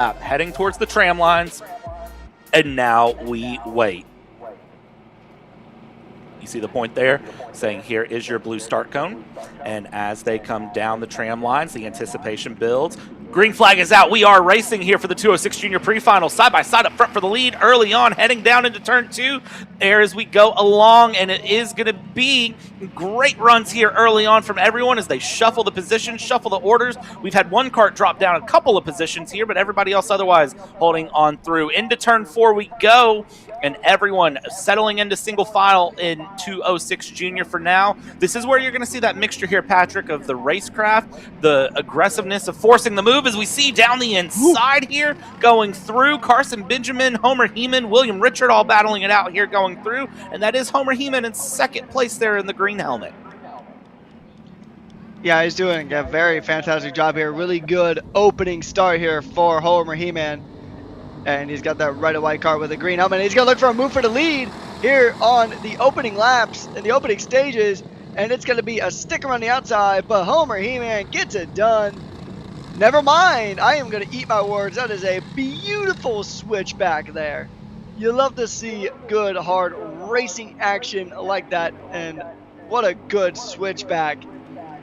heading towards the tram lines, and now we wait. You see the point there saying here is your blue start cone, and as they come down the tram lines, the anticipation builds. Green flag is out. We are racing here for the 206 Junior pre-final, side by side up front for the lead early on, heading down into turn 2 there as we go along, and it is going to be great runs here early on from everyone as they shuffle the positions, shuffle the orders. We've had one kart drop down a couple of positions here, but everybody else otherwise holding on through. Into turn 4 we go, and everyone settling into single file in 206 Junior for now. This is where you're going to see that mixture here, Patrick, of the racecraft, the aggressiveness of forcing the move, as we see down the inside here going through. Carson Benjamin, Homer Heeman, William Richard all battling it out here going through, and that is Homer Heeman in second place there in the green helmet. Yeah, he's doing a very fantastic job here. Really good opening start here for Homer Heeman. And he's got that red and white car with a green helmet. He's going to look for a move for the lead here on the opening laps and the opening stages. And it's going to be a sticker on the outside, but Homer Heeman gets it done. Never mind, I am going to eat my words. That is a beautiful switchback there. You love to see good, hard racing action like that. And what a good switchback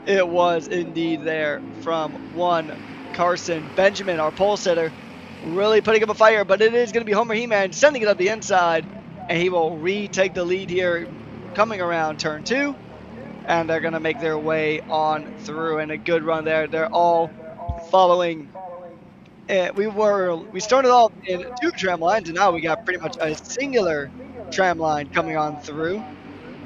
it was indeed there from one Carson Benjamin, our pole sitter. Really putting up a fire, but it is going to be Homer Heeman sending it up the inside, and he will retake the lead here coming around turn 2, and they're going to make their way on through, and a good run there. They're all following. We started off in 2 tram lines, and now we got pretty much a singular tram line coming on through.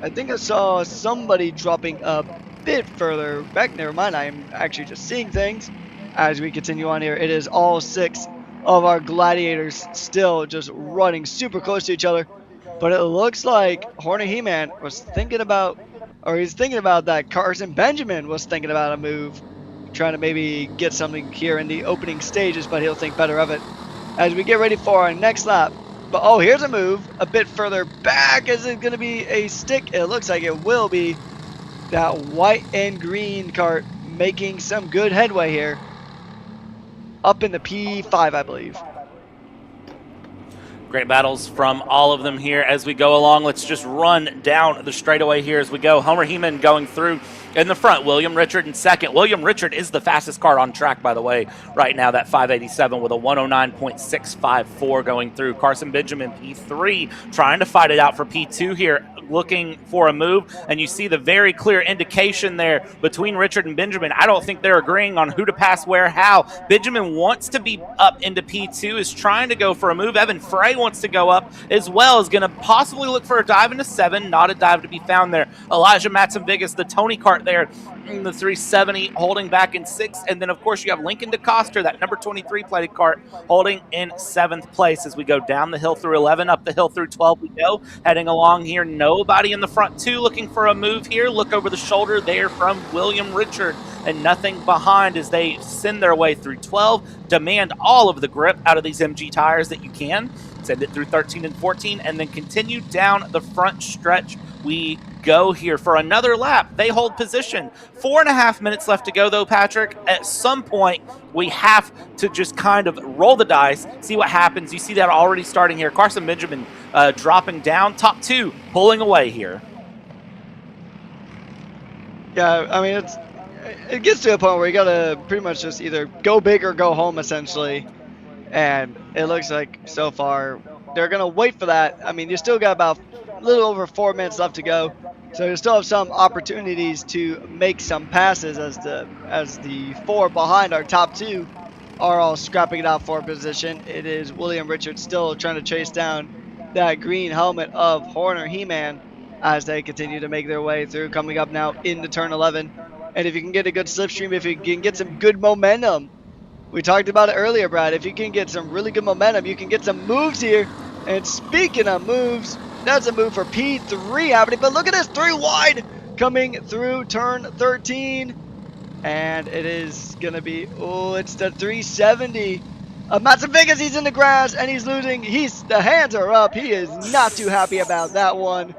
I think I saw somebody dropping a bit further back. Never mind, I am actually just seeing things as we continue on here. It is all 6 of our gladiators still just running super close to each other, but it looks like Homer Heeman was thinking about, or he's thinking about that Carson Benjamin was thinking about a move, trying to maybe get something here in the opening stages, but he'll think better of it as we get ready for our next lap. But oh, here's a move a bit further back. Is it going to be a stick? It looks like it will be. That white and green kart making some good headway here. Up in the P5, I believe. Great battles from all of them here as we go along. Let's just run down the straightaway here as we go. Homer Heeman going through in the front. William Richard in second. William Richard is the fastest car on track, by the way, right now, that 587 with a 109.654 going through. Carson Benjamin, P3, trying to fight it out for P2 here, looking for a move, and you see the very clear indication there between Richard and Benjamin. I don't think they're agreeing on who to pass where, how. Benjamin wants to be up into P2, is trying to go for a move. Evan Frey wants to go up as well, is going to possibly look for a dive into 7, not a dive to be found there. Elijah Matson-Vigas, the Tony kart there in the 370, holding back in 6th, and then of course you have Lincoln DeCoster, that number 23 plated kart, holding in 7th place as we go down the hill through 11, up the hill through 12 we go, heading along here. Nobody in the front 2 looking for a move here. Look over the shoulder there from William Richard, and nothing behind as they send their way through 12, demand all of the grip out of these MG tires that you can, send it through 13 and 14, and then continue down the front stretch we go here for another lap. They hold position. 4.5 minutes left to go, though, Patrick. At some point, we have to just kind of roll the dice, see what happens. You see that already starting here. Carson Benjamin dropping down. Top 2 pulling away here. Yeah, I mean, it gets to a point where you got to pretty much just either go big or go home, essentially. And it looks like so far they're going to wait for that. I mean, you still got about a little over 4 minutes left to go. So you still have some opportunities to make some passes as the 4 behind our top 2 are all scrapping it out for position. It is William Richards still trying to chase down that green helmet of Homer Heeman as they continue to make their way through, coming up now into turn 11. And if you can get a good slipstream, if you can get some good momentum, we talked about it earlier, Brad, if you can get some really good momentum, you can get some moves here. And speaking of moves, that's a move for P3 happening, but look at this, 3 wide coming through turn 13. And it is going to be, oh, it's the 370. Matson-Vigas, he's in the grass and he's losing. The hands are up. He is not too happy about that one.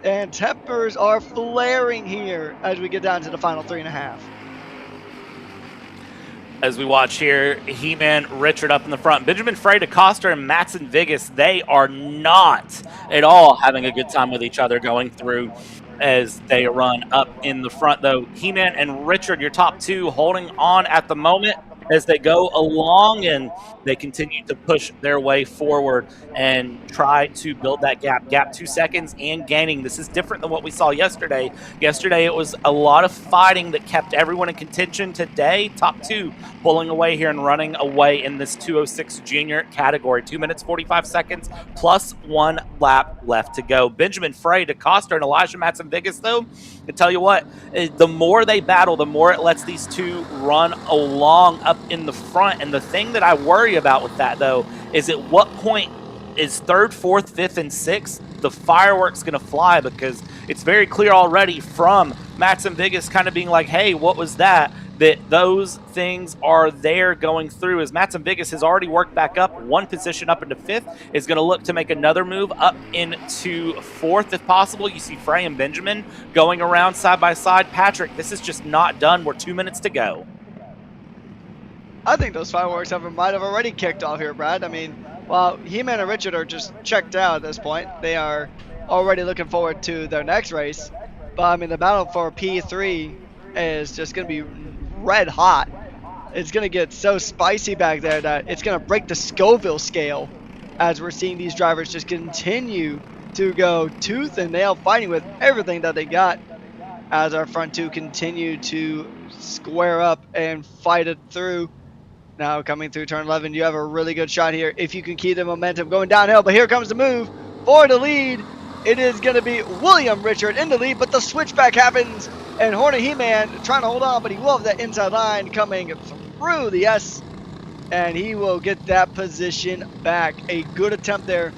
And tempers are flaring here as we get down to the final 3.5. As we watch here, He-Man, Richard up in the front. Benjamin Frey, DeCoster, and Matson Vigas, they are not at all having a good time with each other going through as they run up in the front, though. He-Man and Richard, your top two, holding on at the moment as they go along, and they continue to push their way forward and try to build that gap. Gap 2 seconds and gaining. This is different than what we saw yesterday. Yesterday, it was a lot of fighting that kept everyone in contention. Today, top two pulling away here and running away in this 206 junior category. 2 minutes, 45 seconds, plus 1 lap left to go. Benjamin Frey, DeCoster, and Elijah Matson Vigas, though, I tell you what, the more they battle, the more it lets these two run along up in the front. And the thing that I worry about with that, though, is at what point is third, fourth, fifth, and sixth the fireworks going to fly? Because it's very clear already from Matson Vigas kind of being like, hey, what was that? That those things are there going through, as Matson Vigas has already worked back up 1 position up into fifth, is going to look to make another move up into fourth if possible. You see Frey and Benjamin going around side by side. Patrick, this is just not done. We're 2 minutes to go. I think those fireworks might have already kicked off here, Brad. I mean, while He-Man and Richard are just checked out at this point, they are already looking forward to their next race. But I mean, the battle for P3 is just going to be red hot. It's going to get so spicy back there that it's going to break the Scoville scale, as we're seeing these drivers just continue to go tooth and nail fighting with everything that they got, as our front two continue to square up and fight it through. Now coming through turn 11, you have a really good shot here if you can keep the momentum going downhill. But here comes the move for the lead. It is going to be William Richard in the lead, but the switchback happens, and Hornet He-Man trying to hold on, but he will have that inside line coming through the S, and he will get that position back. A good attempt there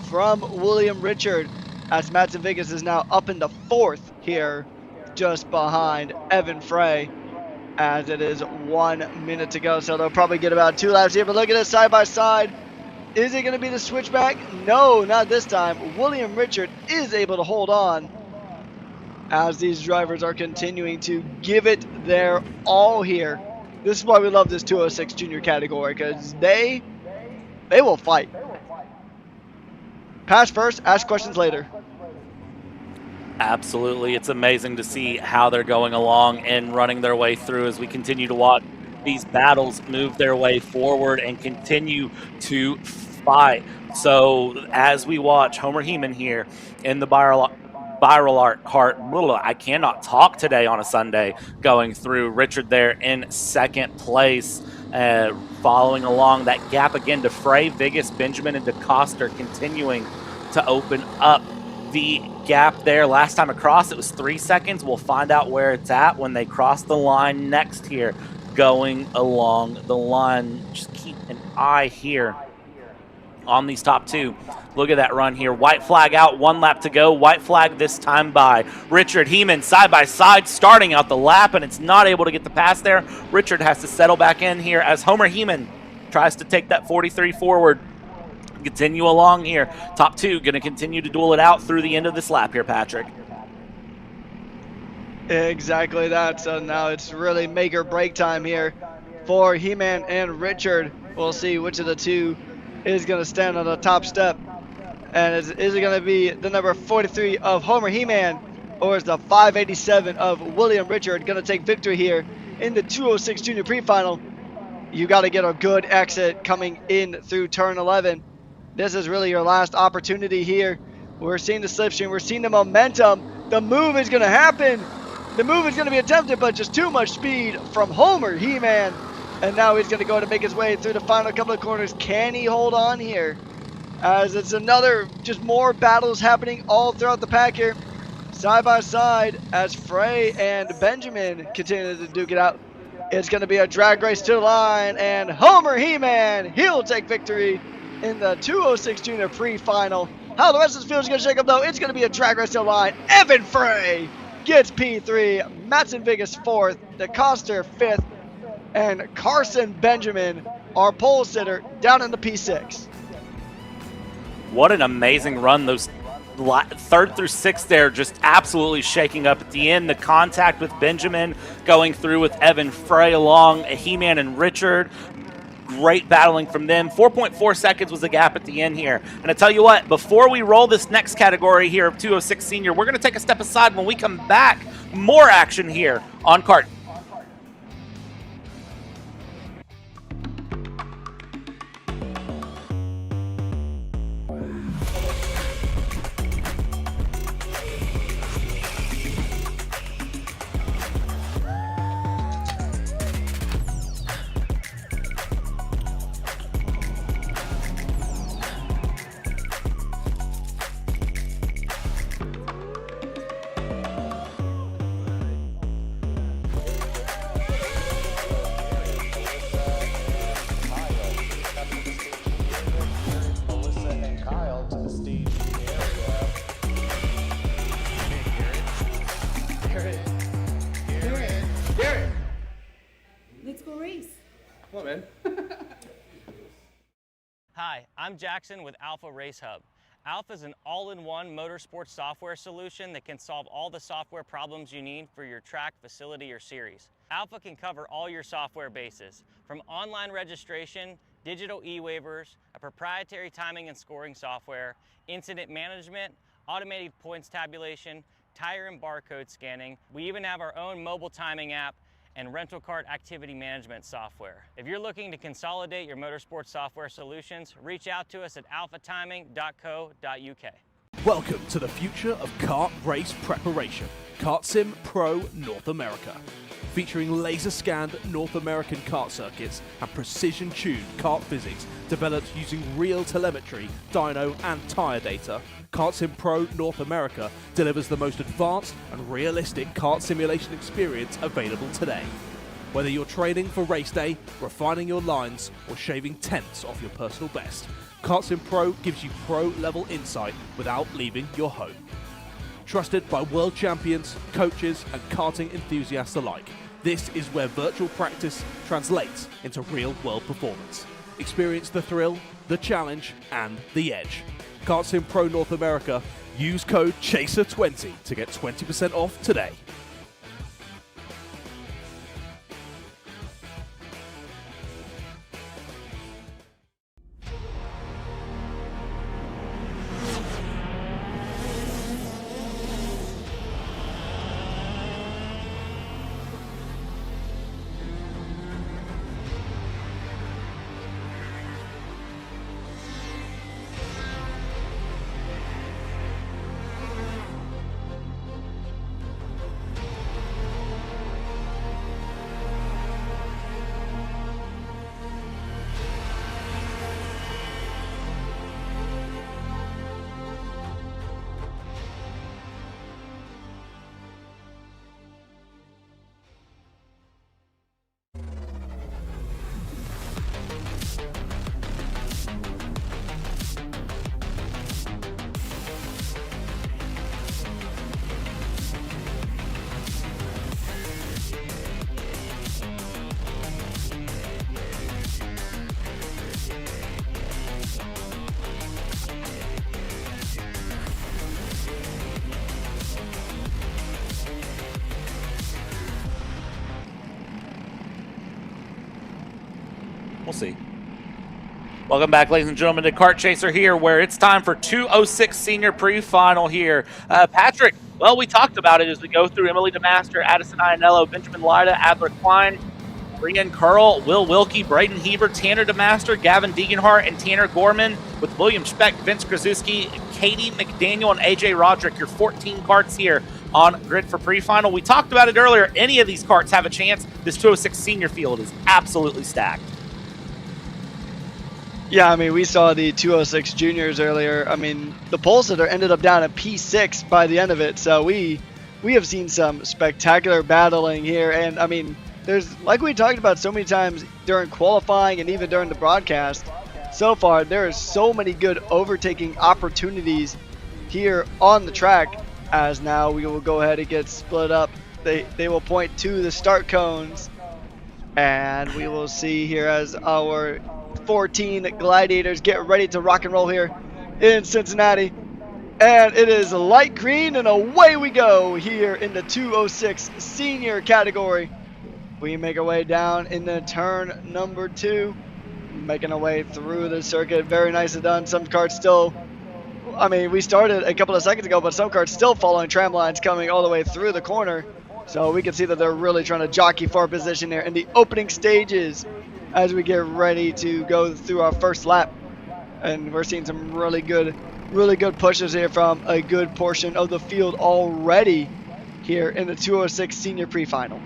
from William Richard, as Matson Vigas is now up into fourth here, just behind Evan Frey, as it is 1 minute to go. So they'll probably get about 2 laps here, but look at this side by side. Is it going to be the switchback? No, not this time. William Richard is able to hold on, as these drivers are continuing to give it their all here. This is why we love this 206 junior category, because they will fight. Pass first, ask questions later. Absolutely. It's amazing to see how they're going along and running their way through as we continue to watch these battles move their way forward and continue to fight. So as we watch Homer Heeman here in the viral art cart, I cannot talk today on a Sunday, going through. Richard there in second place, following along that gap again to Frey, Vigas, Benjamin, and DeCoster, continuing to open up the gap there. Last time across it was 3 seconds. We'll find out where it's at when they cross the line next here, going along the line. Just keep an eye here on these top two. Look at that run here. White flag out, 1 lap to go. White flag this time by Richard Heeman, side by side, starting out the lap, and it's not able to get the pass there. Richard has to settle back in here as Homer Heeman tries to take that 43 forward. Continue along here. Top two going to continue to duel it out through the end of this lap here, Patrick. Exactly that. So now it's really make or break time here for He-Man and Richard. We'll see which of the two is going to stand on the top step. And is it going to be the number 43 of Homer He-Man, or is the 587 of William Richard going to take victory here in the 206 Junior Pre-Final? You got to get a good exit coming in through turn 11. This is really your last opportunity here. We're seeing the slipstream. We're seeing the momentum. The move is going to happen. The move is going to be attempted, but just too much speed from Homer He-Man. And now he's going to go to make his way through the final couple of corners. Can he hold on here? As it's another, just more battles happening all throughout the pack here. Side by side, as Frey and Benjamin continue to duke it out. It's going to be a drag race to the line. And Homer He-Man, he'll take victory in the 206 Junior Pre-Final. How the rest of this field is going to shake up, though, it's going to be a drag race to the line. Evan Frey gets P3, Matson Vigas 4th, DeCoster 5th, and Carson Benjamin, our pole sitter, down in the P6. What an amazing run those third through sixth there just absolutely shaking up at the end. The contact with Benjamin going through with Evan Frey along, He-Man and Richard. Great battling from them. 4.4 seconds was the gap at the end here. And I tell you what, before we roll this next category here of 206 Senior, we're going to take a step aside. When we come back, more action here on Kart. Hi, I'm Jackson with Alpha Race Hub. Alpha is an all-in-one motorsports software solution that can solve all the software problems you need for your track, facility, or series. Alpha can cover all your software bases, from online registration, digital e-waivers, a proprietary timing and scoring software, incident management, automated points tabulation, tire and barcode scanning. We even have our own mobile timing app and rental kart activity management software. If you're looking to consolidate your motorsports software solutions, reach out to us at alphatiming.co.uk. Welcome to the future of kart race preparation, Kart Sim Pro North America. Featuring laser-scanned North American kart circuits and precision-tuned kart physics developed using real telemetry, dyno and tyre data, Kart Sim Pro North America delivers the most advanced and realistic kart simulation experience available today. Whether you're training for race day, refining your lines, or shaving tenths off your personal best, Kart Sim Pro gives you pro-level insight without leaving your home. Trusted by world champions, coaches, and karting enthusiasts alike, this is where virtual practice translates into real-world performance. Experience the thrill, the challenge, and the edge. Kart Sim Pro North America. Use code CHASER20 to get 20% off today. We'll see. Welcome back, ladies and gentlemen, to Kart Chaser here, where it's time for 206 Senior Pre-Final here. Patrick, well, we talked about it as we go through Emily DeMaster, Addison Ianello, Benjamin Lyda, Adler Klein, Brian Curl, Will Wilkie, Braden Heber, Tanner DeMaster, Gavin Deeganhart, and Tanner Gorman, with William Speck, Vince Krasuski, Katie McDaniel, and AJ Roderick, your 14 karts here on grid for pre-final. We talked about it earlier. Any of these karts have a chance. This 206 Senior field is absolutely stacked. Yeah, I mean, we saw the 206 juniors earlier. I mean, the pole sitter ended up down at P6 by the end of it. So we have seen some spectacular battling here. And, I mean, there's, like we talked about so many times during qualifying and even during the broadcast, so far there are so many good overtaking opportunities here on the track, as now we will go ahead and get split up. They will point to the start cones, and we will see here as our 14 gladiators get ready to rock and roll here in Cincinnati. And it is light green, and away we go here in the 206 senior category. We make our way down into turn number 2, making our way through the circuit. Very nicely done. Some carts still, I mean, we started a couple of seconds ago, but some carts still following tram lines coming all the way through the corner. So we can see that they're really trying to jockey for position there in the opening stages as we get ready to go through our first lap. And we're seeing some really good pushes here from a good portion of the field already here in the 206 senior pre-final.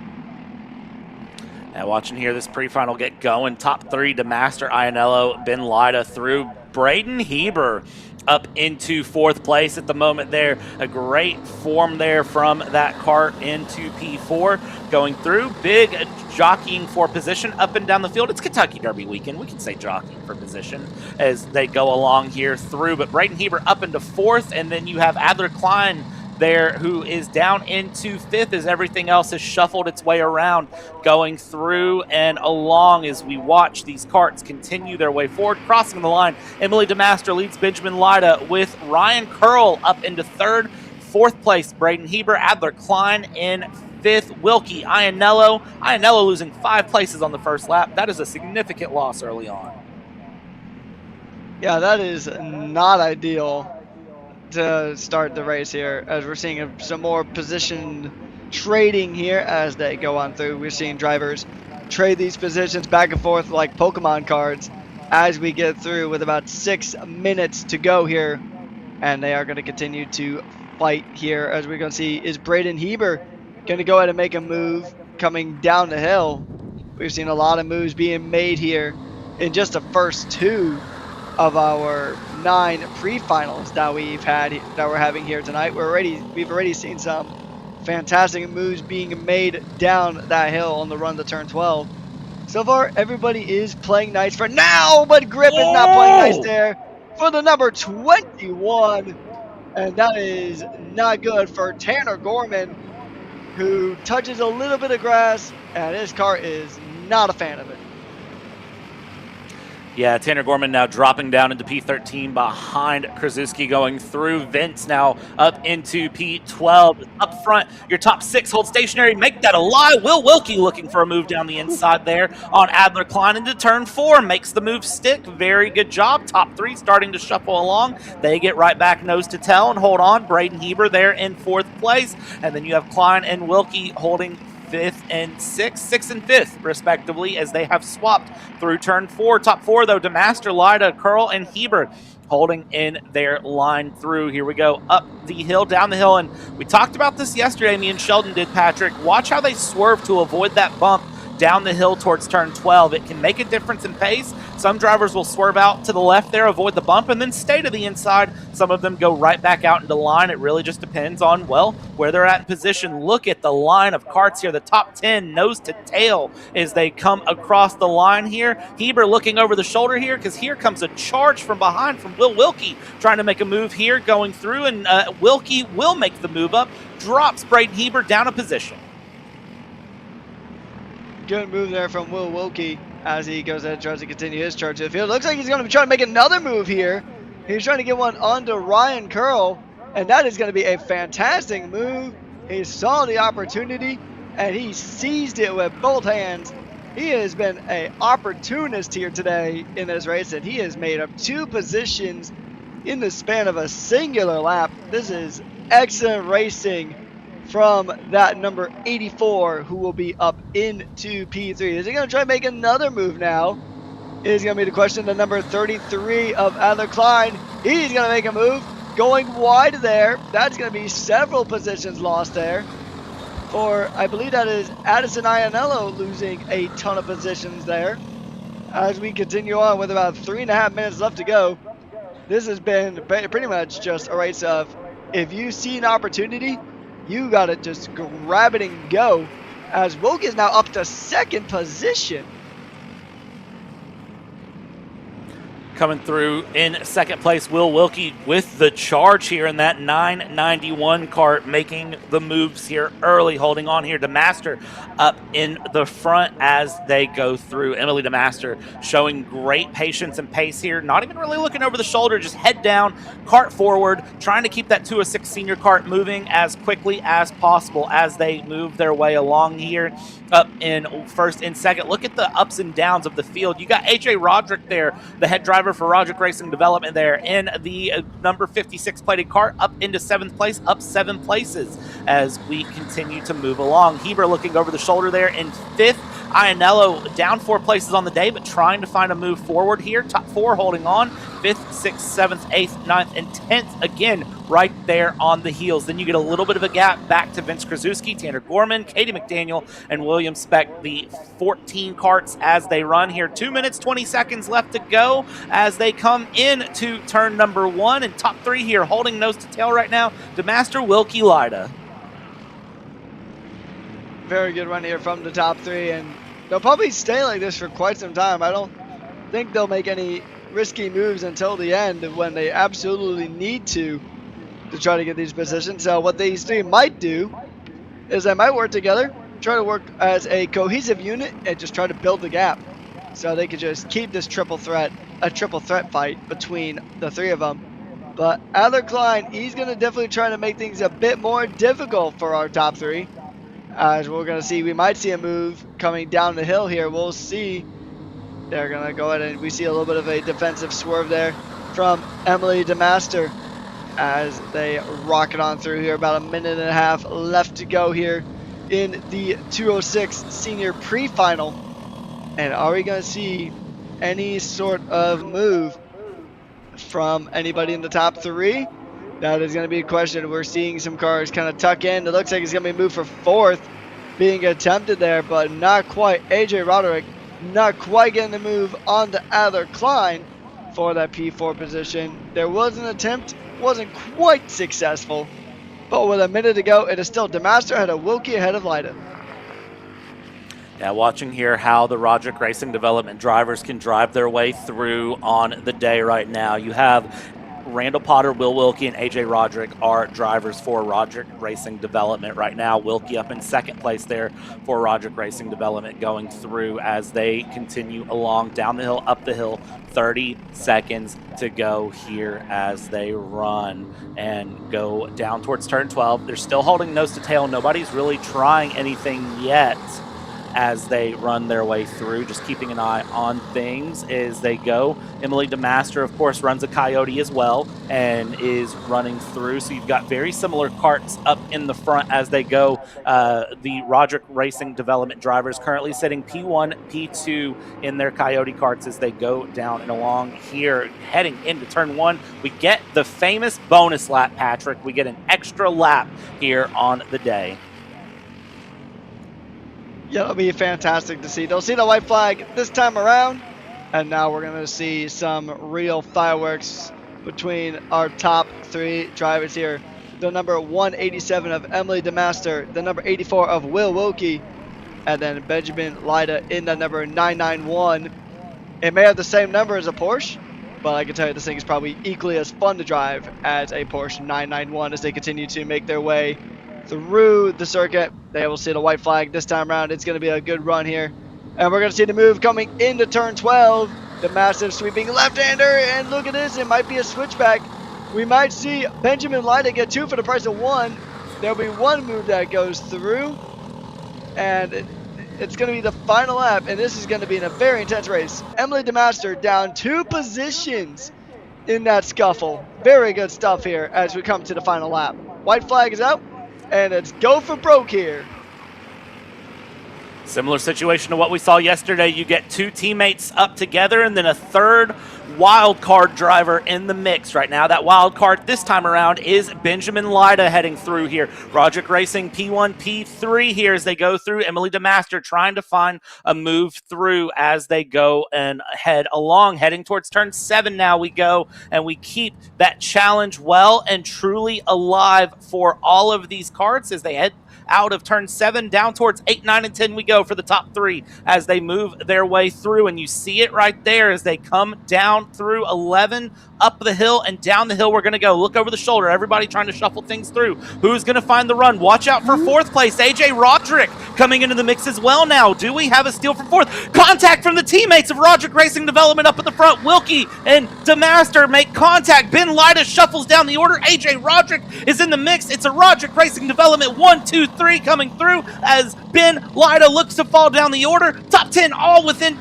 And watching here this pre-final get going, top 3 to Master Iannello, Ben Lida through. Braden Heber up into 4th place at the moment there. A great form there from that kart into P4. Going through, big jockeying for position up and down the field. It's Kentucky Derby weekend. We can say jockeying for position as they go along here through. But Braden Heber up into 4th, and then you have Adler Klein there, who is down into 5th as everything else has shuffled its way around, going through and along as we watch these karts continue their way forward. Crossing the line, Emily DeMaster leads Benjamin Lida with Ryan Curl up into 3rd. 4th place, Braden Heber, Adler Klein in 5th, Wilkie Iannello. Iannello losing 5 places on the first lap. That is a significant loss early on. Yeah, that is not ideal to start the race here, as we're seeing some more position trading here as they go on through. We're seeing drivers trade these positions back and forth like Pokemon cards as we get through with about 6 minutes to go here, and they are going to continue to fight here. As we're going to see, is Braden Heber going to go ahead and make a move coming down the hill? We've seen a lot of moves being made here in just the first 2 of our 9 pre-finals that we're having here tonight. We've already seen some fantastic moves being made down that hill on the run to turn 12. So far, everybody is playing nice for now, but Grip is not playing nice there for the number 21, and that is not good for Tanner Gorman, who touches a little bit of grass, and his car is not a fan of it. Yeah, Tanner Gorman now dropping down into P13 behind Krasuski, going through. Vince now up into P12. Up front, your top 6 hold stationary. Make that a lie. Will Wilkie looking for a move down the inside there on Adler Klein into turn 4. Makes the move stick. Very good job. Top 3 starting to shuffle along. They get right back nose to tail and hold on. Braden Heber there in 4th place. And then you have Klein and Wilkie holding 5th and 6th and 5th, respectively, as they have swapped through turn 4. Top 4, though, DeMaster, Lida, Curl, and Heber holding in their line through. Here we go, up the hill, down the hill, and we talked about this yesterday, me and Sheldon did, Patrick. Watch how they swerve to avoid that bump down the hill towards turn 12. It can make a difference in pace. Some drivers will swerve out to the left there, avoid the bump, and then stay to the inside. Some of them go right back out into line. It really just depends on, well, where they're at in position. Look at the line of karts here. The top 10 nose to tail as they come across the line here. Heber looking over the shoulder here, because here comes a charge from behind from Will Wilkie, trying to make a move here, going through, and Wilkie will make the move up, drops Braden Heber down a position. Good move there from Will Wilkie as he goes ahead and tries to continue his charge to the field. Looks like he's going to be trying to make another move here. He's trying to get one onto Ryan Curl, and that is going to be a fantastic move. He saw the opportunity, and he seized it with both hands. He has been an opportunist here today in this race, and he has made up 2 positions in the span of a singular lap. This is excellent racing from that number 84, who will be up into P3. Is he going to try to make another move now? Is going to be the question. The number 33 of Adler Klein, he's going to make a move, going wide there. That's going to be several positions lost there for, I believe that is Addison Iannello, losing a ton of positions there. As we continue on with about 3.5 minutes left to go, this has been pretty much just a race of, if you see an opportunity, you got to just grab it and go, as Wilkie is now up to 2nd position. Coming through in second place, Will Wilkie with the charge here in that 991 cart, making the moves here early, holding on here. DeMaster up in the front as they go through. Emily DeMaster showing great patience and pace here, not even really looking over the shoulder, just head down, cart forward, trying to keep that 206 senior cart moving as quickly as possible as they move their way along here. Up in first and second. Look at the ups and downs of the field. You got AJ Roderick there, the head driver for Roderick Racing Development there in the number 56 plated cart, up into 7th place, up 7 places as we continue to move along. Heber looking over the shoulder there in 5th. Ianello down 4 places on the day, but trying to find a move forward here. Top 4 holding on. 5th, 6th, 7th, 8th, 9th, and 10th again right there on the heels. Then you get a little bit of a gap back to Vince Krasuski, Tanner Gorman, Katie McDaniel, and William Speck, the 14 carts as they run here. 2 minutes, 20 seconds left to go as they come into turn number 1. And top 3 here holding nose to tail right now, DeMaster, Wilkie, Lida. Very good run here from the top 3, and they'll probably stay like this for quite some time. I don't think they'll make any risky moves until the end when they absolutely need to try to get these positions. So what these 3 might do is they might work together, try to work as a cohesive unit, and just try to build the gap so they could just keep this triple threat fight between the 3 of them. But Adler Klein, he's going to definitely try to make things a bit more difficult for our top 3. As we're going to see, we might see a move coming down the hill here. We'll see. They're going to go ahead and we see a little bit of a defensive swerve there from Emily DeMaster as they rocket on through here. About a minute and a half left to go here in the 206 senior pre-final. And are we going to see any sort of move from anybody in the top 3? That is going to be a question. We're seeing some cars kind of tuck in. It looks like it's going to be moved for 4th being attempted there, but not quite. AJ Roderick not quite getting the move on the Adler Klein for that P4 position. There was an attempt, wasn't quite successful, but with a minute to go, it is still DeMaster ahead of Wilkie ahead of Lida. Yeah, watching here how the Roderick Racing Development drivers can drive their way through on the day right now. You have Randall Potter, Will Wilkie, and AJ Roderick are drivers for Roderick Racing Development right now. Wilkie up in 2nd place there for Roderick Racing Development going through as they continue along down the hill, up the hill. 30 seconds to go here as they run and go down towards turn 12. They're still holding nose to tail. Nobody's really trying anything yet as they run their way through, just keeping an eye on things as they go. Emily DeMaster, of course, runs a Coyote as well and is running through. So you've got very similar carts up in the front as they go. The Roderick Racing Development drivers currently sitting P1, P2 in their Coyote carts as they go down and along here, heading into turn 1. We get the famous bonus lap, Patrick. We get an extra lap here on the day. Yeah, it'll be fantastic to see. They'll see the white flag this time around, and now we're going to see some real fireworks between our top 3 drivers here. The number 187 of Emily DeMaster, the number 84 of Will Wilkie, and then Benjamin Lida in the number 991. It may have the same number as a Porsche, but I can tell you this thing is probably equally as fun to drive as a Porsche 991 as they continue to make their way through the circuit. They will see the white flag this time around. It's going to be a good run here. And we're going to see the move coming into turn 12. The massive sweeping left-hander. And look at this. It might be a switchback. We might see Benjamin Lida get 2 for the price of 1. There'll be 1 move that goes through. And it's going to be the final lap. And this is going to be in a very intense race. Emily DeMaster down 2 positions in that scuffle. Very good stuff here as we come to the final lap. White flag is out. And it's go for broke here. Similar situation to what we saw yesterday. You get 2 teammates up together and then a 3rd wild card driver in the mix right now. That wild card this time around is Benjamin Lida heading through here. Roderick Racing P1, P3 here as they go through. Emily DeMaster trying to find a move through as they go and head along. Heading towards turn 7 now we go, and we keep that challenge well and truly alive for all of these carts as they head out of turn 7 down towards 8, 9, and 10 we go for the top 3 as they move their way through. And you see it right there as they come down down through 11, up the hill and down the hill we're going to go. Look over the shoulder. Everybody trying to shuffle things through. Who's going to find the run? Watch out for fourth place. AJ Roderick coming into the mix as well now. Do we have a steal for fourth? Contact from the teammates of Roderick Racing Development up at the front. Wilkie and DeMaster make contact. Ben Lida shuffles down the order. AJ Roderick is in the mix. It's a Roderick Racing Development 1, 2, 3 coming through as Ben Lida looks to fall down the order. Top 10 all within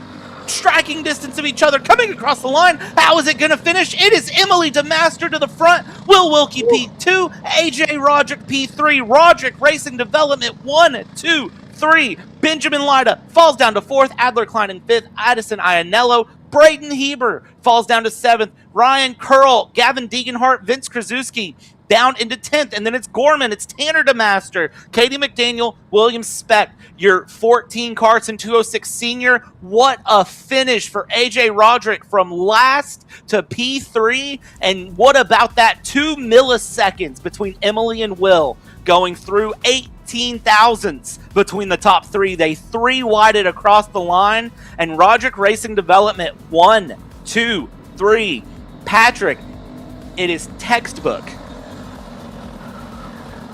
striking distance of each other coming across the line. How is it going to finish? It is Emily DeMaster to the front. Will Wilkie P2, AJ Roderick P3, Roderick Racing Development 1, 2, 3. Benjamin Lida falls down to 4th, Adler Klein in 5th, Addison Ianello, Braden Heber falls down to 7th, Ryan Curl, Gavin Deeganhart, Vince Krasuski down into 10th, and then it's Gorman, it's Tanner DeMaster, Katie McDaniel, William Speck, your 14 karts and 206 senior. What a finish for AJ Roderick from last to P3, and what about that 2 milliseconds between Emily and Will going through 18 thousandths between the top 3. They 3-wided across the line, and Roderick Racing Development 1, 2, 3. Patrick, it is textbook.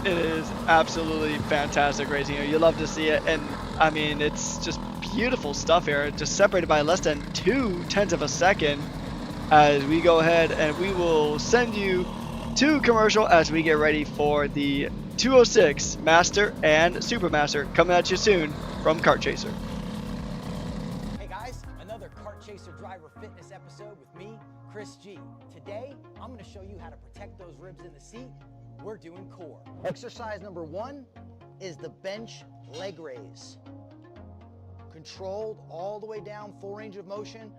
It is absolutely fantastic racing. You love to see it, and I mean, it's just beautiful stuff here. Just separated by less than 0.2 of a second as we go ahead and we will send you to commercial as we get ready for the 206 Master and Supermaster coming at you soon from Kart Chaser. Hey guys, another Kart Chaser driver fitness episode with me, Chris G. Today, I'm going to show you how to protect those ribs in the seat. We're doing core. Exercise number 1 is the bench leg raise. Controlled all the way down, full range of motion.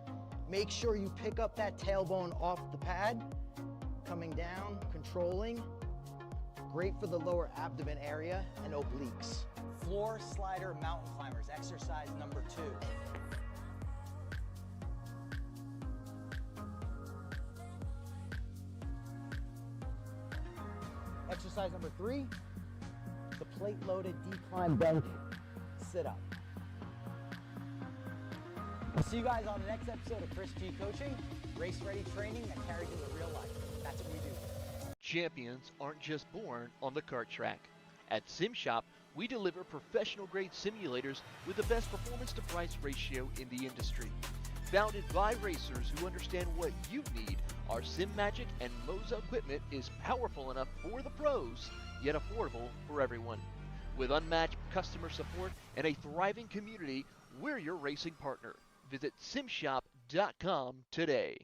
Make sure you pick up that tailbone off the pad. Coming down, controlling. Great for the lower abdomen area and obliques. Floor slider mountain climbers, exercise number 2. Exercise number 3, the plate-loaded decline bench sit-up. I'll see you guys on the next episode of Chris G Coaching, race-ready training that carries into real life. That's what we do. Champions aren't just born on the kart track. At SimShop, we deliver professional-grade simulators with the best performance-to-price ratio in the industry. Founded by racers who understand what you need, our SimMagic and Moza equipment is powerful enough for the pros, yet affordable for everyone. With unmatched customer support and a thriving community, we're your racing partner. Visit simshop.com today.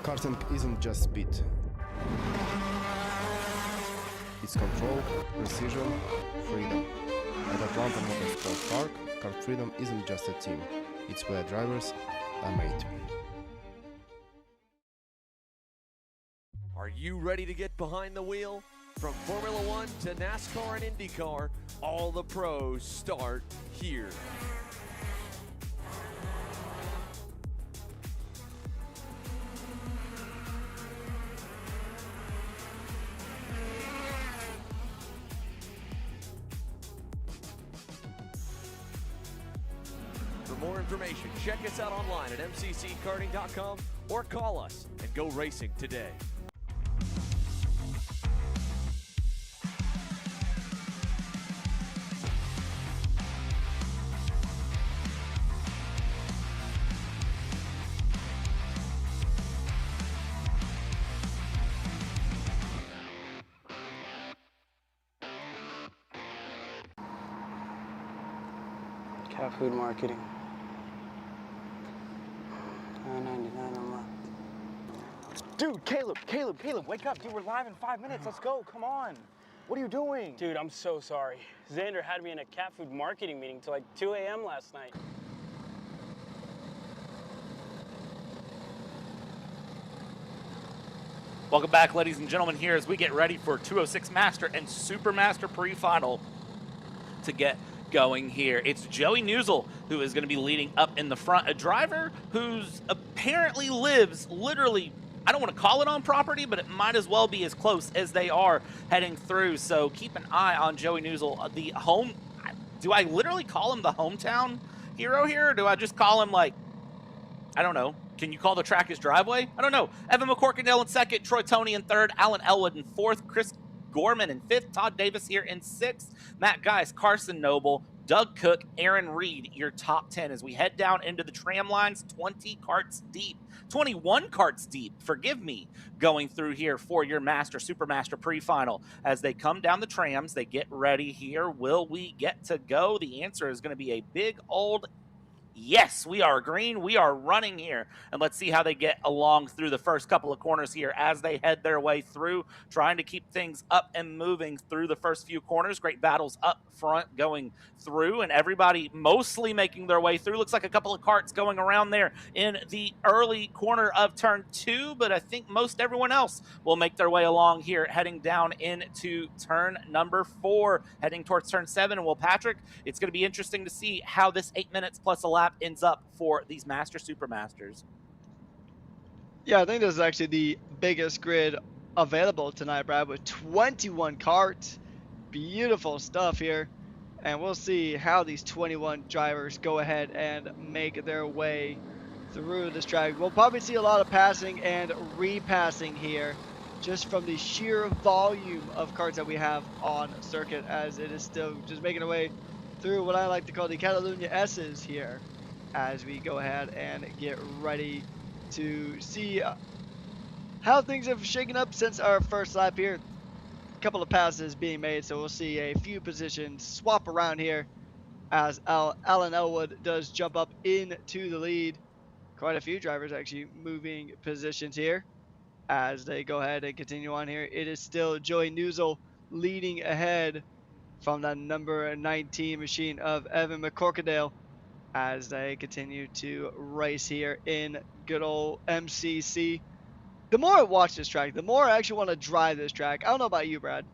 Karting isn't just speed. It's control, precision, freedom. At Atlanta Motorsport Park, Kart Freedom isn't just a team. It's where drivers are made. Are you ready to get behind the wheel? From Formula One to NASCAR and IndyCar, all the pros start here. For more information, check us out online at mcckarting.com or call us and go racing today. Cat food marketing. $9.99 a month. Dude, Caleb, wake up. Dude, we're live in 5 minutes. Let's go. Come on. What are you doing? Dude, I'm so sorry. Xander had me in a cat food marketing meeting till like 2 a.m. last night. Welcome back, ladies and gentlemen, here as we get ready for 206 Master and Supermaster pre-final to get going here. It's Joey Newsel who is going to be leading up in the front, a driver who's apparently lives literally, I don't want to call it on property, but it might as well be as close as they are heading through. So keep an eye on Joey Newsel. The home, do I literally call him the hometown hero here, or do I just call him, like, I don't know, can you call the track his driveway? I don't know. Evan McCorkindale in second, Troy Toney in third, Alan Elwood in fourth, Chris Gorman in fifth, Todd Davis here in sixth, Matt Geis, Carson Noble, Doug Cook, Aaron Reed, your top 10 as we head down into the tram lines, 20 carts deep, 21 carts deep, forgive me, going through here for your Supermaster pre-final. As they come down the trams, they get ready here. Will we get to go? The answer is going to be a big old yes. We are green. We are running here. And let's see how they get along through the first couple of corners here as they head their way through, trying to keep things up and moving through the first few corners. Great battles up front going through, and everybody mostly making their way through. Looks like a couple of carts going around there in the early corner of turn 2, but I think most everyone else will make their way along here, heading down into turn number 4, heading towards turn 7. And, well, Patrick, it's going to be interesting to see how this 8 minutes plus a lap ends up for these Supermasters. Yeah, I think this is actually the biggest grid available tonight, Brad, with 21 carts. Beautiful stuff here. And we'll see how these 21 drivers go ahead and make their way through this track. We'll probably see a lot of passing and repassing here, just from the sheer volume of carts that we have on circuit, as it is still just making our way through what I like to call the Catalunya S's here, as we go ahead and get ready to see how things have shaken up since our first lap here. A couple of passes being made, so we'll see a few positions swap around here as Alan Elwood does jump up into the lead. Quite a few drivers actually moving positions here as they go ahead and continue on here. It is still Joey Newsel leading ahead from that number 19 machine of Evan McCorkindale as they continue to race here in good old MCC. The more I watch this track, the more I actually want to drive this track. I don't know about you, Brad.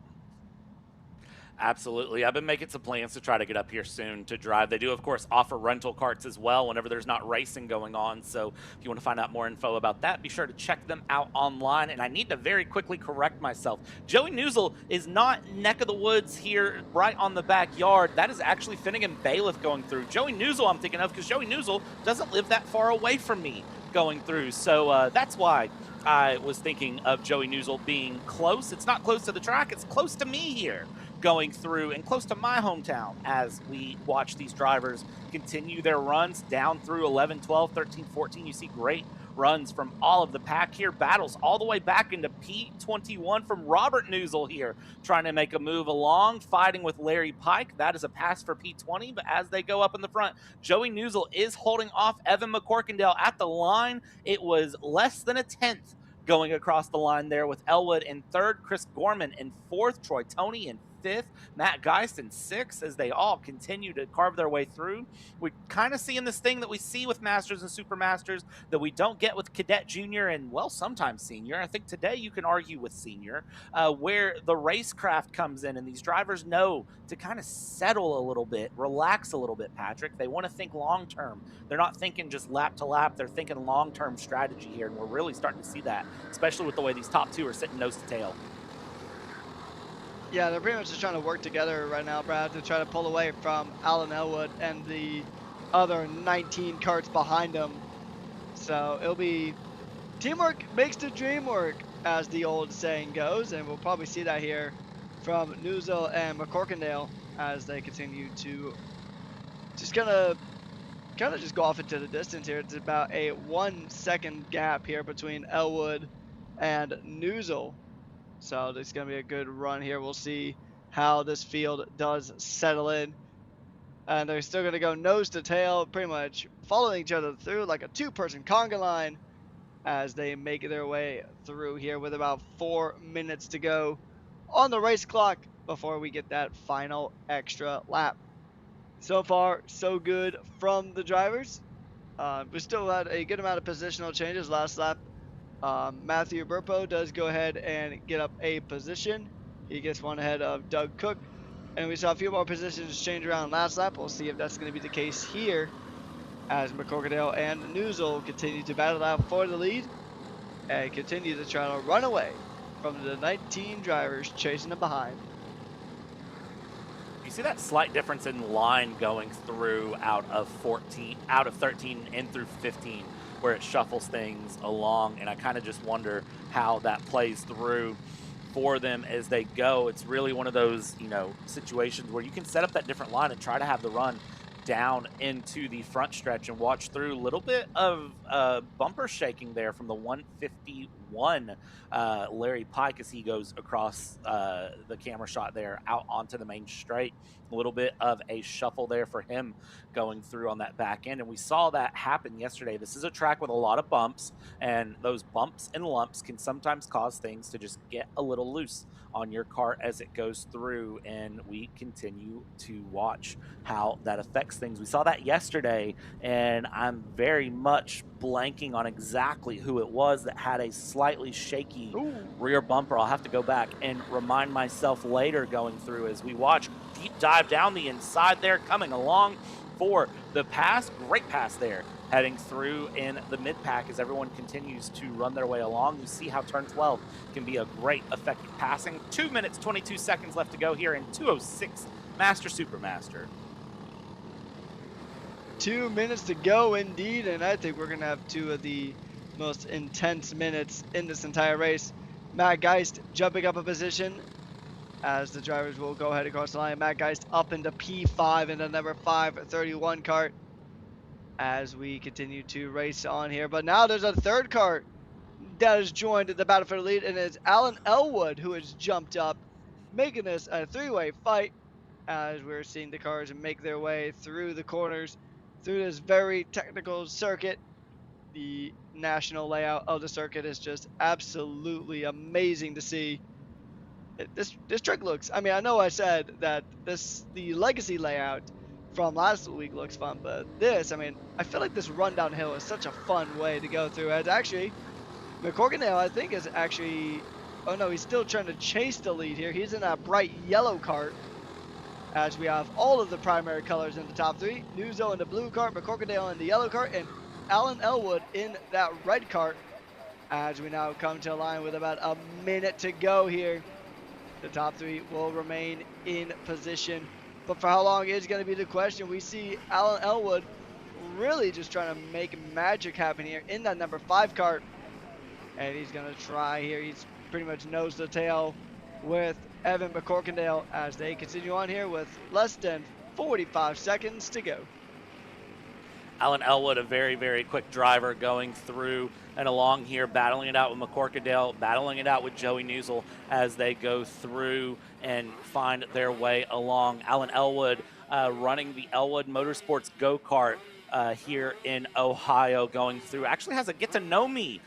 Absolutely. I've been making some plans to try to get up here soon to drive. They do, of course, offer rental carts as well whenever there's not racing going on. So if you want to find out more info about that, be sure to check them out online. And I need to very quickly correct myself. Joey Newsel is not neck of the woods here right on the backyard. That is actually Finnegan Bailiff going through. Joey Newsel I'm thinking of, because Joey Newsel doesn't live that far away from me going through. So that's why I was thinking of Joey Newsel being close. It's not close to the track. It's close to me here going through, and close to my hometown as we watch these drivers continue their runs down through 11, 12, 13, 14. You see great runs from all of the pack here. Battles all the way back into P21 from Robert Newsel here, trying to make a move along, fighting with Larry Pike. That is a pass for P20, but as they go up in the front, Joey Newsel is holding off Evan McCorkindale at the line. It was less than a tenth going across the line there, with Elwood in third, Chris Gorman in fourth, Troy Toney in fifth, Matt Geist in sixth, as they all continue to carve their way through. We're kind of seeing this thing that we see with Masters and Supermasters that we don't get with Cadet Junior and, well, sometimes Senior. I think today you can argue with Senior, where the racecraft comes in and these drivers know to kind of settle a little bit, relax a little bit, Patrick. They want to think long-term. They're not thinking just lap to lap. They're thinking long-term strategy here, and we're really starting to see that, especially with the way these top two are sitting nose to tail. Yeah, they're pretty much just trying to work together right now, Brad, to try to pull away from Alan Elwood and the other 19 carts behind him. So it'll be teamwork makes the dream work, as the old saying goes, and we'll probably see that here from Newsel and McCorkindale as they continue to just kind of just go off into the distance here. It's about a 1 second gap here between Elwood and Newsel. So it's going to be a good run here. We'll see how this field does settle in. And they're still going to go nose to tail, pretty much following each other through like a two-person conga line as they make their way through here with about 4 minutes to go on the race clock before we get that final extra lap. So far, so good from the drivers. We still had a good amount of positional changes last lap. Matthew Burpo does go ahead and get up a position. He gets one ahead of Doug Cook. And we saw a few more positions change around last lap. We'll see if that's going to be the case here as McCorkadale and Newsel continue to battle out for the lead and continue to try to run away from the 19 drivers chasing them behind. You see that slight difference in line going through out of 13 and through 15, where it shuffles things along, and I kind of just wonder how that plays through for them as they go. It's really one of those, situations where you can set up that different line and try to have the run down into the front stretch and watch through a little bit of bumper shaking there from the 151 Larry Pike as he goes across the camera shot there out onto the main straight. A little bit of a shuffle there for him going through on that back end, and we saw that happen yesterday. This is a track with a lot of bumps, and those bumps and lumps can sometimes cause things to just get a little loose on your cart as it goes through, and we continue to watch how that affects things. We saw that yesterday, and I'm very much blanking on exactly who it was that had a slightly shaky rear bumper. I'll have to go back and remind myself later going through as we watch. Deep dive down the inside there, coming along for the pass. Great pass there, heading through in the mid-pack as everyone continues to run their way along. You see how turn 12 can be a great effective passing. 2 minutes, 22 seconds left to go here in 2:06 Master Supermaster. 2 minutes to go indeed, and I think we're going to have two of the most intense minutes in this entire race. Matt Geist jumping up a position as the drivers will go ahead across the line. Matt Geist up into P5 in the number 531 cart as we continue to race on here. But now there's a third cart that has joined the battle for the lead, and it's Alan Elwood who has jumped up, making this a three-way fight as we're seeing the cars make their way through the corners, through this very technical circuit. The national layout of the circuit is just absolutely amazing to see. This track looks, I mean, I know I said that the legacy layout from last week looks fun, but this, I mean, I feel like this run downhill is such a fun way to go through. As actually, McCorkadale, I think, is actually, oh no, he's still trying to chase the lead here. He's in a bright yellow cart as we have all of the primary colors in the top three. Newzo in the blue cart, McCorkadale in the yellow cart, and Alan Elwood in that red cart as we now come to a line with about a minute to go here. The top three will remain in position, but for how long is going to be the question. We see Alan Elwood really just trying to make magic happen here in that number 5 cart, and he's going to try here. He's pretty much nose to tail with Evan McCorkadale as they continue on here with less than 45 seconds to go. Alan Elwood, a very, very quick driver going through and along here, battling it out with McCorkadale, battling it out with Joey Newsel as they go through and find their way along. Alan Elwood running the Elwood Motorsports go-kart here in Ohio, going through. Actually has a Get to Know Me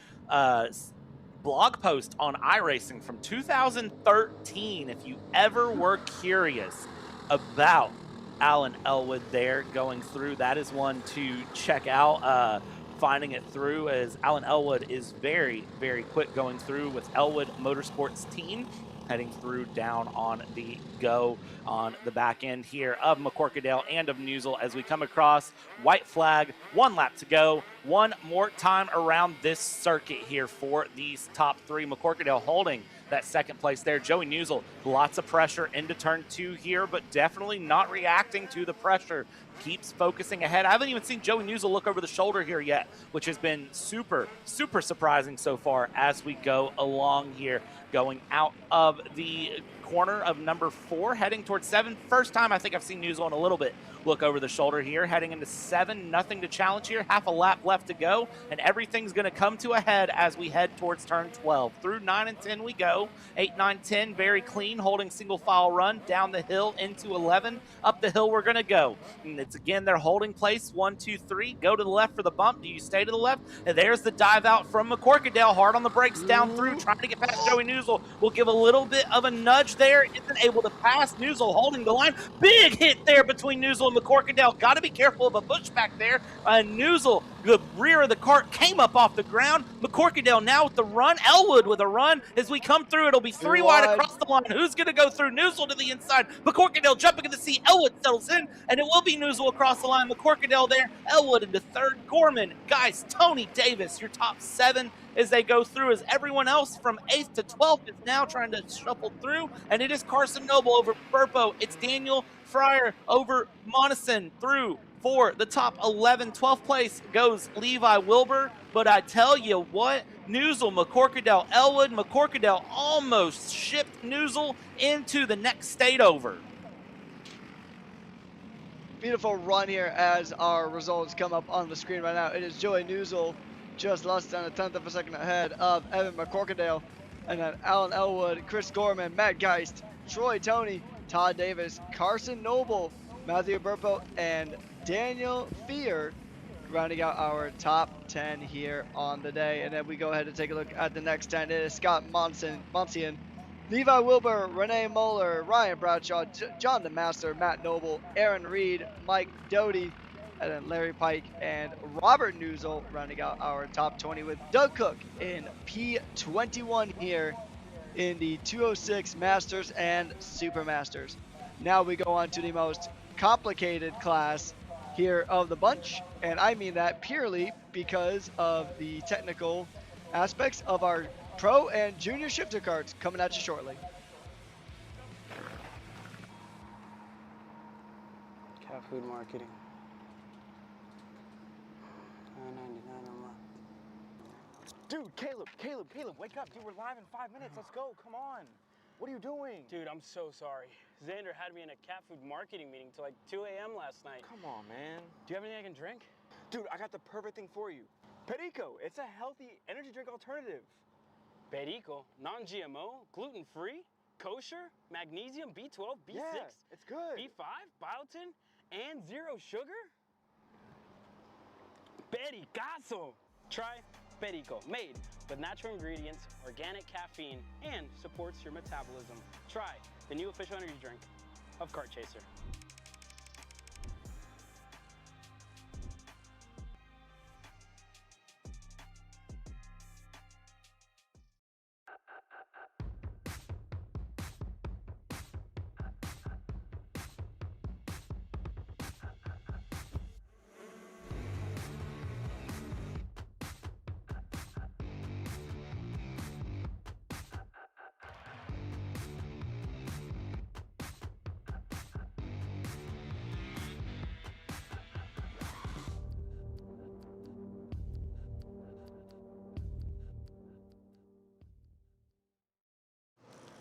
blog post on iRacing from 2013 if you ever were curious about Alan Elwood there going through. That is one to check out, finding it through, as Alan Elwood is very, very quick going through with Elwood Motorsports team, heading through down on the go on the back end here of McCorkadale and of Newsel as we come across white flag, 1 lap to go. One more time around this circuit here for these top three. McCorkadale holding that second place there. Joey Newsel, lots of pressure into turn 2 here, but definitely not reacting to the pressure. Keeps focusing ahead. I haven't even seen Joey Newsel look over the shoulder here yet, which has been super, super surprising so far as we go along here. Going out of the corner of number 4, heading towards 7. First time I think I've seen Newsel in a little bit look over the shoulder here, heading into 7, nothing to challenge here, half a lap left to go, and everything's going to come to a head as we head towards turn 12. Through 9 and 10 we go. 8, 9, 10, very clean, holding single file run down the hill into 11. Up the hill we're going to go. And it's again their holding place, 1, 2, 3. Go to the left for the bump. Do you stay to the left? And there's the dive out from McCorkadale, hard on the brakes down through, trying to get past Joey Newsel. Will give a little bit of a nudge there. Isn't able to pass. Newsel holding the line. Big hit there between Newsel and McCorkadale. Got to be careful of a pushback there. Newsel The rear of the cart came up off the ground. McCorkindale now with the run. Elwood with a run. As we come through, it'll be three wide across the line. Who's going to go through? Newsel to the inside. McCorkindale jumping in the seat. Elwood settles in, and it will be Newsel across the line. McCorkindale there. Elwood into third. Gorman. Guys, Tony Davis, your top 7 as they go through, as everyone else from 8th to 12th is now trying to shuffle through, and it is Carson Noble over Burpo. It's Daniel Fryer over Monison through for the top 11. 12th place goes Levi Wilbur, but I tell you what, Newsel, McCorkindale, Elwood, McCorkindale almost shipped Newsel into the next state over. Beautiful run here as our results come up on the screen right now. It is Joey Newsel just less than a 10th of a second ahead of Evan McCorkindale, and then Alan Elwood, Chris Gorman, Matt Geist, Troy Tony, Todd Davis, Carson Noble, Matthew Burpo, and Daniel Fear rounding out our top 10 here on the day. And then we go ahead and take a look at the next 10. It is Scott Monsian, Levi Wilbur, Renee Moeller, Ryan Bradshaw, John DeMaster, Matt Noble, Aaron Reed, Mike Doty, and then Larry Pike and Robert Newsel rounding out our top 20 with Doug Cook in P21 here in the 206 Masters and Super Masters. Now we go on to the most complicated class here of the bunch, and I mean that purely because of the technical aspects of our pro and junior shifter carts coming at you shortly. Cat food marketing. $9.99 a month. Dude, Caleb, wake up. Dude, we're live in 5 minutes. Let's go. Come on. What are you doing? Dude, I'm so sorry. Xander had me in a cat food marketing meeting till like 2 a.m. last night. Come on, man. Do you have anything I can drink? Dude, I got the perfect thing for you. Perico. It's a healthy energy drink alternative. Perico, non-GMO, gluten-free, kosher, magnesium, B12, B6, Yeah, it's good. B5, biotin, and 0 sugar? Pericazo! Try Perico, made with natural ingredients, organic caffeine, and supports your metabolism. Try the new official energy drink of Kart Chaser.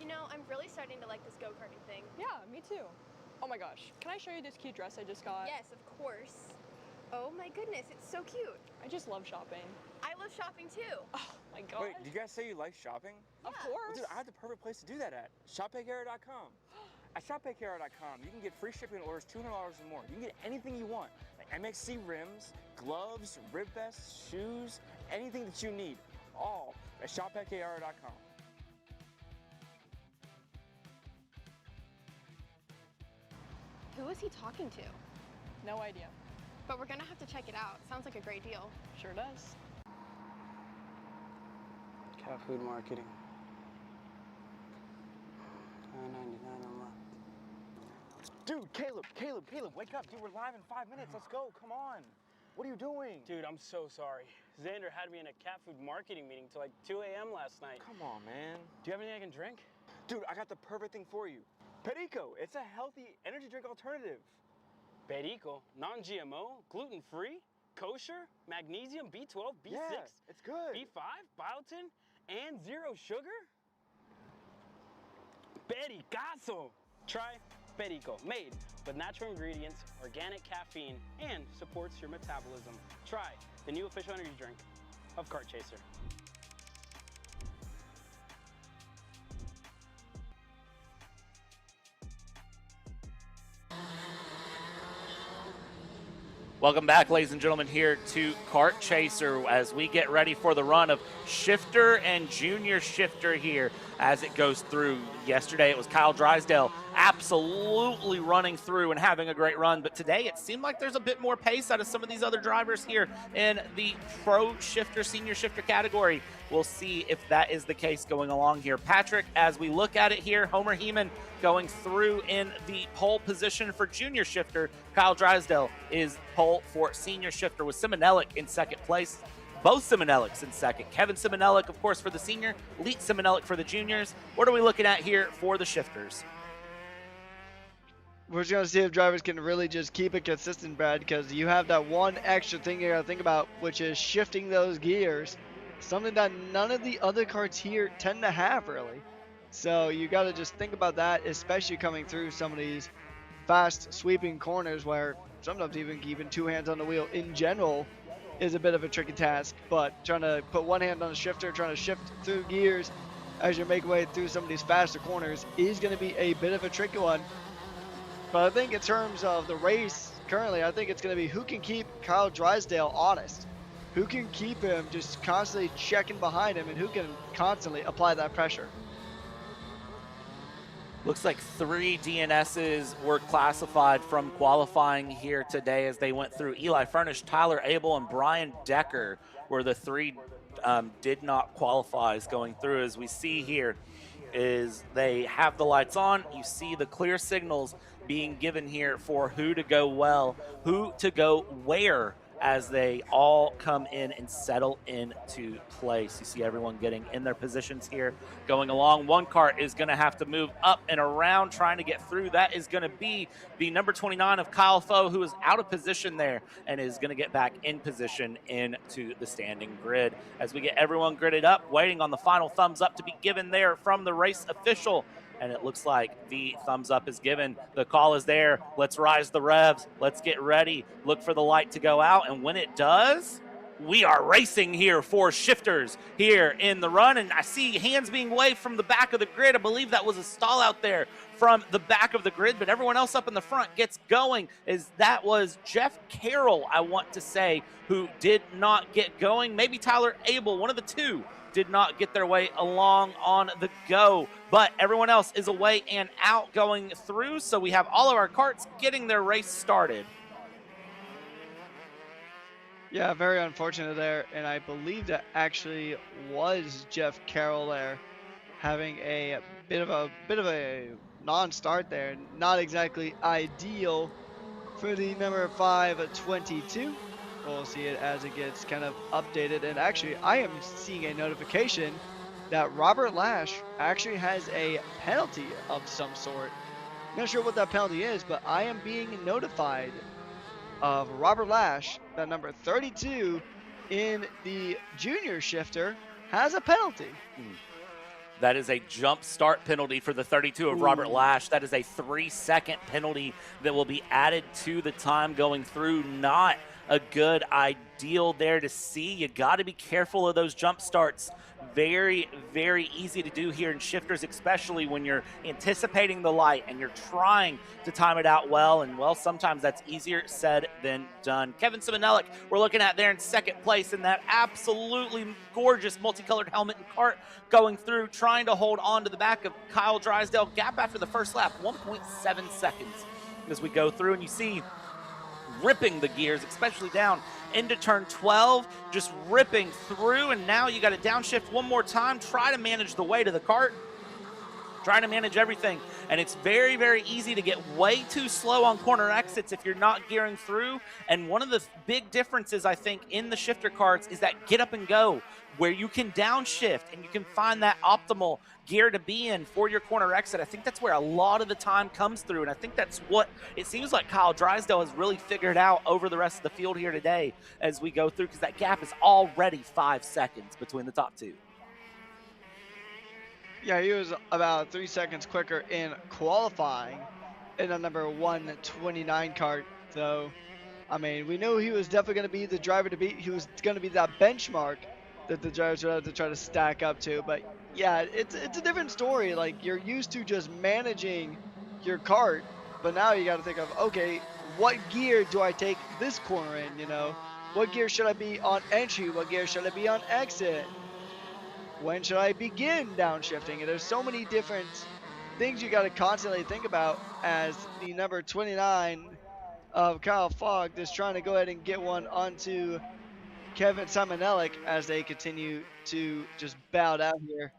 You know, I'm really starting to like this go-karting thing. Yeah, me too. Oh my gosh, can I show you this cute dress I just got? Yes, of course. Oh my goodness, it's so cute. I just love shopping. I love shopping too. Oh my god. Wait, did you guys say you like shopping? Of Yeah. course. Well, dude, I have the perfect place to do that at. ShopPayCarrot.com. At ShopPayCarrot.com, you can get free shipping on orders $200 or more. You can get anything you want, like MXC rims, gloves, rib vests, shoes, anything that you need, all at ShopPayCarrot.com. Who is he talking to? No idea. But we're gonna have to check it out. Sounds like a great deal. Sure does. Cat food marketing. $9.99 a month. Dude, Caleb, wake up. Dude, we're live in 5 minutes. Let's go. Come on. What are you doing? Dude, I'm so sorry. Xander had me in a cat food marketing meeting till like 2 a.m. last night. Come on, man. Do you have anything I can drink? Dude, I got the perfect thing for you. Perico. It's a healthy energy drink alternative. Perico, non-GMO, gluten-free, kosher, magnesium, B12, B6, Yeah, it's good. B5, biotin, and 0 sugar? Pericazo! Try Perico, made with natural ingredients, organic caffeine, and supports your metabolism. Try the new official energy drink of Kart Chaser. Welcome back, ladies and gentlemen, here to Kart Chaser as we get ready for the run of shifter and junior shifter here as it goes through. Yesterday it was Kyle Drysdale absolutely running through and having a great run. But today it seemed like there's a bit more pace out of some of these other drivers here in the pro shifter, senior shifter category. We'll see if that is the case going along here. Patrick, as we look at it here, Homer Heeman going through in the pole position for junior shifter. Kyle Drysdale is pole for senior shifter with Simonelik in second place. Both Simoneliks in second. Kevin Simonelik, of course, for the senior. Leet Simonelik for the juniors. What are we looking at here for the shifters? We're just going to see if drivers can really just keep it consistent, Brad, because you have that one extra thing you got to think about, which is shifting those gears. Something that none of the other karts here tend to have, really. So you got to just think about that, especially coming through some of these fast sweeping corners where sometimes even keeping two hands on the wheel in general is a bit of a tricky task. But trying to put one hand on the shifter, trying to shift through gears as you make your way through some of these faster corners is going to be a bit of a tricky one. But I think in terms of the race currently, I think it's going to be who can keep Kyle Drysdale honest. Who can keep him just constantly checking behind him, and who can constantly apply that pressure. Looks like 3 DNSs were classified from qualifying here today as they went through. Eli Furnish, Tyler Abel, and Brian Decker were the 3 did not qualify as going through. As we see here is they have the lights on. You see the clear signals being given here for who to go well, who to go where, as they all come in and settle into place. You see everyone getting in their positions here going along. One kart is going to have to move up and around trying to get through. That is going to be the number 29 of Kyle Foe, who is out of position there and is going to get back in position into the standing grid. As we get everyone gridded up, waiting on the final thumbs up to be given there from the race official. And it looks like the thumbs up is given. The call is there. Let's rise the revs. Let's get ready. Look for the light to go out. And when it does, we are racing here for shifters here in the run. And I see hands being waved from the back of the grid. I believe that was a stall out there from the back of the grid. But everyone else up in the front gets going. That was Jeff Carroll, I want to say, who did not get going. Maybe Tyler Abel, one of the two, did not get their way along on the go, but everyone else is away and out going through, so we have all of our karts getting their race started. Yeah, very unfortunate there, and I believe that actually was Jeff Carroll there, having a bit of a non-start there. Not exactly ideal for the number 522. We'll see it as it gets kind of updated. And actually, I am seeing a notification that Robert Lash actually has a penalty of some sort. Not sure what that penalty is, but I am being notified of Robert Lash, that number 32 in the junior shifter, has a penalty. That is a jump start penalty for the 32 of Robert Lash. That is a 3-second penalty that will be added to the time going through. Not a good ideal there to see. You got to be careful of those jump starts. Very, very easy to do here in shifters, especially when you're anticipating the light and you're trying to time it out well. And, well, sometimes that's easier said than done. Kevin Simonelik, we're looking at there in second place in that absolutely gorgeous multicolored helmet and kart going through, trying to hold on to the back of Kyle Drysdale. Gap after the first lap, 1.7 seconds as we go through. And you see ripping the gears, especially down into turn 12, just ripping through. And now you got to downshift one more time, try to manage the weight of the kart, trying to manage everything. And it's very, very easy to get way too slow on corner exits if you're not gearing through. And one of the big differences, I think, in the shifter karts is that get up and go, where you can downshift and you can find that optimal gear to be in for your corner exit. I think that's where a lot of the time comes through, and I think that's what it seems like Kyle Drysdale has really figured out over the rest of the field here today as we go through, because that gap is already 5 seconds between the top two. Yeah, he was about 3 seconds quicker in qualifying in a number 129 kart. So, I mean, we knew he was definitely going to be the driver to beat. He was going to be that benchmark that the drivers would have to try to stack up to. But yeah, it's a different story. Like, you're used to just managing your kart, but now you got to think of, okay, what gear do I take this corner in, you know? What gear should I be on entry? What gear should I be on exit? When should I begin downshifting? And there's so many different things you got to constantly think about as the number 29 of Kyle Fogg is trying to go ahead and get one onto Kevin Simonellic as they continue to just bow down here.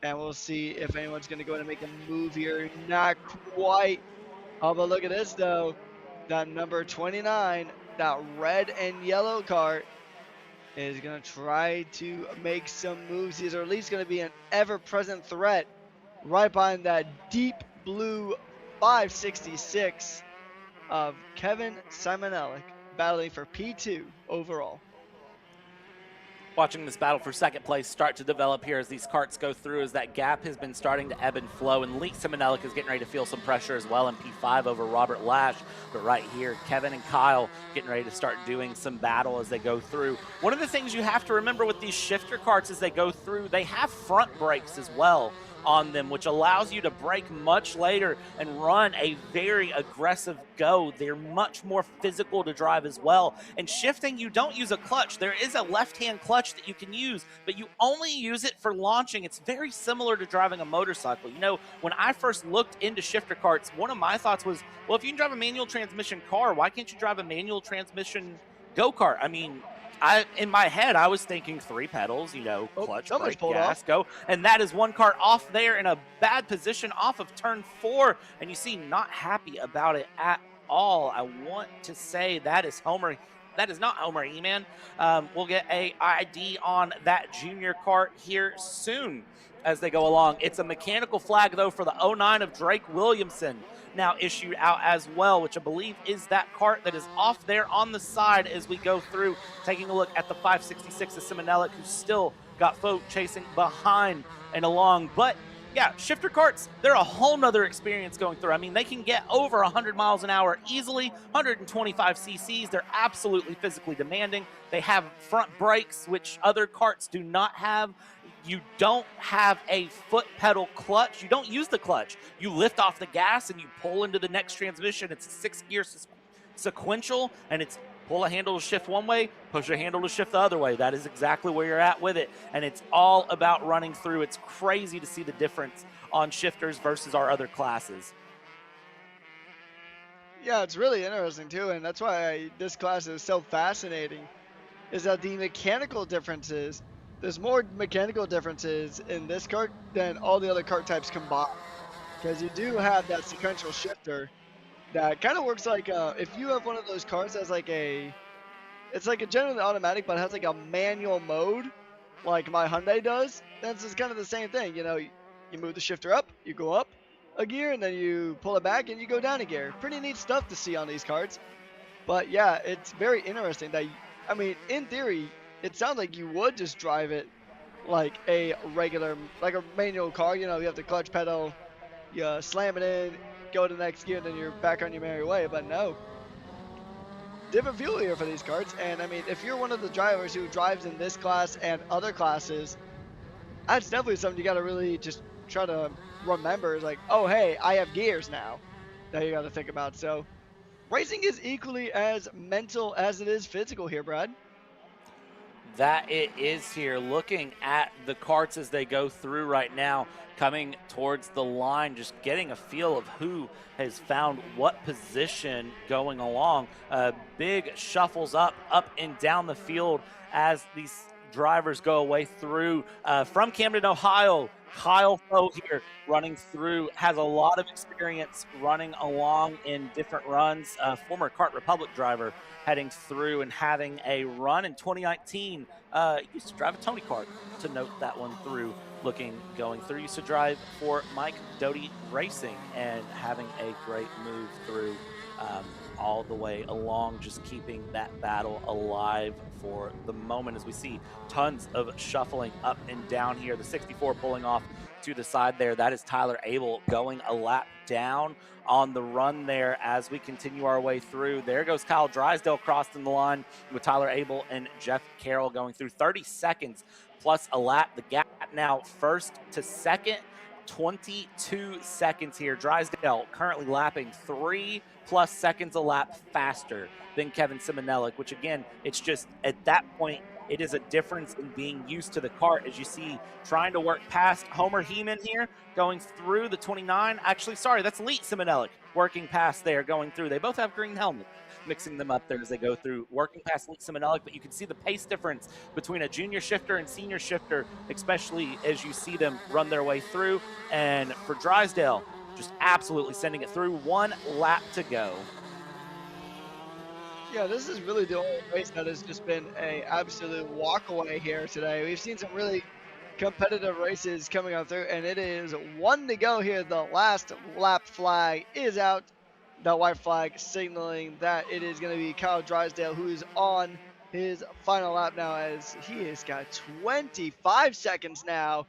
And we'll see if anyone's going to go ahead and make a move here. Not quite. Oh, but look at this, though. That number 29, that red and yellow cart, is going to try to make some moves. These are at least going to be an ever-present threat right behind that deep blue 566 of Kevin Simonellic, battling for P2 overall. Watching this battle for second place start to develop here as these carts go through, as that gap has been starting to ebb and flow, and Lee Simonellic is getting ready to feel some pressure as well in P5 over Robert Lash. But right here, Kevin and Kyle getting ready to start doing some battle as they go through. One of the things you have to remember with these shifter carts as they go through, they have front brakes as well on them, which allows you to brake much later and run a very aggressive go. They're much more physical to drive as well. And shifting, you don't use a clutch. There is a left-hand clutch that you can use, but you only use it for launching. It's very similar to driving a motorcycle. You know, when I first looked into shifter carts, one of my thoughts was, well, if you can drive a manual transmission car, why can't you drive a manual transmission go-kart? I mean, in my head, I was thinking 3 pedals, you know, clutch, brake, gas, go. And that is one cart off there in a bad position off of turn 4. And you see, not happy about it at all. I want to say that is Homer. That is not Homer E-Man. We'll get a ID on that junior cart here soon as they go along. It's a mechanical flag, though, for the 09 of Drake Williamson, now issued out as well, which I believe is that cart that is off there on the side as we go through, taking a look at the 566 of Simonellic, who's still got folk chasing behind and along. But yeah, shifter carts, they're a whole nother experience going through. I mean, they can get over 100 miles an hour easily, 125 cc's. They're absolutely physically demanding. They have front brakes, which other carts do not have. You don't have a foot pedal clutch. You don't use the clutch. You lift off the gas and you pull into the next transmission. It's a 6-gear sequential, and it's pull a handle to shift one way, push a handle to shift the other way. That is exactly where you're at with it, and it's all about running through. It's crazy to see the difference on shifters versus our other classes. Yeah, it's really interesting too, and that's why this class is so fascinating, is that the mechanical differences, there's more mechanical differences in this kart than all the other kart types combined. Because you do have that sequential shifter that kind of works like, if you have one of those cars that's like it's like a generally automatic, but it has like a manual mode, like my Hyundai does, that's just kind of the same thing. You know, you move the shifter up, you go up a gear, and then you pull it back and you go down a gear. Pretty neat stuff to see on these karts. But yeah, it's very interesting that, I mean, in theory, it sounds like you would just drive it like a regular, like a manual car. You know, you have the clutch pedal, you slam it in, go to the next gear, and then you're back on your merry way. But no, different feel here for these karts. And I mean, if you're one of the drivers who drives in this class and other classes, that's definitely something you got to really just try to remember. Is like, oh, hey, I have gears now that you got to think about. So racing is equally as mental as it is physical here, Brad. That it is here. Looking at the carts as they go through right now, coming towards the line, just getting a feel of who has found what position going along. Big shuffles up and down the field as these drivers go away through. From Camden, Ohio, Kyle Foe here running through, has a lot of experience running along in different runs. Former Kart Republic driver heading through and having a run in 2019. Used to drive a Tony Kart, to note that one through. Going through, used to drive for Mike Doty Racing and having a great move through all the way along, just keeping that battle alive for the moment as we see tons of shuffling up and down here. The 64 pulling off to the side there. That is Tyler Abel going a lap down on the run there as we continue our way through. There goes Kyle Drysdale crossing the line with Tyler Abel and Jeff Carroll going through 30 seconds plus a lap. The gap now first to second, 22 seconds here. Drysdale currently lapping 3+ seconds a lap faster than Kevin Simonellic, which again, it's just at that point, it is a difference in being used to the kart, as you see trying to work past Homer Heeman here, going through the 29. Actually, sorry, that's Leet Simonelli working past there, going through. They both have green helmets, mixing them up there as they go through, working past Leet Simonelli, but you can see the pace difference between a junior shifter and senior shifter, especially as you see them run their way through. And for Drysdale, just absolutely sending it through. 1 lap to go. Yeah, this is really the only race that has just been a absolute walkaway here today. We've seen some really competitive races coming up through, and it is 1 to go here. The last lap flag is out. The white flag signaling that it is going to be Kyle Drysdale who is on his final lap now, as he has got 25 seconds now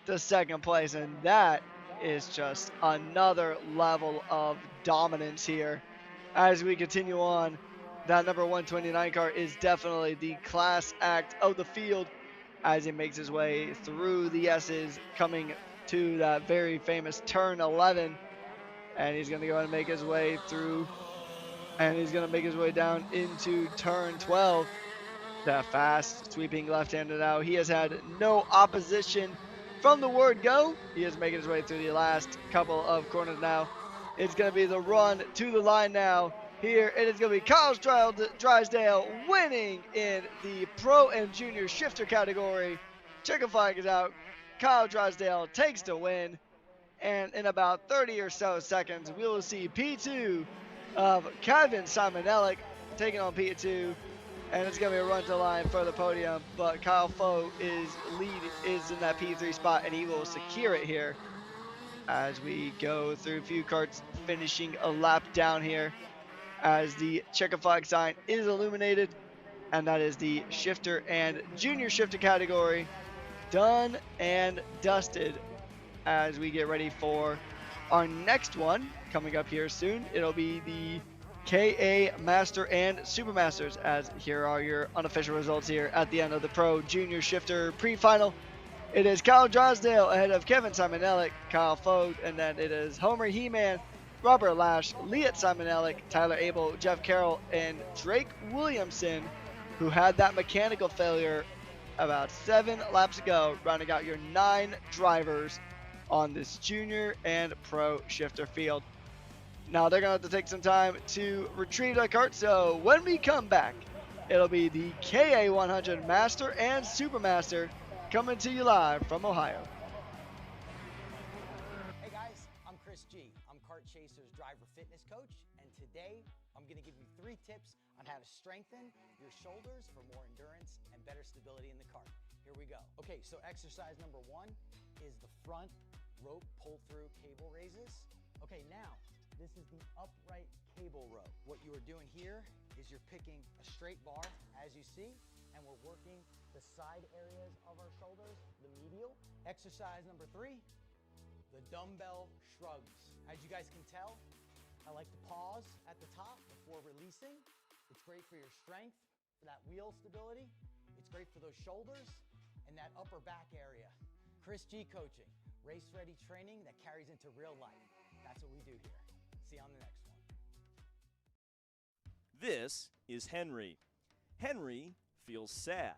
to second place, and that is just another level of dominance here. As we continue on, that number 129 car is definitely the class act of the field as he makes his way through the S's, coming to that very famous turn 11. And he's going to go ahead and make his way through, and he's going to make his way down into turn 12. That fast, sweeping left-handed out. He has had no opposition from the word go. He is making his way through the last couple of corners now. It's going to be the run to the line now. Here it is going to be Kyle Drysdale winning in the Pro and Junior Shifter category. Checker flag is out. Kyle Drysdale takes the win. And in about 30 or so seconds, we will see P2 of Kevin Simonelli taking on P2. And it's going to be a run to the line for the podium. But Kyle Foe is in that P3 spot, and he will secure it here as we go through a few karts, finishing a lap down here as the checker flag sign is illuminated. And that is the shifter and junior shifter category done and dusted as we get ready for our next one coming up here soon. It'll be the KA Master and Super Masters, as here are your unofficial results here at the end of the Pro Junior Shifter pre-final. It is Kyle Drysdale ahead of Kevin Simonelli, Kyle Fogg, and then it is Homer He-Man, Robert Lash, Leah Simonelli, Tyler Abel, Jeff Carroll, and Drake Williamson, who had that mechanical failure about 7 laps ago, rounding out your 9 drivers on this junior and pro shifter field. Now they're going to have to take some time to retrieve their kart, so when we come back, it'll be the KA100 Master and Super Master coming to you live from Ohio. Hey guys, I'm Chris G. I'm Kart Chaser's driver fitness coach, and today I'm going to give you 3 tips on how to strengthen your shoulders for more endurance and better stability in the kart. Here we go. Okay, so exercise number 1 is the front rope pull-through cable raises. Okay, now this is the upright cable row. What you are doing here is you're picking a straight bar, as you see, and we're working the side areas of our shoulders, the medial. Exercise number 3, the dumbbell shrugs. As you guys can tell, I like to pause at the top before releasing. It's great for your strength, for that wheel stability. It's great for those shoulders and that upper back area. Chris G coaching, race-ready training that carries into real life. That's what we do here. See you on the next one. This is Henry. Henry feels sad.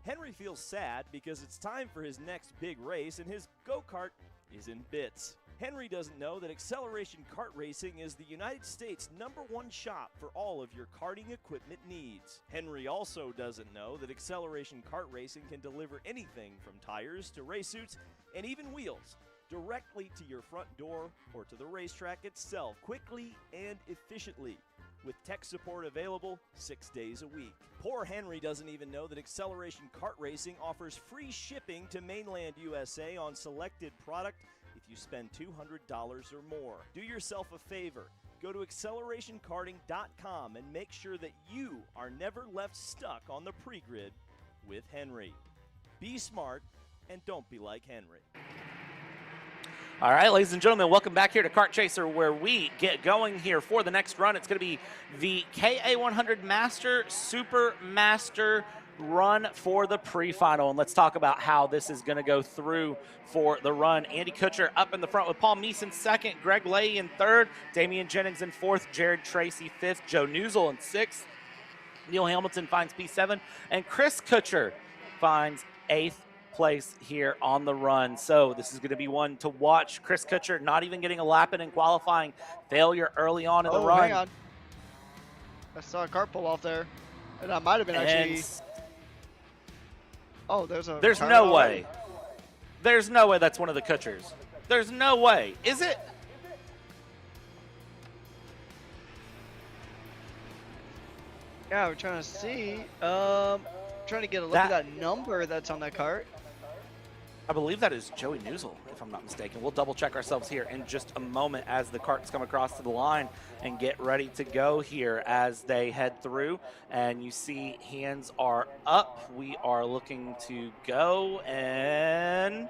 Henry feels sad because it's time for his next big race and his go-kart is in bits. Henry doesn't know that Acceleration Kart Racing is the United States' #1 shop for all of your karting equipment needs. Henry also doesn't know that Acceleration Kart Racing can deliver anything from tires to race suits and even wheels directly to your front door or to the racetrack itself, quickly and efficiently, with tech support available 6 days a week. Poor Henry doesn't even know that Acceleration Kart Racing offers free shipping to mainland USA on selected product if you spend $200 or more. Do yourself a favor. Go to accelerationkarting.com and make sure that you are never left stuck on the pre-grid with Henry. Be smart and don't be like Henry. All right, ladies and gentlemen, welcome back here to Kart Chaser, where we get going here for the next run. It's going to be the KA100 Master Super Master run for the pre-final. And let's talk about how this is going to go through for the run. Andy Kutcher up in the front with Paul Meese in second, Greg Lay in third, Damian Jennings in fourth, Jared Tracy fifth, Joe Newsel in sixth, Neil Hamilton finds P7, and Chris Kutcher finds 8th place here on the run. So this is going to be one to watch. Chris Kutcher not even getting a lap in qualifying, failure early on in the run. Hang on. I saw a cart pull off there. And that might have been actually... Oh, there's no way. There's no way that's one of the Kutchers. There's no way. Is it? Yeah, we're trying to see. Trying to get a look at that number that's on that cart. I believe that is Joey Newsel, if I'm not mistaken. We'll double check ourselves here in just a moment as the carts come across to the line and get ready to go here as they head through. And you see hands are up. We are looking to go, and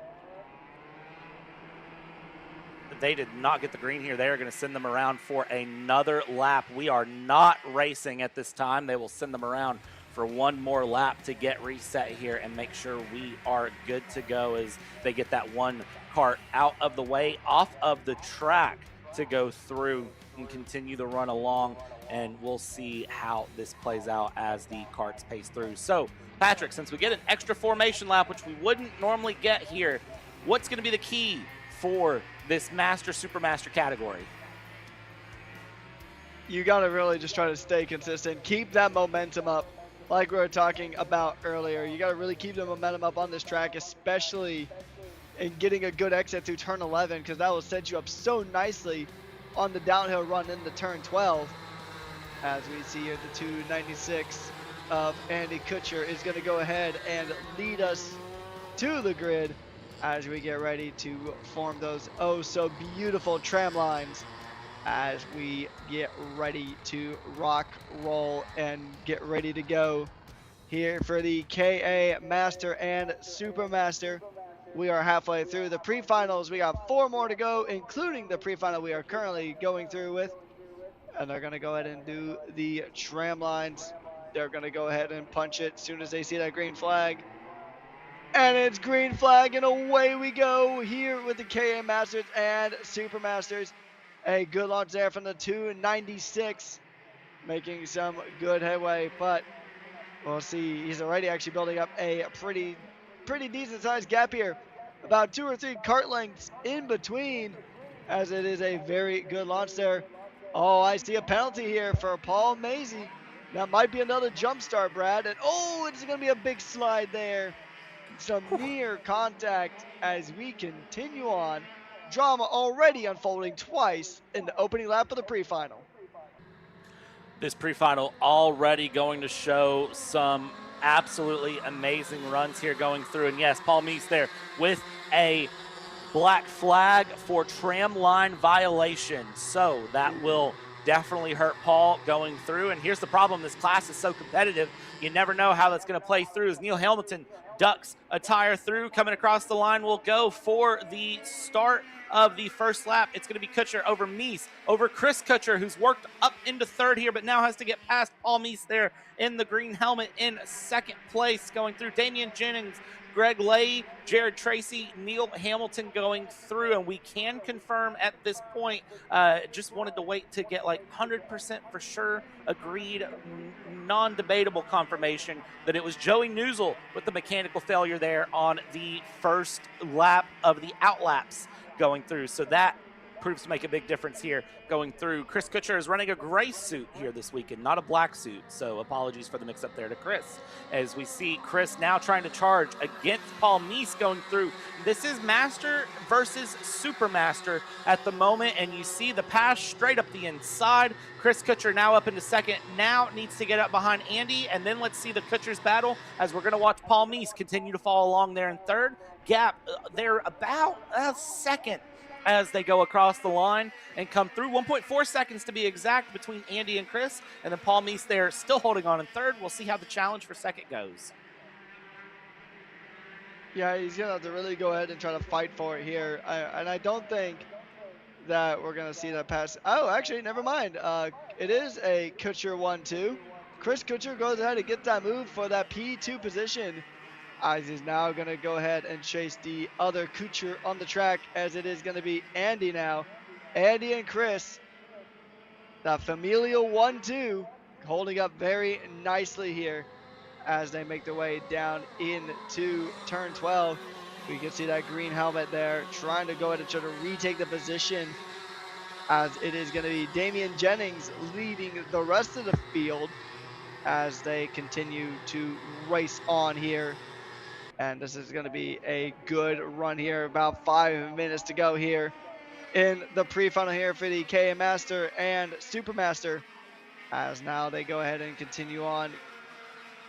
they did not get the green here. They are going to send them around for another lap. We are not racing at this time. They will send them around for one more lap to get reset here and make sure we are good to go as they get that one cart out of the way, off of the track to go through and continue the run along. And we'll see how this plays out as the carts pace through. So, Patrick, since we get an extra formation lap, which we wouldn't normally get here, what's going to be the key for this Master Supermaster category? You got to really just try to stay consistent. Keep that momentum up. Like we were talking about earlier, you got to really keep the momentum up on this track, especially in getting a good exit through turn 11, because that will set you up so nicely on the downhill run into turn 12. As we see here, the 296 of Andy Kutcher is going to go ahead and lead us to the grid as we get ready to form those oh so beautiful tram lines as we get ready to rock, roll, and get ready to go here for the KA Master and Supermaster. We are halfway through the pre-finals. We got 4 more to go, including the pre-final we are currently going through with. And they're going to go ahead and do the tram lines. They're going to go ahead and punch it as soon as they see that green flag. And it's green flag, and away we go here with the KA Masters and Supermasters. A good launch there from the 296, making some good headway, but we'll see. He's already actually building up a pretty decent sized gap here. About 2 or 3 cart lengths in between, as it is a very good launch there. Oh, I see a penalty here for Paul Mazy. That might be another jump start, Brad. And oh, it's going to be a big slide there. Some near contact as we continue on. Drama already unfolding twice in the opening lap of the pre-final. This pre-final already going to show some absolutely amazing runs here going through. And yes, Paul Meese there with a black flag for tram line violation. So that will definitely hurt Paul going through. And here's the problem. This class is so competitive. You never know how that's going to play through as Neil Hamilton ducks a tire through. Coming across the line will go for the start of the first lap. It's going to be Kutcher over Meese, over Chris Kutcher, who's worked up into 3rd here, but now has to get past Paul Meese there in the green helmet in 2nd place. Going through Damian Jennings, Greg Lay, Jared Tracy, Neil Hamilton going through, and we can confirm at this point, just wanted to wait to get like 100% for sure, agreed, non-debatable confirmation that it was Joey Newsel with the mechanical failure there on the first lap of the outlaps going through. So that proves to make a big difference here going through. Chris Kutcher is running a gray suit here this weekend, not a black suit. So apologies for the mix up there to Chris. As we see Chris now trying to charge against Paul Meese going through. This is Master versus Supermaster at the moment. And you see the pass straight up the inside. Chris Kutcher now up into 2nd, now needs to get up behind Andy. And then let's see the Kutchers battle as we're going to watch Paul Meese continue to fall along there in 3rd. Gap, they're about a 2nd as they go across the line and come through. 1.4 seconds to be exact between Andy and Chris. And then Paul Meese there still holding on in 3rd. We'll see how the challenge for 2nd goes. Yeah, he's going to have to really go ahead and try to fight for it here. And I don't think that we're going to see that pass. Oh, actually, never mind. It is a Kutcher 1-2. Chris Kutcher goes ahead and gets that move for that P2 position. As he's now going to go ahead and chase the other Kutcher on the track, as it is going to be Andy now. Andy and Chris, that familial 1-2, holding up very nicely here as they make their way down into turn 12. We can see that green helmet there trying to go ahead and try to retake the position, as it is going to be Damian Jennings leading the rest of the field as they continue to race on here. And this is going to be a good run here. About 5 minutes to go here in the pre-final here for the KA Master and Supermaster, as now they go ahead and continue on.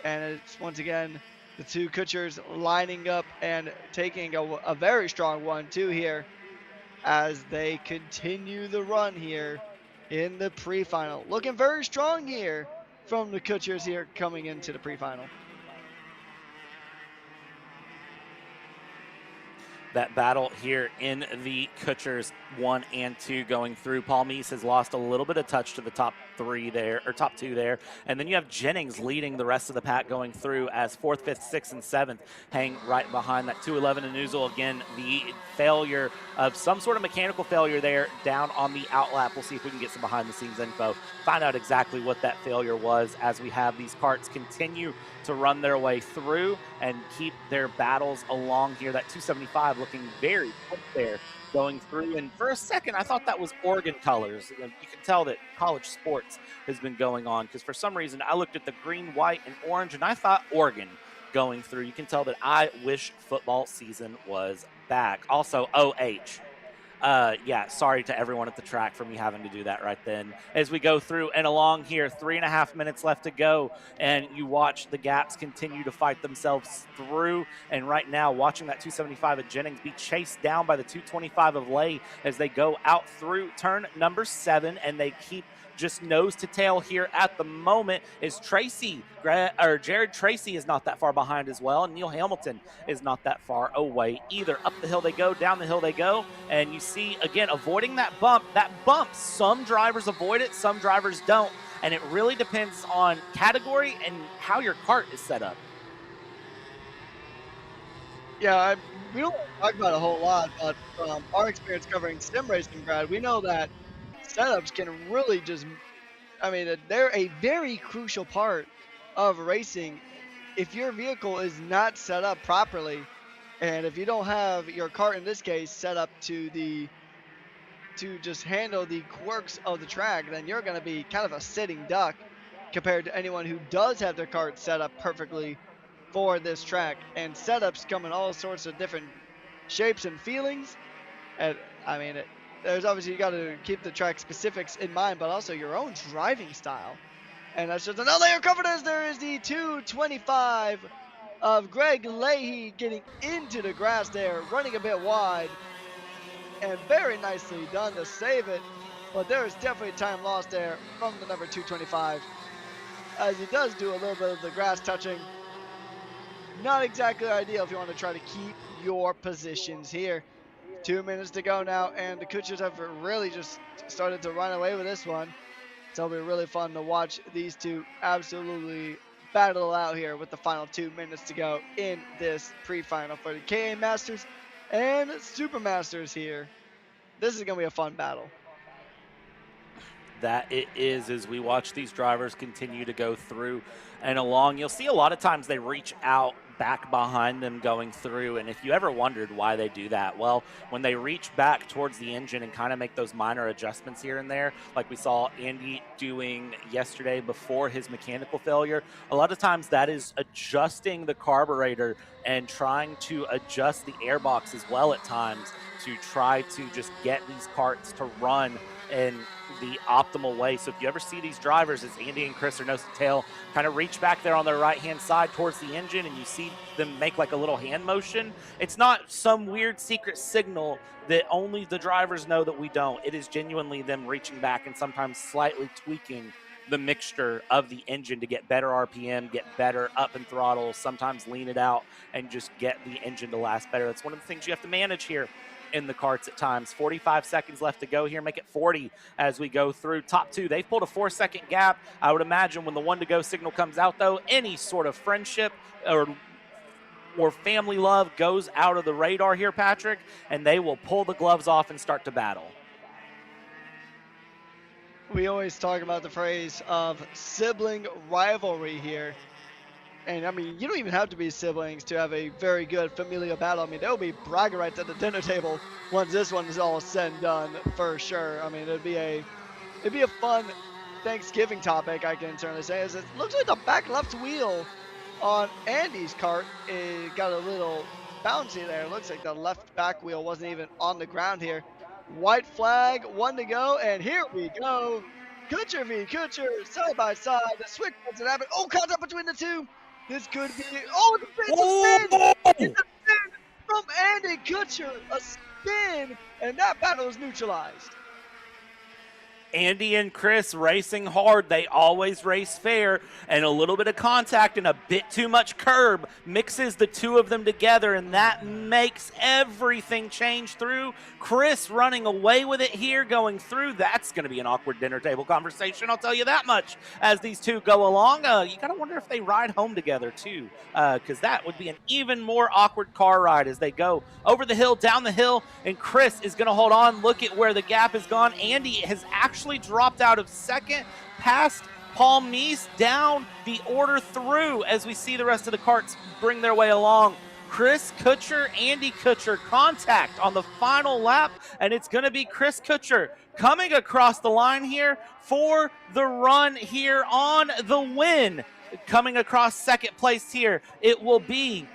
And it's once again the two Kutchers lining up and taking a very strong 1-2 here as they continue the run here in the pre-final. Looking very strong here from the Kutchers here coming into the pre-final. That battle here in the Kutchers 1 and 2 going through. Paul Meese has lost a little bit of touch to the top 3 there, or top 2 there. And then you have Jennings leading the rest of the pack going through as 4th, 5th, 6th, and 7th hang right behind that 211 and Newsel. Again, the failure of some sort of mechanical failure there down on the outlap. We'll see if we can get some behind the scenes info, find out exactly what that failure was as we have these karts continue to run their way through and keep their battles along here. That 275 looking very quick there going through. And for a second, I thought that was Oregon colors. You can tell that college sports has been going on, because for some reason I looked at the green, white, and orange, and I thought Oregon going through. You can tell that I wish football season was back. Also, OH. Yeah, sorry to everyone at the track for me having to do that right then. As we go through and along here, 3.5 minutes left to go, and you watch the gaps continue to fight themselves through. And right now, watching that 275 of Jennings be chased down by the 225 of Lay as they go out through turn number 7, and they keep just nose to tail here at the moment. Is Jared Tracy is not that far behind as well, and Neil Hamilton is not that far away either. Up the hill they go, down the hill they go, and you see again avoiding that bump. Some drivers avoid it, some drivers don't, and it really depends on category and how your kart is set up. Yeah, we don't talk about it a whole lot, but from our experience covering sim racing, Brad, we know that setups can really they're a very crucial part of racing. If your vehicle is not set up properly, and if you don't have your kart in this case set up to just handle the quirks of the track, then you're going to be kind of a sitting duck compared to anyone who does have their kart set up perfectly for this track. And setups come in all sorts of different shapes and feelings. And there's obviously, you got to keep the track specifics in mind, but also your own driving style. And that's just another layer of confidence. There is the 225 of Greg Leahy getting into the grass there, running a bit wide, and very nicely done to save it. But there is definitely time lost there from the number 225, as he does do a little bit of the grass touching. Not exactly ideal if you want to try to keep your positions here. 2 minutes to go now, and the Kutchers have really just started to run away with this one. So it'll be really fun to watch these two absolutely battle out here with the final 2 minutes to go in this pre-final for the KA Masters and Super Masters here. This is going to be a fun battle. That it is, as we watch these drivers continue to go through and along. You'll see a lot of times they reach out back behind them going through, and if you ever wondered why they do that, well, when they reach back towards the engine and kind of make those minor adjustments here and there, like we saw Andy doing yesterday before his mechanical failure, a lot of times that is adjusting the carburetor and trying to adjust the airbox as well at times to try to just get these karts to run in the optimal way. So if you ever see these drivers, as Andy and Chris are nose to tail, kind of reach back there on their right-hand side towards the engine, and you see them make like a little hand motion, it's not some weird secret signal that only the drivers know that we don't. It is genuinely them reaching back and sometimes slightly tweaking the mixture of the engine to get better RPM, get better up and throttle, sometimes lean it out and just get the engine to last better. That's one of the things you have to manage here in the karts at times. 45 seconds left to go here. Make it 40 as we go through. Top two, they've pulled a 4-second gap. I would imagine when the 1 to go signal comes out, though, any sort of friendship or family love goes out of the radar here, Patrick, and they will pull the gloves off and start to battle. we always talk about the phrase of sibling rivalry here. And I mean, you don't even have to be siblings to have a very good familial battle. I mean, there will be bragging rights at the dinner table once this one is all said and done, for sure. I mean, it'd be a fun Thanksgiving topic, I can certainly say. As it looks like the back left wheel on Andy's kart, it got a little bouncy there. It looks like the left back wheel wasn't even on the ground here. White flag, 1 to go, and here we go. Kutcher v. Kutcher, side by side. The switch doesn't happen. Oh, contact between the two. This could be. Oh, it's a spin! It's a spin from Andy Kutcher. A spin, and that battle is neutralized. Andy and Chris racing hard. They always race fair, and a little bit of contact and a bit too much curb mixes the two of them together, and that makes everything change through. Chris running away with it here, going through. That's going to be an awkward dinner table conversation, I'll tell you that much, as these two go along. You got to wonder if they ride home together, too, because that would be an even more awkward car ride as they go over the hill, down the hill, and Chris is going to hold on. Look at where the gap has gone. Andy has actually dropped out of second, past Paul Meese, down the order through as we see the rest of the karts bring their way along. Chris Kutcher, Andy Kutcher, contact on the final lap, and it's going to be Chris Kutcher coming across the line here for the run here on the win. Coming across second place here, it will be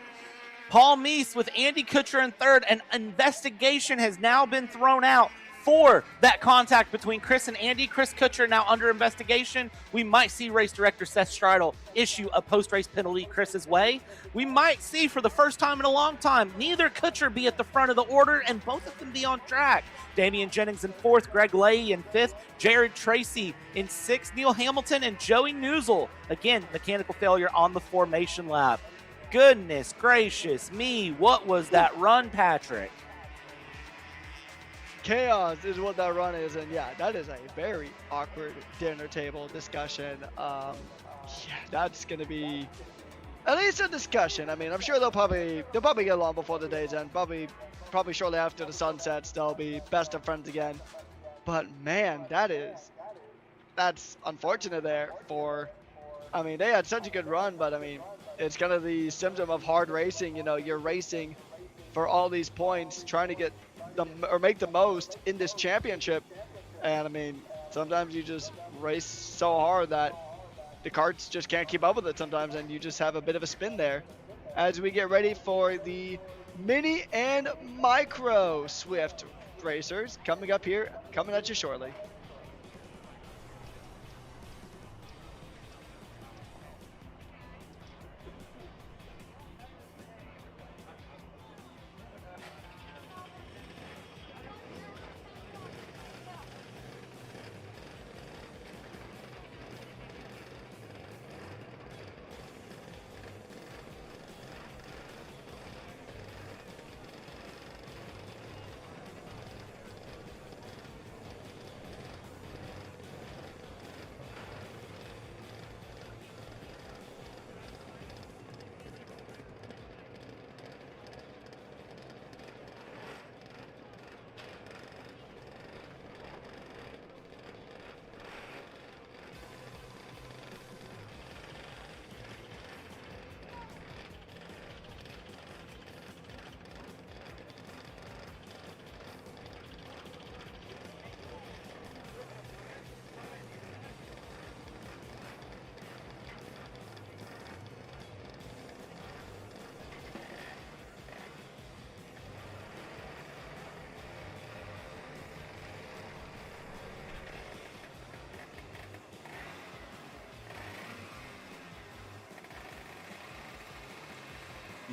Paul Meese with Andy Kutcher in third. An investigation has now been thrown out for that contact between Chris and Andy. Chris Kutcher now under investigation. We might see race director Seth Stridle issue a post-race penalty Chris's way. We might see, for the first time in a long time, neither Kutcher be at the front of the order and both of them be on track. Damian Jennings in fourth, Greg Leahy in fifth, Jared Tracy in sixth, Neil Hamilton and Joey Newsel. Again, mechanical failure on the formation lap. Goodness gracious me, what was that run, Patrick? Chaos is what that run is, and yeah, that is a very awkward dinner table discussion. Yeah, that's gonna be at least a discussion. I mean, I'm sure they'll probably get along before the day's end. Probably shortly after the sun sets, they'll be best of friends again. But man, that's unfortunate there for. I mean, they had such a good run, but I mean, it's kind of the symptom of hard racing. You know, you're racing for all these points, trying to get or make the most in this championship, and I mean, sometimes you just race so hard that the karts just can't keep up with it sometimes, and you just have a bit of a spin there. As we get ready for the mini and micro Swift racers coming up here, coming at you shortly.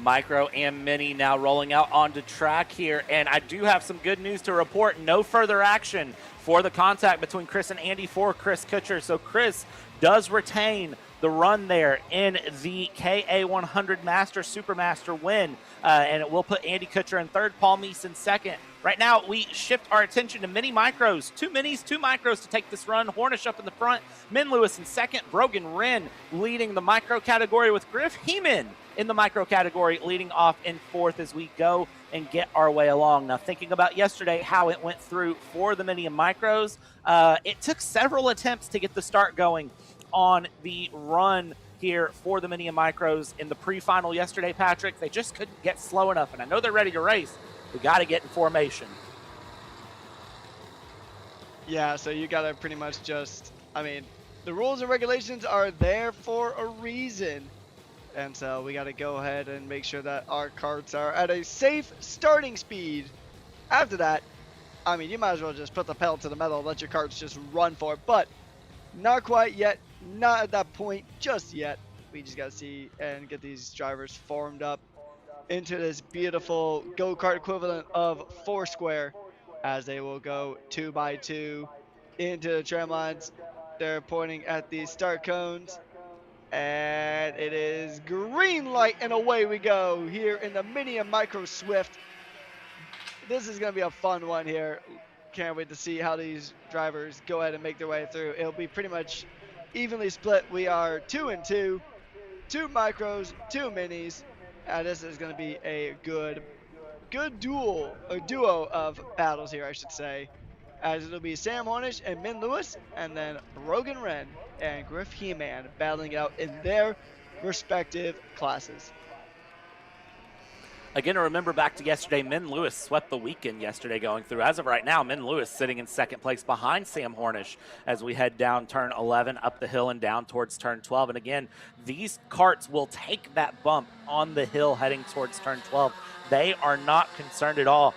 Micro and Mini now rolling out onto track here, and I do have some good news to report. No further action for the contact between Chris and Andy for Chris Kutcher, so Chris does retain the run there in the KA100 Master Supermaster win, and it will put Andy Kutcher in third, Paul Meese in second. Right now, we shift our attention to mini micros. 2 minis, 2 micros to take this run. Hornish up in the front, Min Lewis in second, Brogan Wren leading the micro category with Griff Heeman in the micro category, leading off in 4th as we go and get our way along. Now, thinking about yesterday, how it went through for the mini and micros, it took several attempts to get the start going on the run here for the mini and micros in the pre-final yesterday, Patrick. They just couldn't get slow enough, and I know they're ready to race. We got to get in formation. Yeah, so you got to pretty much just, I mean, the rules and regulations are there for a reason. And so we got to go ahead and make sure that our karts are at a safe starting speed. After that, I mean, you might as well just put the pedal to the metal and let your karts just run for it. But not quite yet. Not at that point just yet. We just got to see and get these drivers formed up into this beautiful go-kart equivalent of Foursquare as they will go 2 by 2 into the tram lines. They're pointing at the start cones. And it is green light and away we go here in the Mini and Micro Swift. This is going to be a fun one here. Can't wait to see how these drivers go ahead and make their way through. It'll be pretty much evenly split. We are 2 and 2, 2 micros, 2 minis. And this is going to be a good duo of battles here, I should say. As it'll be Sam Hornish and Min Lewis, and then Rogan Wren and Griff He-Man battling out in their respective classes. Again, to remember back to yesterday, Min Lewis swept the weekend yesterday going through. As of right now, Min Lewis sitting in 2nd place behind Sam Hornish as we head down turn 11, up the hill and down towards turn 12. And again, these karts will take that bump on the hill heading towards turn 12. They are not concerned at all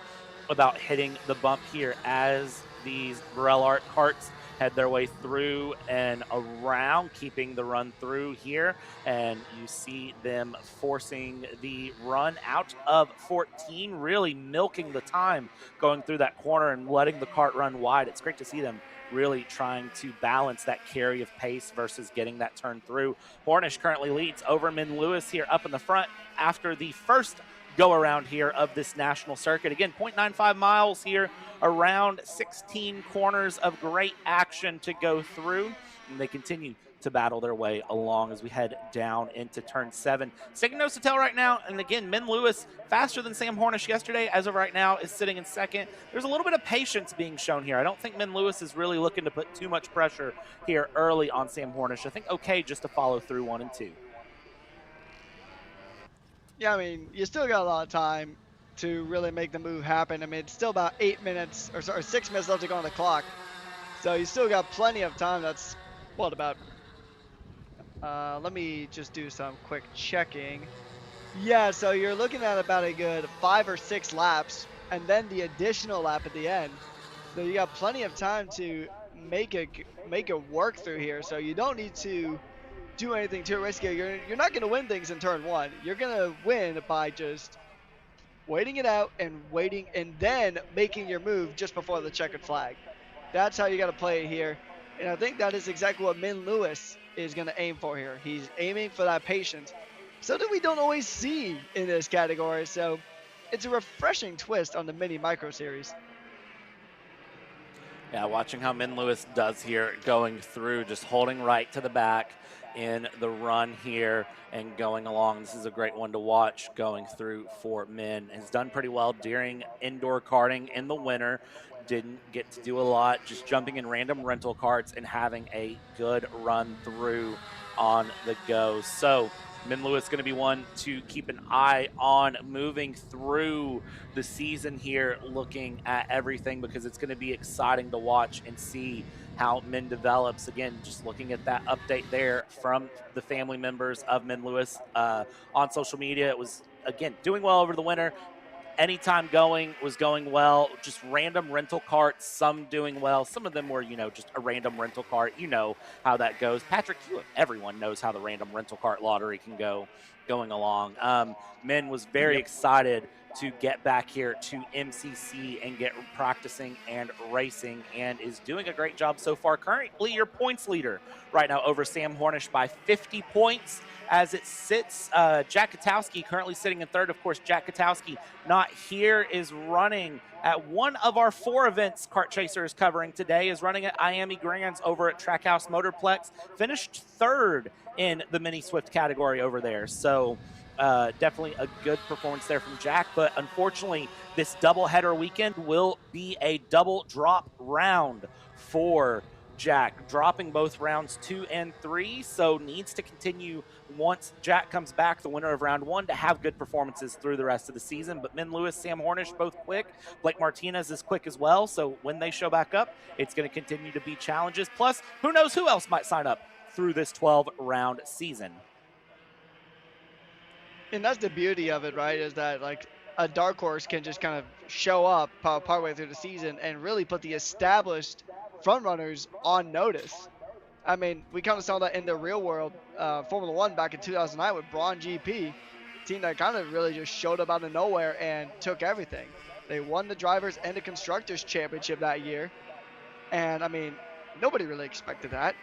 about hitting the bump here as these Burrell Art karts head their way through and around, keeping the run through here. And you see them forcing the run out of 14, really milking the time going through that corner and letting the kart run wide. It's great to see them really trying to balance that carry of pace versus getting that turn through. Hornish currently leads over Min Lewis here up in the front after the first go around here of this national circuit. Again, 0.95 miles here, around 16 corners of great action to go through. And they continue to battle their way along as we head down into turn 7. Second nose to tail right now. And again, Min Lewis, faster than Sam Hornish yesterday, as of right now, is sitting in 2nd. There's a little bit of patience being shown here. I don't think Min Lewis is really looking to put too much pressure here early on Sam Hornish. I think okay just to follow through 1 and 2. Yeah, I mean, you still got a lot of time to really make the move happen. I mean, it's still about 6 minutes left to go on the clock. So you still got plenty of time. That's, what, about, let me just do some quick checking. Yeah, so you're looking at about a good 5 or 6 laps, and then the additional lap at the end. So you got plenty of time to make it work through here. So you don't need to do anything too risky. You're not going to win things in turn 1. You're going to win by just waiting it out and waiting and then making your move just before the checkered flag. That's how you got to play it here. And I think that is exactly what Min Lewis is going to aim for here. He's aiming for that patience, something we don't always see in this category. So it's a refreshing twist on the mini micro series. Yeah, watching how Min Lewis does here, going through, just holding right to the back in the run here and going along. This is a great one to watch going through for Min. Has done pretty well during indoor karting in the winter. Didn't get to do a lot, just jumping in random rental karts and having a good run through on the go. So Min Lewis going to be one to keep an eye on moving through the season here, looking at everything, because it's going to be exciting to watch and see how Min develops. Again, just looking at that update there from the family members of Min Lewis on social media. It was, again, doing well over the winter. Anytime going was going well. Just random rental karts, some doing well. Some of them were, just a random rental cart. You know how that goes. Patrick, everyone knows how the random rental cart lottery can go going along. Min was very excited to get back here to MCC and get practicing and racing, and is doing a great job so far. Currently your points leader right now over Sam Hornish by 50 points as it sits. Jack Katowski currently sitting in 3rd. Of course, Jack Katowski not here, is running at one of our 4 events Kart Chaser is covering today, is running at Miami Grands over at Trackhouse Motorplex. Finished 3rd in the Mini Swift category over there. So definitely a good performance there from Jack. But unfortunately, this doubleheader weekend will be a double drop round for Jack, dropping both rounds 2 and 3, so needs to continue once Jack comes back, the winner of round 1, to have good performances through the rest of the season. But Min Lewis, Sam Hornish, both quick. Blake Martinez is quick as well, so when they show back up, it's going to continue to be challenges. Plus, who knows who else might sign up through this 12-round season. And that's the beauty of it, right? Is that like a dark horse can just kind of show up partway through the season and really put the established front runners on notice. I mean, we kind of saw that in the real world, Formula One back in 2009 with Braun GP, team that kind of really just showed up out of nowhere and took everything. They won the drivers and the constructors championship that year, and I mean, nobody really expected that.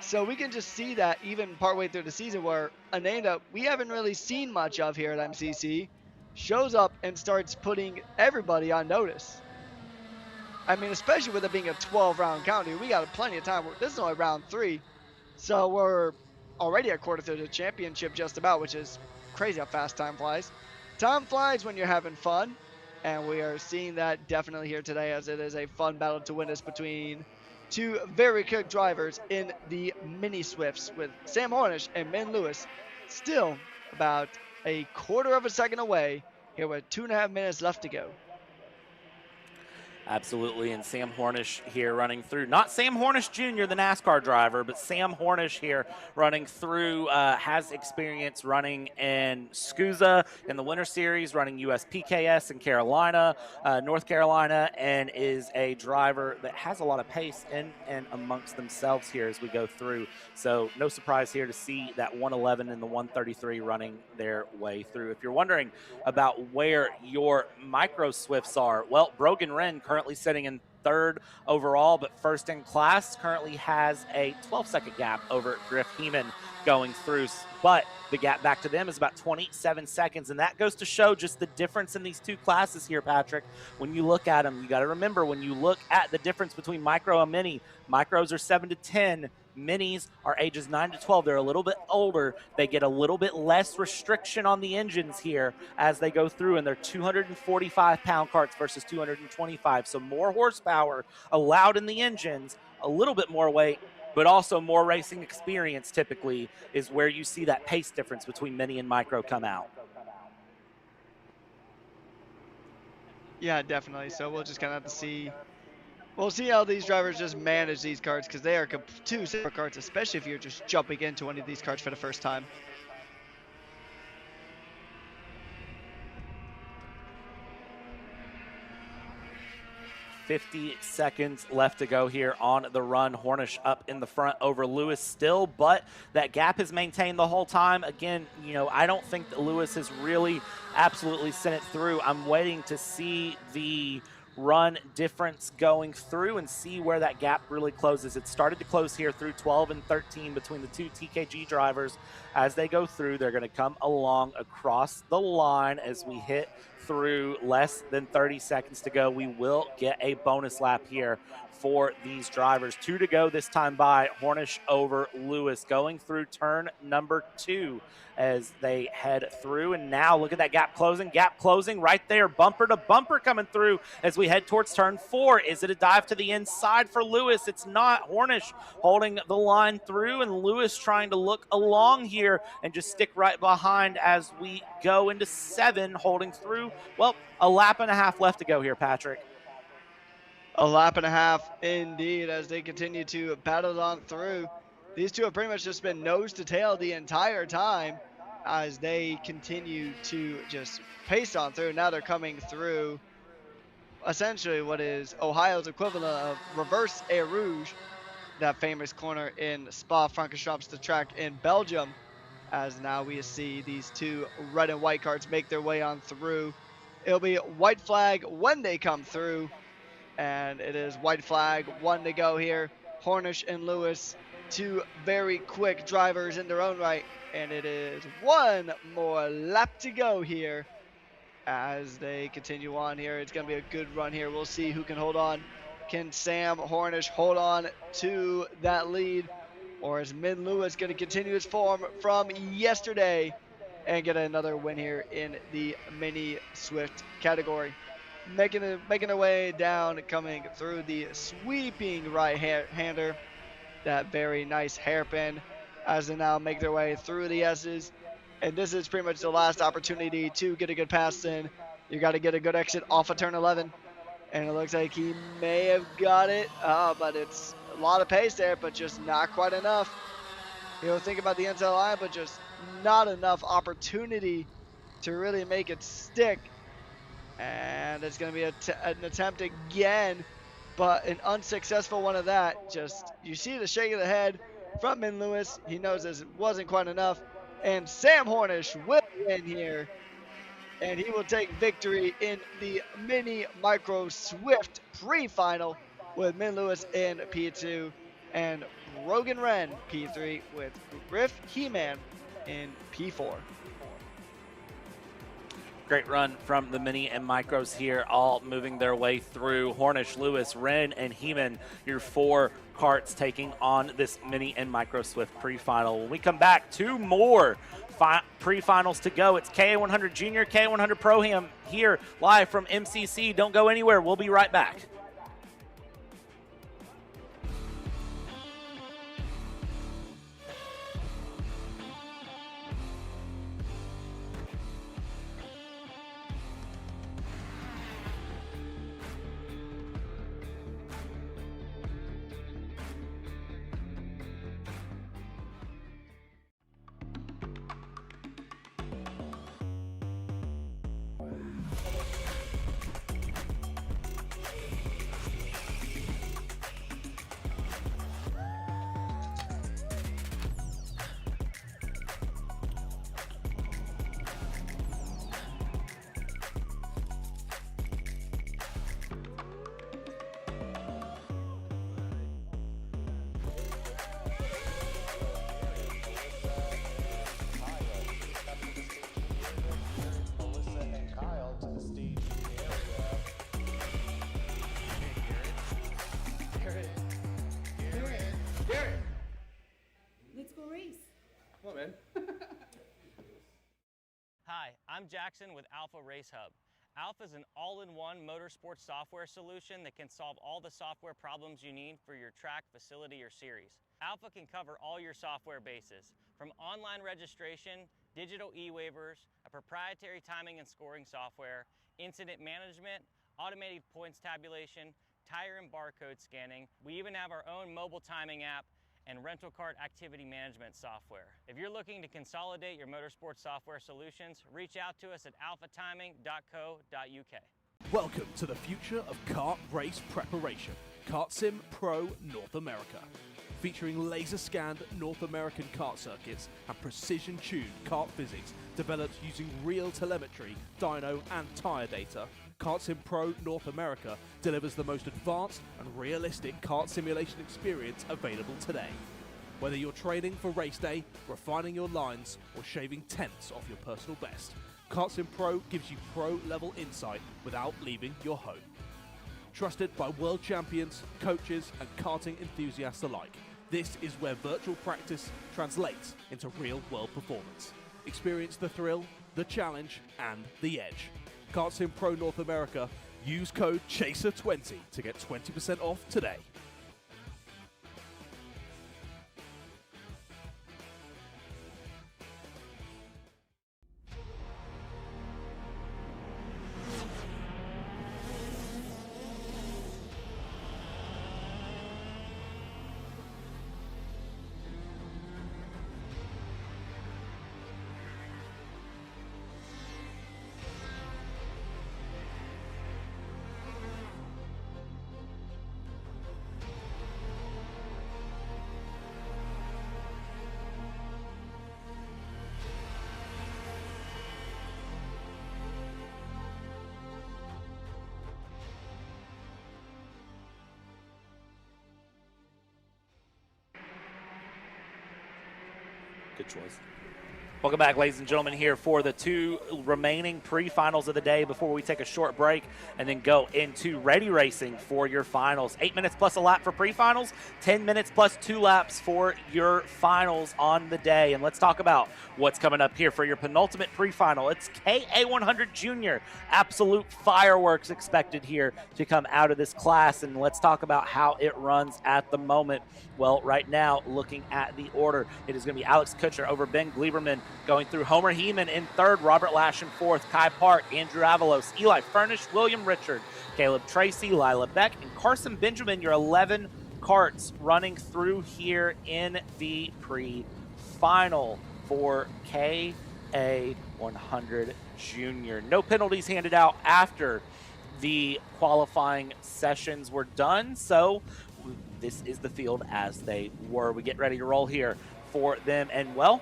So we can just see that even partway through the season where a name that we haven't really seen much of here at MCC shows up and starts putting everybody on notice. I mean, especially with it being a 12-round count, we got plenty of time. This is only round 3, so we're already a quarter through the championship just about, which is crazy how fast time flies. Time flies when you're having fun, and we are seeing that definitely here today, as it is a fun battle to win this between two very quick drivers in the mini Swifts, with Sam Hornish and Min Lewis still about a quarter of a second away here with 2.5 minutes left to go. Absolutely, and Sam Hornish here running through. Not Sam Hornish Jr., the NASCAR driver, but Sam Hornish here running through, has experience running in SCUSA in the Winter Series, running USPKS in Carolina, North Carolina, and is a driver that has a lot of pace in and amongst themselves here as we go through. So no surprise here to see that 111 and the 133 running their way through. If you're wondering about where your micro Swifts are, well, Brogan Wren currently sitting in 3rd overall, but first in class, currently has a 12-second gap over Griff Heeman going through. But the gap back to them is about 27 seconds, and that goes to show just the difference in these two classes here, Patrick. When you look at them, you got to remember, when you look at the difference between micro and mini, micros are 7 to 10. Minis are ages 9 to 12. They're a little bit older. They get a little bit less restriction on the engines here as they go through, and they're 245-pound karts versus 225. So more horsepower allowed in the engines, a little bit more weight, but also more racing experience typically is where you see that pace difference between mini and micro come out. Yeah, definitely. So we'll just kind of have to see. We'll see how these drivers just manage these karts, because they are two separate karts, especially if you're just jumping into one of these karts for the first time. .50 seconds left to go here on the run. Hornish up in the front over Lewis still, but that gap is maintained the whole time. Again, you know, I don't think that Lewis has really absolutely sent it through. I'm waiting to see the run difference going through and see where that gap really closes. It started to close here through 12 and 13 between the two TKG drivers. As they go through, they're going to come along across the line as we hit through less than 30 seconds to go. We will get a bonus lap here for these drivers. 2 to go this time by Hornish over Lewis, going through turn number 2 as they head through. And now look at that gap closing right there, bumper to bumper coming through as we head towards turn 4. Is it a dive to the inside for Lewis? It's not. Hornish holding the line through, and Lewis trying to look along here and just stick right behind as we go into 7, holding through. Well, a lap and a half left to go here, Patrick. A lap and a half indeed, as they continue to battle on through. These two have pretty much just been nose to tail the entire time as they continue to just pace on through. Now they're coming through essentially what is Ohio's equivalent of reverse Air Rouge, that famous corner in Spa-Francorchamps, the track in Belgium, as now we see these two red and white karts make their way on through. It'll be white flag when they come through, and it is white flag, 1 to go here. Hornish and Lewis, two very quick drivers in their own right, and it is 1 more lap to go here as they continue on here. It's going to be a good run here. We'll see who can hold on. Can Sam Hornish hold on to that lead, or is Min Lewis going to continue his form from yesterday and get another win here in the Mini Swift category. Making their way down, coming through the sweeping right-hander. That very nice hairpin as they now make their way through the S's. And this is pretty much the last opportunity to get a good pass in. You got to get a good exit off of turn 11. And it looks like he may have got it, but it's a lot of pace there, but just not quite enough. He'll think about the inside line, but just not enough opportunity to really make it stick. And it's going to be an attempt again, but an unsuccessful one of that. Just, you see the shake of the head from Min Lewis. He knows this wasn't quite enough. And Sam Hornish will win here. And he will take victory in the Mini Micro Swift pre-final with Min Lewis in P2 and Brogan Wren P3 with Griff He-Man in P4. Great run from the mini and micros here, all moving their way through. Hornish, Lewis, Wren, and Heeman, your 4 karts taking on this mini and micro Swift pre-final. When we come back, 2 more pre-finals to go. It's KA100 Junior, KA100 ProAM here live from MCC. Don't go anywhere. We'll be right back. Hi, I'm Jackson with Alpha Race Hub. Alpha is an all-in-one motorsports software solution that can solve all the software problems you need for your track, facility, or series. Alpha can cover all your software bases, from online registration, digital e-waivers, a proprietary timing and scoring software, incident management, automated points tabulation, tire and barcode scanning. We even have our own mobile timing app and rental kart activity management software. If you're looking to consolidate your motorsports software solutions, reach out to us at alphatiming.co.uk. Welcome to the future of kart race preparation, Kart Sim Pro North America. Featuring laser-scanned North American kart circuits and precision-tuned kart physics developed using real telemetry, dyno and tyre data, Kart Sim Pro North America delivers the most advanced and realistic kart simulation experience available today. Whether you're training for race day, refining your lines, or shaving tenths off your personal best, Kart Sim Pro gives you pro-level insight without leaving your home. Trusted by world champions, coaches, and karting enthusiasts alike, this is where virtual practice translates into real-world performance. Experience the thrill, the challenge, and the edge. Kart Sim Pro North America. Use code CHASER20 to get 20% off today. Good choice. Welcome back, ladies and gentlemen, here for the two remaining pre-finals of the day before we take a short break and then go into ready racing for your finals. 8 minutes plus a lap for pre-finals, 10 minutes plus 2 laps for your finals on the day. And let's talk about what's coming up here for your penultimate pre-final. It's KA100 Junior. Absolute fireworks expected here to come out of this class. And let's talk about how it runs at the moment. Well, right now, looking at the order, it is going to be Alex Kutcher over Ben Gleiberman, going through Homer Heeman in third, Robert Lash in fourth, Kai Park, Andrew Avalos, Eli Furnish, William Richard, Caleb Tracy, Lila Beck, and Carson Benjamin, your 11 karts running through here in the pre-final for KA100 Junior. No penalties handed out after the qualifying sessions were done, so this is the field as they were. We get ready to roll here for them, and well,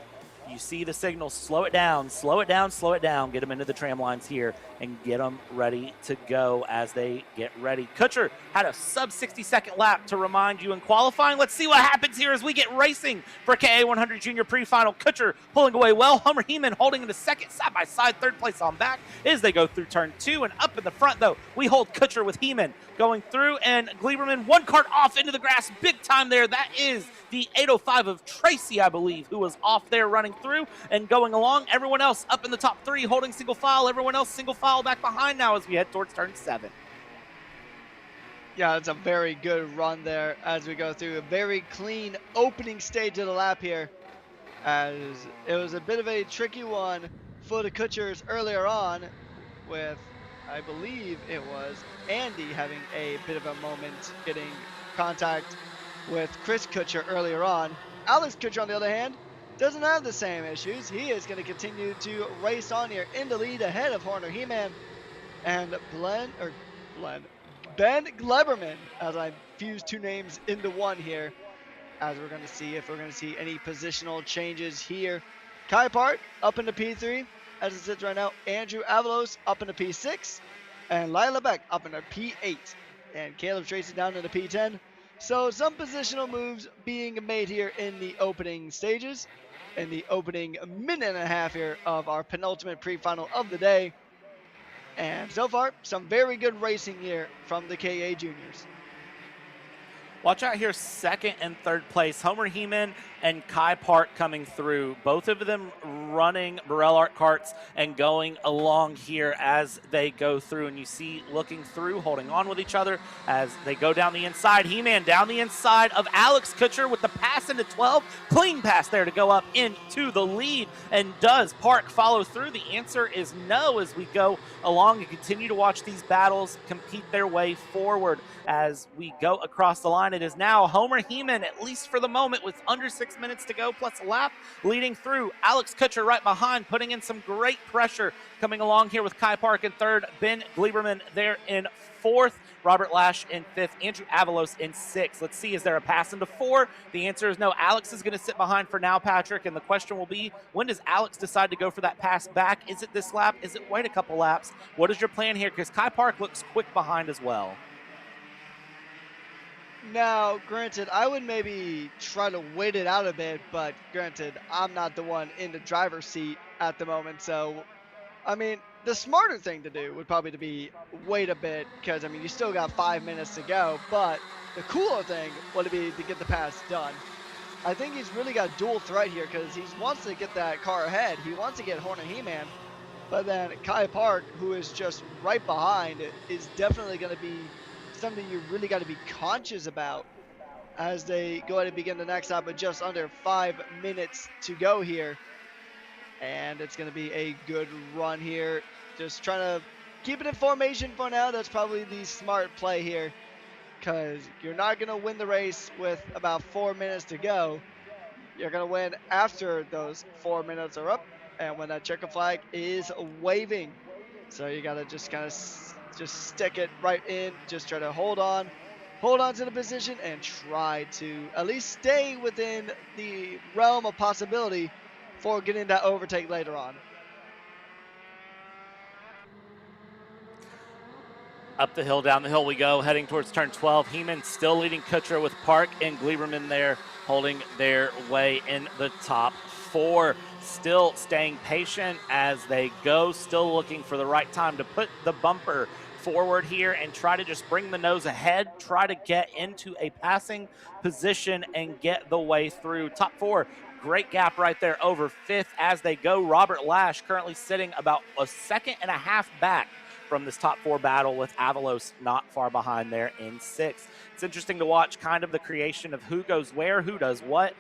you see the signal, slow it down, slow it down, slow it down, get them into the tram lines here and get them ready to go as they get ready. Kutcher had a sub 60-second lap to remind you in qualifying. Let's see what happens here as we get racing for KA100 Junior pre-final. Kutcher pulling away well. Homer Heeman holding in the second, side by side, third place on back as they go through turn 2 and up in the front though. We hold Kutcher with Heeman going through, and Gleiberman one kart off into the grass big time there. That is the 805 of Tracy, I believe, who was off there running through and going along. Everyone else up in the top 3 holding single file. Everyone else single file back behind now as we head towards turn 7. Yeah, it's a very good run there as we go through a very clean opening stage of the lap here, as it was a bit of a tricky one for the Kutchers earlier on with, I believe it was Andy having a bit of a moment getting contact with Chris Kutcher earlier on. Alex Kutcher, on the other hand, doesn't have the same issues. He is going to continue to race on here in the lead ahead of Horner Heeman and Ben Gleiberman, as I fused 2 names into one here, as we're going to see if we're going to see any positional changes here. Kai Park up into P3 as it sits right now. Andrew Avalos up into P6 and Lila Beck up into P8 and Caleb Tracy down into P10. So some positional moves being made here in the opening stages, in the opening minute and a half here of our penultimate pre-final of the day. And so far, some very good racing here from the KA Juniors. Watch out here, second and third place. Homer Heeman and Kai Park coming through. Both of them running Burrell Art carts and going along here as they go through. And you see looking through, holding on with each other as they go down the inside. Heeman down the inside of Alex Kutcher with the pass into 12. Clean pass there to go up into the lead. And does Park follow through? The answer is no as we go along and continue to watch these battles compete their way forward as we go across the line. It is now Homer Heeman, at least for the moment, with under 6 minutes to go plus a lap, leading through. Alex Kutcher right behind, putting in some great pressure, coming along here with Kai Park in third, Ben Gleiberman there in fourth, Robert Lash in fifth, Andrew Avalos in sixth. Let's see, is there a pass into 4? The answer is no. Alex is going to sit behind for now, Patrick, and the question will be, when does Alex decide to go for that pass back? Is it this lap? Is it wait a couple laps? What is your plan here? Because Kai Park looks quick behind as well. Now, granted, I would maybe try to wait it out a bit, but granted, I'm not the one in the driver's seat at the moment. So, I mean, the smarter thing to do would probably be wait a bit because, I mean, you still got 5 minutes to go. But the cooler thing would be to get the pass done. I think he's really got dual threat here because he wants to get that car ahead. He wants to get Horner Heeman. But then Kai Park, who is just right behind, is definitely going to be something you really got to be conscious about as they go ahead and begin the next lap with just under 5 minutes to go here. And it's going to be a good run here. Just trying to keep it in formation for now. That's probably the smart play here because you're not going to win the race with about 4 minutes to go. You're going to win after those 4 minutes are up and when that checker flag is waving. So you got to just kind of just stick it right in, just try to hold on to the position and try to at least stay within the realm of possibility for getting that overtake later on. Up the hill, down the hill we go, heading towards turn 12. Heeman still leading Kutcher with Park and Gleiberman there holding their way in the top 4 still staying patient as they go, still looking for the right time to put the bumper forward here and try to just bring the nose ahead, try to get into a passing position and get the way through. Top 4, great gap right there over 5th as they go. Robert Lash currently sitting about a second and a half back from this top 4 battle, with Avalos not far behind there in 6th. It's interesting to watch kind of the creation of who goes where, who does what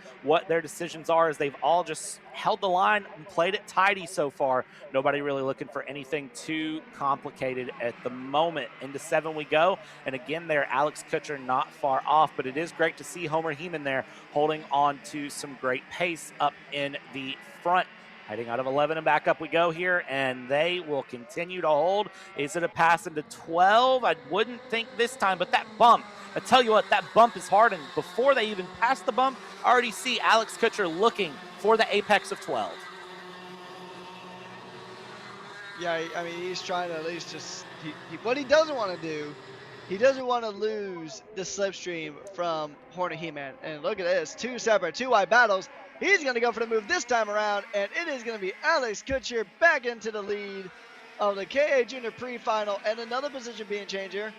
their decisions are, as they've all just held the line and played it tidy so far. Nobody really looking for anything too complicated at the moment. Into 7 we go, and again there, Alex Kutcher not far off, but it is great to see Homer Heeman there holding on to some great pace up in the front. Heading out of 11 and back up we go here, and they will continue to hold. Is it a pass into 12? I wouldn't think this time, but that bump, I tell you what, that bump is hard, and before they even pass the bump, I already see Alex Kutcher looking for the apex of 12. Yeah, I mean, he's trying to at least just, what he doesn't want to do, he doesn't want to lose the slipstream from Hornet He-Man. And look at this, 2 separate, 2 wide battles. He's going to go for the move this time around, and it is going to be Alex Kutcher back into the lead of the KA Junior Pre-Final, and another position being changed here.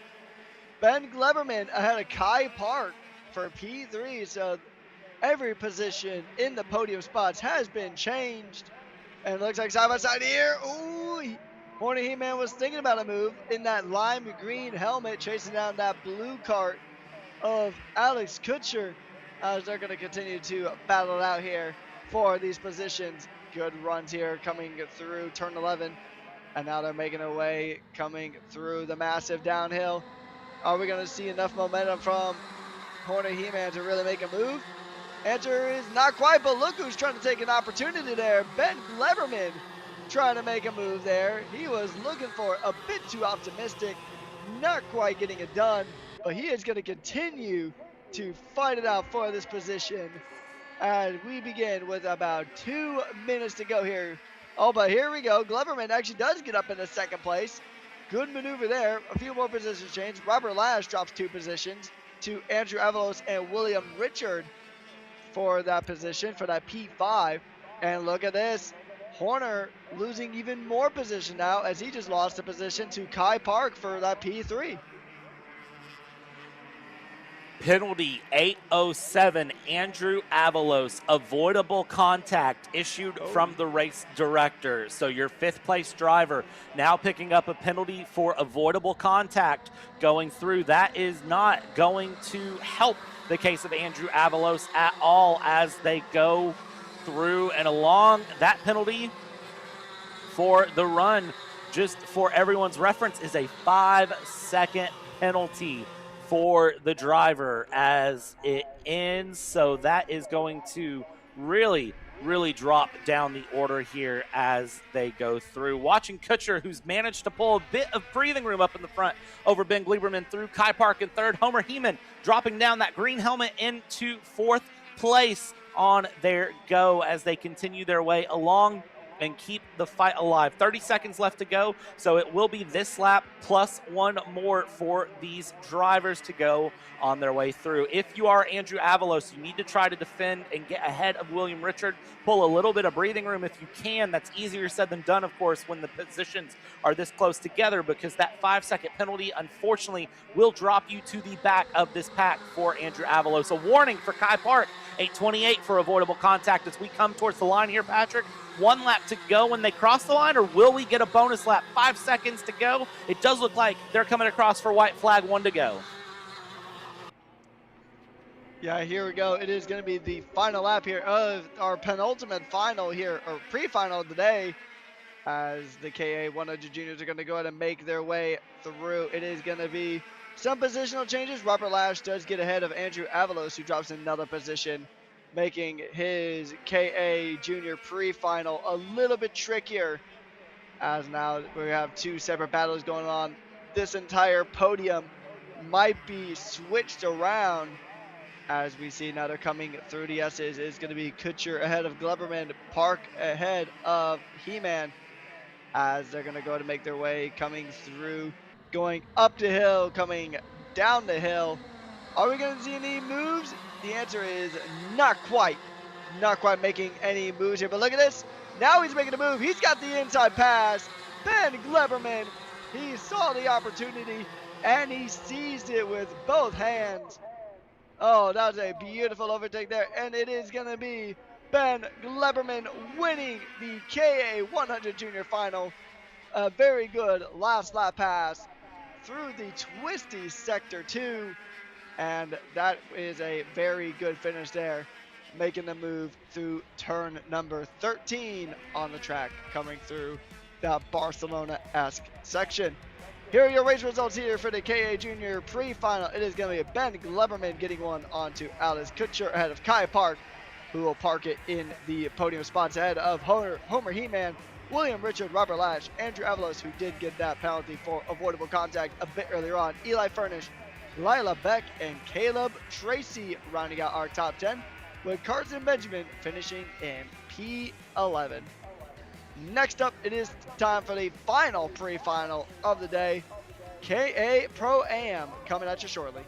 Ben Gleberman ahead of Kai Park for P3, so every position in the podium spots has been changed. And it looks like side by side here. Ooh, Hornet He-Man was thinking about a move in that lime green helmet, chasing down that blue cart of Alex Kutcher, as they're going to continue to battle it out here for these positions. Good runs here coming through turn 11, and now they're making their way coming through the massive downhill. Are we going to see enough momentum from Hornet He-Man to really make a move? Answer is not quite, but look who's trying to take an opportunity there. Ben Gleberman trying to make a move there. He was looking for a bit too optimistic, not quite getting it done, but he is going to continue to fight it out for this position as we begin with about 2 minutes to go here. Oh, but here we go. Gleberman actually does get up into 2nd place. Good maneuver there. A few more positions change. Robert Lash drops 2 positions to Andrew Avalos and William Richard for that position, for that P5. And look at this. Horner losing even more position now, as he just lost a position to Kai Park for that P3. Penalty 807, Andrew Avalos, avoidable contact issued from the race director. So your 5th place driver now picking up a penalty for avoidable contact going through. That is not going to help the case of Andrew Avalos at all as they go through and along. That penalty for the run, just for everyone's reference, is a 5-second penalty for the driver as it ends. So that is going to really drop down the order here as they go through. Watching Kutcher, who's managed to pull a bit of breathing room up in the front over Ben Gleberman through Kai Park in 3rd. Homer Heeman dropping down that green helmet into 4th place on their go as they continue their way along and keep the fight alive. 30 seconds left to go, so it will be this lap plus 1 more for these drivers to go on their way through. If you are Andrew Avalos, you need to try to defend and get ahead of William Richard. Pull a little bit of breathing room if you can. That's easier said than done, of course, when the positions are this close together, because that 5-second penalty, unfortunately, will drop you to the back of this pack for Andrew Avalos. A warning for Kai Park, 8:28 for avoidable contact as we come towards the line here, Patrick. 1 lap to go when they cross the line, or will we get a bonus lap? 5 seconds to go. It does look like they're coming across for white flag, 1 to go. Yeah, here we go. It is going to be the final lap here of our penultimate final here, or pre-final today, as the KA 100 juniors are going to go ahead and make their way through. It is going to be some positional changes. Robert Lash does get ahead of Andrew Avalos, who drops another position, making his KA Junior pre-final a little bit trickier, as now we have 2 separate battles going on. This entire podium might be switched around, as we see now they're coming through the S's. It's going to be Kutcher ahead of Gleberman, Park ahead of He-Man, as they're going to go to make their way coming through, going up the hill, coming down the hill. Are we going to see any moves? The answer is not quite. not quite making any moves here. But look at this. Now he's making a move. He's got the inside pass. Ben Gleberman, he saw the opportunity and he seized it with both hands. Oh, that was a beautiful overtake there. And it is going to be Ben Gleberman winning the KA 100 Junior Final. A very good last lap pass through the twisty sector 2. And that is a very good finish there, making the move through turn number 13 on the track, coming through that Barcelona-esque section. Here are your race results here for the KA Junior pre-final. It is going to be Ben Gleberman getting one onto Alice Kutcher ahead of Kai Park, who will park it in the podium spots ahead of Homer He-Man, William Richard, Robert Lash, Andrew Avalos, who did get that penalty for avoidable contact a bit earlier on, Eli Furnish, Lila Beck, and Caleb Tracy rounding out our top 10, with Carson Benjamin finishing in P11. Next up, it is time for the final pre-final of the day. KA Pro-Am coming at you shortly.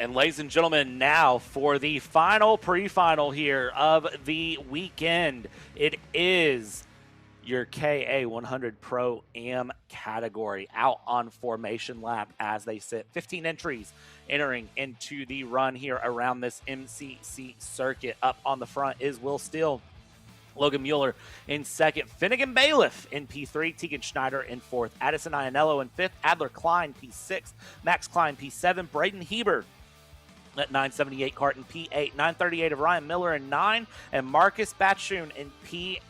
And ladies and gentlemen, now for the final pre-final here of the weekend. It is your KA100 Pro-Am category out on formation lap as they sit. 15 entries entering into the run here around this MCC circuit. Up on the front is Will Steele, Logan Mueller in second, Finnegan Bailiff in P3, Tegan Schneider in fourth, Addison Ionello in fifth, Adler Klein P6, Max Klein P7, Braden Heber at 978 Kart in P8, 938 of Ryan Miller in 9, and Marcus Batchoon in P10.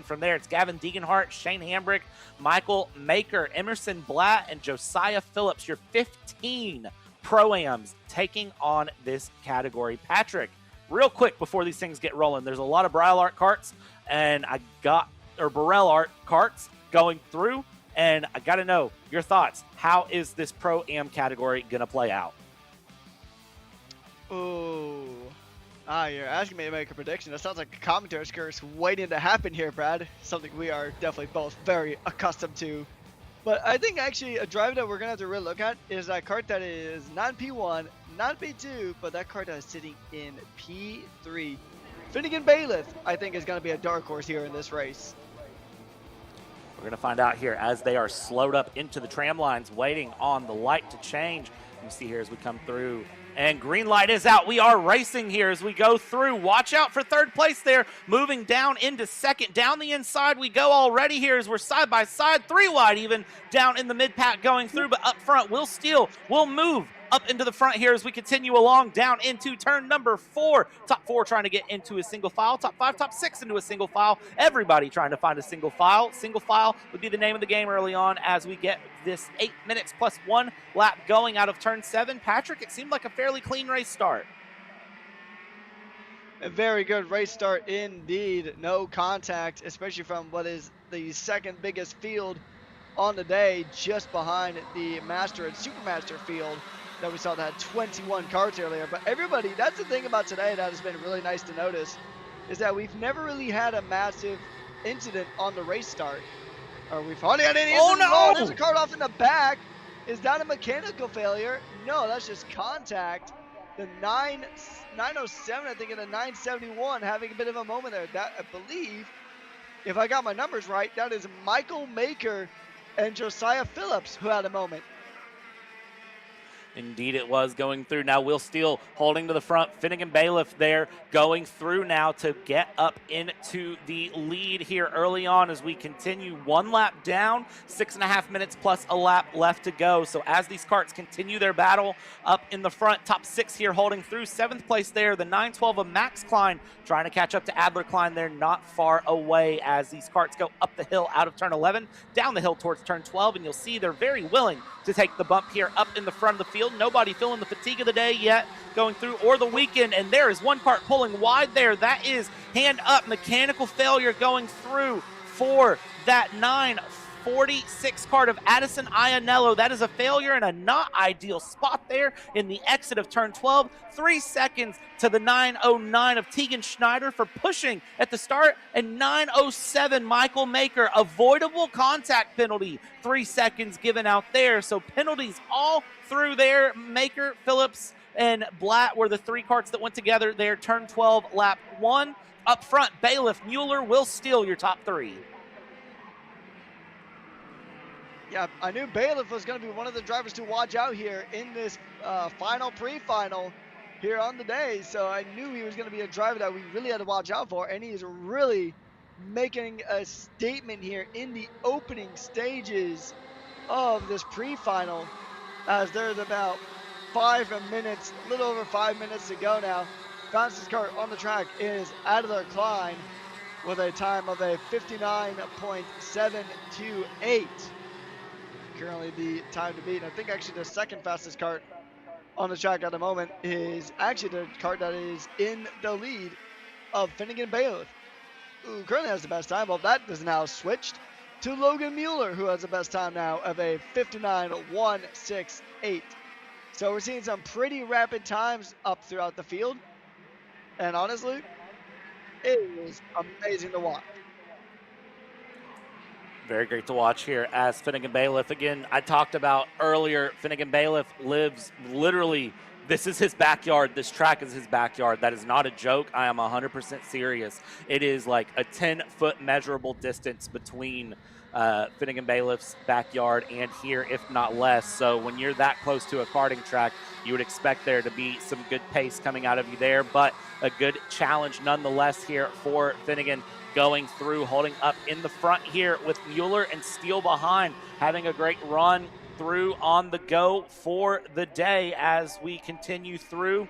From there, it's Gavin Deeganhart, Shane Hambrick, Michael Maker, Emerson Blatt, and Josiah Phillips, your 15 Pro-Ams taking on this category. Patrick, real quick before these things get rolling, there's a lot of Braille Art carts, and Burrell Art carts going through, and I got to know your thoughts. How is this Pro-Am category going to play out? Ooh. You're asking me to make a prediction. That sounds like a commentary curse waiting to happen here, Brad. Something we are definitely both very accustomed to. But I think actually a driver that we're going to have to really look at is that kart that is not P1, not P2, but that kart that is sitting in P3. Finnegan Bailiff, I think, is going to be a dark horse here in this race. We're going to find out here as they are slowed up into the tram lines, waiting on the light to change. You see here as we come through, and green light is out. We are racing here as we go through. Watch out for third place there. Moving down into second. Down the inside we go already here as we're side by side. 3 wide even down in the mid-pack going through. But up front, Will Steele will move up into the front here as we continue along down into turn number 4. Top 4 trying to get into a single file. Top 5, top 6 into a single file. Everybody trying to find a single file. Single file would be the name of the game early on as we get this 8 minutes plus 1 lap going out of turn 7. Patrick, it seemed like a fairly clean race start. A very good race start indeed. No contact, especially from what is the second biggest field on the day, just behind the Master and Supermaster field that we saw that had 21 carts earlier. But everybody, that's the thing about today that has been really nice to notice, is that we've never really had a massive incident on the race start. Or we've hardly had any incidents. Oh, there's a cart off in the back. Is that a mechanical failure? No, that's just contact. The 907, I think, and the 971 having a bit of a moment there. That, I believe, if I got my numbers right, that is Michael Maker and Josiah Phillips who had a moment. Indeed it was going through. Now Will Steele holding to the front. Finnegan Bailiff there going through now to get up into the lead here early on as we continue 1 lap down, 6.5 minutes plus a lap left to go. So as these carts continue their battle up in the front, top 6 here holding through. 7th place there, the 912 of Max Klein trying to catch up to Adler Klein. They're not far away as these carts go up the hill out of turn 11, down the hill towards turn 12, and you'll see they're very willing to take the bump here up in the front of the field. Nobody feeling the fatigue of the day yet going through, or the weekend, and there is one cart pulling wide there. That is hand up, mechanical failure going through for that 946 cart of Addison Ionello. That is a failure in a not ideal spot there in the exit of turn 12. 3 seconds to the 909 of Tegan Schneider for pushing at the start, and 907 Michael Maker, avoidable contact penalty. 3 seconds given out there, so penalties all through there. Maker, Phillips, and Blatt were the 3 carts that went together there. Turn 12, lap 1. Up front, Bailiff, Mueller, Will Steele, your top 3. Yeah, I knew Bailiff was going to be one of the drivers to watch out here in this final pre-final here on the day. So I knew he was going to be a driver that we really had to watch out for, and he is really making a statement here in the opening stages of this pre-final, as there's about 5 minutes, a little over 5 minutes to go now. Fastest car on the track is Adler Klein with a time of a 59.728. Currently the time to beat. And I think actually the second fastest kart on the track at the moment is actually the kart that is in the lead of Finnegan Bailiff, who currently has the best time. Well, that is now switched to Logan Mueller, who has the best time now of a 59.168. So we're seeing some pretty rapid times up throughout the field. And honestly, it is amazing to watch. Very great to watch here as Finnegan Bailiff. Again, I talked about earlier, Finnegan Bailiff lives literally This is his backyard. This track is his backyard. That is not a joke. I am 100% serious. It is like a 10-foot measurable distance between Finnegan Bailiff's backyard and here, if not less. So when you're that close to a karting track, you would expect there to be some good pace coming out of you there, but a good challenge nonetheless here for Finnegan, going through, holding up in the front here with Mueller and Steele behind, having a great run through on the go for the day as we continue through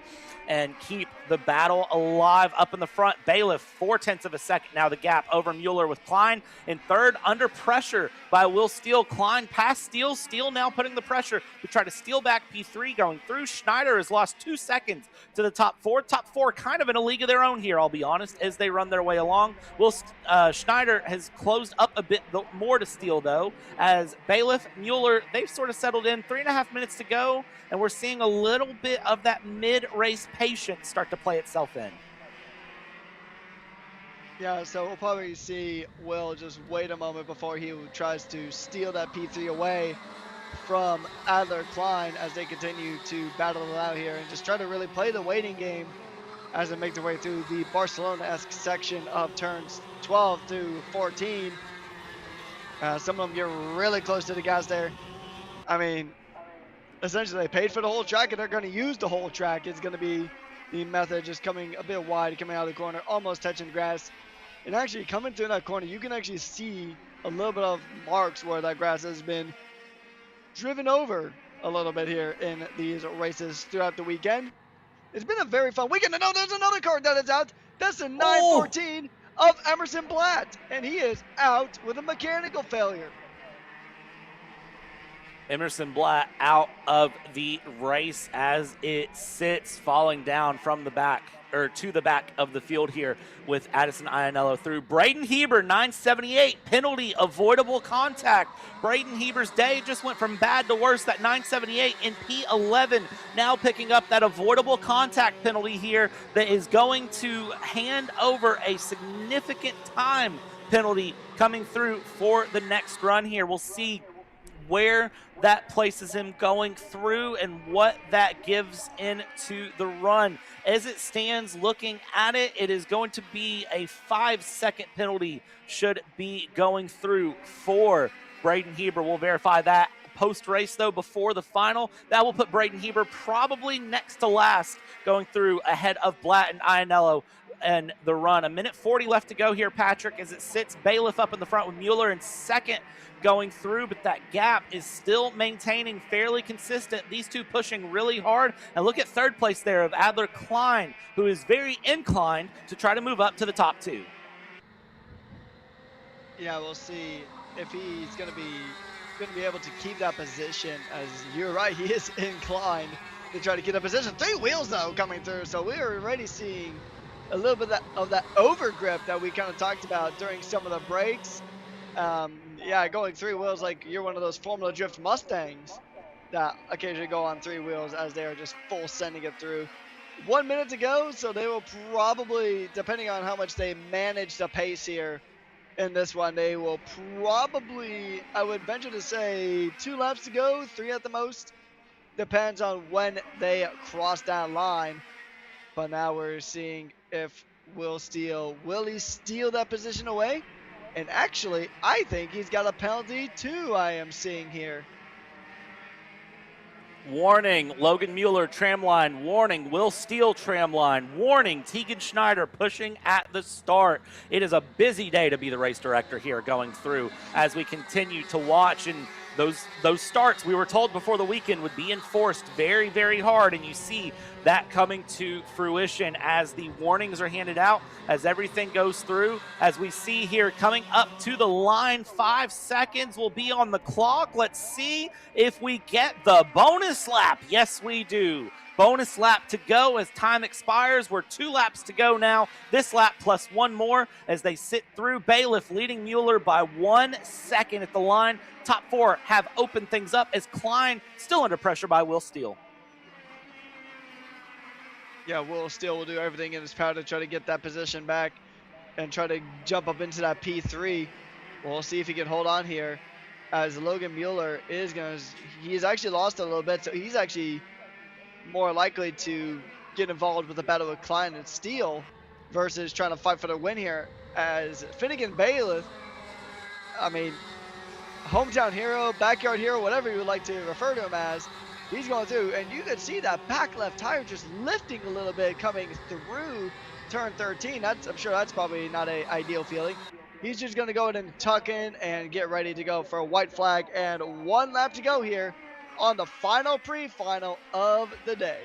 and keep the battle alive up in the front. Bailiff, 0.4 of a second now the gap over Mueller, with Klein in third, under pressure by Will Steele. Klein past Steele. Steele now putting the pressure to try to steal back P3 going through. Schneider has lost 2 seconds to the top four. Top four kind of in a league of their own here, I'll be honest, as they run their way along. Schneider has closed up a bit more to Steele, though, as Bailiff, Mueller, they've sort of settled in. 3.5 minutes to go, and we're seeing a little bit of that mid-race patience start to play itself in. Yeah, so we'll probably see Will just wait a moment before he tries to steal that P3 away from Adler Klein as they continue to battle it out here and just try to really play the waiting game as they make their way through the Barcelona-esque section of turns 12 through 14. Some of them get really close to the gas there. I mean, essentially they paid for the whole track and they're going to use the whole track. It's going to be the method, just coming a bit wide, coming out of the corner, almost touching the grass. And actually coming through that corner, you can actually see a little bit of marks where that grass has been driven over a little bit here in these races throughout the weekend. It's been a very fun weekend. And there's another card that is out. That's the 914 of Emerson Blatt. And he is out with a mechanical failure. Emerson Blatt out of the race as it sits, falling down from the back, or to the back of the field here with Addison Iannello through. Braden Heber, 978, penalty, avoidable contact. Braden Heber's day just went from bad to worse. That 978 in P11, now picking up that avoidable contact penalty here that is going to hand over a significant time penalty coming through for the next run here. We'll see where that places him going through and what that gives into the run. As it stands, looking at it, it is going to be a 5-second penalty should be going through for Braden Heber. We'll verify that post-race, though, before the final. That will put Braden Heber probably next to last going through ahead of Blatt and Iannello and the run. 1:40 left to go here, Patrick, as it sits. Bailiff up in the front with Mueller in second going through, but that gap is still maintaining fairly consistent. These two pushing really hard. And look at third place there of Adler Klein, who is very inclined to try to move up to the top two. Yeah, we'll see if he's going to be able to keep that position. As you're right, he is inclined to try to get a position. 3 wheels though coming through, so we are already seeing a little bit of that over grip that we kind of talked about during some of the breaks. Yeah, going 3 wheels like you're one of those Formula Drift Mustangs that occasionally go on 3 wheels as they are just full sending it through. 1 minute to go, so they will probably, depending on how much they manage the pace here in this one, they will probably, I would venture to say, 2 laps to go, 3 at the most. Depends on when they cross that line. But now we're seeing if will he steal that position away? And actually, I think he's got a penalty too, I am seeing here. Warning, Logan Mueller, tram line. Warning, Will Steele, tram line. Warning, Tegan Schneider pushing at the start. It is a busy day to be the race director here going through as we continue to watch. And those starts we were told before the weekend would be enforced very, very hard, and you see that coming to fruition as the warnings are handed out, as everything goes through. As we see here coming up to the line, 5 seconds will be on the clock. Let's see if we get the bonus lap. Yes, we do. Bonus lap to go as time expires. We're 2 laps to go now. This lap plus 1 more as they sit through. Bailiff leading Mueller by 1 second at the line. Top 4 have opened things up as Klein still under pressure by Will Steele. Yeah, Will Steele will do everything in his power to try to get that position back and try to jump up into that P3. We'll see if he can hold on here as Logan Mueller is he's actually lost a little bit, so he's actually more likely to get involved with a battle with Klein and Steele versus trying to fight for the win here. As Finnegan Bailiff, I mean, hometown hero, backyard hero, whatever you would like to refer to him as, he's going through, and you could see that back left tire just lifting a little bit coming through turn 13. I'm sure that's probably not an ideal feeling. He's just going to go ahead and tuck in and get ready to go for a white flag, and 1 lap to go here on the final pre-final of the day.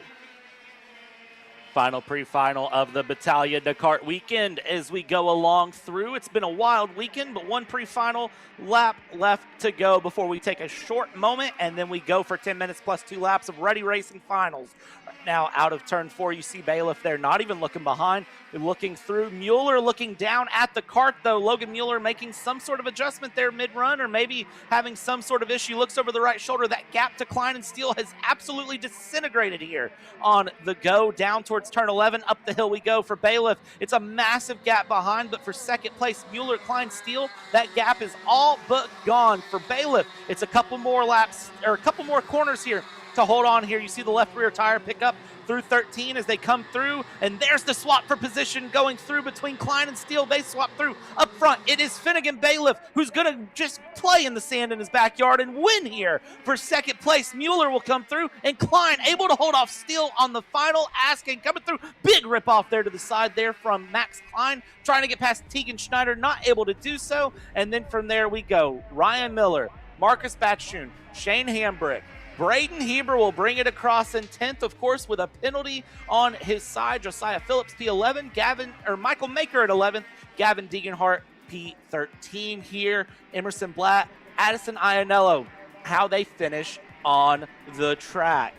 Final pre-final of the Battalion Kart weekend as we go along through. It's been a wild weekend, but 1 pre-final lap left to go before we take a short moment, and then we go for 10 minutes plus 2 laps of Ready Racing finals. Right now, out of turn 4, you see Bailiff there, not even looking behind, looking through. Mueller looking down at the kart, though. Logan Mueller making some sort of adjustment there mid-run, or maybe having some sort of issue. Looks over the right shoulder. That gap to Klein and Steele has absolutely disintegrated here on the go down towards turn 11. Up the hill we go for Bailiff. It's a massive gap behind, but for second place, Mueller, Klein, Steele, that gap is all but gone for Bailiff. It's a couple more laps, or a couple more corners here to hold on here. You see the left rear tire pick up through 13 as they come through, and there's the swap for position going through between Klein and Steele. They swap through. Up front, it is Finnegan Bailiff, who's going to just play in the sand in his backyard and win here for second place. Mueller will come through, and Klein able to hold off Steele on the final asking, coming through. Big rip off there to the side there from Max Klein, trying to get past Tegan Schneider, not able to do so. And then from there we go. Ryan Miller, Marcus Batchun, Shane Hambrick, Braden Heber will bring it across in 10th, of course, with a penalty on his side. Josiah Phillips, P11. Michael Maker at 11th. Gavin Deeganhart, P13 here. Emerson Blatt, Addison Ionello, how they finish on the track.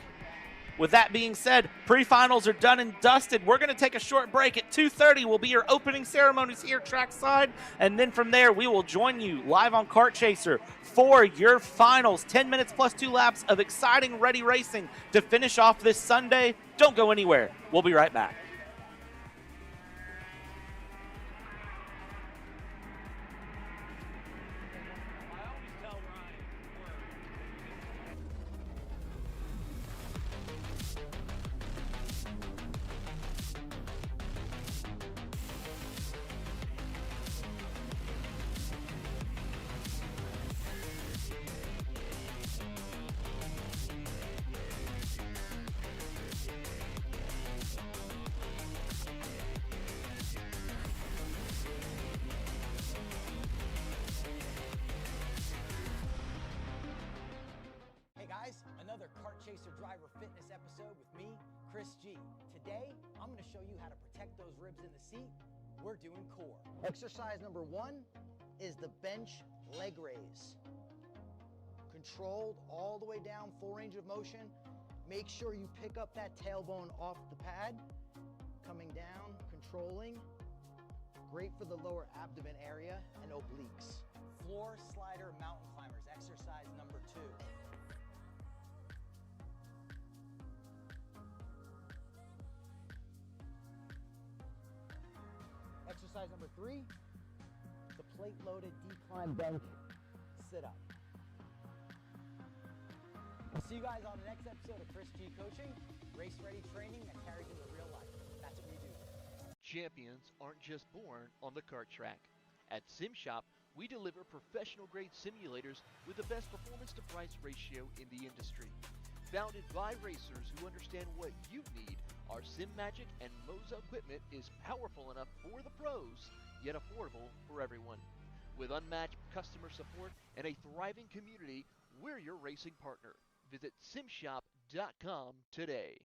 With that being said, pre-finals are done and dusted. We're going to take a short break. At 2:30 will be your opening ceremonies here trackside, and then from there we will join you live on Kart Chaser for your finals. 10 minutes plus 2 laps of exciting Ready Racing to finish off this Sunday. Don't go anywhere. We'll be right back. Another Kart Chaser Driver Fitness episode with me, Chris G. Today, I'm going to show you how to protect those ribs in the seat. We're doing core. Exercise number 1 is the bench leg raise. Controlled all the way down, full range of motion. Make sure you pick up that tailbone off the pad. Coming down, controlling. Great for the lower abdomen area and obliques. Floor slider mountain climbers, exercise number 2. Exercise number 3, the plate-loaded decline bench sit-up. I'll see you guys on the next episode of Chris G Coaching, race-ready training that carries into real life. That's what we do. Champions aren't just born on the kart track. At SimShop, we deliver professional-grade simulators with the best performance-to-price ratio in the industry. Founded by racers who understand what you need, our SimMagic and Moza equipment is powerful enough for the pros, yet affordable for everyone. With unmatched customer support and a thriving community, we're your racing partner. Visit simshop.com today.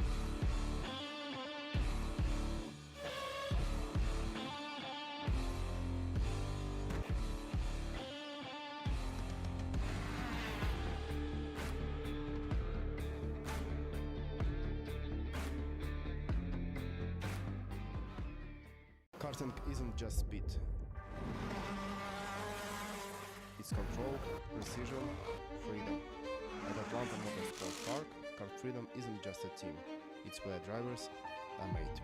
Karting isn't just speed. It's control, precision, freedom. At Atlanta Motorsport Park, Kart Freedom isn't just a team. It's where drivers are made.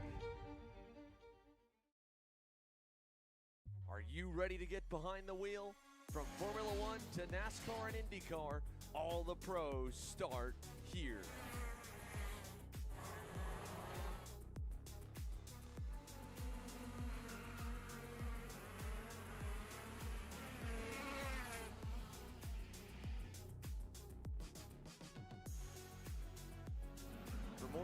Are you ready to get behind the wheel? From Formula One to NASCAR and IndyCar, all the pros start here.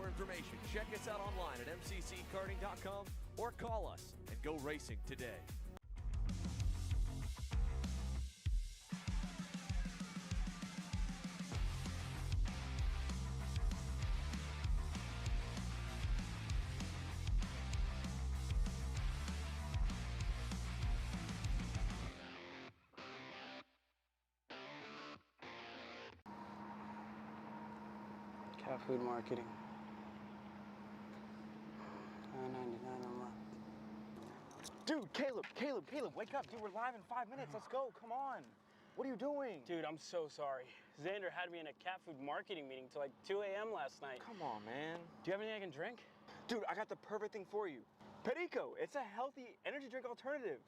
more information, check us out online at mcckarting.com or call us and go racing today. Cat food marketing. $9.99 a month. Dude, Caleb, wake up. Dude, we're live in 5 minutes. Let's go. Come on. What are you doing? Dude, I'm so sorry. Xander had me in a cat food marketing meeting till like 2 a.m. last night. Come on, man. Do you have anything I can drink? Dude, I got the perfect thing for you. Perico. It's a healthy energy drink alternative.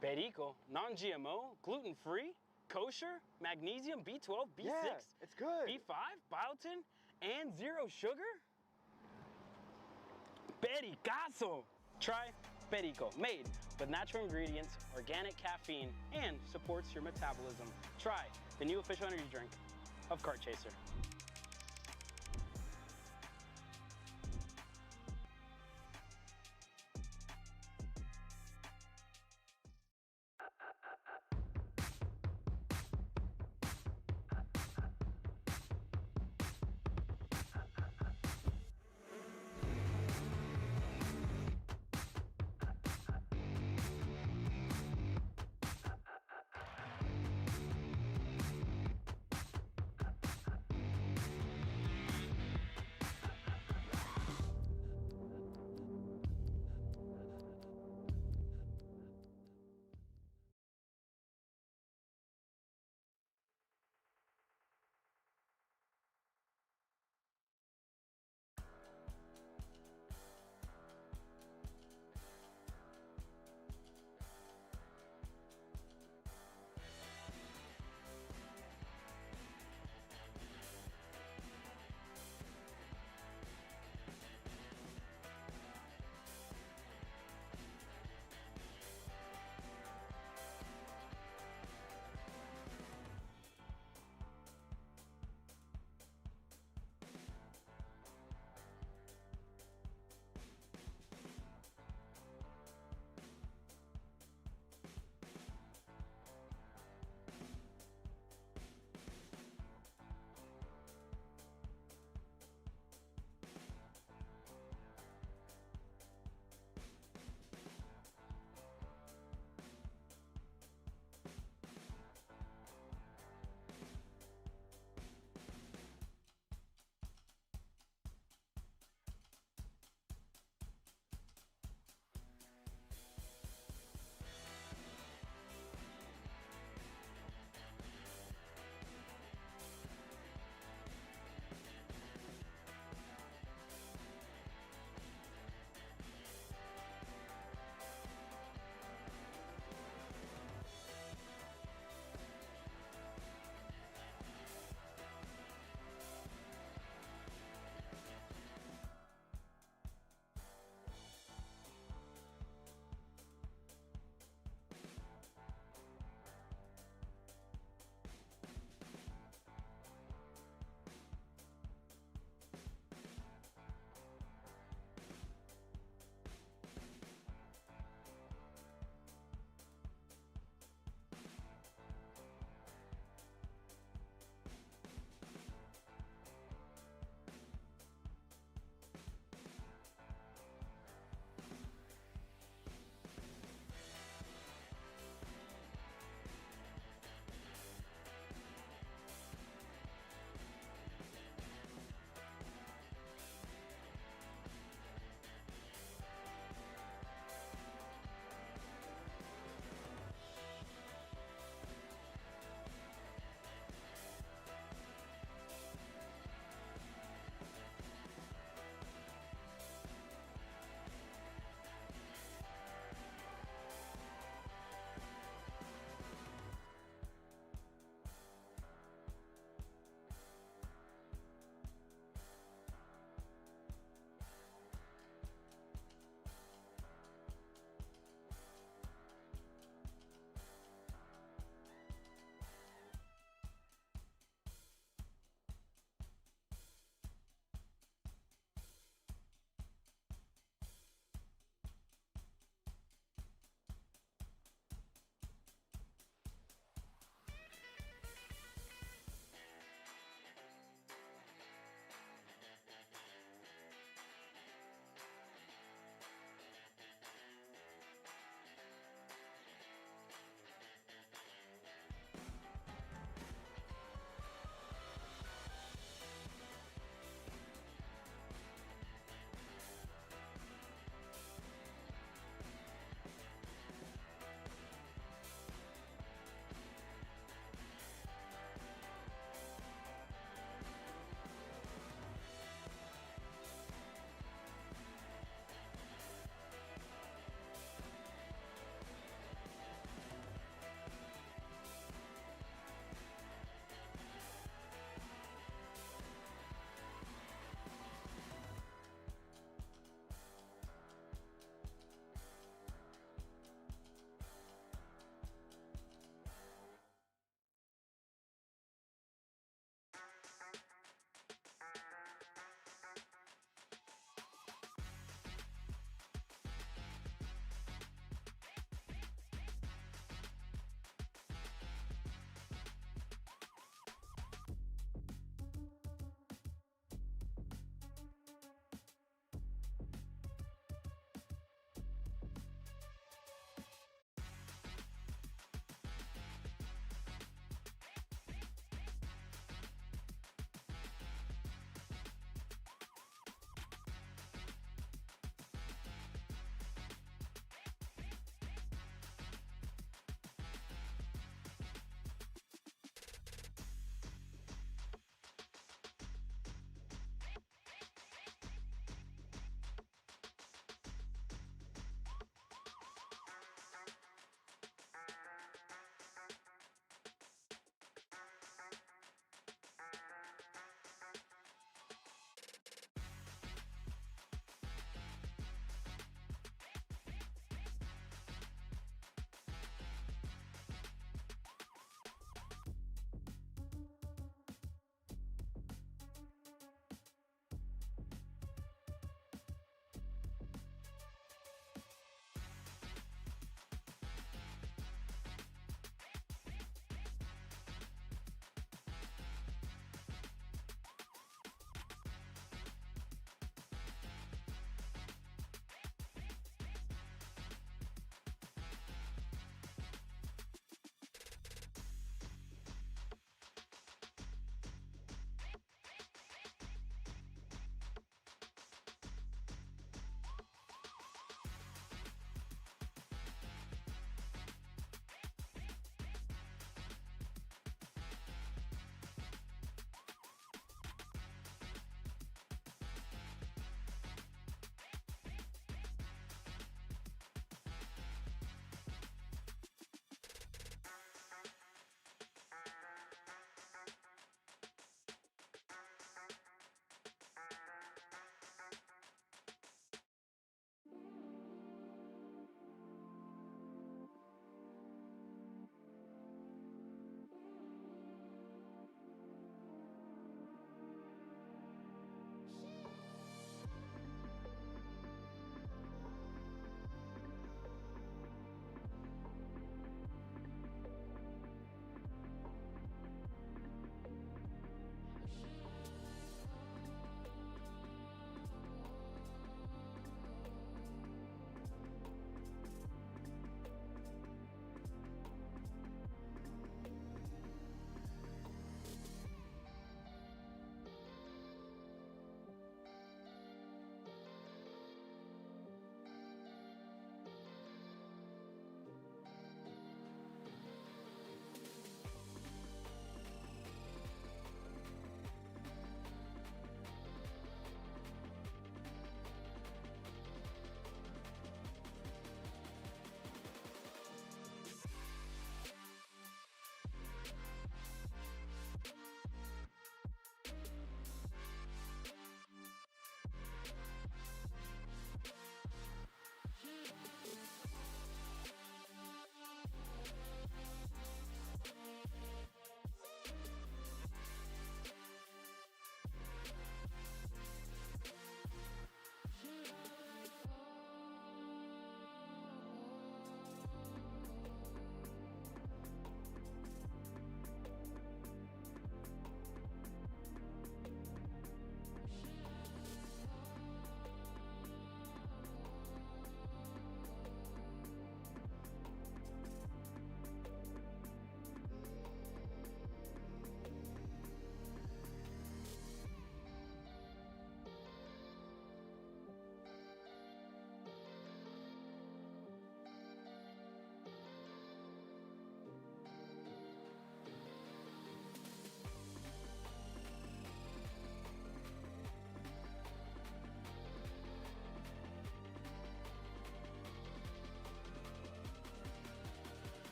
Perico, non-GMO, gluten-free, kosher, magnesium, B12, B6, Yeah, it's good. B5, biotin, and 0 sugar? Pericazo! Try Perico, made with natural ingredients, organic caffeine, and supports your metabolism. Try the new official energy drink of Kart Chaser.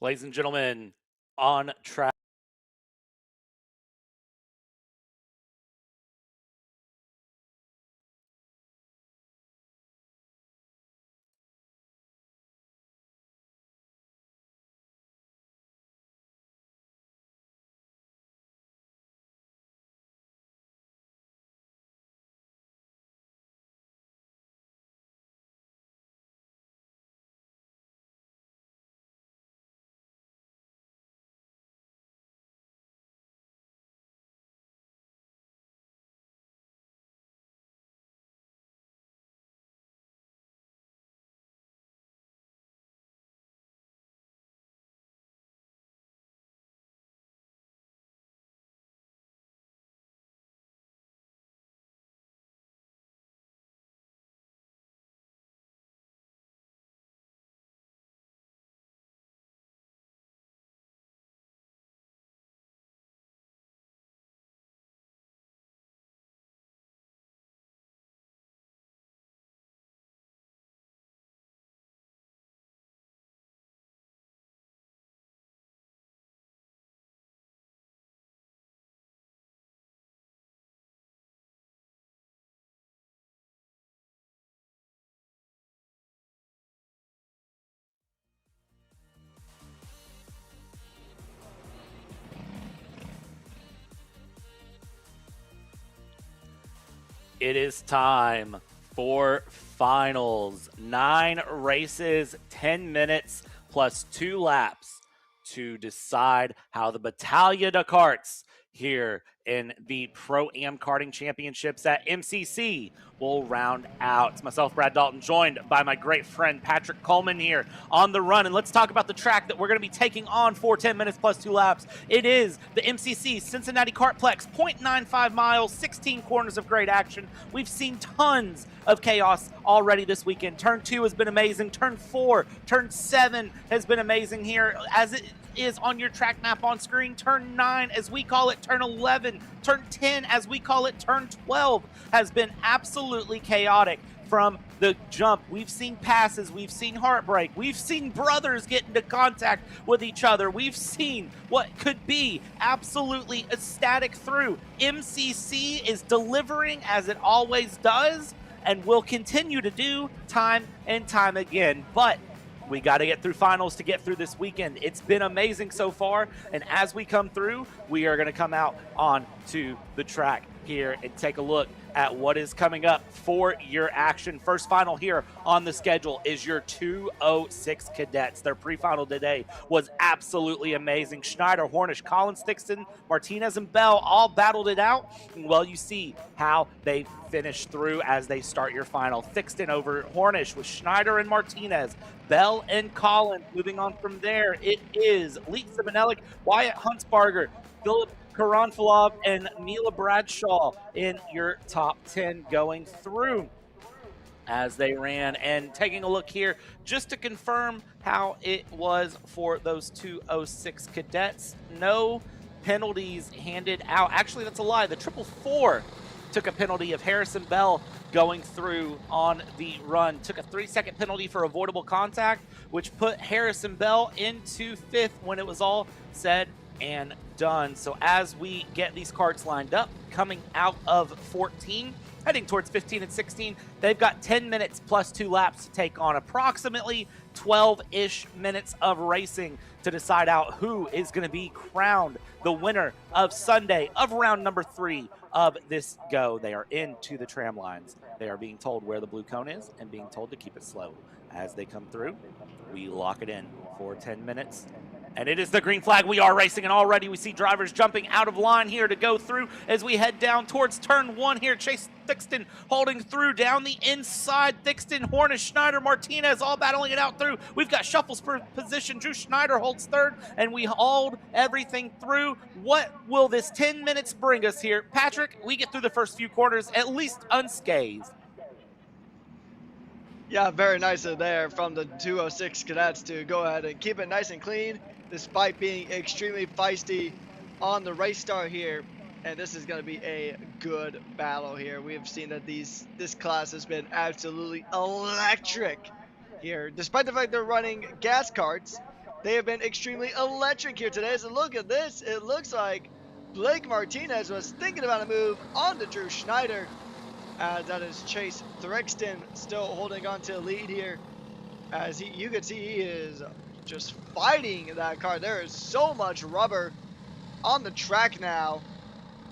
Ladies and gentlemen, on track. It is time for finals. 9 races, 10 minutes, plus 2 laps to decide how the Battalion of Karts here in the Pro-Am Karting Championships at MCC will round out. It's myself, Brad Dalton, joined by my great friend Patrick Coleman here on the run. And let's talk about the track that we're going to be taking on for 10 minutes plus 2 laps. It is the MCC Cincinnati KartPlex, 0.95 miles, 16 corners of great action. We've seen tons of chaos already this weekend. Turn 2 has been amazing. Turn 4, Turn 7 has been amazing here, as it is on your track map on screen. Turn 9, as we call it, Turn 11, Turn 10, as we call it, Turn 12, has been absolutely chaotic from the jump. We've seen passes, we've seen heartbreak, we've seen brothers get into contact with each other, we've seen what could be absolutely ecstatic through. MCC is delivering as it always does and will continue to do time and time again. But we got to get through finals to get through this weekend. It's been amazing so far, and as we come through, we are going to come out onto the track here and take a look at what is coming up for your action. First final here on the schedule is your 206 Cadets. Their pre-final today was absolutely amazing. Schneider, Hornish, Collins, Thixton, Martinez, and Bell all battled it out. And well, you see how they finish through as they start your final. Thixton over Hornish with Schneider and Martinez. Bell and Collins. Moving on from there, it is Leet Simonellik, Wyatt Huntsbarger, Philip Karanfalov, and Mila Bradshaw in your top 10 going through as they ran. And taking a look here just to confirm how it was for those 206 Cadets. No penalties handed out. Actually, that's a lie. The 444 took a penalty of Harrison Bell going through on the run. Took a 3-second penalty for avoidable contact, which put Harrison Bell into 5th when it was all said and done. So as we get these karts lined up, coming out of 14, heading towards 15 and 16, they've got 10 minutes plus 2 laps to take on, approximately 12-ish minutes of racing to decide out who is going to be crowned the winner of Sunday of round number 3 of this go. They are into the tram lines. They are being told where the blue cone is and being told to keep it slow. As they come through, we lock it in for 10 minutes. And it is the green flag. We are racing, and already we see drivers jumping out of line here to go through as we head down towards turn 1 here. Chase Thixton holding through down the inside. Thixton, Hornish, Schneider, Martinez all battling it out through. We've got shuffles for position. Drew Schneider holds 3rd, and we hold everything through. What will this 10 minutes bring us here? Patrick, we get through the first few quarters at least unscathed. Yeah, very nice of there from the 206 Cadets to go ahead and keep it nice and clean, despite being extremely feisty on the race start here. And this is going to be a good battle here. We have seen that this class has been absolutely electric here. Despite the fact they're running gas karts, They have been extremely electric here today. So look at this. It looks like Blake Martinez was thinking about a move onto Drew Schneider. That is Chase Thrixton still holding on to the lead here. As you can see, he is just fighting that car. There is so much rubber on the track now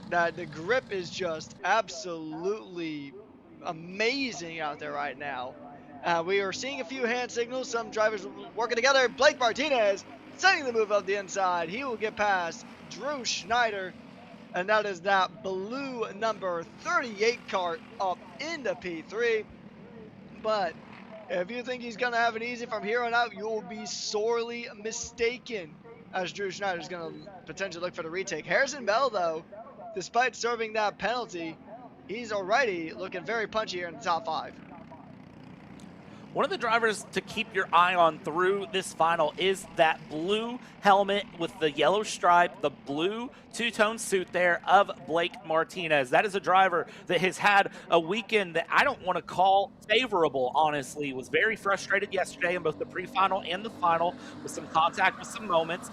that the grip is just absolutely amazing out there right now. We are seeing a few hand signals, some drivers working together. Blake Martinez sending the move up the inside. He will get past Drew Schneider, and that is that blue number 38 kart up into P3. But if you think he's going to have it easy from here on out, you will be sorely mistaken, as Drew Schneider is going to potentially look for the retake. Harrison Bell, though, despite serving that penalty, he's already looking very punchy here in the top 5. One of the drivers to keep your eye on through this final is that blue helmet with the yellow stripe, the blue two-tone suit there of Blake Martinez. That is a driver that has had a weekend that I don't want to call favorable, honestly. Was very frustrated yesterday in both the pre-final and the final with some contact, with some moments.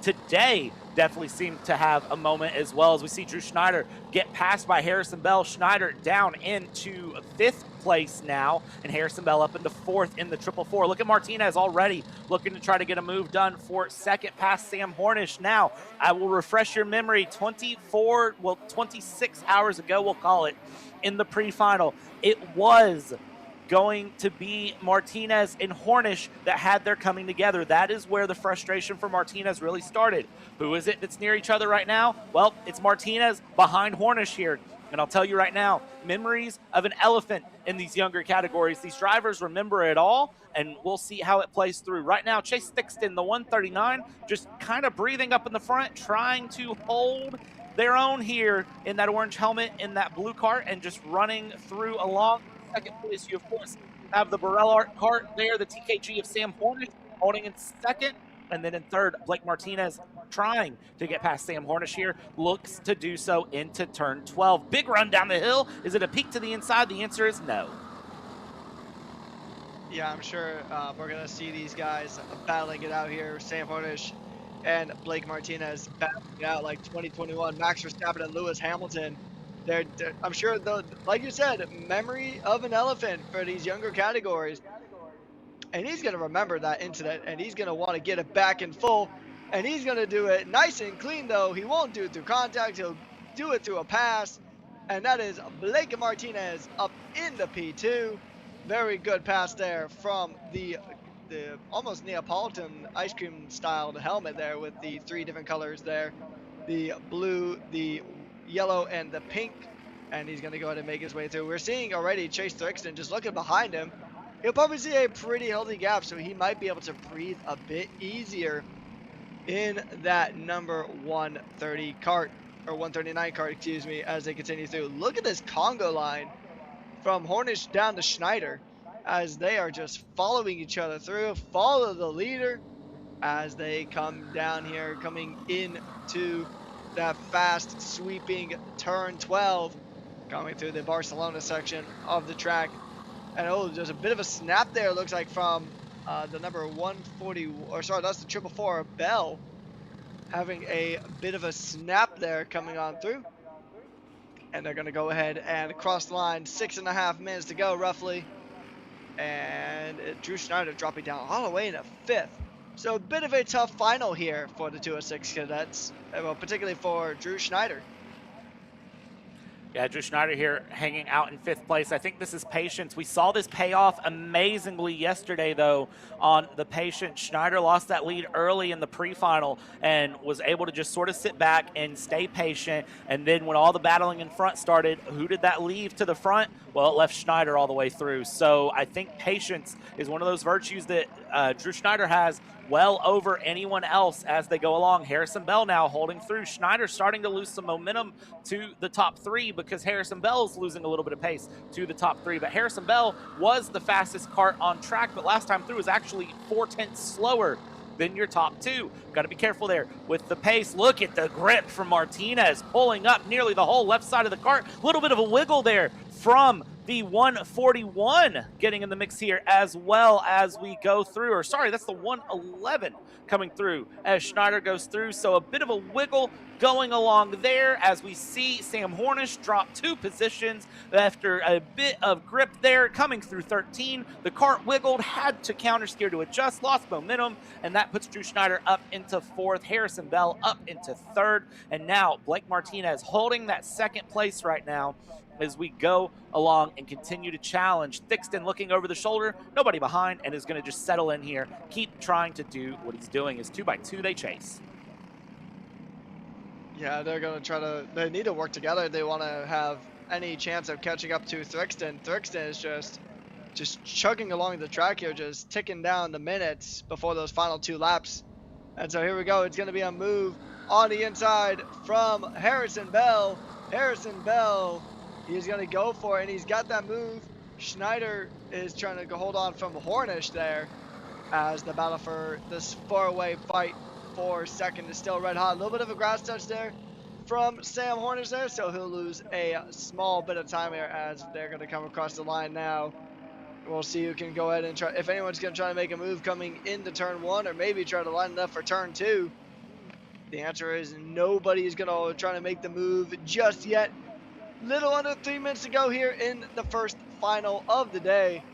Today definitely seemed to have a moment as well, as we see Drew Schneider get passed by Harrison Bell. Schneider down into 5th place now, and Harrison Bell up into 4th in the 444. Look at Martinez already looking to try to get a move done for 2nd past Sam Hornish. Now, I will refresh your memory, 26 hours ago, we'll call it, in the pre-final, it was going to be Martinez and Hornish that had their coming together. That is where the frustration for Martinez really started. Who is it that's near each other right now? Well, it's Martinez behind Hornish here. And I'll tell you right now, memories of an elephant in these younger categories. These drivers remember it all, and we'll see how it plays through. Right now, Chase Thrixton, the 139, just kind of breathing up in the front, trying to hold their own here in that orange helmet, in that blue cart, and just running through along. Second place, you of course have the Burrell Art cart there, the TKG of Sam Hornish holding in 2nd, and then in 3rd, Blake Martinez trying to get past Sam Hornish here, looks to do so into turn 12. Big run down the hill. Is it a peak to the inside? The answer is no. Yeah, I'm sure we're going to see these guys battling it out here. Sam Hornish and Blake Martinez battling it out like 2021. Max Verstappen and Lewis Hamilton. I'm sure, though, like you said, memory of an elephant for these younger categories. And he's going to remember that incident, and he's going to want to get it back in full. And he's going to do it nice and clean, though. He won't do it through contact. He'll do it through a pass. And that is Blake Martinez up into P2. Very good pass there from the almost Neapolitan ice cream styled helmet there with the 3 different colors there. The blue, the yellow, and the pink. And he's going to go ahead and make his way through. We're seeing already Chase Thrixton just looking behind him. He'll probably see a pretty healthy gap, so he might be able to breathe a bit easier in that number 130 kart, or 139 kart, excuse me, as they continue through. Look at this Congo line from Hornish down to Schneider as they are just following each other through. Follow the leader as they come down here, coming into that fast sweeping turn 12, coming through the Barcelona section of the track. And oh, there's a bit of a snap there, it looks like, from the number 140, or sorry, that's the 444 Bell, having a bit of a snap there coming on through. And they're going to go ahead and cross the line. 6.5 minutes to go, roughly. And Drew Schneider dropping down all the way into 5th. So a bit of a tough final here for the 206 cadets, well, particularly for Drew Schneider. Yeah, Drew Schneider here hanging out in 5th place. I think this is patience. We saw this pay off amazingly yesterday, though, on the patience. Schneider lost that lead early in the pre-final and was able to just sort of sit back and stay patient. And then when all the battling in front started, who did that leave to the front? Well, it left Schneider all the way through. So I think patience is one of those virtues that Drew Schneider has well over anyone else as they go along. Harrison Bell now holding through. Schneider starting to lose some momentum to the top 3 because Harrison Bell's losing a little bit of pace to the top 3. But Harrison Bell was the fastest kart on track, but last time through was actually 4/10 slower than your top 2. Got to be careful there with the pace. Look at the grip from Martinez, pulling up nearly the whole left side of the kart. A little bit of a wiggle there from the 141 getting in the mix here as well as we go through, or sorry, that's the 111 coming through as Schneider goes through. So a bit of a wiggle going along there as we see Sam Hornish drop 2 positions after a bit of grip there coming through 13. The cart wiggled, had to counter steer to adjust, lost momentum, and that puts Drew Schneider up into 4th, Harrison Bell up into 3rd, and now Blake Martinez holding that 2nd place right now as we go along and continue to challenge. Thixton looking over the shoulder, nobody behind, and is going to just settle in here, keep trying to do what he's doing. Is 2x2 they chase. Yeah, they're going to try to, they need to work together. They want to have any chance of catching up to Thixton. Thixton is just chugging along the track here, just ticking down the minutes before those final 2 laps. And so here we go. It's going to be a move on the inside from Harrison Bell. Harrison Bell, he's going to go for it, and he's got that move. Schneider is trying to hold on from Hornish there as the battle for this far-away fight for 2nd is still red hot. A little bit of a grass touch there from Sam Hornish there, so he'll lose a small bit of time here as they're going to come across the line now. We'll see who can go ahead and try, if anyone's going to try to make a move coming into turn 1 or maybe try to line it up for turn 2. The answer is nobody is going to try to make the move just yet. Little under 3 minutes to go here in the first final of the day.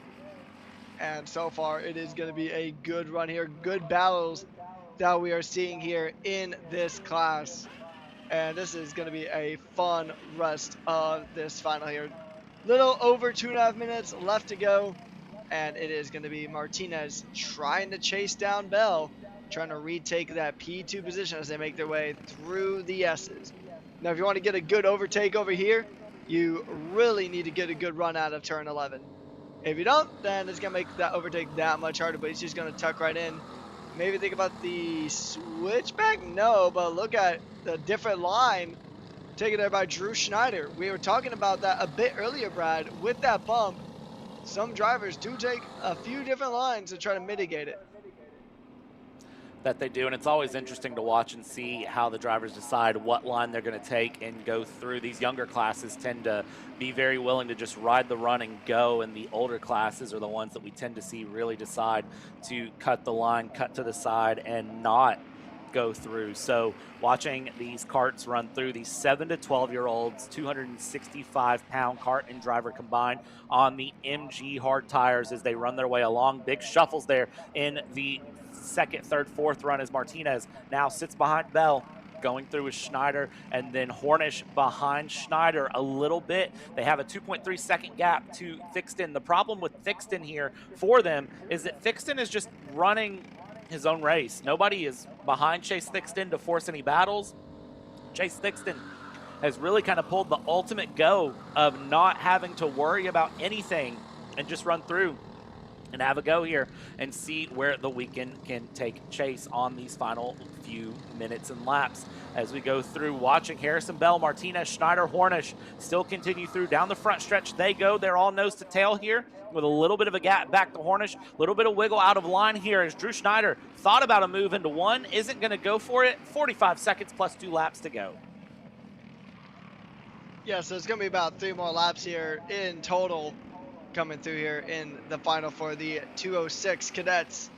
And so far it is going to be a good run here. Good battles that we are seeing here in this class. And this is going to be a fun rest of this final here. Little over 2.5 minutes left to go. And it is going to be Martinez trying to chase down Bell, trying to retake that P2 position as they make their way through the S's. Now, if you want to get a good overtake over here, you really need to get a good run out of turn 11. If you don't, then it's going to make that overtake that much harder, but he's just going to tuck right in. Maybe think about the switchback? No, but look at the different line taken there by Drew Schneider. We were talking about that a bit earlier, Brad. With that bump, some drivers do take a few different lines to try to mitigate it. That they do, and it's always interesting to watch and see how the drivers decide what line they're going to take and go through. These younger classes tend to be very willing to just ride the run and go, and the older classes are the ones that we tend to see really decide to cut the line, cut to the side, and not go through. So watching these karts run through, these 7 to 12-year-olds, 265-pound kart and driver combined on the MG hard tires as they run their way along. Big shuffles there in the 2nd, 3rd, 4th run as Martinez now sits behind Bell, going through with Schneider, and then Hornish behind Schneider a little bit. They have a 2.3 second gap to Thixton. The problem with Thixton here for them is that Thixton is just running his own race. Nobody is behind Chase Thixton to force any battles. Chase Thixton has really kind of pulled the ultimate go of not having to worry about anything and just run through and have a go here and see where the weekend can take Chase on these final few minutes and laps as we go through. Watching Harrison Bell, Martinez, Schneider, Hornish still continue through down the front stretch. They go. They're all nose to tail here with a little bit of a gap back to Hornish. A little bit of wiggle out of line here as Drew Schneider thought about a move into 1, isn't going to go for it. 45 seconds plus 2 laps to go. Yeah, so it's going to be about 3 more laps here in total coming through here in the final for the 206 cadets.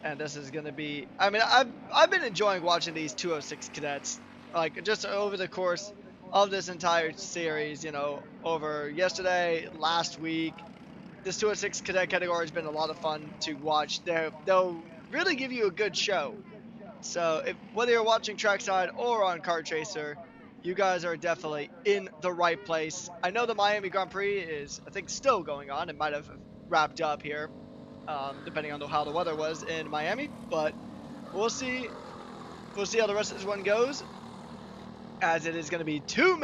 And this is going to be, I mean, I've been enjoying watching these 206 cadets, like just over the course of this entire series, you know, over yesterday, last week. This 206 cadet category has been a lot of fun to watch. They'll really give you a good show. So whether you're watching trackside or on Kart Chaser, you guys are definitely in the right place. I know the Miami Grand Prix is, I think, still going on. It might have wrapped up here, depending on how the weather was in Miami. But we'll see. We'll see how the rest of this one goes, as it is going to be 2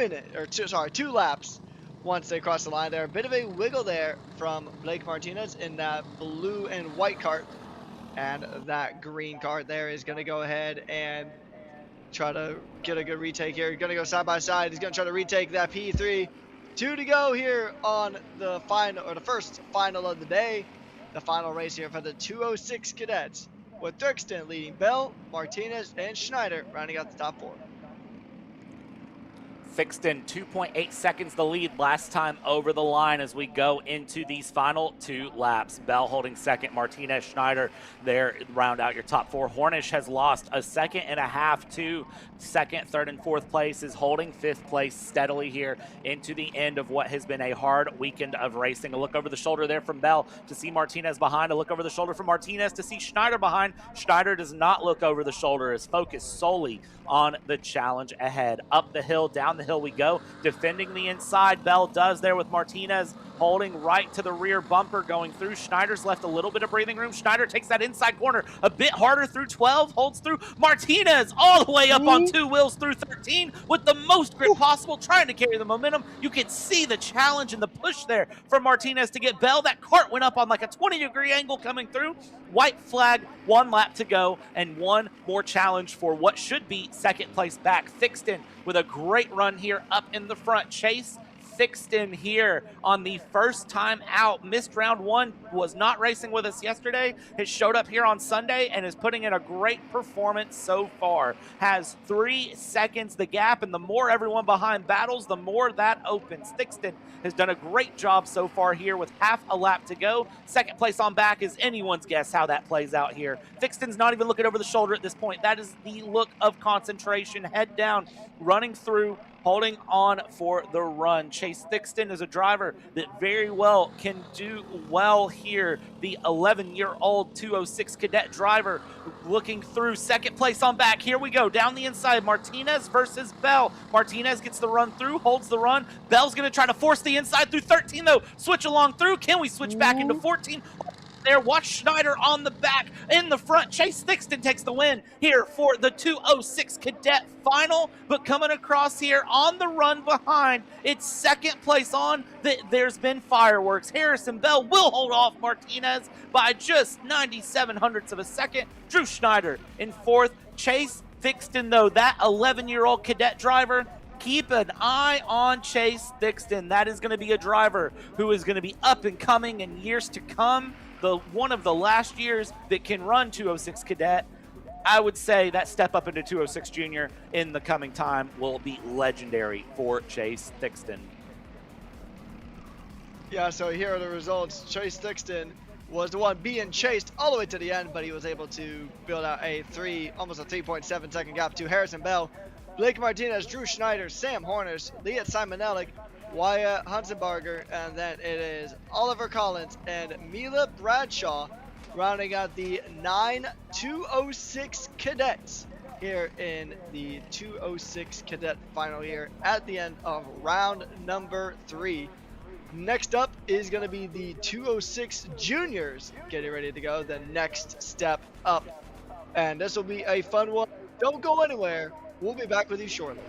laps once they cross the line there. A bit of a wiggle there from Blake Martinez in that blue and white kart, and that green kart there is going to go ahead and try to get a good retake here. Going to go side by side. He's going to try to retake that P3. 2 to go here on the final, or the first final of the day. The final race here for the 206 cadets, with Thixton leading Bell, Martinez, and Schneider rounding out the top 4. Thixton, 2.8 seconds the lead last time over the line as we go into these final 2 laps. Bell holding second, Martinez, Schneider there round out your top 4. Hornish has lost a second and a half to second, third, and fourth place, is holding 5th place steadily here into the end of what has been a hard weekend of racing. A look over the shoulder there from Bell to see Martinez behind, a look over the shoulder from Martinez to see Schneider behind. Schneider does not look over the shoulder, is focused solely on the challenge ahead. Up the hill, down the hill we go, defending the inside. Bell does there with Martinez holding right to the rear bumper going through. Schneider's left a little bit of breathing room. Schneider takes that inside corner a bit harder through 12, holds through. Martinez all the way up on 2 wheels through 13 with the most grip possible, trying to carry the momentum. You can see the challenge and the push there from Martinez to get Bell. That cart went up on like a 20-degree angle coming through. White flag, 1 lap to go, and 1 more challenge for what should be second place back. Thixton with a great run here up in the front. Chase Thixton here on the first time out. Missed round 1, was not racing with us yesterday. Has showed up here on Sunday and is putting in a great performance so far. Has 3 seconds the gap, and the more everyone behind battles, the more that opens. Thixton has done a great job so far here with half a lap to go. Second place on back is anyone's guess how that plays out here. Thixton's not even looking over the shoulder at this point. That is the look of concentration. Head down, running through, holding on for the run. Chase Thixton is a driver that very well can do well here. The 11-year-old 206 cadet driver looking through. Second place on back. Here we go. Down the inside. Martinez versus Bell. Martinez gets the run through, holds the run. Bell's going to try to force the inside through 13, though. Switch along through. Can we switch back into 14? There, watch Schneider on the back, in the front. Chase Thixton takes the win here for the 206 Cadet Final, but coming across here on the run behind, it's second place on. There's been fireworks. Harrison Bell will hold off Martinez by just 97 hundredths of a second. Drew Schneider in 4th. Chase Thixton, though, that 11-year-old cadet driver, keep an eye on Chase Thixton. That is going to be a driver who is going to be up and coming in years to come. One of the last years that can run 206 Cadet. I would say that step up into 206 Junior in the coming time will be legendary for Chase Thixton. Yeah, so here are the results. Chase Thixton was the one being chased all the way to the end, but he was able to build out almost a 3.7 second gap to Harrison Bell, Blake Martinez, Drew Schneider, Sam Hornish, Leah Simonellik, Wyatt Hansenbarger, and then it is Oliver Collins and Mila Bradshaw rounding out the 9 206 cadets here in the 206 cadet final here at the end of round number 3. Next up is going to be the 206 juniors getting ready to go, the next step up. And this will be a fun one. Don't go anywhere. We'll be back with you shortly.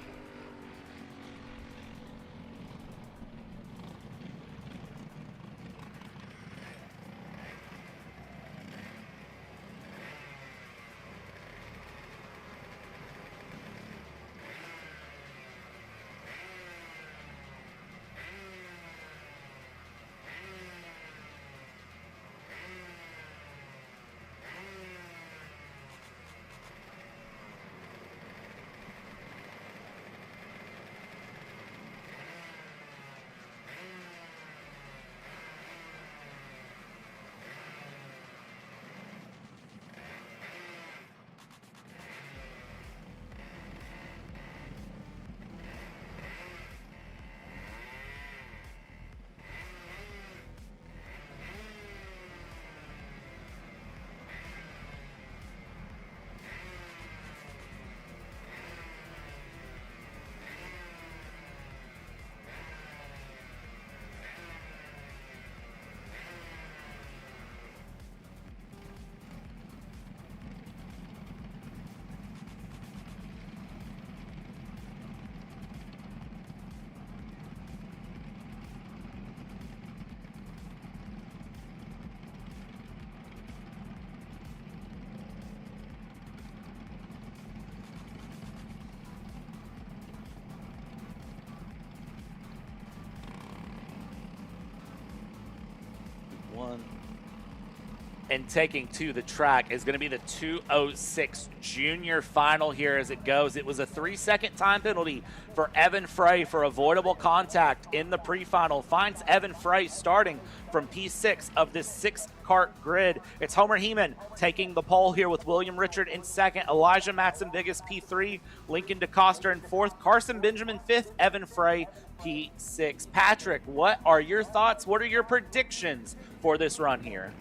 And taking to the track is going to be the 2:06 junior final here as it goes. It was a 3-second time penalty for Evan Frey for avoidable contact in the pre-final. Finds Evan Frey starting from P6 of this 6-kart grid. It's Homer Heeman taking the pole here with William Richard in second, Elijah Matson-Vigas P3, Lincoln DeCoster in fourth, Carson Benjamin fifth, Evan Frey P6. Patrick, what are your thoughts? What are your predictions for this run here?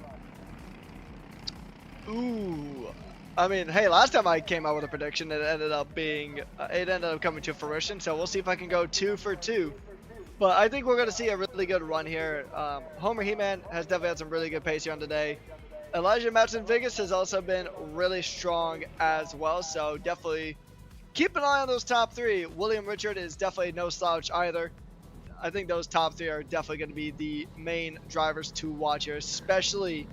Ooh, I mean, hey, last time I came out with a prediction, it ended up coming to fruition. So we'll see if I can go 2 for 2. But I think we're going to see a really good run here. Homer Heeman has definitely had some really good pace here on today. Elijah Matson-Vigas has also been really strong as well. So definitely keep an eye on those top 3. William Richard is definitely no slouch either. I think those top 3 are definitely going to be the main drivers to watch here, especially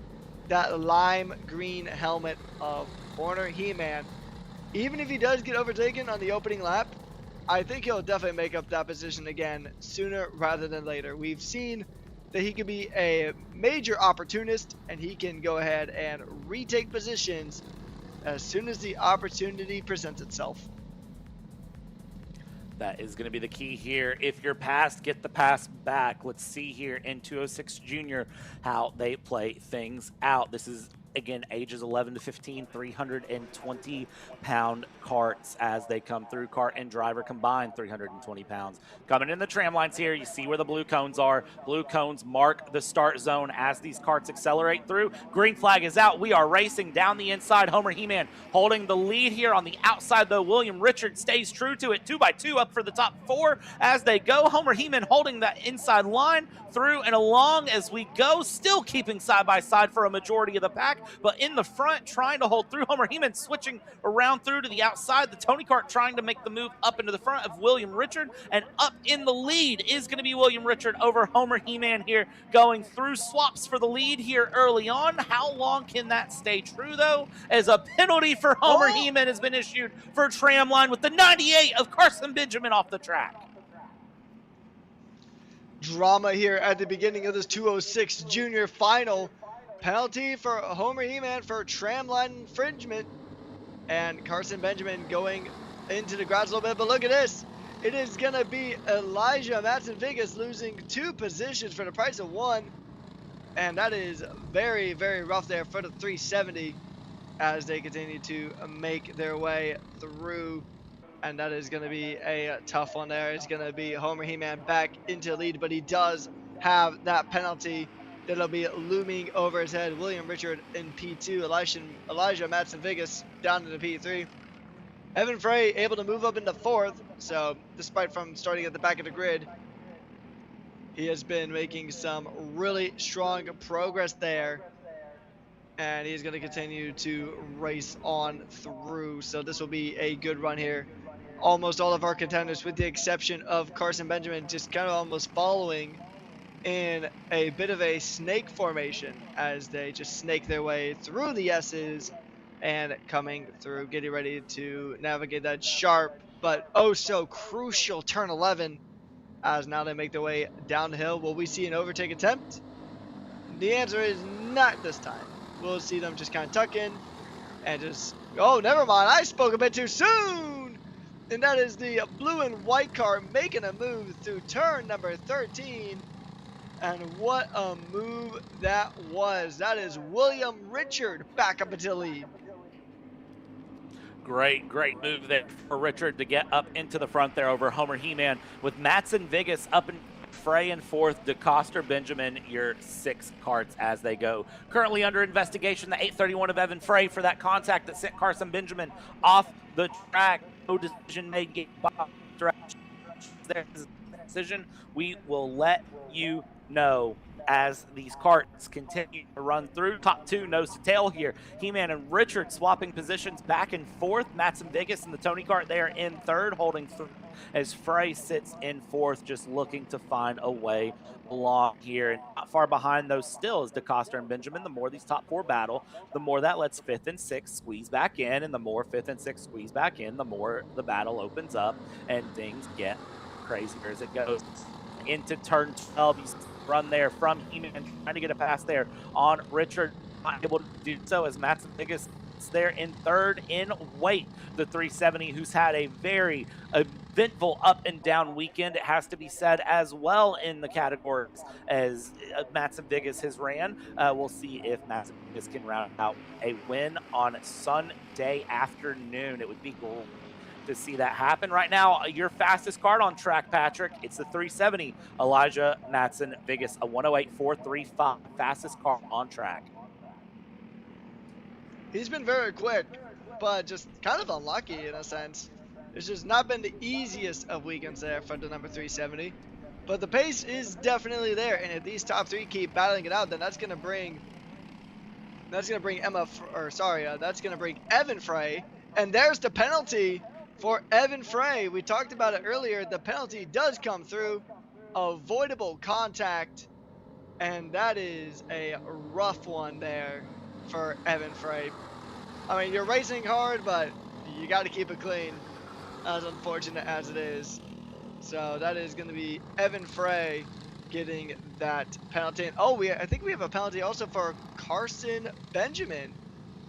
that lime green helmet of Homer Heeman. Even if he does get overtaken on the opening lap, I think he'll definitely make up that position again sooner rather than later. We've seen that he can be a major opportunist, and he can go ahead and retake positions as soon as the opportunity presents itself. That is going to be the key here. If you're passed, get the pass back. Let's see here in 2:06 Junior how they play things out. This is, again, ages 11 to 15, 320-pound carts as they come through. Cart and driver combined, 320 pounds. Coming in the tram lines here, you see where the blue cones are. Blue cones mark the start zone as these carts accelerate through. Green flag is out. We are racing down the inside. Homer Heeman holding the lead here on the outside, though. William Richard stays true to it. 2x2 up for the top 4 as they go. Homer Heeman holding that inside line through and along as we go, still keeping side by side for a majority of the pack, but in the front trying to hold through. Homer Heeman switching around through to the outside. The Tony Kart trying to make the move up into the front of William Richard, and up in the lead is going to be William Richard over Homer Heeman here, going through swaps for the lead here early on. How long can that stay true, though, as a penalty for Homer Heeman has been issued for tram line with the 98 of Carson Benjamin off the track. Drama here at the beginning of this 2:06 junior final. Penalty for Homer Heeman for tram line infringement, and Carson Benjamin going into the grass a little bit. But look at this. It is going to be Elijah Matson-Vigas losing 2 positions for the price of 1. And that is very, very rough there for the 370 as they continue to make their way through. And that is going to be a tough one there. It's going to be Homer Heeman back into the lead, but he does have that penalty that'll be looming over his head. William Richard in P2, Elijah Matson-Vigas down into P3. Evan Frey able to move up into 4th, so despite from starting at the back of the grid, he has been making some really strong progress there, and he's going to continue to race on through. So this will be a good run here. Almost all of our contenders, with the exception of Carson Benjamin, just kind of almost following in a bit of a snake formation as they just snake their way through the S's and coming through, getting ready to navigate that sharp but oh so crucial turn 11 as now they make their way down the hill. Will we see an overtake attempt? The answer is not this time. We'll see them just kind of tuck in and just, oh, never mind, I spoke a bit too soon. And that is the blue and white car making a move through turn number 13. And what a move that was. That is William Richard back up into the lead. Great move there for Richard to get up into the front there over Homer Heeman, with Matson-Vigas up in Frey in 4th, DeCoster Benjamin, your 6 carts as they go. Currently under investigation, the 831 of Evan Frey for that contact that sent Carson Benjamin off the track. No decision made. There's a decision. We will let you know as these carts continue to run through. Top 2 nose to tail here. Heeman and Richard swapping positions back and forth. Matson-Vigas and the Tony Kart there in 3rd, holding through as Frey sits in 4th, just looking to find a way along here. And not far behind those still is DeCoster and Benjamin. The more these top 4 battle, the more that lets 5th and 6th squeeze back in, and the more 5th and 6th squeeze back in, the more the battle opens up and things get crazier as it goes into turn 12. You run there from Heeman, trying to get a pass there on Richard. not able to do so as Matson Biggest there in third in weight. The 370, who's had a very eventful up and down weekend, it has to be said, as well in the categories as Matson Biggest has ran. We'll see if Matson Biggest can round out a win on Sunday afternoon. It would be great to see that happen. Right now, your fastest card on track, Patrick, it's the 370, Elijah Matson Biggest, a 108.435, fastest car on track. He's been very quick, but just kind of unlucky in a sense. It's just not been the easiest of weekends there for the number 370. But the pace is definitely there, and if these top three keep battling it out, then that's gonna bring Evan Frey, and there's the penalty for Evan Frey. We talked about it earlier. The penalty does come through, avoidable contact, and that is a rough one there for Evan Frey. I mean, you're racing hard, but you got to keep it clean, as unfortunate as it is. So that is going to be Evan Frey getting that penalty. And I think we have a penalty also for Carson Benjamin.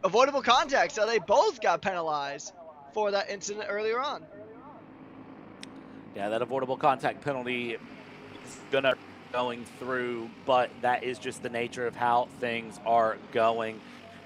Avoidable contact, so they both got penalized for that incident earlier on. Yeah, that avoidable contact penalty is going through, but that is just the nature of how things are going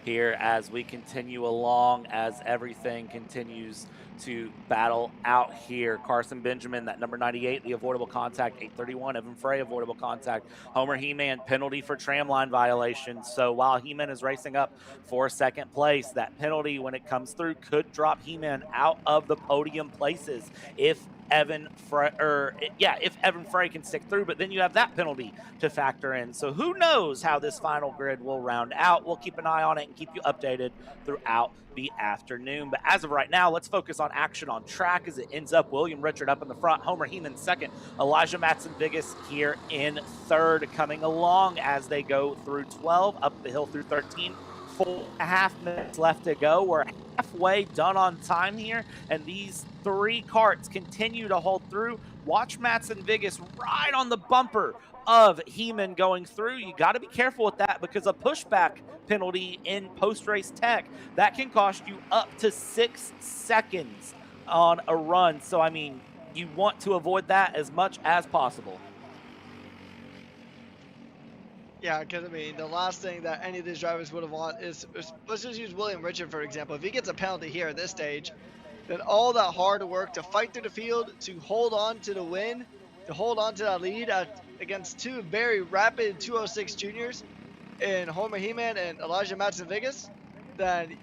here as we continue along, as everything continues to battle out here. Carson Benjamin, that number 98, the avoidable contact, 831. Evan Frey, avoidable contact. Homer He-Man, penalty for tramline violation. So while He-Man is racing up for second place, that penalty, when it comes through, could drop He-Man out of the podium places if Evan Frey can stick through, but then you have that penalty to factor in. So who knows how this final grid will round out. We'll keep an eye on it and keep you updated throughout the afternoon. But as of right now, let's focus on action on track as it ends up William Richard up in the front, Homer Heeman second, Elijah Matson Biggest here in third, coming along as they go through 12, up the hill through 13. 4.5 minutes left to go. We're halfway done on time here, and these three karts continue to hold through. Watch Matson Biggest right on the bumper of Heeman going through. You got to be careful with that, because a pushback penalty in post-race tech, that can cost you up to 6 seconds on a run. So, I mean, you want to avoid that as much as possible. Yeah, because, I mean, the last thing that any of these drivers would have want is, let's just use William Richard, for example. If he gets a penalty here at this stage, then all that hard work to fight through the field, to hold on to the win, to hold on to that lead against two very rapid 206 juniors in Homer Heeman and Elijah Matson Biggest, then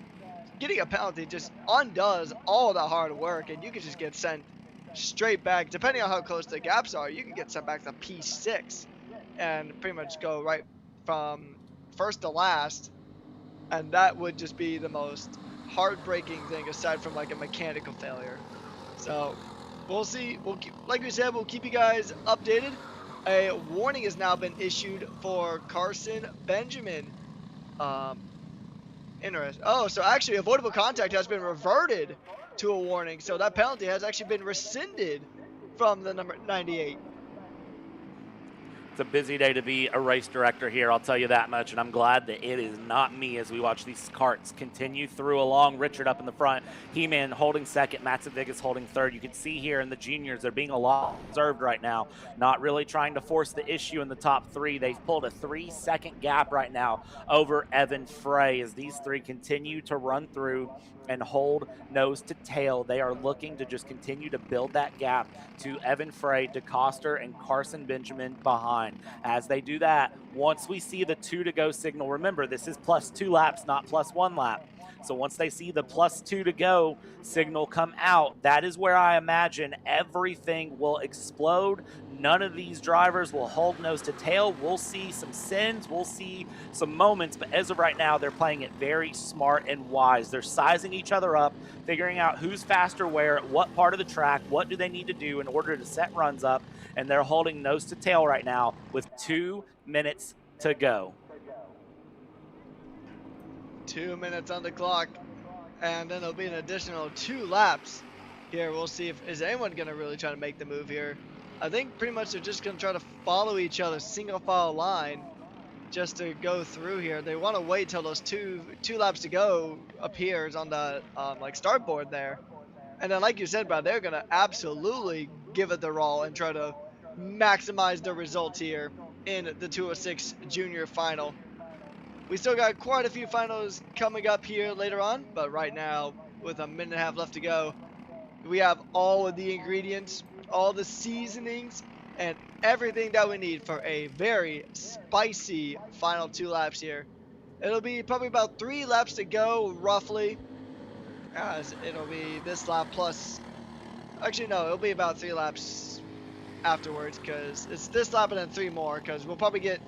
getting a penalty just undoes all that hard work, and you can just get sent straight back. Depending on how close the gaps are, you can get sent back to P6 and pretty much go right from first to last, and that would just be the most heartbreaking thing aside from like a mechanical failure. So we'll see. Like we said, we'll keep you guys updated. A warning has now been issued for Carson Benjamin. Interesting. Oh, so actually avoidable contact has been reverted to a warning, so that penalty has actually been rescinded from the number 98. It's a busy day to be a race director here, I'll tell you that much, and I'm glad that it is not me as we watch these karts continue through along. Richard up in the front, He-Man holding second, Matson Biggest holding third. You can see here in the juniors, they're being a lot observed right now, not really trying to force the issue in the top three. They've pulled a 3-second gap right now over Evan Frey as these three continue to run through and hold nose to tail. They are looking to just continue to build that gap to Evan Frey, DeCoster, and Carson Benjamin behind. As they do that, once we see the 2 to go signal, remember this is plus 2 laps, not plus 1 lap. So once they see the plus 2 to go signal come out, that is where I imagine everything will explode. None of these drivers will hold nose to tail. We'll see some sins, we'll see some moments, but as of right now, they're playing it very smart and wise. They're sizing each other up, figuring out who's faster where, at what part of the track, what do they need to do in order to set runs up, and they're holding nose to tail right now with 2 minutes to go. 2 minutes on the clock, and then there'll be an additional 2 laps here. We'll see if is anyone going to really try to make the move here. I think pretty much they're just going to try to follow each other, single file line, just to go through here. They want to wait till those two laps to go appears on the like start board there. And then, like you said, Brad, they're going to absolutely give it their all and try to maximize the results here in the 206 Junior Final. We still got quite a few finals coming up here later on, but right now, with a minute and a half left to go, we have all of the ingredients, all the seasonings, and everything that we need for a very spicy final 2 laps here. It'll be probably about 3 laps to go, roughly. As it'll be this lap plus, actually no, it'll be about 3 laps afterwards, because it's this lap and then 3 more, because we'll probably get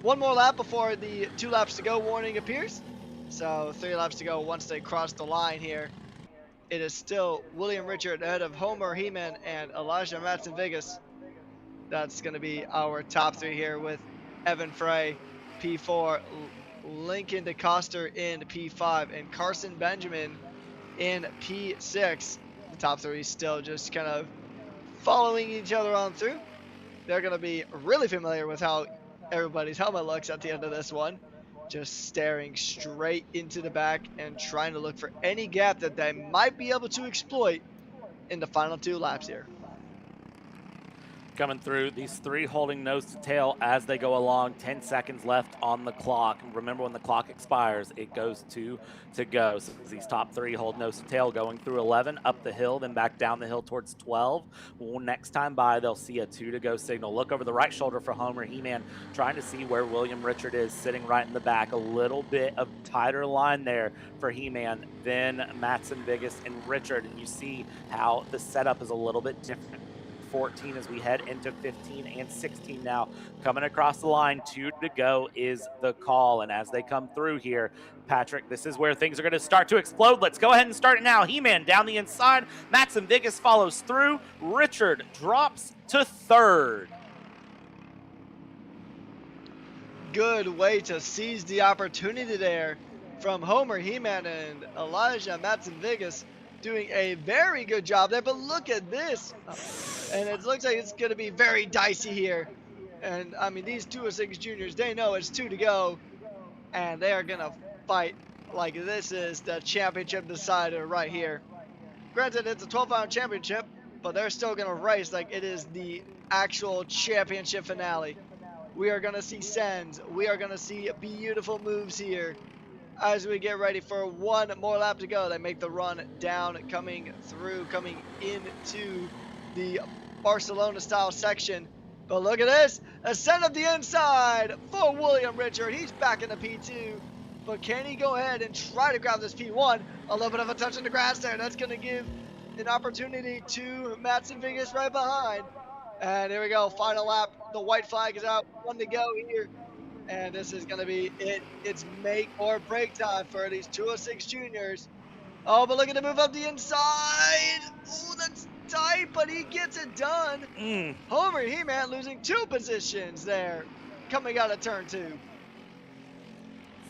1 more lap before the 2 laps to go warning appears. So 3 laps to go once they cross the line here. It is still William Richard ahead of Homer Heeman and Elijah Matson-Vegas. That's going to be our top 3 here, with Evan Frey, P4, Lincoln DeCoster in P5, and Carson Benjamin in P6. The top 3 still just kind of following each other on through. They're going to be really familiar with how everybody's helmet looks at the end of this one. Just staring straight into the back and trying to look for any gap that they might be able to exploit in the final 2 laps here. Coming through, these 3 holding nose to tail as they go along. 10 seconds left on the clock. Remember, when the clock expires, it goes 2 to go. So these top 3 hold nose to tail, going through 11, up the hill, then back down the hill towards 12. Well, next time by, they'll see a 2 to go signal. Look over the right shoulder for Homer Heeman, trying to see where William Richard is, sitting right in the back. A little bit of tighter line there for Heeman, then Matson-Vegas and Richard. And you see how the setup is a little bit different. 14 as we head into 15 and 16 now. Coming across the line, 2 to go is the call. And as they come through here, Patrick, this is where things are going to start to explode. Let's go ahead and start it now. Heeman down the inside. Matson-Vegas follows through. Richard drops to 3rd. Good way to seize the opportunity there from Homer Heeman and Elijah Matson-Vegas, doing a very good job there. But look at this, and it looks like it's going to be very dicey here. And I mean, these 206 juniors, they know it's 2 to go, and they are going to fight like this is the championship decider right here. Granted, it's a 12-round championship, but they're still going to race like it is the actual championship finale. We are going to see sends. We are going to see beautiful moves here. As we get ready for 1 more lap to go, they make the run down, coming through, coming into the Barcelona-style section. But look at this, ascent of the inside for William Richard. He's back in the P2, but can he go ahead and try to grab this P1? A little bit of a touch in the grass there. That's going to give an opportunity to Matson-Vegas right behind. And here we go, final lap. The white flag is out, 1 to go here. And this is going to be it. It's make or break time for these 206 juniors. Oh, but look at the move up the inside. Oh, that's tight, but he gets it done. Homer Heeman losing 2 positions there, coming out of turn 2.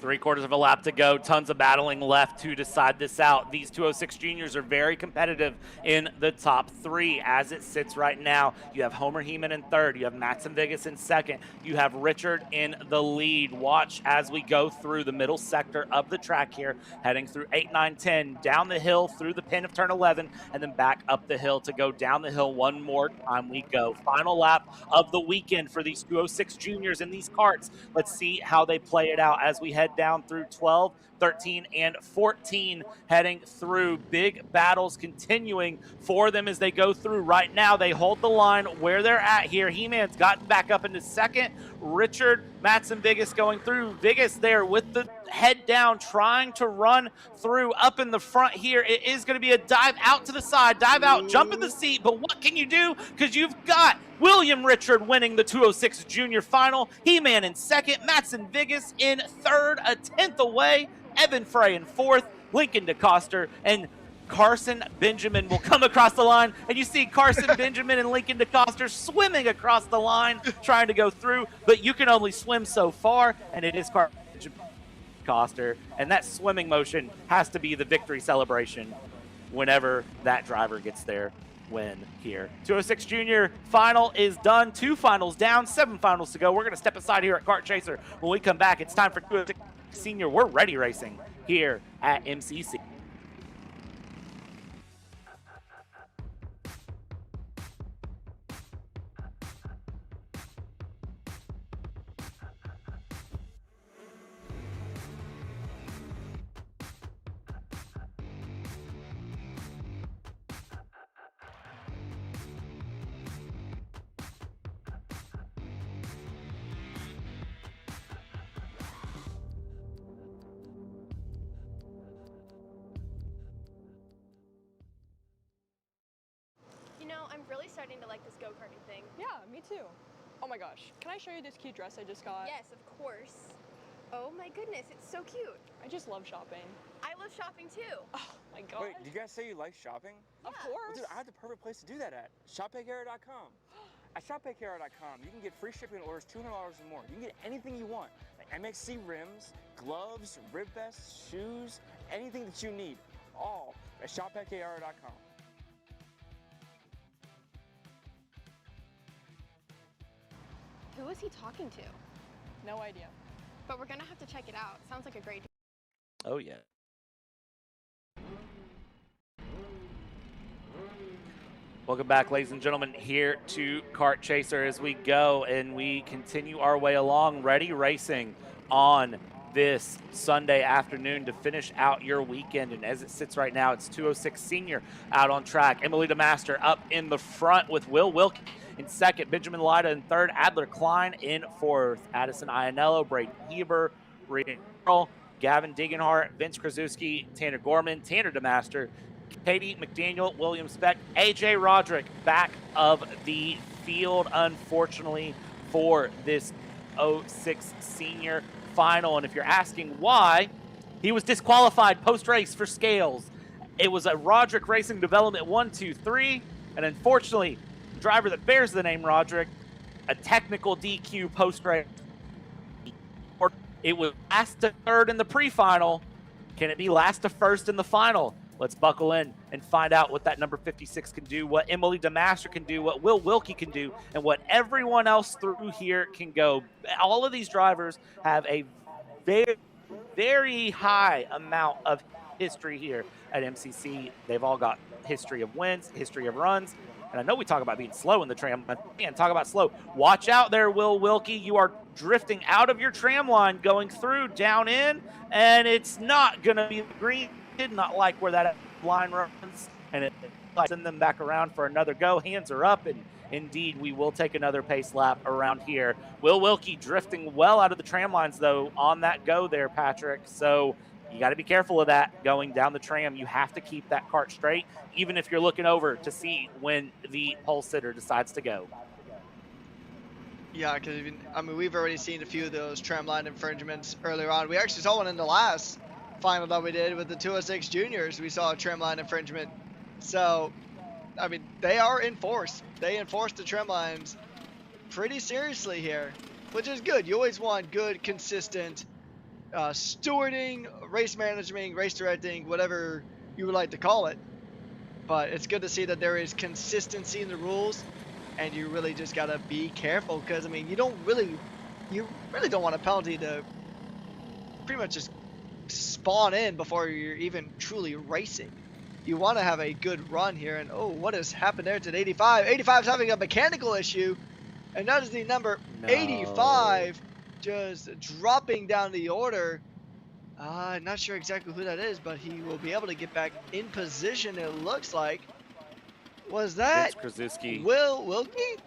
3/4 of a lap to go. Tons of battling left to decide this out. These 206 juniors are very competitive in the top 3 as it sits right now. You have Homer Heeman in 3rd. You have Matson-Vegas in 2nd. You have Richard in the lead. Watch as we go through the middle sector of the track here, heading through 8, 9, 10, down the hill through the pin of turn 11, and then back up the hill to go down the hill 1 more time we go. Final lap of the weekend for these 206 juniors in these karts. Let's see how they play it out as we head down through 12, 13, and 14, heading through. Big battles continuing for them as they go through. Right now, they hold the line where they're at here. Heeman's gotten back up into 2nd. Richard, Matson-Vegas going through. Vegas there with the head down, trying to run through up in the front here. It is going to be a dive out to the side, dive out, jump in the seat, but what can you do? Because you've got William Richard winning the 206 junior final. Heeman in 2nd, Matson-Vegas in 3rd, a 10th away. Evan Frey in 4th, Lincoln DeCoster, and Carson Benjamin will come across the line, and you see Carson Benjamin and Lincoln DeCoster swimming across the line, trying to go through, but you can only swim so far, and it is Carson DeCoster, and that swimming motion has to be the victory celebration whenever that driver gets there. win here. 206 Junior final is done. 2 finals down, 7 finals to go. We're going to step aside here at Kart Chaser. When we come back, it's time for 206 Senior. We're ready racing here at MCC. You know, I'm really starting to like this go-karting thing. Yeah, me too. Oh my gosh, can I show you this cute dress I just got? Yes, of course. Oh my goodness, it's so cute. I just love shopping. I love shopping too. Oh my god. Wait, did you guys say you like shopping? Of Yeah. course. Well, dude, I have the perfect place to do that at. ShopPayKara.com. At ShopPayKara.com, you can get free shipping on orders $200 or more. You can get anything you want, like MXC rims, gloves, rib vests, shoes, anything that you need, all at ShopPayKara.com. Who is he talking to? No idea. But we're gonna have to check it out. Sounds like a great. Oh, yeah. Welcome back, ladies and gentlemen, here to Kart Chaser as we go and we continue our way along, ready racing on this Sunday afternoon to finish out your weekend. And as it sits right now, it's 206 Senior out on track. Emily DeMaster up in the front with Will Wilkie in second, Benjamin Lida in third, Adler Klein in fourth, Addison Ianello, Braden Heber, Reed Earl, Gavin Degenhart, Vince Krasuski, Tanner Gorman, Tanner DeMaster, Katie McDaniel, William Speck, AJ Roderick back of the field, unfortunately, for this 06 Senior final. And if you're asking why, he was disqualified post-race for scales. It was a Roderick Racing Development 1, 2, 3, and unfortunately, the driver that bears the name Roderick, a technical DQ post-race. It was last to third in the pre-final. Can it be last to first in the final? Let's buckle in and find out what that number 56 can do, what Emily DeMaster can do, what Will Wilkie can do, and what everyone else through here can go. All of these drivers have a very, very high amount of history here at MCC. They've all got history of wins, history of runs. And I know we talk about being slow in the tram, but man, talk about slow. Watch out there, Will Wilkie. You are drifting out of your tram line, going through, down in, and it's not going to be green. Did not like where that line runs, and it send them back around for another go. Hands are up, and indeed we will take another pace lap around here. Will Wilkie drifting well out of the tram lines, though, on that go there, Patrick. So you got to be careful of that going down the tram. You have to keep that cart straight, even if you're looking over to see when the pole sitter decides to go. Yeah, because I mean, we've already seen a few of those tram line infringements earlier on. We actually saw one in the last final that we did with the 206 Juniors. We saw a trim line infringement. So, I mean, they are enforced. They enforce the trim lines pretty seriously here, which is good. You always want good, consistent stewarding, race management, race directing, whatever you would like to call it. But it's good to see that there is consistency in the rules, and you really just gotta be careful, because I mean, you really don't want a penalty to pretty much just spawn in before you're even truly racing. You want to have a good run here, and oh, what has happened there to 85? 85's having a mechanical issue, and that is the number 85 just dropping down the order. I'm not sure exactly who that is, but he will be able to get back in position, it looks like. Was that Vince Krasuski. Will Wilkie?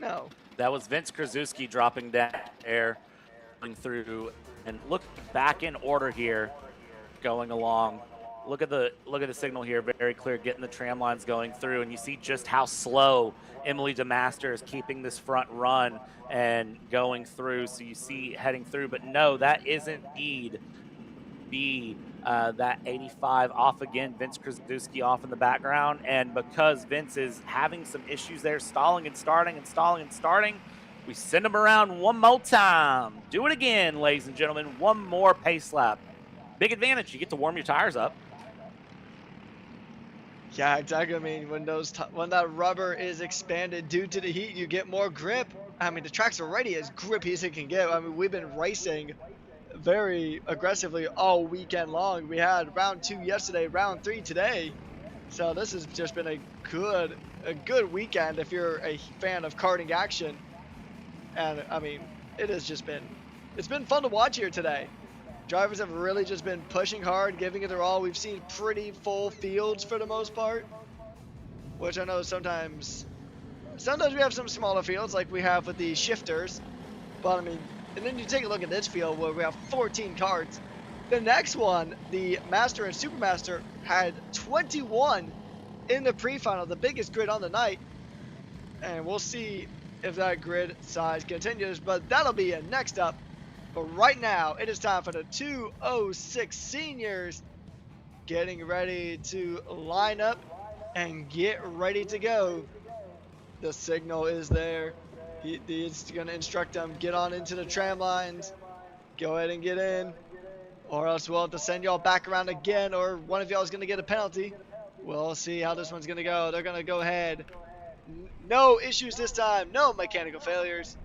No. That was Vince Krasuski dropping down there, going through. And look back in order here, going along. Look at the signal here, very clear, getting the tram lines going through, and you see just how slow Emily DeMaster is keeping this front run and going through. So you see heading through, but no, that is indeed that 85 off again. Vince Krasuski off in the background, and because Vince is having some issues there, stalling and starting and stalling and starting, we send him around one more time. Do it again, ladies and gentlemen. One more pace lap. Big advantage. You get to warm your tires up. Yeah, exactly. I mean, when when that rubber is expanded due to the heat, you get more grip. I mean, the track's already as grippy as it can get. I mean, we've been racing very aggressively all weekend long. We had round 2 yesterday, round 3 today. So this has just been a good weekend if you're a fan of karting action. And I mean, it's been fun to watch here today. Drivers have really just been pushing hard, giving it their all. We've seen pretty full fields for the most part, which I know sometimes we have some smaller fields like we have with the shifters. But I mean, and then you take a look at this field where we have 14 karts. The next one, the Master and Supermaster, had 21 in the pre-final, the biggest grid on the night. And we'll see if that grid size continues, but that'll be next up. But right now, it is time for the 206 seniors getting ready to line up and get ready to go. The signal is there. He's going to instruct them, get on into the tram lines, go ahead and get in, or else we'll have to send y'all back around again, or one of y'all is going to get a penalty. We'll see how this one's going to go. They're going to go ahead. No issues this time, no mechanical failures,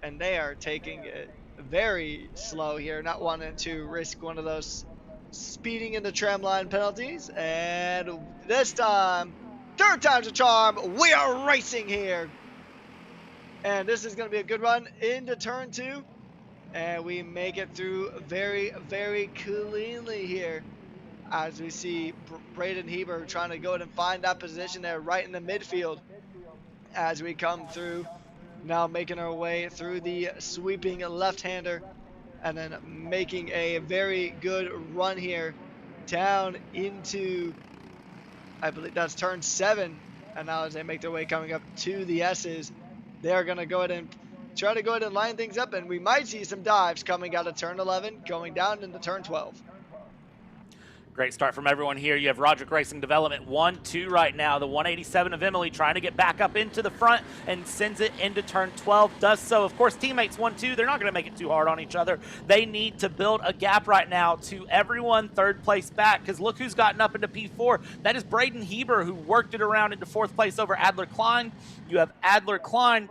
and they are taking it very slow here, not wanting to risk one of those speeding in the tram line penalties. And this time, third time's a charm, we are racing here. And this is going to be a good run into turn 2. And we make it through very, very cleanly here. As we see Braden Heber trying to go ahead and find that position there right in the midfield. As we come through, now making our way through the sweeping left-hander. And then making a very good run here down into, I believe that's turn 7. And now as they make their way coming up to the S's, they're going to go ahead and try to go ahead and line things up, and we might see some dives coming out of turn 11, going down into turn 12. Great start from everyone here. You have Roderick Racing Development 1-2 right now. The 187 of Emily trying to get back up into the front and sends it into turn 12. Does so. Of course, teammates 1-2, they're not going to make it too hard on each other. They need to build a gap right now to everyone third place back, because look who's gotten up into P4. That is Braden Heber, who worked it around into fourth place over Adler Klein. You have Adler Klein,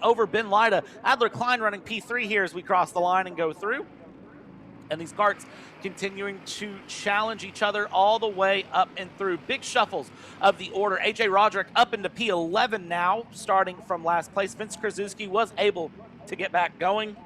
over Ben Lida. Adler Klein running P3 here as we cross the line and go through. And these karts continuing to challenge each other all the way up and through. Big shuffles of the order. AJ Roderick up into P11 now, starting from last place. Vince Krasuski was able to get back going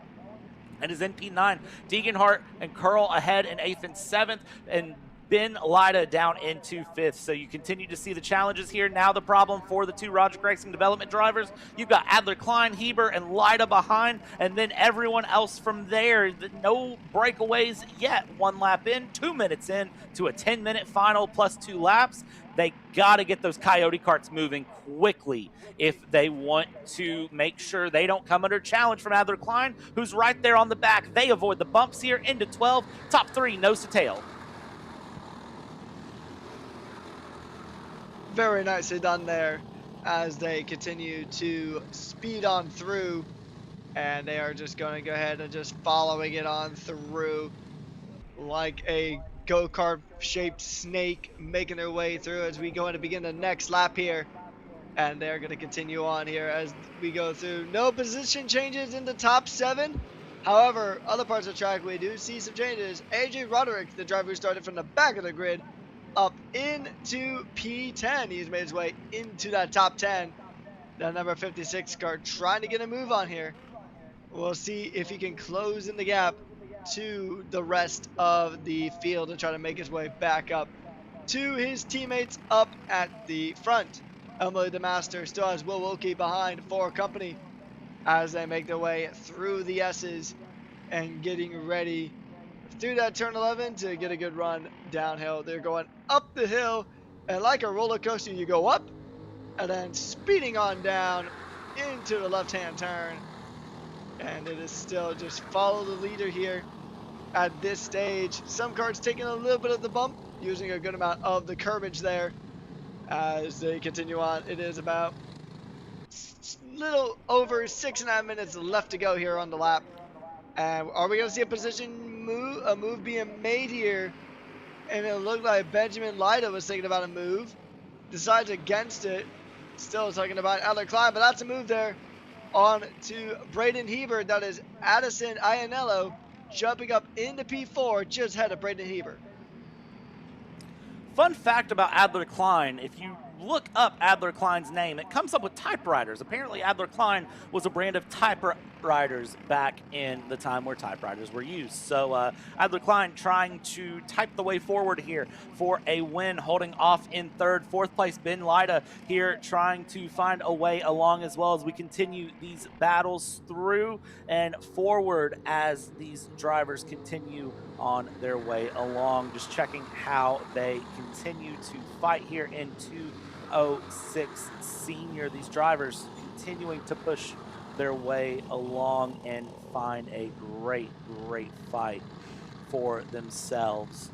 and is in P9. Deeganhart and Curl ahead in 8th and 7th. And Ben Lida down into 5th. So you continue to see the challenges here. Now the problem for the two Roderick Racing Development drivers. You've got Adler Klein, Heber, and Lida behind, and then everyone else from there. No breakaways yet. 1 lap in, 2 minutes in to a 10-minute final plus 2 laps. They got to get those Coyote karts moving quickly if they want to make sure they don't come under challenge from Adler Klein, who's right there on the back. They avoid the bumps here into 12. Top 3, nose to tail. Very nicely done there as they continue to speed on through, and they are just going to go ahead and just following it on through like a go-kart shaped snake, making their way through as we go in to begin the next lap here. And they're going to continue on here as we go through. No position changes in the top 7. However, other parts of the track we do see some changes. AJ Roderick, the driver who started from the back of the grid, up into P10. He's made his way into that top 10. That number 56 car trying to get a move on here. We'll see if he can close in the gap to the rest of the field and try to make his way back up to his teammates up at the front. Emily the Master still has Will Wilkie behind for company as they make their way through the S's and getting ready through that turn 11 to get a good run downhill. They're going up the hill, and like a roller coaster, you go up and then speeding on down into the left-hand turn. And it is still just follow the leader here at this stage. Some karts taking a little bit of the bump, using a good amount of the curbage there as they continue on. It is about little over 6.5 minutes left to go here on the lap. And are we going to see a position move being made here and it looked like Benjamin Lida was thinking about a move. Decides against it. Still talking about Adler Klein, but that's a move there on to Braden Heber. That is Addison Iannello jumping up into P4 just ahead of Braden Heber. Fun fact about Adler Klein, if you look up Adler Klein's name, it comes up with typewriters. Apparently Adler Klein was a brand of typewriters back in the time where typewriters were used. So Adler Klein trying to type the way forward here for a win, holding off in third. Fourth place, Ben Lida here trying to find a way along as well as we continue these battles through and forward as these drivers continue on their way along. Just checking how they continue to fight here in 206 Senior. These drivers continuing to push their way along and find a great fight for themselves.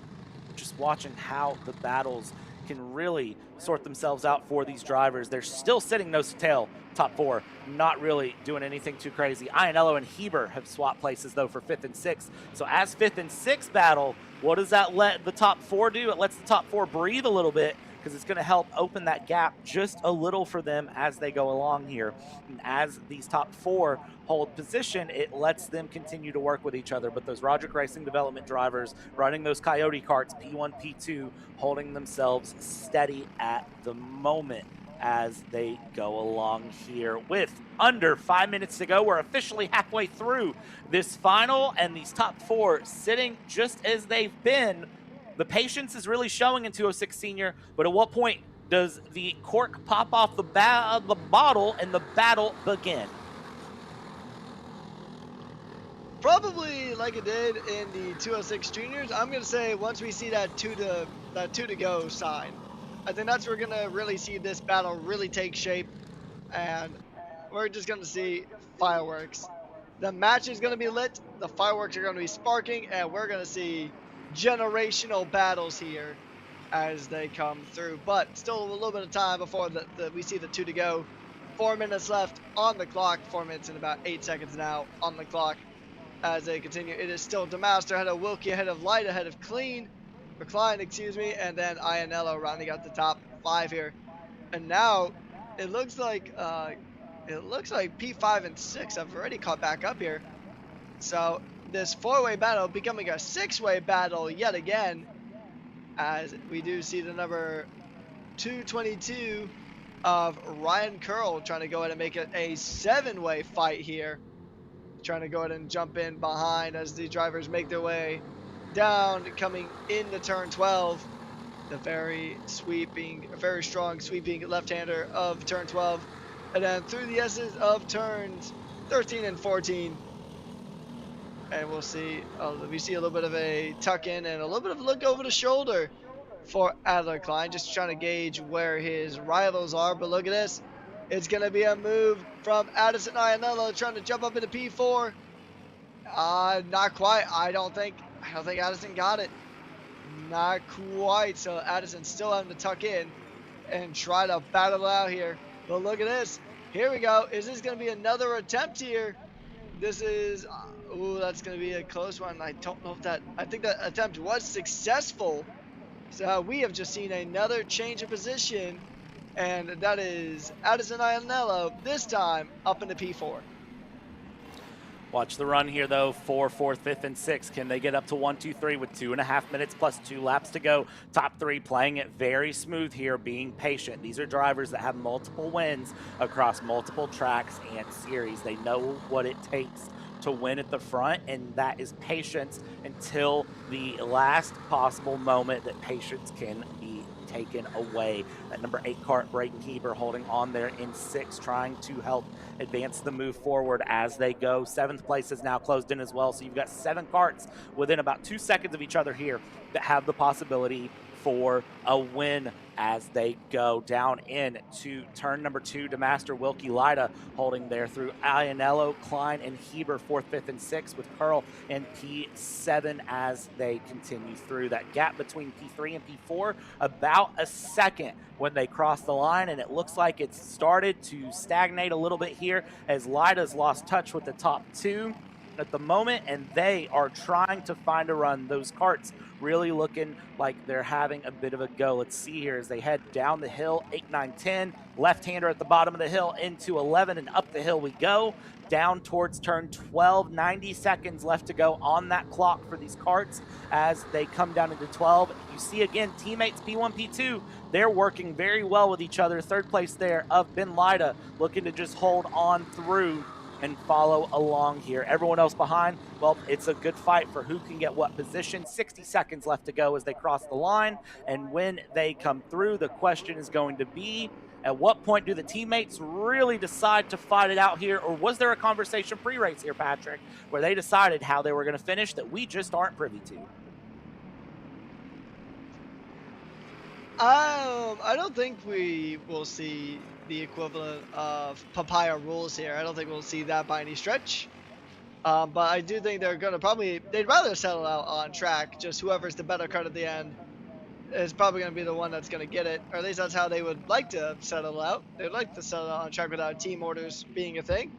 Just watching how the battles can really sort themselves out for these drivers. They're still sitting nose to tail, top four, not really doing anything too crazy. Iannello and Heber have swapped places, though, for 5th and 6th. So as 5th and 6th battle, what does that let the top four do? It lets the top four breathe a little bit because it's going to help open that gap just a little for them as they go along here. And as these top four hold position, it lets them continue to work with each other. But those Roderick Racing Development drivers running those Coyote carts, P1, P2, holding themselves steady at the moment as they go along here. With under 5 minutes to go, we're officially halfway through this final, and these top four sitting just as they've been. The patience is really showing in 206 Senior, but at what point does the cork pop off the bottle and the battle begin? Probably like it did in the 206 Juniors. I'm going to say once we see that two to go sign, I think that's where we're going to really see this battle really take shape, and we're just going to see fireworks. The match is going to be lit, the fireworks are going to be sparking, and we're going to see generational battles here as they come through. But still a little bit of time before we see the two to go. 4 minutes left on the clock. 4 minutes and about 8 seconds now on the clock as they continue. It is still DeMaster ahead of Wilkie, ahead of Light, ahead of Klein, excuse me, and then Iannello rounding out the top 5 here. And now it looks like P5 and 6 have already caught back up here. So this 4-way battle becoming a 6-way battle yet again, as we do see the number 222 of Ryan Curl trying to go ahead and make it a 7-way fight here. Trying to go ahead and jump in behind as the drivers make their way down, coming into turn 12. The very strong sweeping left-hander of turn 12. And then through the S's of turns 13 and 14. And we'll see, we see a little bit of a tuck in and a little bit of a look over the shoulder for Adler Klein, just trying to gauge where his rivals are. But look at this. It's going to be a move from Addison Iannello trying to jump up into P4. Not quite. I don't think Addison got it. Not quite. So Addison still having to tuck in and try to battle out here. But look at this. Here we go. Is this going to be another attempt here? This is, that's going to be a close one. I don't know if I think that attempt was successful. So we have just seen another change of position, and that is Addison Iannello, this time up into P4. Watch the run here, though, for 4th, 5th, and 6th. Can they get up to 1, 2, 3 with 2.5 minutes plus 2 laps to go? Top 3 playing it very smooth here, being patient. These are drivers that have multiple wins across multiple tracks and series. They know what it takes to win at the front, and that is patience until the last possible moment that patience can be taken away. That number 8 cart, Braden Heber, holding on there in 6th, trying to help advance the move forward as they go. 7th place is now closed in as well, so you've got 7 carts within about 2 seconds of each other here that have the possibility for a win as they go down in to turn number 2 to Master Wilkie Lida, holding there through Iannello, Klein, and Heber, 4th, 5th, and 6th, with Curl and P7 as they continue through. That gap between P3 and P4, about a second when they cross the line, and it looks like it's started to stagnate a little bit here as Lida's lost touch with the top 2. at the moment, and they are trying to find a run. Those karts really looking like they're having a bit of a go. Let's see here as they head down the hill, 8, 9, 10. Left-hander at the bottom of the hill into 11, and up the hill we go. Down towards turn 12, 90 seconds left to go on that clock for these karts as they come down into 12. You see again, teammates P1, P2, they're working very well with each other. Third place there of Ben Lida looking to just hold on through and follow along here. Everyone else behind, well, it's a good fight for who can get what position. 60 seconds left to go as they cross the line. And when they come through, the question is going to be, at what point do the teammates really decide to fight it out here? Or was there a conversation pre-race here, Patrick, where they decided how they were going to finish that we just aren't privy to? I don't think we will see the equivalent of papaya rules here. I don't think we'll see that by any stretch. But I do think they're going to they'd rather settle out on track. Just whoever's the better kart at the end is probably going to be the one that's going to get it. Or at least that's how they would like to settle out. They'd like to settle out on track without team orders being a thing.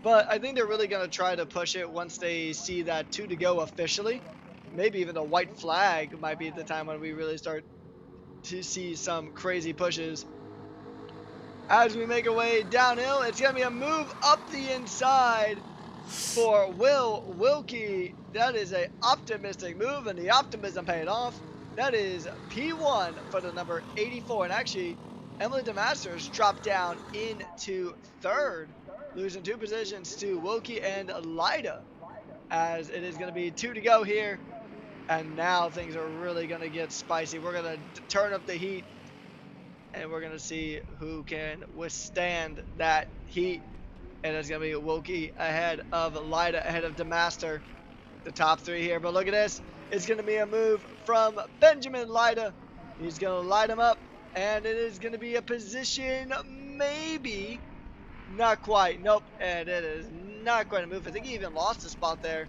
But I think they're really going to try to push it once they see that 2 to go officially. Maybe even the white flag might be the time when we really start to see some crazy pushes. As we make our way downhill, it's going to be a move up the inside for Will Wilkie. That is an optimistic move, and the optimism paid off. That is P1 for the number 84. And actually, Emily DeMasters dropped down into 3rd, losing 2 positions to Wilkie and Lida, as it is going to be 2 to go here. And now things are really going to get spicy. We're going to turn up the heat, and we're going to see who can withstand that heat. And it's going to be Wilkie ahead of Lida, ahead of DeMaster, the top 3 here. But look at this. It's going to be a move from Benjamin Lida. He's going to light him up, and it is going to be a position maybe, not quite. Nope, and it is not quite a move. I think he even lost a spot there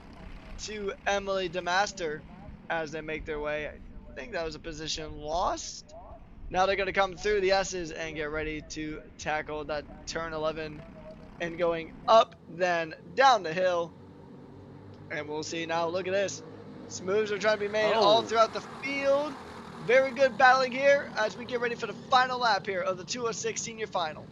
to Emily DeMaster as they make their way. I think that was a position lost. Now they're going to come through the S's and get ready to tackle that turn 11 and going up, then down the hill. And we'll see now. Look at this. These moves are trying to be made all throughout the field. Very good battling here as we get ready for the final lap here of the 206 senior final.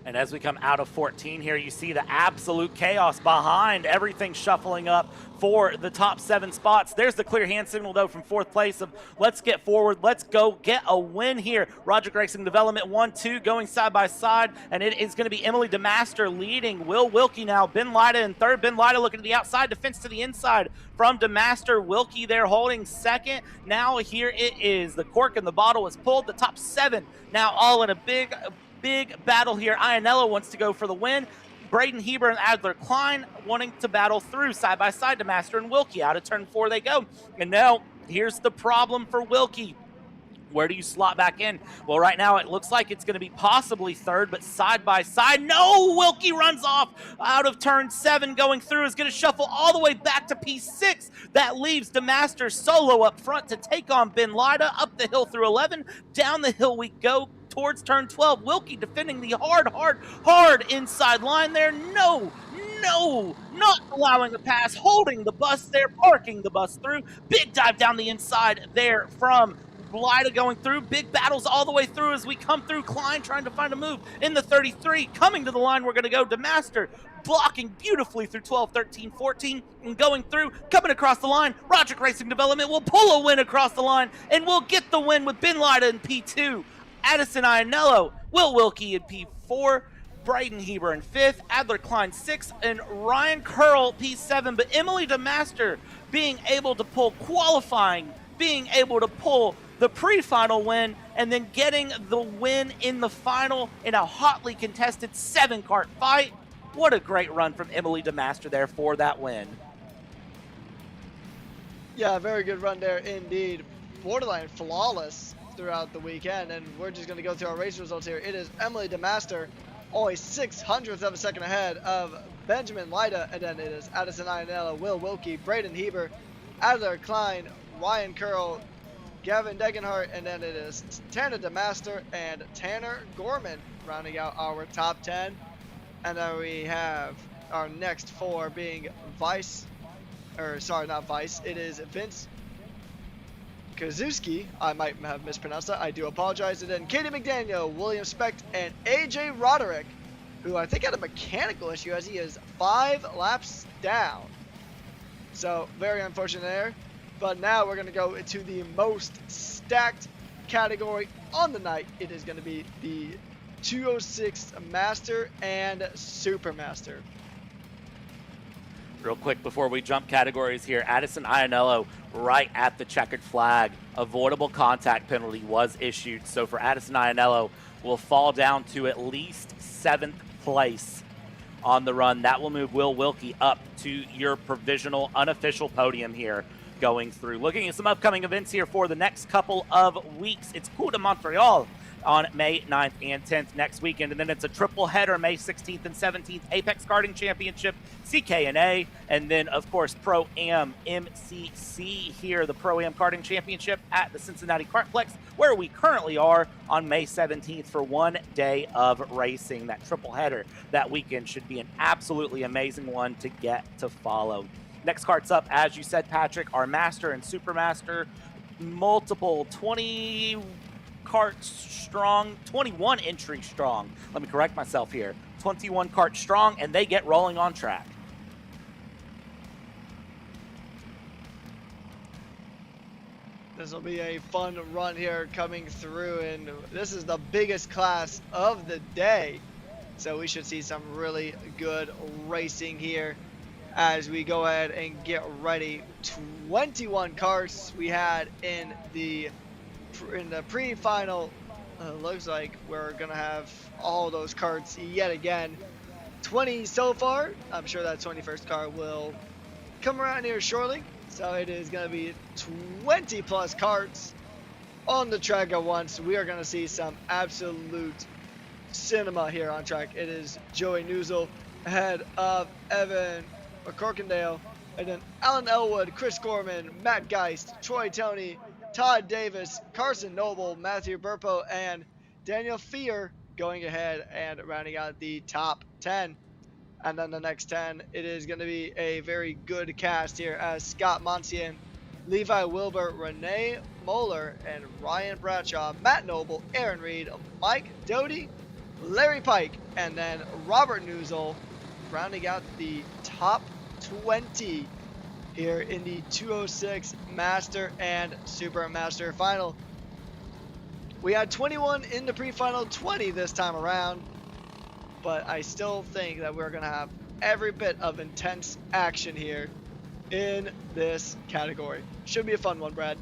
And as we come out of 14 here, you see the absolute chaos behind everything shuffling up for the top 7 spots. There's the clear hand signal, though, from 4th place of let's get forward. Let's go get a win here. Roger Racing Development 1-2 going side by side, and it is going to be Emily DeMaster leading. Will Wilkie now. Ben Lida in 3rd. Ben Lida looking to the outside, defense to the inside from DeMaster. Wilkie there holding 2nd. Now here it is. The cork in the bottle is pulled. The top 7 now all in a big battle here. Ianello wants to go for the win. Braden Heber and Adler Klein wanting to battle through side by side to Master and Wilkie. Out of turn 4 they go. And now here's the problem for Wilkie. Where do you slot back in? Well, right now it looks like it's going to be possibly 3rd, but side by side. No! Wilkie runs off out of turn 7 going through. Is going to shuffle all the way back to P6. That leaves DeMaster solo up front to take on Ben Lida. Up the hill through 11. Down the hill we go towards turn 12. Wilkie defending the hard inside line there. No, not allowing a pass. Holding the bus there, parking the bus through. Big dive down the inside there from Lida going through. Big battles all the way through as we come through. Klein trying to find a move in the 33. Coming to the line, we're going to go DeMaster blocking beautifully through 12, 13, 14, and going through, coming across the line. Roger Racing Development will pull a win across the line, and we'll get the win with Ben Lida in P2. Addison Ianello, Will Wilkie in P4, Braden Heber in 5th, Adler Klein 6th, and Ryan Curl P7. But Emily DeMaster being able to pull qualifying, being able to pull the pre-final win, and then getting the win in the final in a hotly contested 7-kart fight. What a great run from Emily DeMaster there for that win. Yeah, very good run there indeed. Borderline flawless throughout the weekend, and we're just going to go through our race results here. It is Emily DeMaster, only 0.06 of a second ahead of Benjamin Lida, and then it is Addison Ianello, Will Wilkie, Braden Heber, Adler Klein, Ryan Curl, Gavin Degenhart, and then it is Tanner DeMaster and Tanner Gorman rounding out our top 10. And then we have our next four being Vice, or sorry, not Vice. It is Vince Kazuski. I might have mispronounced that. I do apologize. And then Katie McDaniel, William Specht, and AJ Roderick, who I think had a mechanical issue as he is 5 laps down. So very unfortunate there. But now we're going to go into the most stacked category on the night. It is going to be the 206 Master and Super Master. Real quick before we jump categories here, Addison Iannello right at the checkered flag. Avoidable contact penalty was issued. So for Addison Iannello, will fall down to at least 7th place on the run. That will move Will Wilkie up to your provisional unofficial podium here going through. Looking at some upcoming events here for the next couple of weeks. It's Coup de Montreal on May 9th and 10th next weekend. And then it's a triple header May 16th and 17th, Apex Karting Championship, CKNA, and then, of course, ProAM MCC here, the ProAM Karting Championship at the Cincinnati KartPlex, where we currently are on May 17th for 1 day of racing. That triple header that weekend should be an absolutely amazing one to get to follow. Next karts up, as you said, Patrick, our Master and Super Master, multiple 20 kart strong, 21 entry strong. Let me correct myself here. 21 kart strong, and they get rolling on track. This will be a fun run here coming through, and this is the biggest class of the day. So we should see some really good racing here as we go ahead and get ready. 21 karts we had in the pre-final. Looks like we're gonna have all those karts yet again. 20 so far. I'm sure that 21st car will come around here shortly. So it is gonna be 20 plus karts on the track at once. We are gonna see some absolute cinema here on track. It is Joey Newsel ahead of Evan McCorkindale, and then Alan Elwood, Chris Gorman, Matt Geist, Troy Toney, Todd Davis, Carson Noble, Matthew Burpo, and Daniel Fear going ahead and rounding out the top 10. And then the next 10, it is going to be a very good cast here as Scott Monsian, Levi Wilbur, Renee Moeller, and Ryan Bradshaw, Matt Noble, Aaron Reed, Mike Doty, Larry Pike, and then Robert Newsel rounding out the top 20 here in the 206 Master and Super Master Final. We had 21 in the pre-final, 20 this time around, but I still think that we're going to have every bit of intense action here in this category. Should be a fun one, Brad.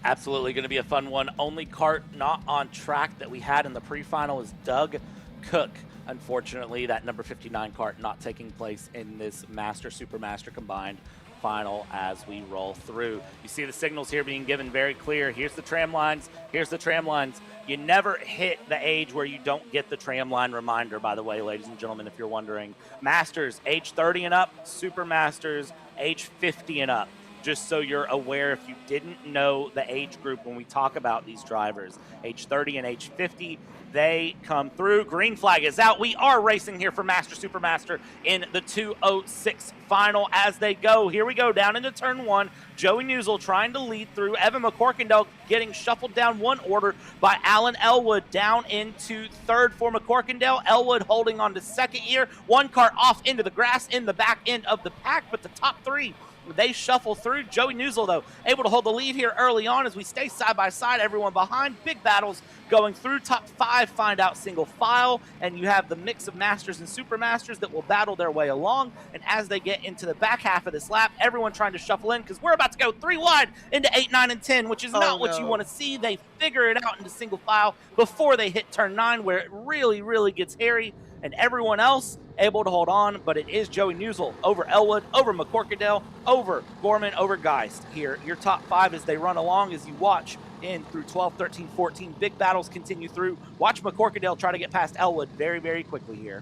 Absolutely going to be a fun one. Only kart not on track that we had in the pre-final is Doug Cook. Unfortunately, that number 59 kart not taking place in this Master Super Master combined final as we roll through. You see the signals here being given very clear. Here's the tram lines. Here's the tram lines. You never hit the age where you don't get the tram line reminder, by the way, ladies and gentlemen, if you're wondering. Masters, age 30 and up. Super Masters, age 50 and up. Just so you're aware if you didn't know the age group when we talk about these drivers. Age 30 and age 50, they come through. Green flag is out. We are racing here for Master Super Master in the 206 final as they go. Here we go down into turn 1. Joey Newsel trying to lead through. Evan McCorkindale getting shuffled down one order by Alan Elwood down into third for McCorkindale. Elwood holding on to second here. One kart off into the grass in the back end of the pack, but the top 3, they shuffle through. Joey Newsel, though, able to hold the lead here early on as we stay side by side. Everyone behind. Big battles going through. Top 5 find out single file, and you have the mix of Masters and Super Masters that will battle their way along. And as they get into the back half of this lap, everyone trying to shuffle in because we're about to go 3 wide into 8, 9, and 10, which is not what you want to see. They figure it out into single file before they hit turn 9, where it really, really gets hairy. And everyone else able to hold on, but it is Joey Newsel over Elwood, over McCorkindale, over Gorman, over Geist here. Your top 5 as they run along as you watch in through 12, 13, 14. Big battles continue through. Watch McCorkindale try to get past Elwood very, very quickly here.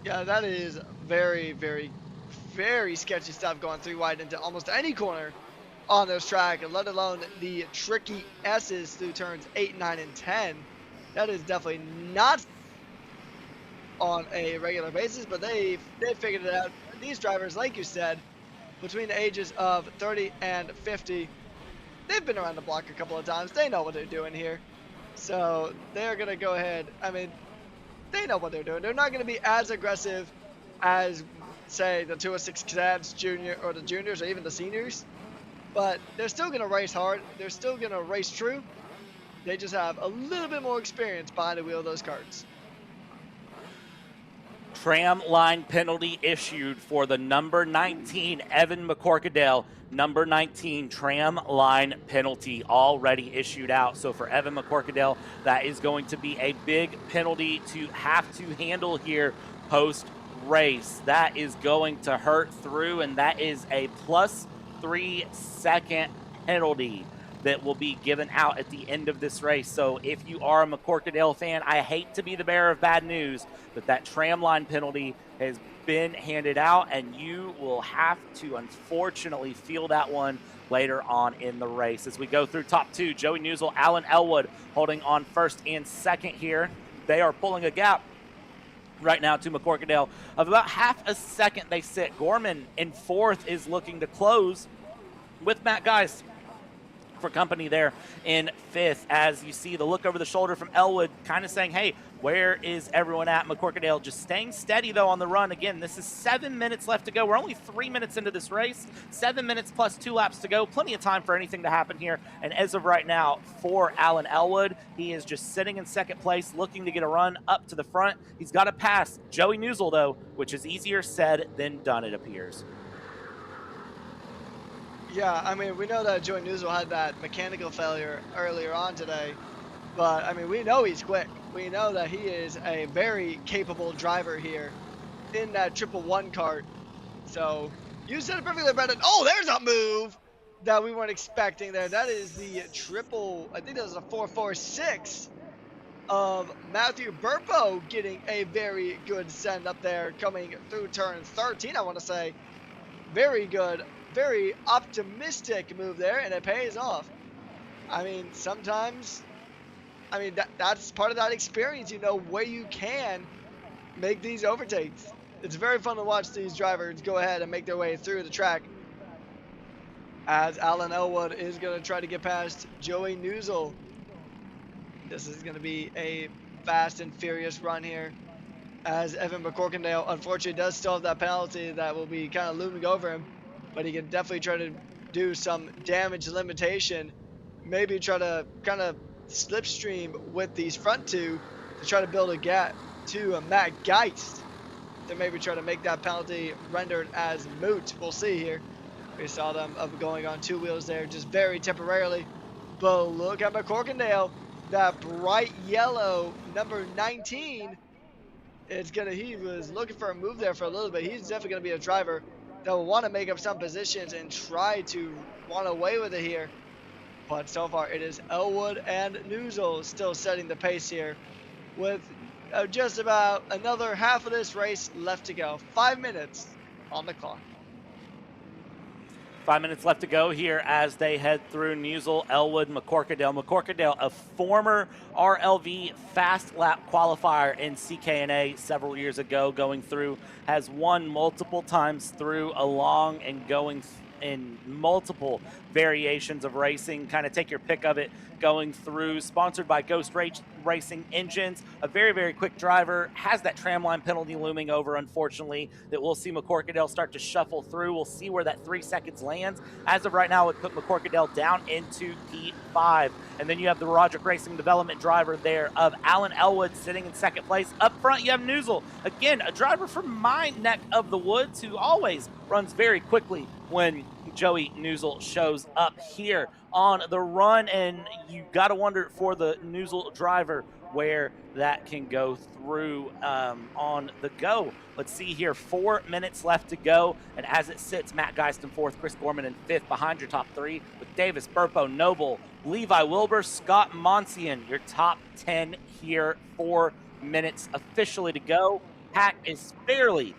Yeah, that is very, very, very sketchy stuff going 3 wide into almost any corner on this track, let alone the tricky S's through turns 8, 9, and 10. That is definitely not on a regular basis, but they figured it out. These drivers, like you said, between the ages of 30 and 50, they've been around the block a couple of times. They know what they're doing here. So they're going to go ahead. I mean, they know what they're doing. They're not going to be as aggressive as, say, the 206 cadets, junior, or the juniors, or even the seniors. But they're still going to race hard. They're still going to race true. They just have a little bit more experience behind the wheel of those karts. Tram line penalty issued for the number 19, Evan McCorkadale. Number 19, tram line penalty already issued out. So for Evan McCorkadale, that is going to be a big penalty to have to handle here post-race. That is going to hurt through, and that is a plus 3 second penalty that will be given out at the end of this race. So if you are a McCorkadale fan, I hate to be the bearer of bad news, but that tram line penalty has been handed out, and you will have to unfortunately feel that one later on in the race. As we go through top two, Joey Newsel, Alan Elwood holding on first and second here. They are pulling a gap right now to McCorkadale of about half a second. They sit. Gorman in fourth is looking to close with Matt Geist for company there in fifth. As you see the look over the shoulder from Elwood, kind of saying, hey, where is everyone at? McCorkadale just staying steady though on the run. Again, this is 7 minutes left to go. We're only 3 minutes into this race. 7 minutes plus 2 laps to go. Plenty of time for anything to happen here. And as of right now, for Alan Elwood, he is just sitting in second place, looking to get a run up to the front. He's got to pass Joey Newsel though, which is easier said than done, it appears. Yeah, I mean, we know that Joey Newsel had that mechanical failure earlier on today, but I mean, we know he's quick. We know that he is a very capable driver here in that 111 kart. So you said it perfectly, Brendan. Oh, there's a move that we weren't expecting there. That is the triple, I think that was a 446 of Matthew Burpo getting a very good send up there coming through turn 13, I want to say. Very good. Very optimistic move there, and it pays off. I mean, sometimes, I mean, that's part of that experience, you know, where you can make these overtakes. It's very fun to watch these drivers go ahead and make their way through the track. As Alan Elwood is going to try to get past Joey Newsel. This is going to be a fast and furious run here. As Evan McCorkadale, unfortunately, does still have that penalty that will be kind of looming over him. But he can definitely try to do some damage limitation. Maybe try to kind of slipstream with these front two to try to build a gap to Matt Geist. To maybe try to make that penalty rendered as moot. We'll see here. We saw them going on two wheels there just very temporarily. But look at McCorkadale. That bright yellow number 19. He was looking for a move there for a little bit. He's definitely going to be a driver that will want to make up some positions and try to run away with it here. But so far it is Elwood and Newsel still setting the pace here with just about another half of this race left to go. 5 minutes on the clock. 5 minutes left to go here as they head through Newsel, Elwood, McCorkadale. McCorkadale, a former RLV fast lap qualifier in CKNA several years ago, going through, has won multiple times through along and going in multiple variations of racing. Kind of take your pick of it going through. Sponsored by Ghost Racing Engines. A very, very quick driver. Has that tramline penalty looming over, unfortunately, that we'll see McCorkadale start to shuffle through. We'll see where that 3 seconds lands. As of right now, it put McCorkadale down into P5. And then you have the Roderick Racing Development driver there of Alan Elwood sitting in second place. Up front, you have Newsel. Again, a driver from my neck of the woods who always runs very quickly when Joey Newsel shows up here on the run, and you got to wonder for the Newsel driver where that can go through on the go. Let's see here, 4 minutes left to go, and as it sits, Matt Geist in fourth, Chris Gorman in fifth behind your top three with Davis, Burpo, Noble, Levi Wilbur, Scott Monsian, your top 10 here. 4 minutes officially to go. Pack is fairly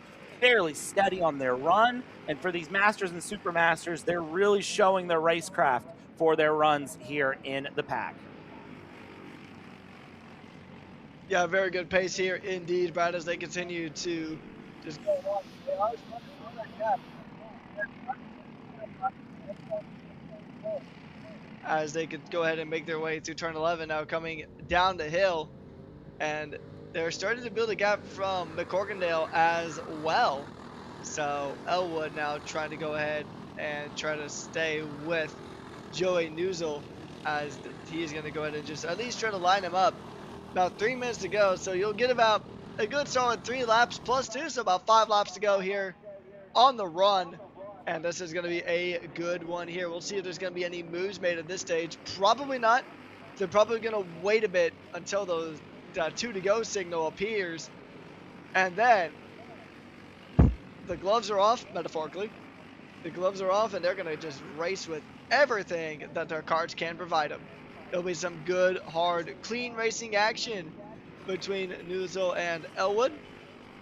steady on their run, and for these Masters and Super Masters, they're really showing their racecraft for their runs here in the pack. Yeah, very good pace here indeed, Brad, as they continue to just go along. They are starting to fill that gap. As they could go ahead and make their way through turn 11, now coming down the hill, and they're starting to build a gap from McCorkindale as well. So Elwood now trying to go ahead and try to stay with Joey Newsel, as he's going to go ahead and just at least try to line him up. About 3 minutes to go, so you'll get about a good solid 3 laps plus 2, so about 5 laps to go here on the run. And this is going to be a good one here. We'll see if there's going to be any moves made at this stage. Probably not. They're probably going to wait a bit until those 2 to go signal appears. And then the gloves are off, metaphorically. The gloves are off, and they're going to just race with everything that their carts can provide them. It'll be some good, hard, clean racing action between Newsel and Elwood.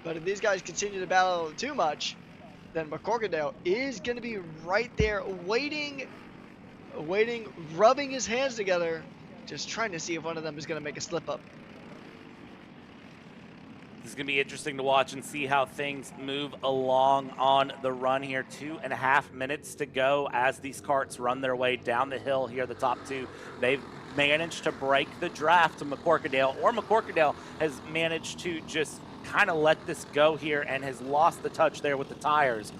But if these guys continue to battle too much, then McCorkindale is going to be right there waiting, rubbing his hands together, just trying to see if one of them is going to make a slip up. This is going to be interesting to watch and see how things move along on the run here. 2.5 minutes to go as these carts run their way down the hill here, the top two. They've managed to break the draft to McCorkindale, or McCorkindale has managed to just kind of let this go here and has lost the touch there with the tires.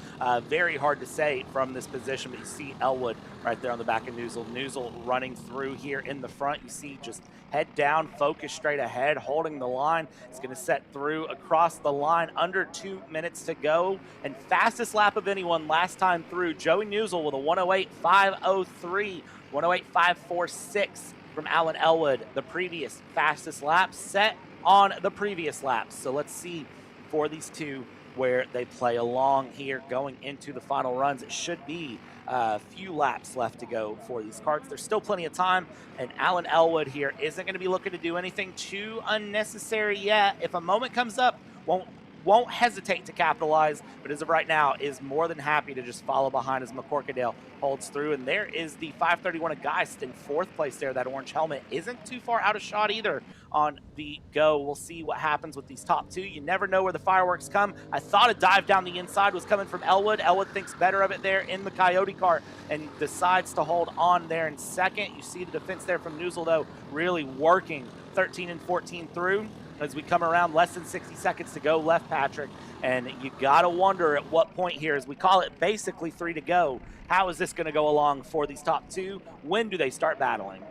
Very hard to say from this position, but you see Elwood right there on the back of Newsel. Newsel running through here in the front. You see just head down, focus straight ahead, holding the line. It's going to set through across the line, under 2 minutes to go. And fastest lap of anyone last time through, Joey Newsel with a 108.503, 108.546 from Alan Elwood. The previous fastest lap set on the previous laps. So let's see for these two where they play along here going into the final runs. It should be a few laps left to go for these carts. There's still plenty of time, and Alan Elwood here isn't going to be looking to do anything too unnecessary yet. If a moment comes up, won't hesitate to capitalize, but as of right now is more than happy to just follow behind as McCorkindale holds through. And there is the 531 of Geist in 4th place there. That orange helmet isn't too far out of shot either on the go. We'll see what happens with these top two. You never know where the fireworks come. I thought a dive down the inside was coming from Elwood. Elwood thinks better of it there in the Coyote cart and decides to hold on there in second. You see the defense there from Newsel, though, really working 13 and 14 through. As we come around, less than 60 seconds to go left, Patrick, and you gotta wonder at what point here, as we call it basically 3 to go, how is this going to go along for these top two? When do they start battling?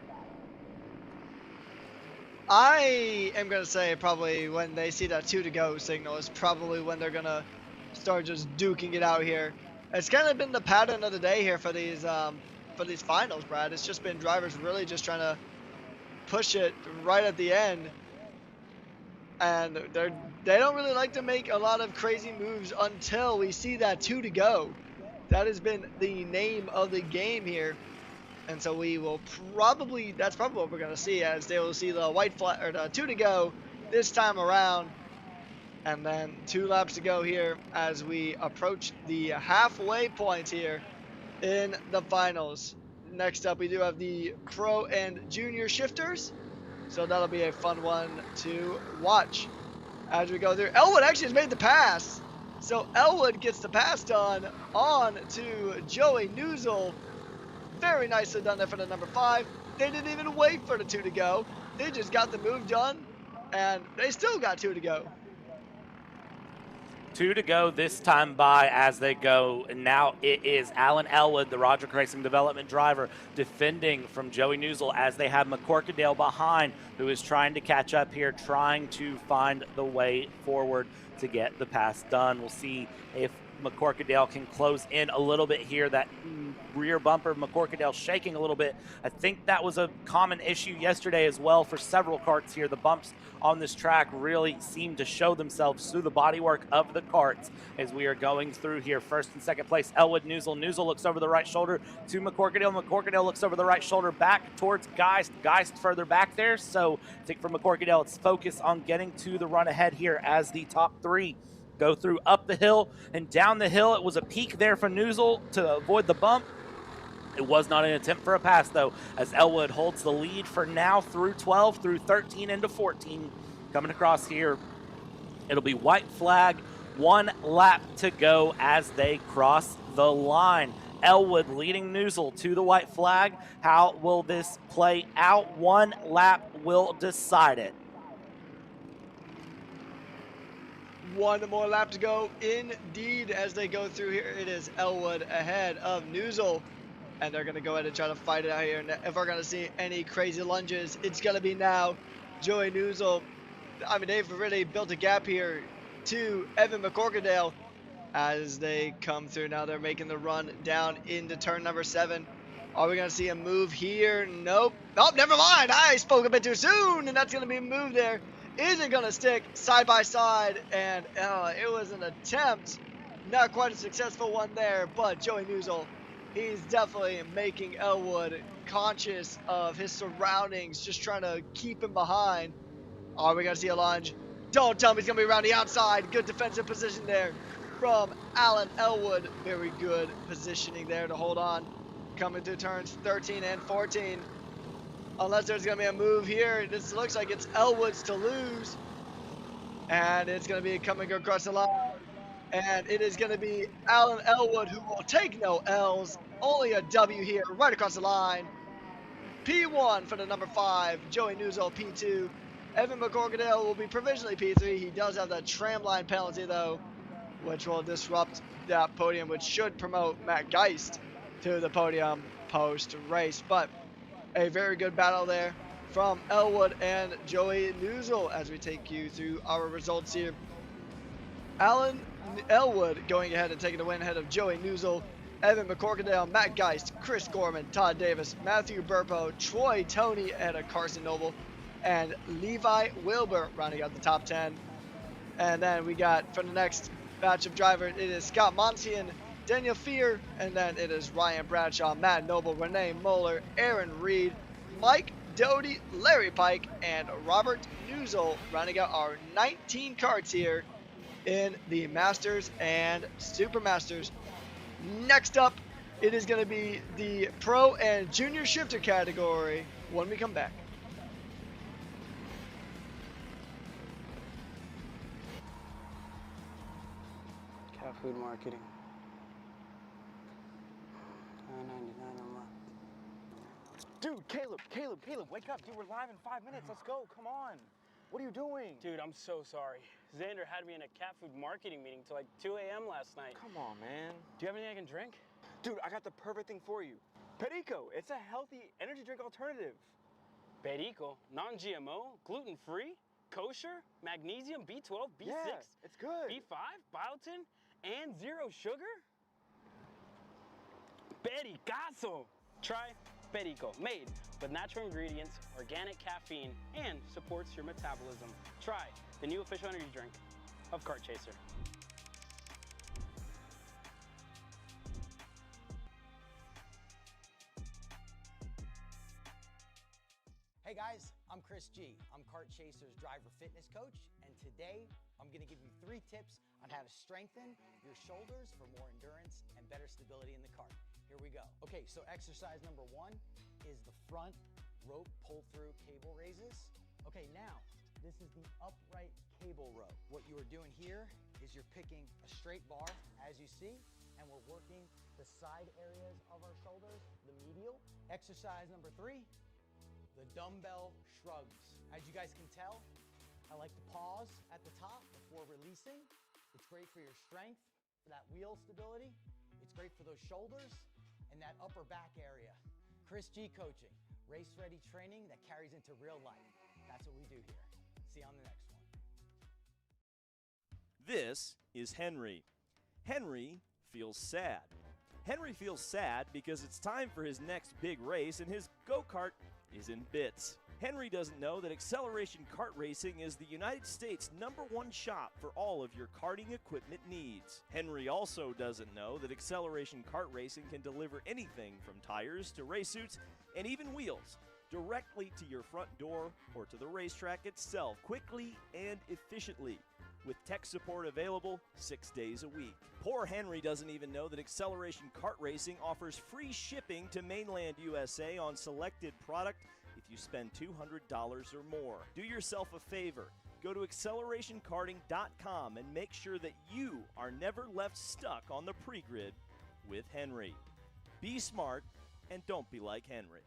I am going to say probably when they see that 2 to go signal is probably when they're going to start just duking it out here. It's kind of been the pattern of the day here for these finals, Brad. It's just been drivers really just trying to push it right at the end. And they don't really like to make a lot of crazy moves until we see that 2 to go. That has been the name of the game here. And so we will probably, that's probably what we're going to see, as they will see the white flag, or the 2 to go this time around. And then 2 laps to go here as we approach the halfway point here in the finals. Next up, we do have the Pro and Junior shifters. So that'll be a fun one to watch as we go through. Elwood actually has made the pass. So Elwood gets the pass done on to Joey Newsel. Very nicely done there for the number 5. They didn't even wait for the 2 to go. They just got the move done, and they still got 2 to go. 2 to go this time by as they go, and now it is Alan Elwood, the Roderick Racing Development driver, defending from Joey Newsel as they have McCorkindale behind, who is trying to catch up here, trying to find the way forward to get the pass done. We'll see if McCorkindale can close in a little bit here. That rear bumper of McCorkindale shaking a little bit. I think that was a common issue yesterday as well for several karts here. The bumps on this track really seem to show themselves through the bodywork of the karts as we are going through here. First and second place, Elwood, Newsel. Newsel looks over the right shoulder to McCorkindale. McCorkindale looks over the right shoulder back towards Geist. Geist further back there. So I think for McCorkindale, it's focus on getting to the run ahead here as the top 3 go through up the hill and down the hill. It was a peak there for Newsel to avoid the bump. It was not an attempt for a pass, though, as Elwood holds the lead for now through 12, through 13 into 14. Coming across here, it'll be white flag, 1 lap to go as they cross the line. Elwood leading Newsel to the white flag. How will this play out? 1 lap will decide it. 1 more lap to go. Indeed, as they go through here, it is Elwood ahead of Newsel. And they're going to go ahead and try to fight it out here. And if we're going to see any crazy lunges, it's going to be now. Joey Newsel, I mean, they've really built a gap here to Evan McCorkadale as they come through. Now they're making the run down into turn number 7. Are we going to see a move here? Nope. Oh, never mind. I spoke a bit too soon, and that's going to be a move there. Isn't going to stick side by side, and it was an attempt. Not quite a successful one there, but Joey Newsel, he's definitely making Elwood conscious of his surroundings, just trying to keep him behind. Are we going to see a lunge? Don't tell me he's going to be around the outside. Good defensive position there from Alan Elwood. Very good positioning there to hold on. Coming through turns 13 and 14. Unless there's going to be a move here. This looks like it's Elwood's to lose. And it's going to be coming across the line. And it is going to be Alan Elwood who will take no L's. Only a W here, right across the line. P1 for the number 5, Joey Newsel, P2. Evan McCorkadale will be provisionally P3. He does have that tramline penalty, though, which will disrupt that podium, which should promote Matt Geist to the podium post-race. But a very good battle there from Elwood and Joey Newsel as we take you through our results here. Alan Elwood going ahead and taking the win ahead of Joey Newsel, Evan McCorkadale, Matt Geist, Chris Gorman, Todd Davis, Matthew Burpo, Troy Tony ahead of Carson Noble, and Levi Wilbur rounding out the top 10. And then we got, for the next batch of drivers, it is Scott Monsian, Daniel Fear, and then it is Ryan Bradshaw, Matt Noble, Renee Moeller, Aaron Reed, Mike Doty, Larry Pike, and Robert Newsel rounding out our 19 karts here in the Masters and Super Masters. Next up, it is going to be the Pro and Junior Shifter category when we come back. Cat food marketing. $9.99 a month. Dude, Caleb, wake up. Dude, we're live in 5 minutes. Let's go. Come on. What are you doing? Dude, I'm so sorry. Xander had me in a cat food marketing meeting till like 2 a.m. last night. Come on, man. Do you have anything I can drink? Dude, I got the perfect thing for you. Perico. It's a healthy energy drink alternative. Perico, non-GMO, gluten-free, kosher, magnesium, B12, B6, Yeah, it's good. B5, biotin, and 0 sugar? Pericazo! Try Perico, made with natural ingredients, organic caffeine, and supports your metabolism. Try the new official energy drink of Kart Chaser. Hey guys, I'm Chris G. I'm Kart Chaser's driver fitness coach, and today I'm going to give you 3 tips on how to strengthen your shoulders for more endurance and better stability in the kart. Here we go. Okay, so exercise number 1 is the front rope pull-through cable raises. Okay, now this is the upright cable row. What you are doing here is you're picking a straight bar, as you see, and we're working the side areas of our shoulders, the medial. Exercise number 3, the dumbbell shrugs. As you guys can tell, I like to pause at the top before releasing. It's great for your strength, for that wheel stability. It's great for those shoulders and that upper back area. Chris G coaching, race-ready training that carries into real life. That's what we do here. See you on the next one. This is Henry. Henry feels sad. Henry feels sad because it's time for his next big race and his go-kart is in bits. Henry doesn't know that Acceleration Kart Racing is the United States' #1 shop for all of your karting equipment needs. Henry also doesn't know that Acceleration Kart Racing can deliver anything from tires to race suits and even wheels directly to your front door or to the racetrack itself, quickly and efficiently, with tech support available 6 days a week. Poor Henry doesn't even know that Acceleration Kart Racing offers free shipping to mainland USA on selected product if you spend $200 or more. Do yourself a favor. Go to accelerationkarting.com and make sure that you are never left stuck on the pre-grid with Henry. Be smart and don't be like Henry.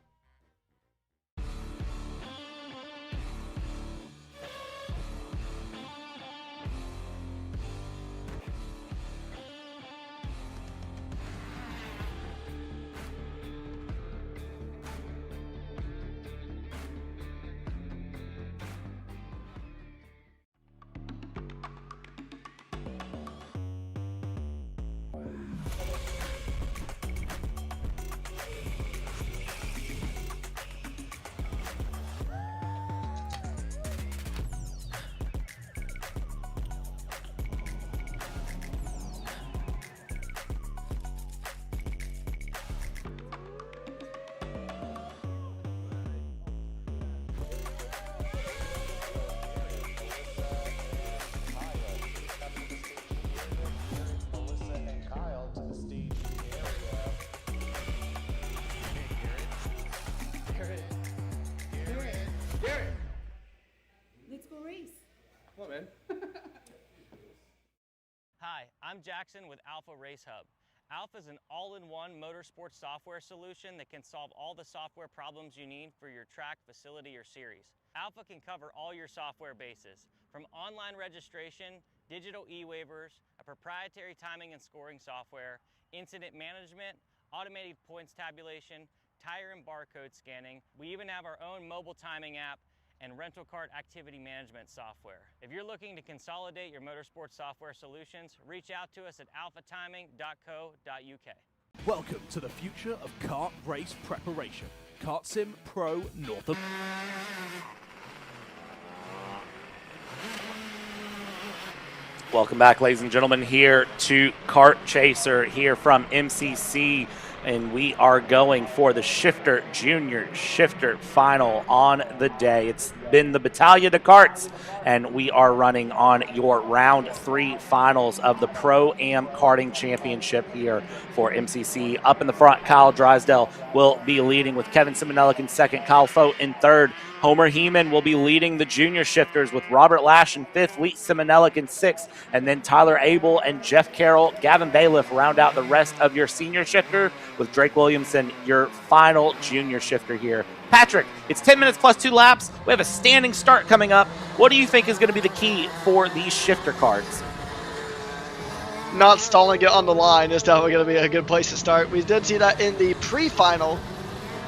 Let's go race. Come on, man. Hi, I'm Jackson with Alpha Race Hub. Alpha is an all-in-one motorsports software solution that can solve all the software problems you need for your track, facility, or series. Alpha can cover all your software bases, from online registration, digital e-waivers, a proprietary timing and scoring software, incident management, automated points tabulation, tire and barcode scanning. We even have our own mobile timing app and rental kart activity management software. If you're looking to consolidate your motorsports software solutions, reach out to us at alphatiming.co.uk. Welcome to the future of kart race preparation. Kart Sim Pro North America. Welcome back, ladies and gentlemen, here to Kart Chaser here from MCC. And we are going for the Shifter Junior Shifter Final on the day. It's been the Battalion of Karts, and we are running on your round 3 finals of the ProAM Karting Championship here for MCC. Up in the front, Kyle Drysdale will be leading with Kevin Simonellik in second, Kyle Fote in third. Homer Heeman will be leading the junior shifters with Robert Lash in fifth, Lee Simonellik in sixth, and then Tyler Abel and Jeff Carroll, Gavin Bailiff round out the rest of your senior shifter with Drake Williamson, your final junior shifter here. Patrick, it's 10 minutes plus 2 laps. We have a standing start coming up. What do you think is going to be the key for these shifter cards? Not stalling it on the line is definitely going to be a good place to start. We did see that in the pre-final,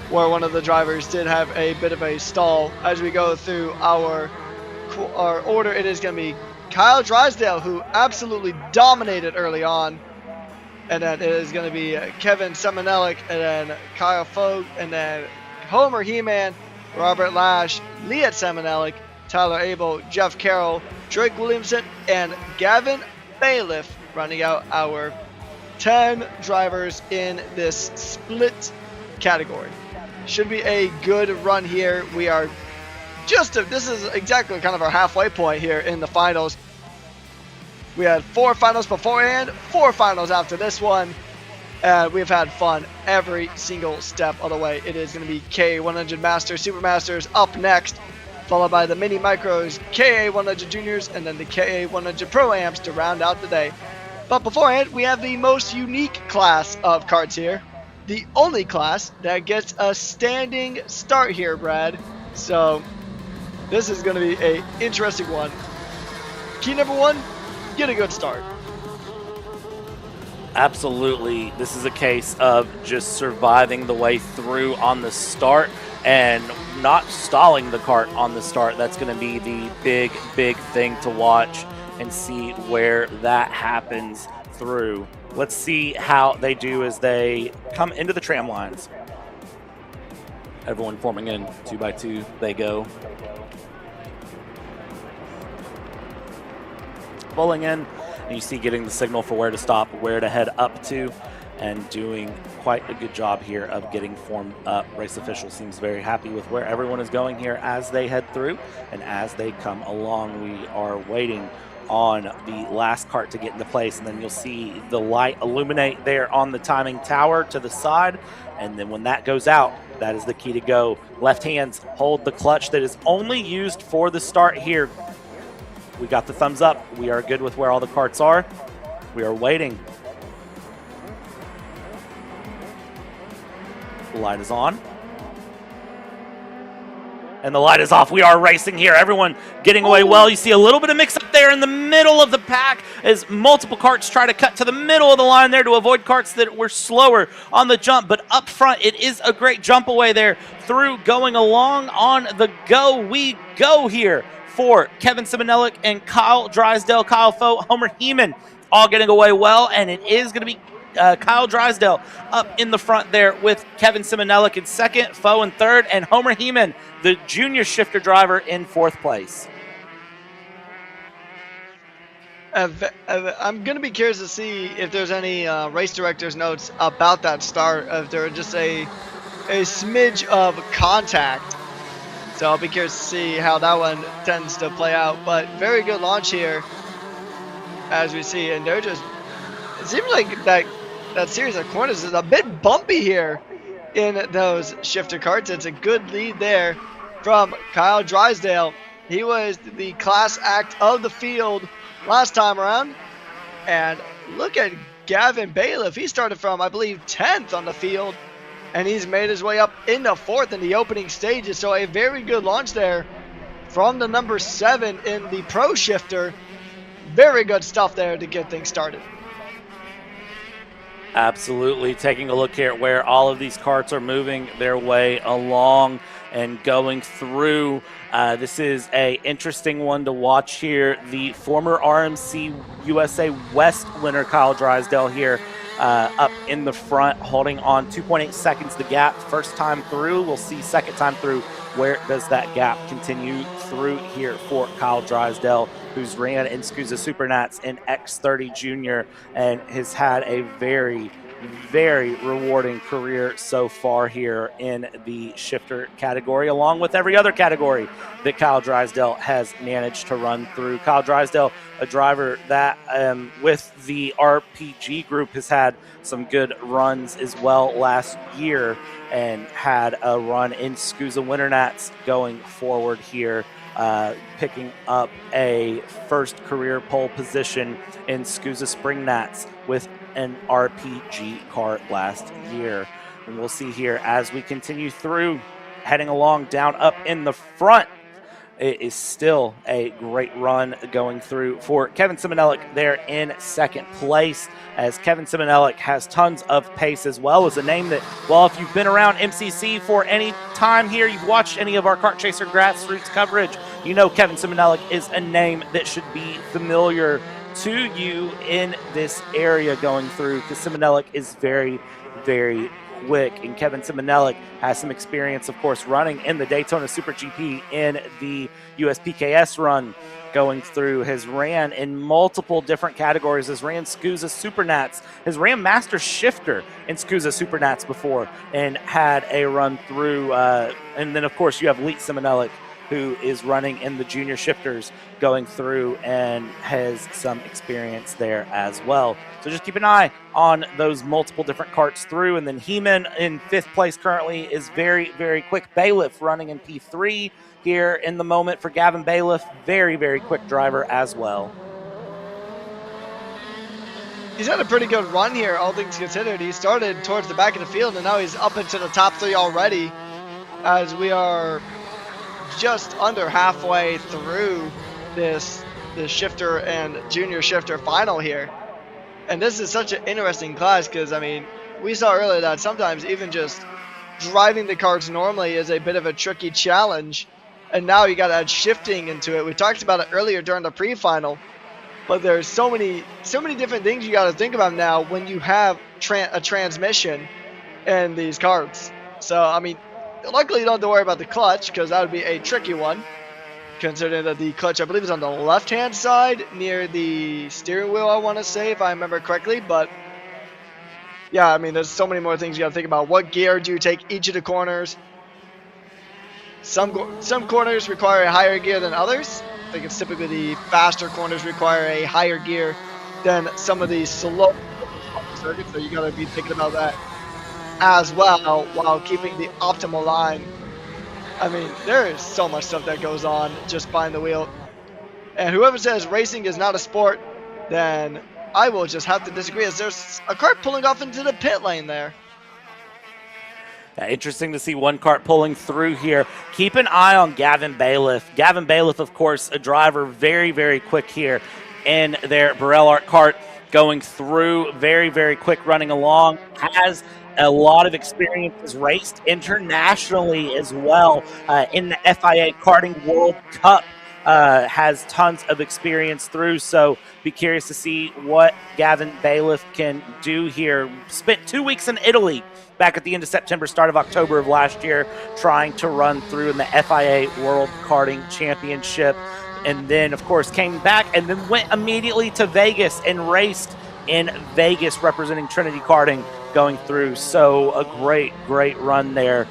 where one of the drivers did have a bit of a stall. As we go through our order, it is going to be Kyle Drysdale, who absolutely dominated early on. And then it is going to be Kevin Simonellik, and then Kyle Fote, and then Homer Heeman, Robert Lash, Leah Simonellik, Tyler Abel, Jeff Carroll, Drake Williamson, and Gavin Bailiff, running out our 10 drivers in this split category. Should be a good run here. We are this is exactly kind of our halfway point here in the finals. We had 4 finals beforehand, 4 finals after this one, and we've had fun every single step of the way. It is going to be KA100 Masters, Super Masters up next, followed by the Mini Micros, KA100 Juniors, and then the KA100 Pro-Ams to round out the day. But beforehand, we have the most unique class of karts here. The only class that gets a standing start here, Brad. So this is going to be an interesting one. Key number 1, get a good start. Absolutely. This is a case of just surviving the way through on the start and not stalling the kart on the start. That's going to be the big thing to watch and see where that happens through. Let's see how they do as they come into the tram lines. Everyone forming in 2 by 2. They go. Pulling in, and you see getting the signal for where to stop, where to head up to, and doing quite a good job here of getting formed up. Race official seems very happy with where everyone is going here as they head through, and as they come along, we are waiting on the last kart to get into place, and then you'll see the light illuminate there on the timing tower to the side, and then when that goes out, that is the key to go. Left hands hold the clutch that is only used for the start here. we got the thumbs up. We are good with where all the karts are. We are waiting. The light is on. And the light is off. We are racing here. Everyone getting away well. You see a little bit of mix-up there in the middle of the pack as multiple karts try to cut to the middle of the line there to avoid karts that were slower on the jump. But up front, it is a great jump away there through going along on the go. We go here for Kevin Simonelik and Kyle Drysdale, Kyle Foe, Homer Heeman all getting away well. And it is going to be Kyle Drysdale up in the front there with Kevin Simonelik in second, Foe in third, and Homer Heeman, the junior shifter driver, in fourth place. I'm going to be curious to see if there's any race director's notes about that start, if there was just a smidge of contact. So I'll be curious to see how that one tends to play out. But very good launch here, as we see, and they're just, it seems like that series of corners is a bit bumpy here in those shifter karts. It's a good lead there from Kyle Drysdale. He was the class act of the field last time around. And look at Gavin Bailiff. He started from, I believe, 10th on the field, and he's made his way up into 4th in the opening stages. So a very good launch there from the number 7 in the pro shifter. Very good stuff there to get things started. Absolutely. Taking a look here at where all of these karts are moving their way along and going through. This is a interesting one to watch here. The former RMC USA West winner, Kyle Drysdale, here up in the front, holding on 2.8 seconds the gap. First time through. We'll see second time through. Where does that gap continue through here for Kyle Drysdale, who's ran in SCUSA Supernats in X30 Junior and has had a very, very rewarding career so far here in the shifter category, along with every other category that Kyle Drysdale has managed to run through. Kyle Drysdale, a driver that with the RPG group has had some good runs as well last year, and had a run in SCUSA Winter Nats going forward here, picking up a first career pole position in SCUSA Spring Nats with an RPG kart last year. And we'll see here as we continue through, heading along down up in the front. It is still a great run going through for Kevin Simonelik there in second place, as Kevin Simonelik has tons of pace, as well as a name that, well, if you've been around MCC for any time here, you've watched any of our Kart Chaser grassroots coverage, you know Kevin Simonelik is a name that should be familiar to you in this area going through, because Simonelik is very, very quick, and Kevin Simonelik has some experience, of course, running in the Daytona Super GP in the USPKS run going through, has ran in multiple different categories, has ran SCUSA Supernats, has ran Master Shifter in SCUSA Supernats before, and had a run through, and then of course you have Leet Simonelik, who is running in the junior shifters going through and has some experience there as well. So just keep an eye on those multiple different karts through. And then Heeman in 5th place currently is very, very quick. Bailiff running in P3 here in the moment for Gavin Bailiff. Very, very quick driver as well. He's had a pretty good run here, all things considered. He started towards the back of the field, and now he's up into the top 3 already, as we are just under halfway through this shifter and junior shifter final here. And this is such an interesting class, because I mean, we saw earlier that sometimes even just driving the karts normally is a bit of a tricky challenge, and now you got to add shifting into it. We talked about it earlier during the pre-final, but there's so many different things you got to think about now when you have a transmission in these karts. So I mean, luckily you don't have to worry about the clutch, because that would be a tricky one, considering that the clutch, I believe, is on the left-hand side near the steering wheel, I want to say, if I remember correctly. But yeah, I mean, there's so many more things you got to think about. What gear do you take each of the corners? Some corners require a higher gear than others. I think it's typically the faster corners require a higher gear than some of the slow circuits, so you got to be thinking about that as well while keeping the optimal line. I mean, there is so much stuff that goes on just behind the wheel. And whoever says racing is not a sport, then I will just have to disagree, as there's a kart pulling off into the pit lane there. Interesting to see one kart pulling through here. Keep an eye on Gavin Bailiff. Gavin Bailiff, of course, a driver very, very quick here in their Burrell Art kart, going through very, very quick, running along. Has a lot of experience, has raced internationally as well in the FIA Karting World Cup. Has tons of experience through, so be curious to see what Gavin Bailiff can do here. Spent 2 weeks in Italy back at the end of September, start of October of last year, trying to run through in the FIA World Karting Championship. And then, of course, came back and then went immediately to Vegas and raced in Vegas representing Trinity Karting going through. So a great, great run there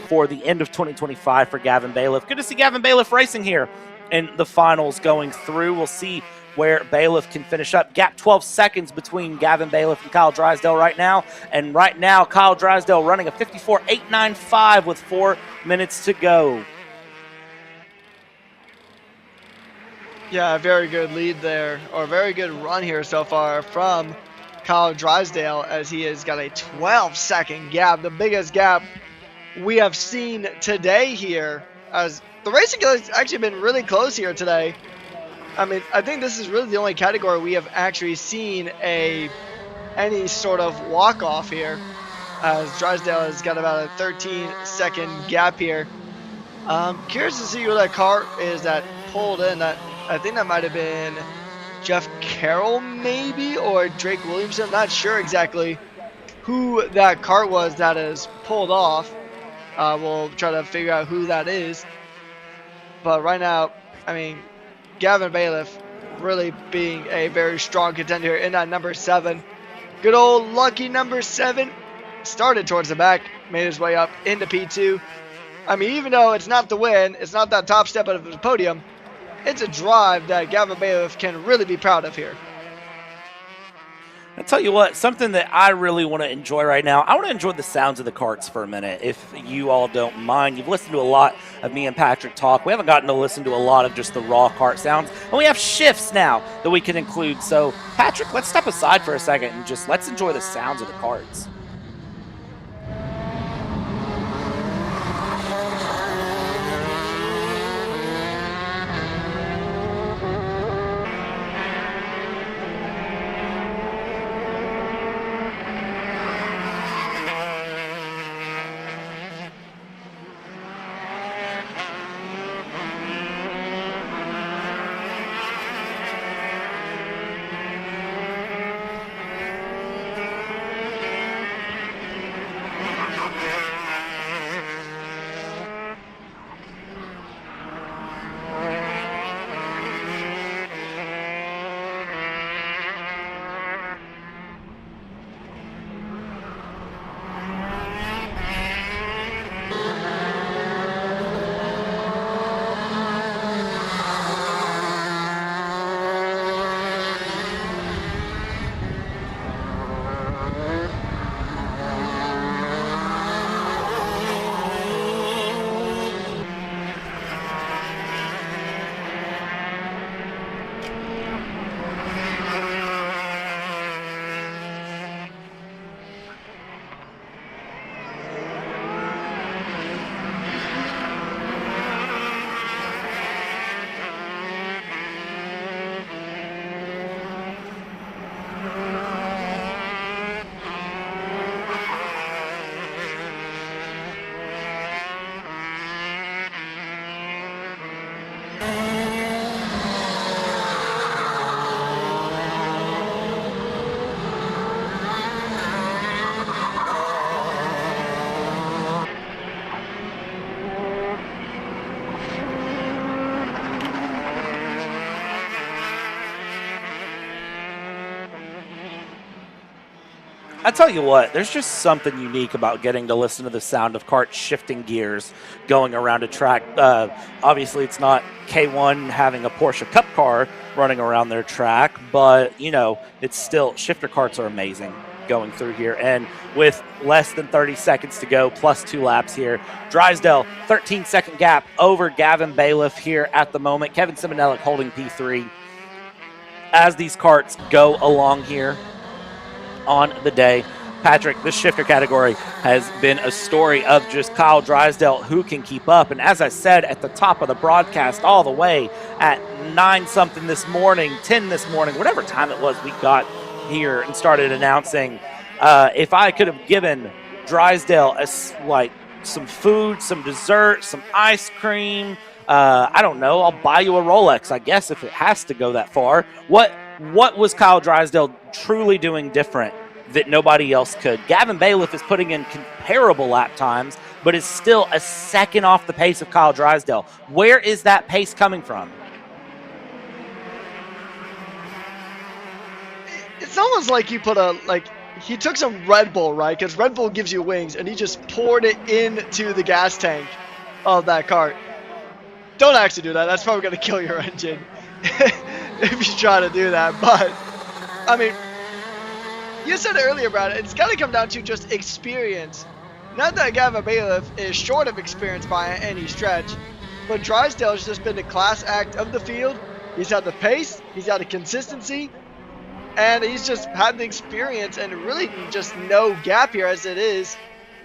for the end of 2025 for Gavin Bailiff. Good to see Gavin Bailiff racing here in the finals going through. We'll see where Bailiff can finish up. Gap 12 seconds between Gavin Bailiff and Kyle Drysdale right now. And right now, Kyle Drysdale running a 54.895 with 4 minutes to go. Yeah, a very good lead there, or a very good run here so far from Kyle Drysdale, as he has got a 12-second gap, the biggest gap we have seen today here, as the racing has actually been really close here today. I mean, I think this is really the only category we have actually seen any sort of walk-off here, as Drysdale has got about a 13-second gap here. Curious to see who that car is that pulled in. That I think that might have been Jeff Carroll maybe, or Drake Williamson. I'm not sure exactly who that car was that is pulled off. We'll try to figure out who that is. But right now, I mean, Gavin Bailiff really being a very strong contender in that number 7. Good old lucky number 7. Started towards the back, made his way up into P2. I mean, even though it's not the win, it's not that top step of the podium, it's a drive that Gavin Bailiff can really be proud of here. I'll tell you what, something that I really want to enjoy right now, I want to enjoy the sounds of the karts for a minute, if you all don't mind. You've listened to a lot of me and Patrick talk. We haven't gotten to listen to a lot of just the raw kart sounds, and we have shifts now that we can include. So, Patrick, let's step aside for a second and just let's enjoy the sounds of the karts. I tell you what, there's just something unique about getting to listen to the sound of karts shifting gears going around a track. Obviously, it's not K1 having a Porsche Cup car running around their track, but, you know, it's still, shifter karts are amazing. going through here. And with less than 30 seconds to go, plus 2 laps here, Drysdale, 13-second gap over Gavin Bailiff here at the moment. Kevin Simonellic holding P3 as these karts go along here on the day. Patrick, this shifter category has been a story of just Kyle Drysdale who can keep up. And as I said at the top of the broadcast, all the way at 9-something this morning, 10 this morning, whatever time it was we got here and started announcing, if I could have given Drysdale some food, some dessert, some ice cream, I don't know, I'll buy you a Rolex, I guess, if it has to go that far. What was Kyle Drysdale truly doing different that nobody else could? Gavin Bailiff is putting in comparable lap times, but is still a second off the pace of Kyle Drysdale. Where is that pace coming from? It's almost like he he took some Red Bull, right? Because Red Bull gives you wings, and he just poured it into the gas tank of that kart. Don't actually do that. That's probably going to kill your engine if you try to do that. But, I mean, you said it earlier, Brad. It's got to come down to just experience. Not that Gavin Bailiff is short of experience by any stretch, but Drysdale's just been the class act of the field. He's had the pace, he's had the consistency, and he's just had the experience and really just no gap here as it is.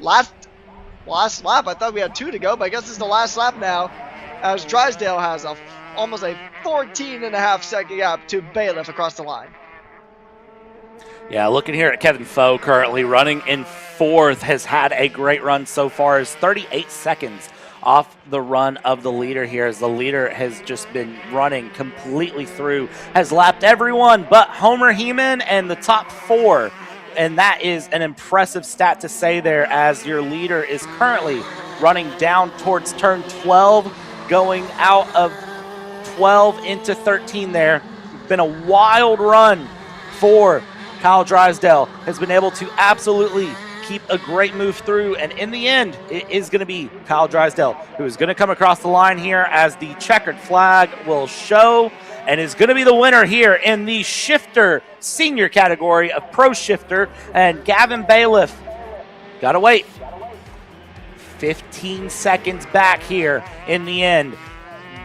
Last lap, I thought we had 2 to go, but I guess it's the last lap now, as Drysdale has almost a 14.5-second gap to Bailiff across the line. Yeah, looking here at Kevin Foe currently running in 4th, has had a great run so far, is 38 seconds off the run of the leader here, as the leader has just been running completely through, has lapped everyone but Homer Heeman and the top 4. And that is an impressive stat to say there, as your leader is currently running down towards turn 12, going out of 12 into 13 there. Been a wild run for Kyle Drysdale, has been able to absolutely keep a great move through, and in the end, it is going to be Kyle Drysdale who is going to come across the line here as the checkered flag will show, and is going to be the winner here in the shifter senior category of Pro Shifter. And Gavin Bailiff, gotta wait, 15 seconds back here in the end.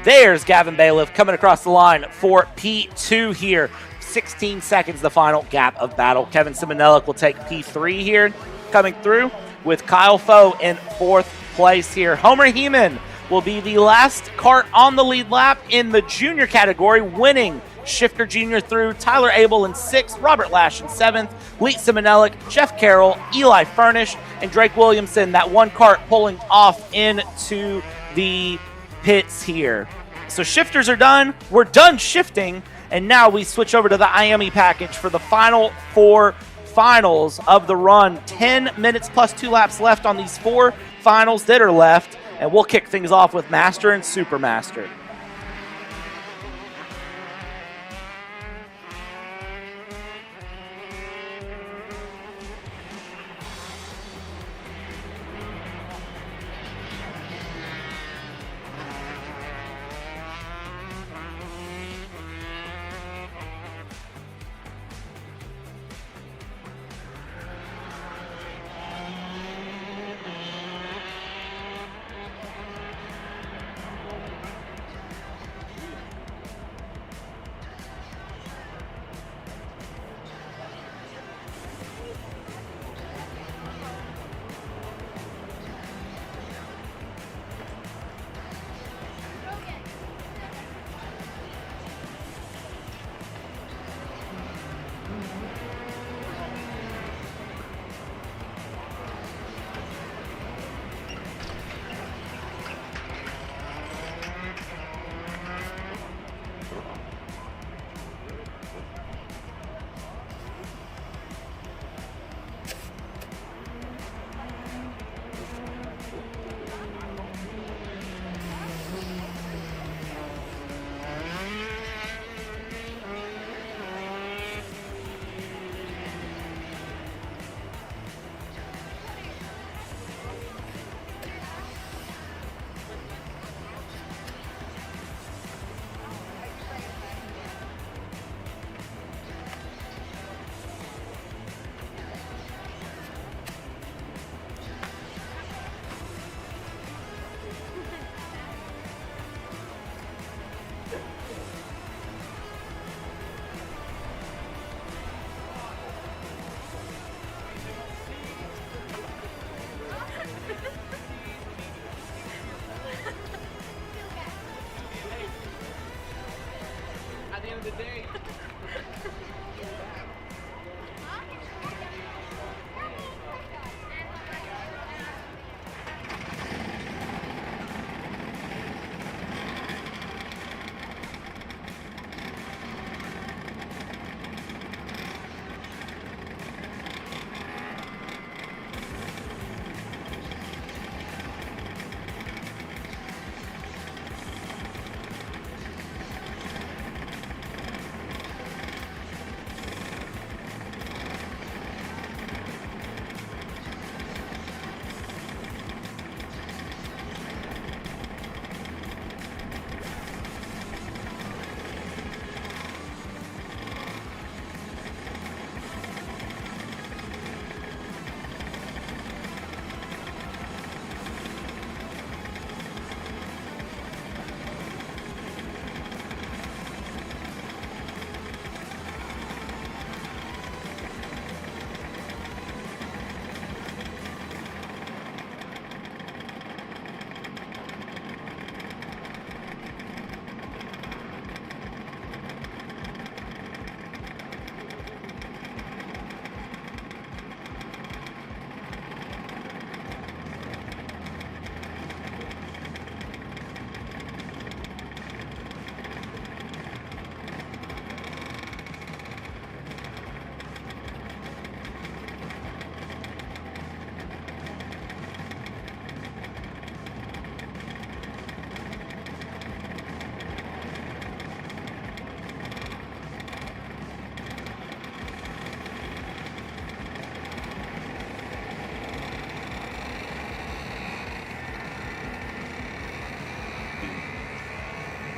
There's Gavin Bailiff coming across the line for P2 here. 16 seconds, the final gap of battle. Kevin Simonellic will take P3 here, coming through with Kyle Foe in 4th place here. Homer Heeman will be the last kart on the lead lap in the junior category, winning Shifter Junior through. Tyler Abel in 6th, Robert Lash in 7th, Lee Simonellic, Jeff Carroll, Eli Furnish, and Drake Williamson, that one kart pulling off into the pits here. So shifters are done. We're done shifting. And now we switch over to the IME package for the final 4 finals of the run. 10 minutes plus 2 laps left on these 4 finals that are left. And we'll kick things off with Master and Supermaster.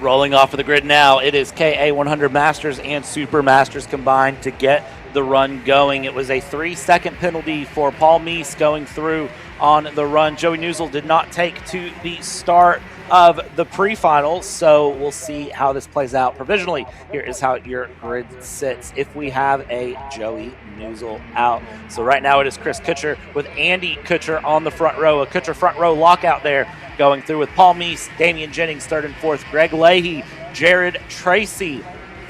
Rolling off of the grid now, it is KA 100 Masters and Super Masters combined to get the run going. It was a 3-second penalty for Paul Meese going through on the run. Joey Newsel did not take to the start of the pre-finals, so we'll see how this plays out provisionally. Here is how your grid sits if we have a Joey Newsel out. So right now it is Chris Kutcher with Andy Kutcher on the front row. A Kutcher front row lockout there going through with Paul Meese, Damian Jennings third and fourth, Greg Leahy, Jared Tracy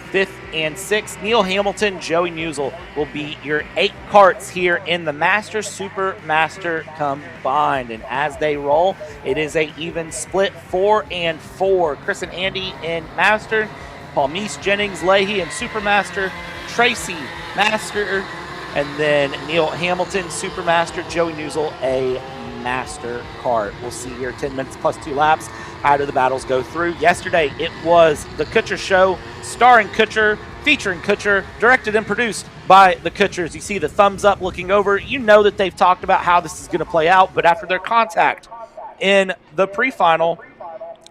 fifth and sixth. Neil Hamilton, Joey Newsel will be your 8 karts here in the Master Super Master combined. And as they roll, it is a even split 4 and 4. Chris and Andy in Master, Paul Meese, Jennings, Leahy in Super Master, Tracy Master, and then Neil Hamilton Super Master, Joey Newsel a Master kart. We'll see here 10 minutes plus 2 laps. How do the battles go through? Yesterday, it was the Kutcher Show, starring Kutcher, featuring Kutcher, directed and produced by the Kutchers. You see the thumbs up looking over. You know that they've talked about how this is going to play out, but after their contact in the pre-final,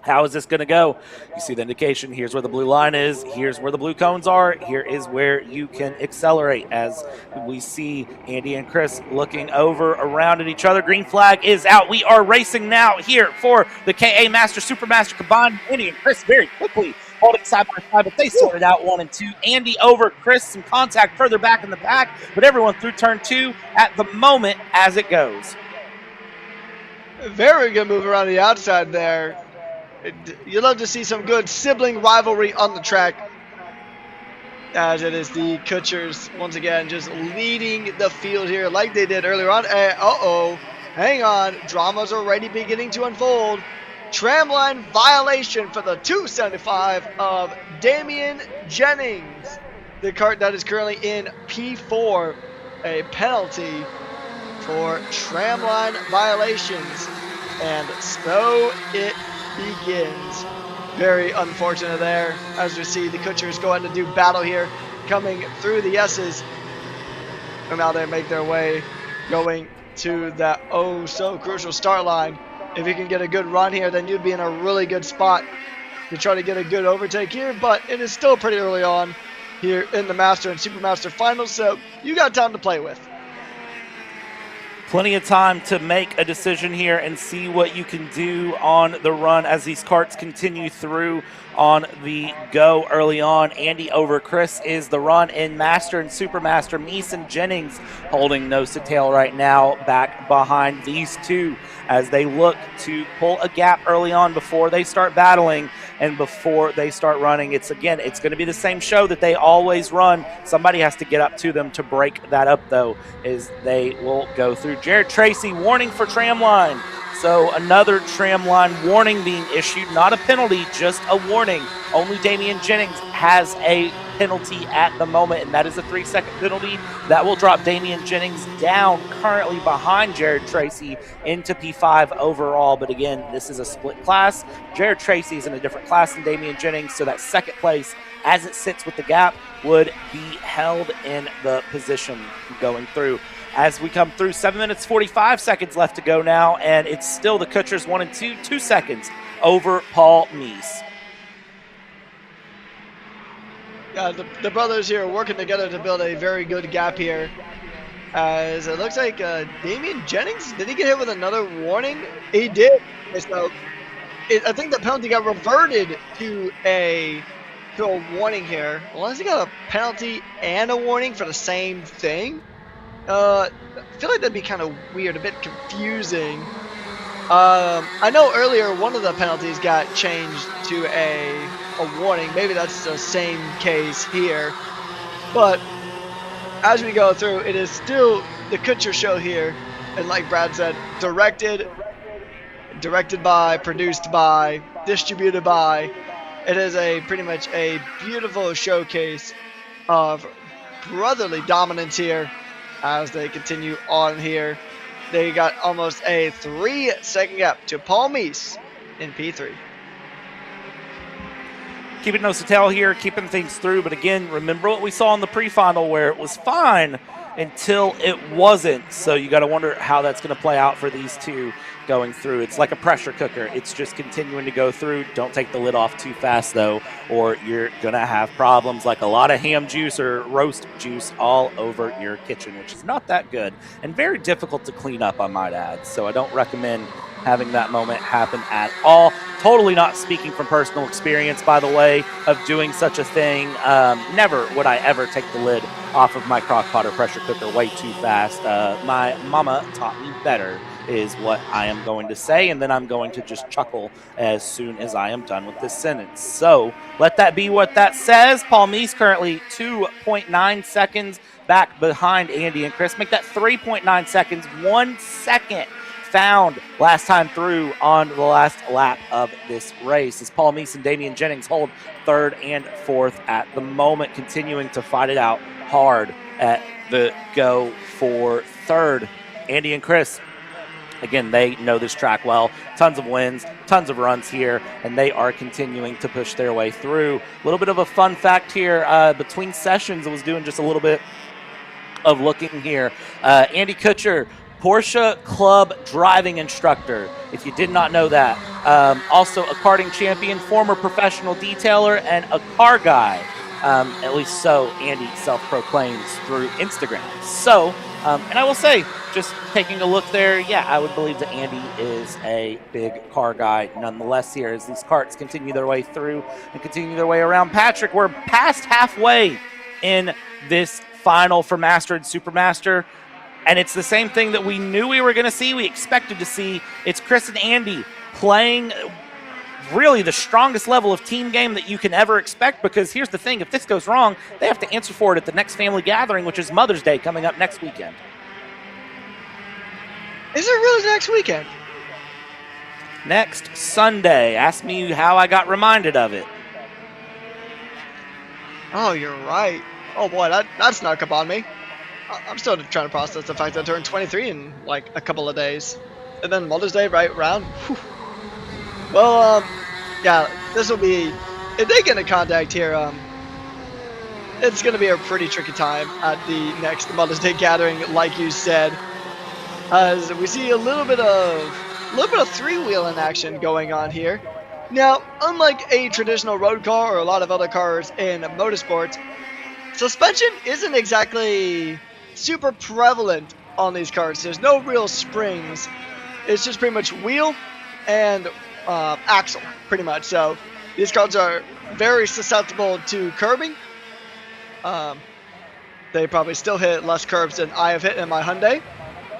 how is this going to go? You see the indication. Here's where the blue line is. Here's where the blue cones are. Here is where you can accelerate. As we see Andy and Chris looking over around at each other. Green flag is out. We are racing now here for the KA Master Super Master combined. Andy and Chris very quickly holding side by side, but they sorted out 1 and 2. Andy over Chris, some contact further back in the pack, but everyone through turn 2 at the moment as it goes. Very good move around the outside there. You love to see some good sibling rivalry on the track, as it is the Kutchers once again just leading the field here like they did earlier on. Hang on, drama's already beginning to unfold. Tramline violation for the 275 of Damian Jennings, the kart that is currently in P4. A penalty for tramline violations, and so it begins. Very unfortunate there, as we see the Kutchers going to do battle here, coming through the S's, and now they make their way going to that oh so crucial start line. If you can get a good run here, then you'd be in a really good spot to try to get a good overtake here, but it is still pretty early on here in the Master and Super Master finals, so you got time to play with. Plenty of time to make a decision here and see what you can do on the run as these karts continue through on the go early on. Andy over Chris is the run in Master and Super Master. Meese and Jennings holding nose to tail right now back behind these two as they look to pull a gap early on before they start battling and before they start running. It's going to be the same show that they always run. Somebody has to get up to them to break that up, though, as they will go through. Jared Tracy warning for tramline. So another tramline warning being issued, not a penalty, just a warning. Only Damian Jennings has a penalty at the moment, and that is a 3-second penalty. That will drop Damian Jennings down, currently behind Jared Tracy, into P5 overall. But again, this is a split class. Jared Tracy is in a different class than Damian Jennings, so that second place, as it sits with the gap, would be held in the position going through. As we come through, 7 minutes, 45 seconds left to go now, and it's still the Kutchers 1 and 2, 2 seconds over Paul Meese. Yeah, the brothers here are working together to build a very good gap here. As it looks like Damian Jennings, did he get hit with another warning? He did. So I think the penalty got reverted to a warning here. Unless he got a penalty and a warning for the same thing. I feel like that'd be kind of weird, a bit confusing. I know earlier one of the penalties got changed to a warning. Maybe that's the same case here. But as we go through, it is still the Kutcher Show here. And like Brad said, directed by, produced by, distributed by. It is pretty much a beautiful showcase of brotherly dominance here. As they continue on here, they got almost a 3-second gap to Paul Meese in P3. Keeping nose to tail here, keeping things through. But again, remember what we saw in the pre-final where it was fine until it wasn't. So you got to wonder how that's going to play out for these two going through. It's like a pressure cooker. It's just continuing to go through. Don't take the lid off too fast, though, or you're going to have problems like a lot of ham juice or roast juice all over your kitchen, which is not that good and very difficult to clean up, I might add. So I don't recommend having that moment happen at all. Totally not speaking from personal experience, by the way, of doing such a thing. Never would I ever take the lid off of my crock pot or pressure cooker way too fast. My mama taught me better is what I am going to say, and then I'm going to just chuckle as soon as I am done with this sentence. So let that be what that says. Paul Meese currently 2.9 seconds back behind Andy and Chris. Make that 3.9 seconds, 1 second found last time through on the last lap of this race as Paul Meese and Damian Jennings hold third and fourth at the moment, continuing to fight it out hard at the go for third. Andy and Chris, again, they know this track well. Tons of wins, tons of runs here, and they are continuing to push their way through. A little bit of a fun fact here. Between sessions, I was doing just a little bit of looking here. Andy Kutcher, Porsche Club driving instructor, if you did not know that. Also a karting champion, former professional detailer, and a car guy. At least so Andy self-proclaims through Instagram. So, and I will say, just taking a look there, yeah, I would believe that Andy is a big car guy nonetheless here as these karts continue their way through and continue their way around. Patrick, we're past halfway in this final for Master and Supermaster. And it's the same thing that we knew we were going to see, we expected to see. It's Chris and Andy playing really the strongest level of team game that you can ever expect, because here's the thing, if this goes wrong, they have to answer for it at the next family gathering, which is Mother's Day coming up next weekend. Is it really next weekend? Next Sunday. Ask me how I got reminded of it. Oh, you're right. Oh boy, that snuck up on me. I'm still trying to process the fact that I turned 23 in like a couple of days. And then Mother's Day right around. Whew. Well, yeah, this will be, if they get into contact here, it's going to be a pretty tricky time at the next Mother's Day gathering, like you said. As we see a little bit of three-wheeling action going on here. Now, unlike a traditional road car or a lot of other cars in motorsports, suspension isn't exactly super prevalent on these cars. There's no real springs. It's just pretty much wheel and axle, pretty much. So these cars are very susceptible to curbing. They probably still hit less curbs than I have hit in my Hyundai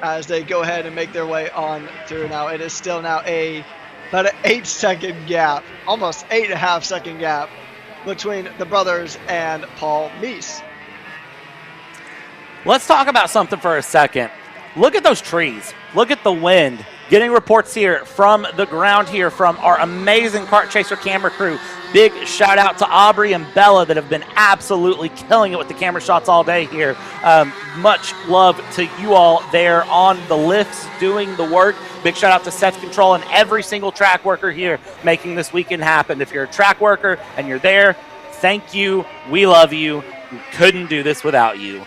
as they go ahead and make their way on through. Now it is still now about an 8-second gap, almost 8.5-second gap between the brothers and Paul Meese. Let's talk about something for a second. Look at those trees. Look at the wind. Getting reports here from the ground here from our amazing Kart Chaser camera crew. Big shout out to Aubrey and Bella that have been absolutely killing it with the camera shots all day here. Much love to you all there on the lifts doing the work. Big shout out to Seth Control and every single track worker here making this weekend happen. If you're a track worker and you're there, thank you. We love you. We couldn't do this without you.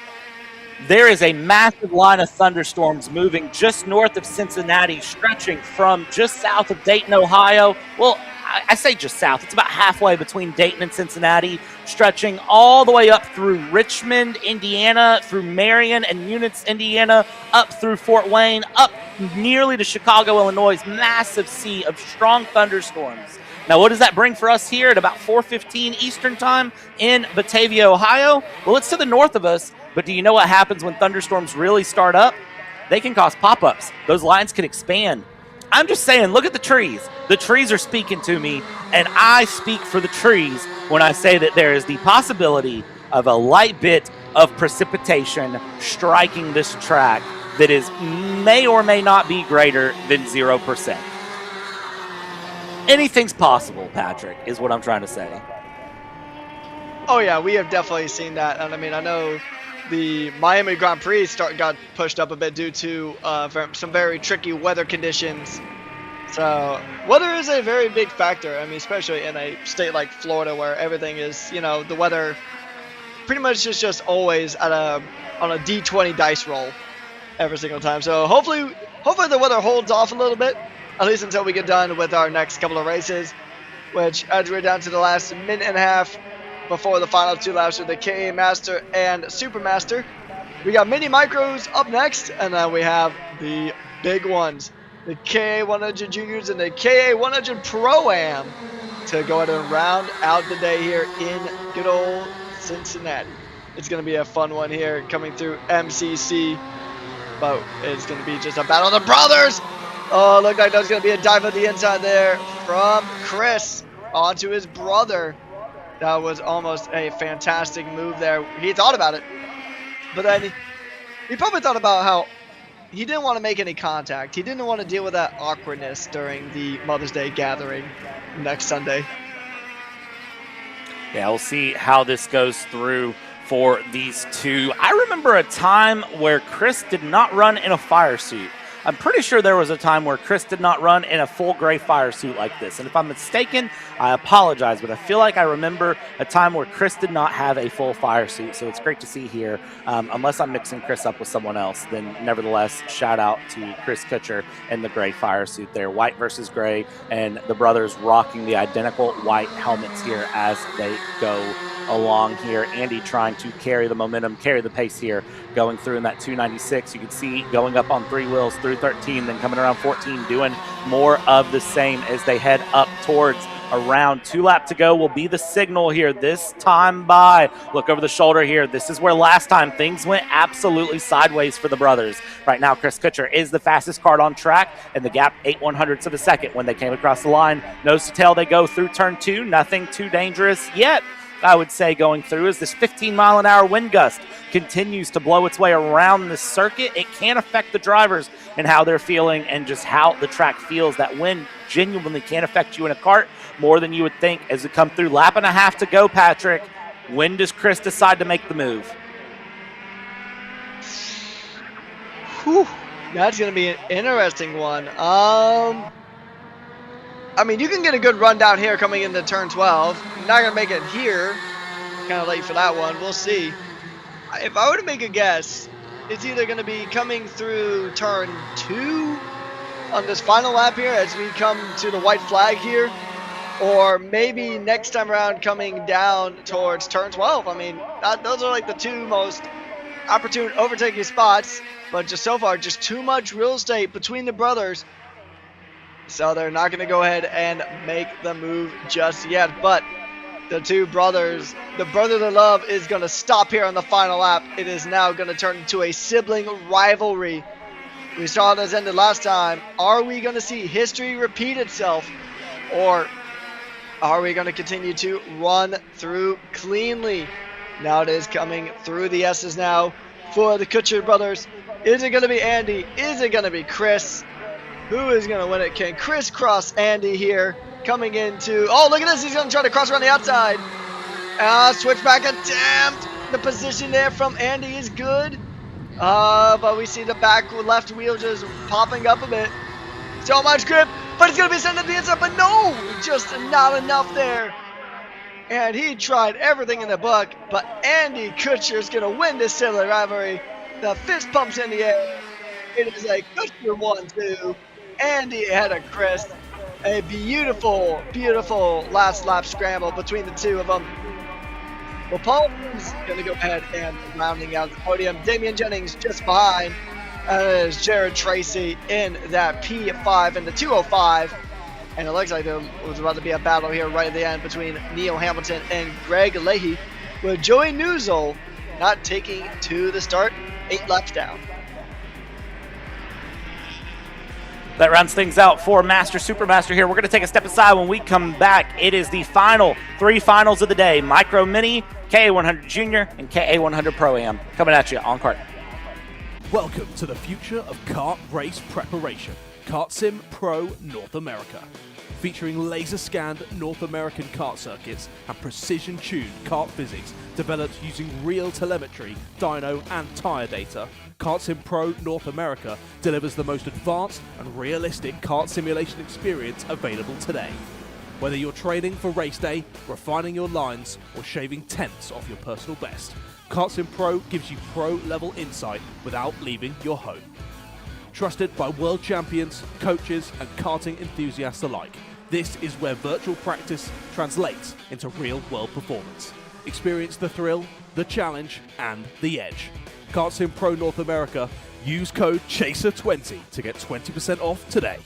There is a massive line of thunderstorms moving just north of Cincinnati, stretching from just south of Dayton, Ohio. Well, I say just south. It's about halfway between Dayton and Cincinnati, stretching all the way up through Richmond, Indiana, through Marion and Eunice, Indiana, up through Fort Wayne, up nearly to Chicago, Illinois. Massive sea of strong thunderstorms. Now, what does that bring for us here at about 4:15 Eastern time in Batavia, Ohio? Well, it's to the north of us. But do you know what happens when thunderstorms really start up? They can cause pop-ups. Those lines can expand. I'm just saying, look at the trees. The trees are speaking to me, and I speak for the trees when I say that there is the possibility of a light bit of precipitation striking this track that is may or may not be greater than 0%. Anything's possible, Patrick, is what I'm trying to say. Oh yeah, we have definitely seen that. And I mean, I know the Miami Grand Prix got pushed up a bit due to some very tricky weather conditions. So weather is a very big factor. I mean, especially in a state like Florida where everything is, the weather pretty much is just always on a D20 dice roll every single time. So hopefully the weather holds off a little bit, at least until we get done with our next couple of races, which as we're down to the last minute and a half before the final 2 laps with the KA Master and Super Master. We got mini micros up next, and then we have the big ones, the KA 100 Juniors and the KA 100 Pro-Am, to go ahead and round out the day here in good old Cincinnati. It's going to be a fun one here coming through MCC, but it's going to be just a battle of the brothers. Oh, looked like there's going to be a dive at the inside there from Chris onto his brother. That was almost a fantastic move there. He thought about it, but then he probably thought about how he didn't want to make any contact. He didn't want to deal with that awkwardness during the Mother's Day gathering next Sunday. Yeah, we'll see how this goes through for these two. I remember a time where Chris did not run in a fire suit. I'm pretty sure there was a time where Chris did not run in a full gray fire suit like this. And if I'm mistaken, I apologize, but I feel like I remember a time where Chris did not have a full fire suit. So it's great to see here. Unless I'm mixing Chris up with someone else, then nevertheless, shout out to Chris Kutcher in the gray fire suit there. White versus gray, and the brothers rocking the identical white helmets here as they go along here. Andy trying to carry the momentum, carry the pace here, going through in that 296. You can see going up on 3 wheels through 13, then coming around 14, doing more of the same as they head up towards around 2 lap to go will be the signal here this time by. Look over the shoulder here. This is where last time things went absolutely sideways for the brothers. Right now, Chris Kutcher is the fastest kart on track, and the gap 8/100ths of a second when they came across the line. Nose to tail, they go through turn 2. Nothing too dangerous yet, I would say, going through, as this 15-mile-an-hour wind gust continues to blow its way around the circuit. It can affect the drivers and how they're feeling and just how the track feels. That wind genuinely can affect you in a kart more than you would think as we come through. Lap and a half to go, Patrick. When does Chris decide to make the move? Whew, that's going to be an interesting one. I mean, you can get a good run down here coming into turn 12. You're not going to make it here. Kind of late for that one. We'll see. If I were to make a guess, it's either going to be coming through turn 2 on this final lap here as we come to the white flag here, or maybe next time around coming down towards turn 12. I mean, those are like the 2 most opportune overtaking spots, but just so far, just too much real estate between the brothers. So they're not going to go ahead and make the move just yet. But the 2 brothers, the brotherly love is going to stop here on the final lap. It is now going to turn into a sibling rivalry. We saw this ended last time. Are we going to see history repeat itself? Or are we going to continue to run through cleanly? Now it is coming through the S's now for the Kutcher brothers. Is it going to be Andy? Is it going to be Chris? Who is going to win it? Can Chris cross Andy here? Coming into... Oh, look at this. He's going to try to cross around the outside. Switchback attempt. The position there from Andy is good. But we see the back left wheel just popping up a bit. So much grip. But it's going to be sent to the inside. But no! Just not enough there. And he tried everything in the book. But Andy Kutcher is going to win this sibling rivalry. The fist pumps in the air. It is a Kutcher 1-2. Andy ahead of Chris. A beautiful, beautiful last lap scramble between the 2 of them. Well, Paul is going to go ahead and rounding out the podium. Damian Jennings just behind. As Jared Tracy in that P5 and the 205. And it looks like there was about to be a battle here right at the end between Neil Hamilton and Greg Leahy, with Joey Newsel not taking to the start, 8 laps down. That rounds things out for Master Supermaster here. We're going to take a step aside. When we come back, it is the final 3 finals of the day. Micro Mini, KA100 Junior, and KA100 Pro-Am. Coming at you on Kart. Welcome to the future of kart race preparation. Kart Sim Pro North America. Featuring laser-scanned North American kart circuits and precision-tuned kart physics developed using real telemetry, dyno and tyre data, Kart Sim Pro North America delivers the most advanced and realistic kart simulation experience available today. Whether you're training for race day, refining your lines, or shaving tenths off your personal best, KartSim Pro gives you pro-level insight without leaving your home. Trusted by world champions, coaches, and karting enthusiasts alike, this is where virtual practice translates into real-world performance. Experience the thrill, the challenge, and the edge. KartSim Pro North America. Use code CHASER20 to get 20% off today.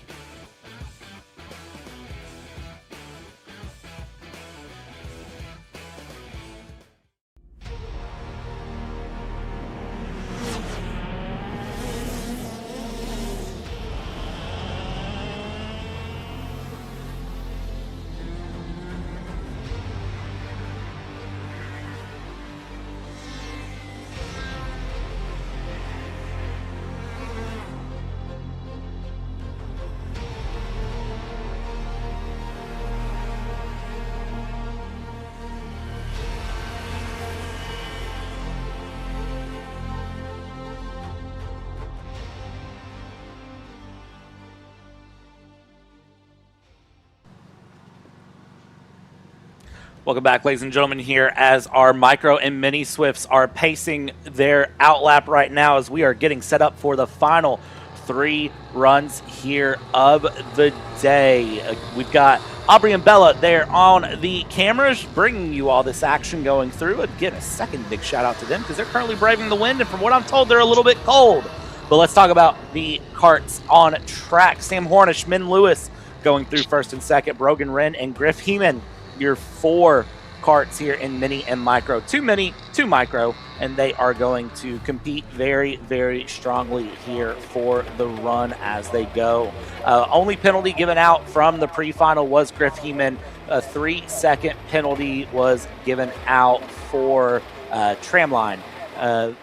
Welcome back, ladies and gentlemen, here as our micro and mini Swifts are pacing their outlap right now as we are getting set up for the final 3 runs here of the day. We've got Aubrey and Bella there on the cameras bringing you all this action going through. Again, a second big shout out to them because they're currently braving the wind, and from what I'm told, they're a little bit cold. But let's talk about the karts on track. Sam Hornish, Min Lewis going through first and second, Brogan Wren and Griff Heeman. Your 4 karts here in mini and micro. 2 mini, 2 micro, and they are going to compete very, very strongly here for the run as they go. Only penalty given out from the pre-final was Griff Heeman. A 3-second penalty was given out for tramline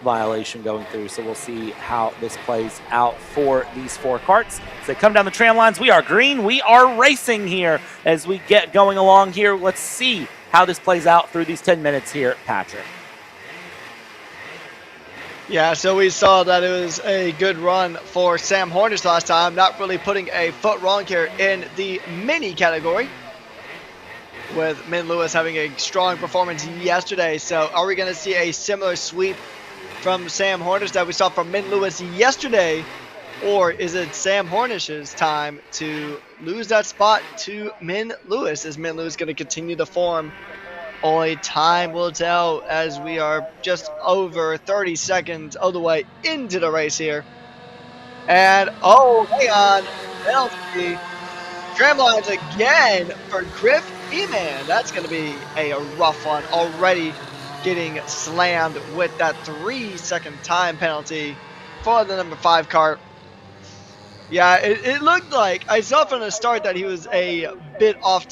violation going through. So we'll see how this plays out for these 4 karts. As they come down the tram lines, we are green. We are racing here as we get going along here. Let's see how this plays out through these 10 minutes here, Patrick. Yeah, so we saw that it was a good run for Sam Hornish last time, not really putting a foot wrong here in the mini category, with Min Lewis having a strong performance yesterday. So are we going to see a similar sweep from Sam Hornish that we saw from Min Lewis yesterday, or is it Sam Hornish's time to lose that spot to Min Lewis? Is Min Lewis going to continue the form? Only time will tell, as we are just over 30 seconds of the way into the race here. And oh, hang on, penalty. Tram lines again for Griff Heeman. That's going to be a rough one. Already getting slammed with that 3-second time penalty for the number 5 kart. Yeah, it looked like, I saw from the start that he was a bit off.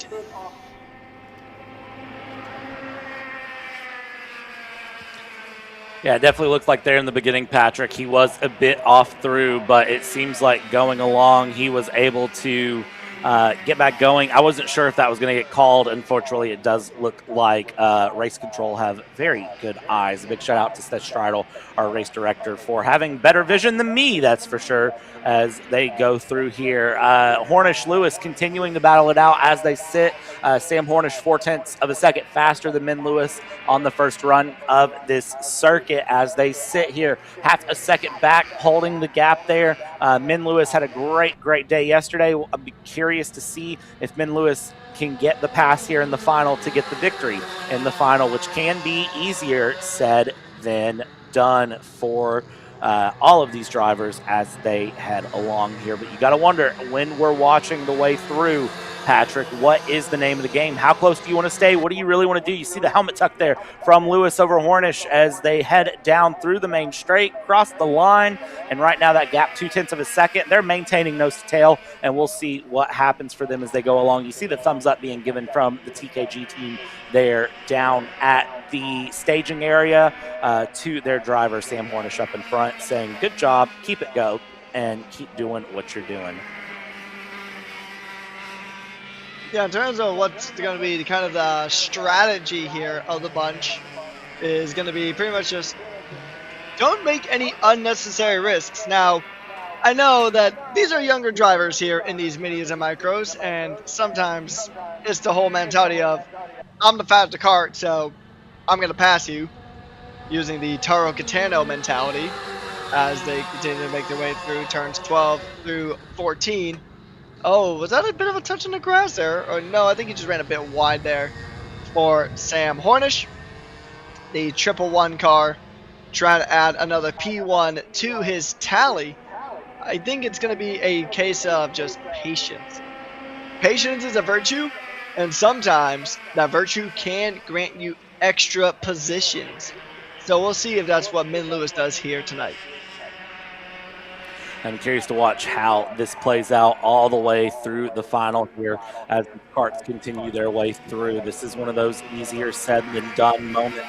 Yeah, it definitely looked like there in the beginning, Patrick. He was a bit off through, but it seems like going along, he was able to get back going. I wasn't sure if that was going to get called. Unfortunately, it does look like Race Control have very good eyes. A big shout out to Seth Streidel, our race director, for having better vision than me, that's for sure, as they go through here. Hornish Lewis continuing to battle it out as they sit. Sam Hornish 0.4 of a second faster than Min Lewis on the first run of this circuit as they sit here. Half a second back, holding the gap there. Min Lewis had a great day yesterday. I'll be curious to see if Min Lewis can get the pass here in the final to get the victory in the final, which can be easier said than done for all of these drivers as they head along here. But you got to wonder, when we're watching the way through, Patrick, what is the name of the game? How close do you want to stay? What do you really want to do? You see the helmet tuck there from Lewis over Hornish as they head down through the main straight, cross the line, and right now that gap 0.2 of a second. They're maintaining nose to tail, and we'll see what happens for them as they go along. You see the thumbs up being given from the TKG team there down at the staging area to their driver, Sam Hornish, up in front, saying, good job, keep it go, and keep doing what you're doing. Yeah, in terms of what's going to be the kind of the strategy here of the bunch is going to be pretty much just don't make any unnecessary risks. Now, I know that these are younger drivers here in these minis and micros, and sometimes it's the whole mentality of, I'm the faster kart, so I'm going to pass you, using the Taro Catano mentality as they continue to make their way through turns 12 through 14. Oh, was that a bit of a touch on the grass there? Or no, I think he just ran a bit wide there for Sam Hornish. The 111 car trying to add another P1 to his tally. I think it's going to be a case of just patience. Patience is a virtue, and sometimes that virtue can grant you extra positions. So we'll see if that's what Min Lewis does here tonight. I'm curious to watch how this plays out all the way through the final here as the carts continue their way through. This is one of those easier said than done moments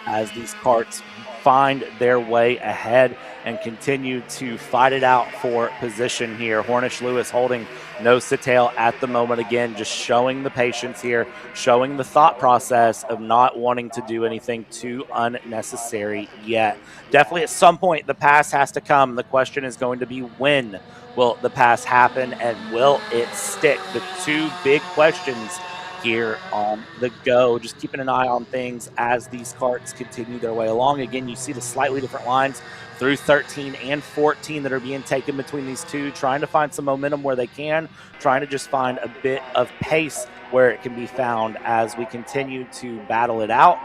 as these carts find their way ahead and continue to fight it out for position here. Hornish Lewis holding nose to tail at the moment again, just showing the patience here, showing the thought process of not wanting to do anything too unnecessary yet. Definitely at some point the pass has to come. The question is going to be, when will the pass happen and will it stick? The two big questions here on the go. Just keeping an eye on things as these carts continue their way along. Again, you see the slightly different lines through 13 and 14 that are being taken between these two, trying to find some momentum where they can, trying to just find a bit of pace where it can be found as we continue to battle it out.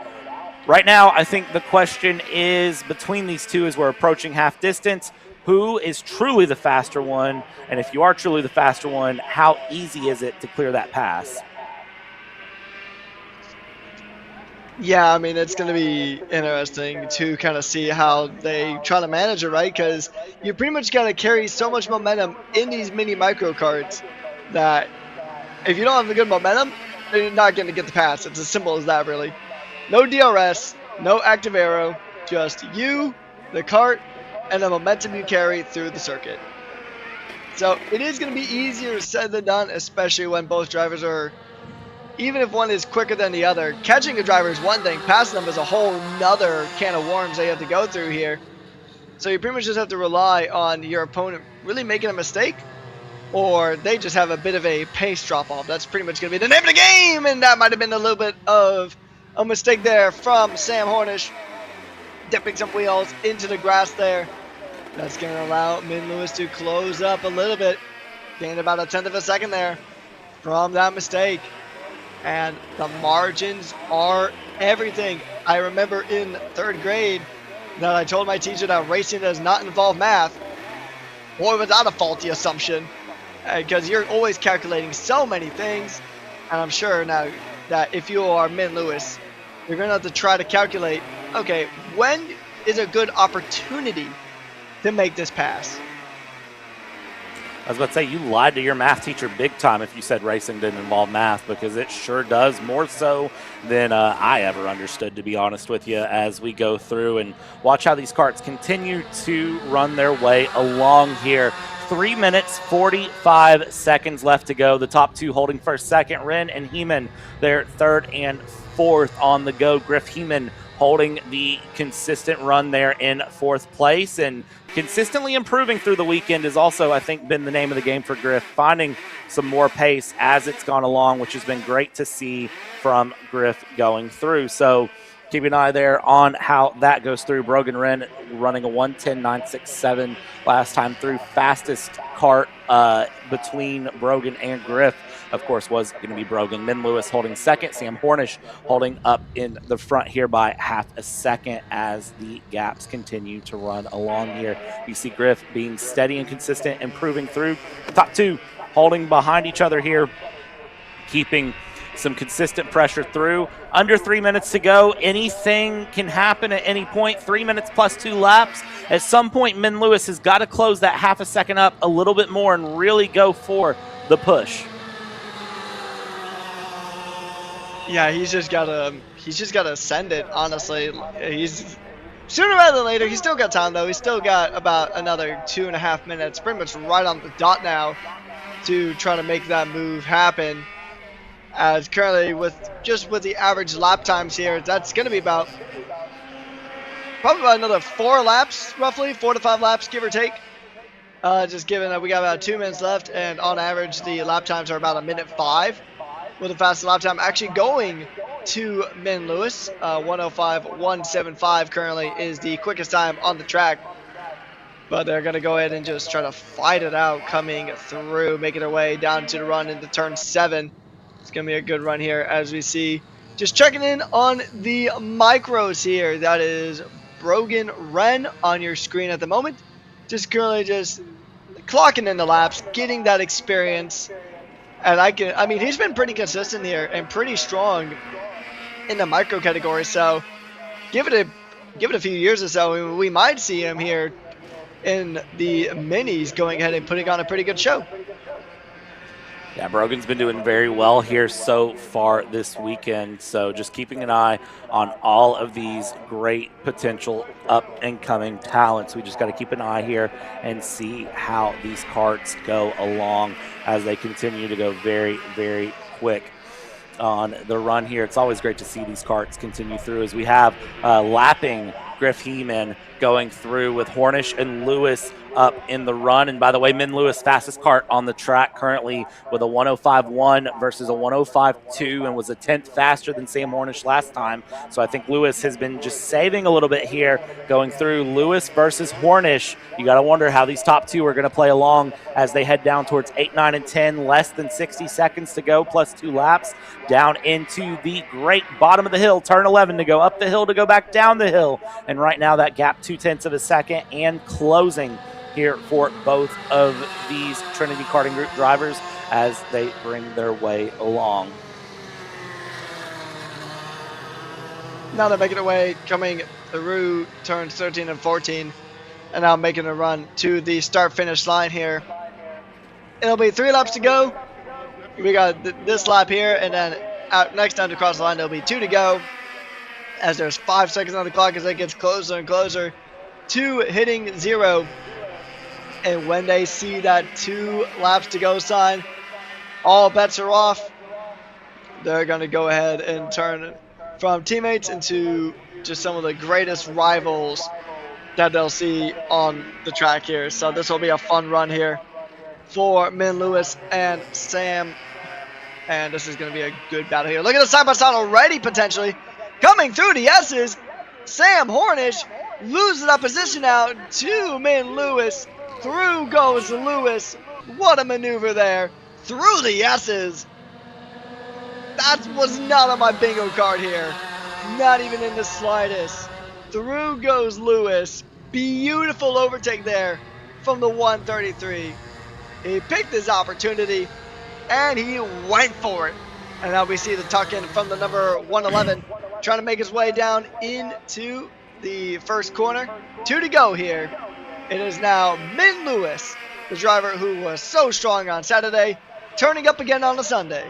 Right now, I think the question is between these two as we're approaching half distance, who is truly the faster one? And if you are truly the faster one, how easy is it to clear that pass? Yeah, I mean, it's going to be interesting to kind of see how they try to manage it, right? Because you pretty much got to carry so much momentum in these mini micro carts that if you don't have the good momentum, then you're not going to get the pass. It's as simple as that, really. No DRS, no active aero, just you, the cart, and the momentum you carry through the circuit. So it is going to be easier said than done, especially when both drivers are, even if one is quicker than the other. Catching a driver is one thing, passing them is a whole nother can of worms they have to go through here. So you pretty much just have to rely on your opponent really making a mistake, or they just have a bit of a pace drop off. That's pretty much going to be the name of the game, and that might have been a little bit of a mistake there from Sam Hornish, dipping some wheels into the grass there. That's going to allow Min Lewis to close up a little bit, gain about a tenth of a second there from that mistake. And the margins are everything. I remember in third grade that I told my teacher that racing does not involve math. Boy, was that a faulty assumption, because you're always calculating so many things. And I'm sure now that if you are Min Lewis, you're going to have to try to calculate, okay, when is a good opportunity to make this pass? I was about to say, you lied to your math teacher big time if you said racing didn't involve math, because it sure does, more so than I ever understood, to be honest with you, as we go through and watch how these carts continue to run their way along here. 3 minutes, 45 seconds left to go. The top two holding first, second. Wren and Heeman, they're third and fourth on the go. Griff Heeman holding the consistent run there in fourth place, and consistently improving through the weekend has also, I think, been the name of the game for Griff, finding some more pace as it's gone along, which has been great to see from Griff going through. So keep an eye there on how that goes through. Brogan Wren running a 1:10.967 last time through. Fastest kart between Brogan and Griff, of course, was going to be Brogan. Min Lewis holding second. Sam Hornish holding up in the front here by half a second as the gaps continue to run along here. You see Griff being steady and consistent, improving through. Top two holding behind each other here, keeping some consistent pressure through. Under 3 minutes to go. Anything can happen at any point. 3 minutes plus 2 laps. At some point, Min Lewis has got to close that half a second up a little bit more and really go for the push. Yeah, he's just gotta send it, honestly. He's sooner rather than later. He's still got time though. He's still got about another 2.5 minutes, pretty much right on the dot now, to try to make that move happen. As currently with the average lap times here, that's gonna be probably about another 4 laps, roughly 4 to 5 laps, give or take. Just given that we got about 2 minutes left, and on average the lap times are about 1:05, with the fastest lap time actually going to Min Lewis. 1:05.175 currently is the quickest time on the track. But they're going to go ahead and just try to fight it out coming through, making their way down to the run into turn 7. It's going to be a good run here as we see. Just checking in on the micros here. That is Brogan Wren on your screen at the moment. Just currently just clocking in the laps, getting that experience. And I mean, he's been pretty consistent here and pretty strong in the micro category. So give it a few years or so, we might see him here in the minis going ahead and putting on a pretty good show. Yeah, Brogan's been doing very well here so far this weekend, so just keeping an eye on all of these great potential up-and-coming talents. We just got to keep an eye here and see how these karts go along as they continue to go very, very quick on the run here. It's always great to see these karts continue through as we have lapping Griff Heeman going through with Hornish and Lewis up in the run. And by the way, Min Lewis, fastest kart on the track currently with a 105.1 versus a 105.2 and was a 10th faster than Sam Hornish last time. So I think Lewis has been just saving a little bit here going through. Lewis versus Hornish. You got to wonder how these top two are going to play along as they head down towards 8, 9, and 10. Less than 60 seconds to go plus 2 laps down into the great bottom of the hill. Turn 11 to go up the hill to go back down the hill. And right now that gap 0.2 of a second and closing here for both of these Trinity Karting Group drivers as they bring their way along. Now they're making their way coming through turns 13 and 14 and now making a run to the start-finish line here. It'll be 3 laps to go. We got this lap here, and then out next time to cross the line there'll be 2 to go as there's 5 seconds on the clock as it gets closer and closer to hitting 0. And when they see that 2 laps to go sign, all bets are off. They're going to go ahead and turn from teammates into just some of the greatest rivals that they'll see on the track here. So this will be a fun run here for Min Lewis and Sam. And this is going to be a good battle here. Look at the side-by-side already potentially coming through the S's. Sam Hornish loses that position out to Min Lewis. Through goes Lewis. What a maneuver there. Through the S's. That was not on my bingo card here. Not even in the slightest. Through goes Lewis. Beautiful overtake there from the 133. He picked his opportunity and he went for it. And now we see the tuck in from the number 111 trying to make his way down into the first corner. 2 to go here. It is now Min Lewis, the driver who was so strong on Saturday, turning up again on a Sunday.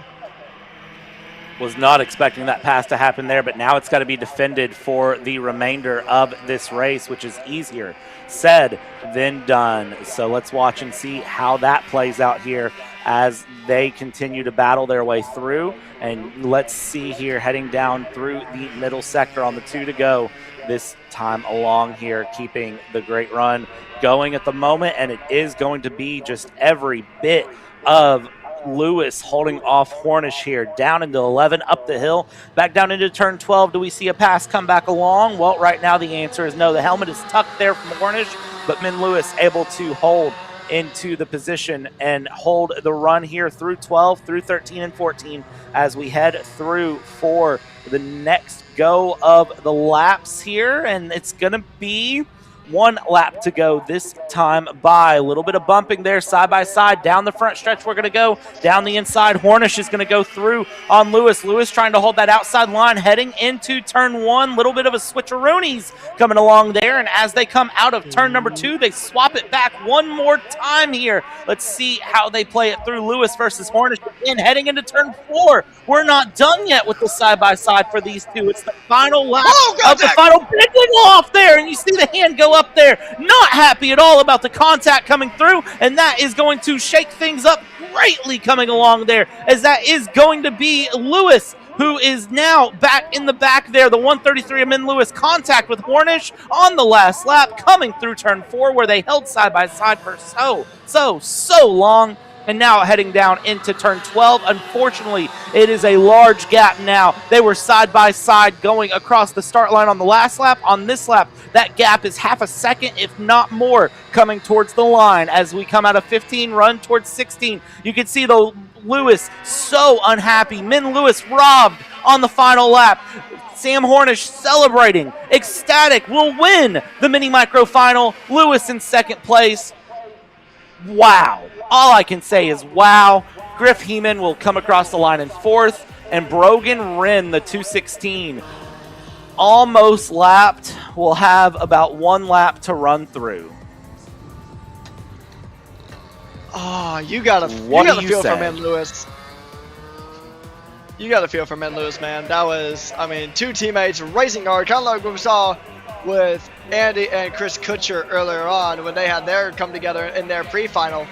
Was not expecting that pass to happen there, but now it's got to be defended for the remainder of this race, which is easier said than done. So let's watch and see how that plays out here as they continue to battle their way through. And let's see here, heading down through the middle sector on the 2 to go this time along here, keeping the great run going at the moment. And it is going to be just every bit of Lewis holding off Hornish here, down into 11, up the hill, back down into turn 12. Do we see a pass come back along? Well, right now the answer is no. The helmet is tucked there from Hornish, but Min Lewis able to hold into the position and hold the run here through 12, through 13 and 14 as we head through for the next go of the laps here. And it's going to be 1 lap to go this time by. A little bit of bumping there side by side. Down the front stretch we're going to go. Down the inside, Hornish is going to go through on Lewis. Lewis trying to hold that outside line heading into turn 1. Little bit of a switcheroonies coming along there. And as they come out of turn number 2, they swap it back one more time here. Let's see how they play it through. Lewis versus Hornish again heading into turn 4. We're not done yet with the side by side for these two. It's the final lap of the final bending off there. And you see the hand go up there, not happy at all about the contact coming through, and that is going to shake things up greatly coming along there, as that is going to be Lewis who is now back in the back there. The 133 of Min Lewis, contact with Hornish on the last lap, coming through turn 4 where they held side by side for so long. And now heading down into turn 12. Unfortunately, it is a large gap now. They were side by side going across the start line on the last lap. On this lap, that gap is half a second, if not more, coming towards the line as we come out of 15, run towards 16. You can see the Lewis so unhappy. Min Lewis robbed on the final lap. Sam Hornish celebrating, ecstatic, will win the mini micro final. Lewis in second place. Wow. All I can say is wow. Griff Heeman will come across the line in fourth, and Brogan Wren, the 216, almost lapped, will have about 1 lap to run through. Oh, you gotta feel for Min Lewis. You gotta feel for Min Lewis, man. That was, I mean, 2 teammates racing hard, kind of like what we saw with Andy and Chris Kutcher earlier on when they had their come together in their pre-final.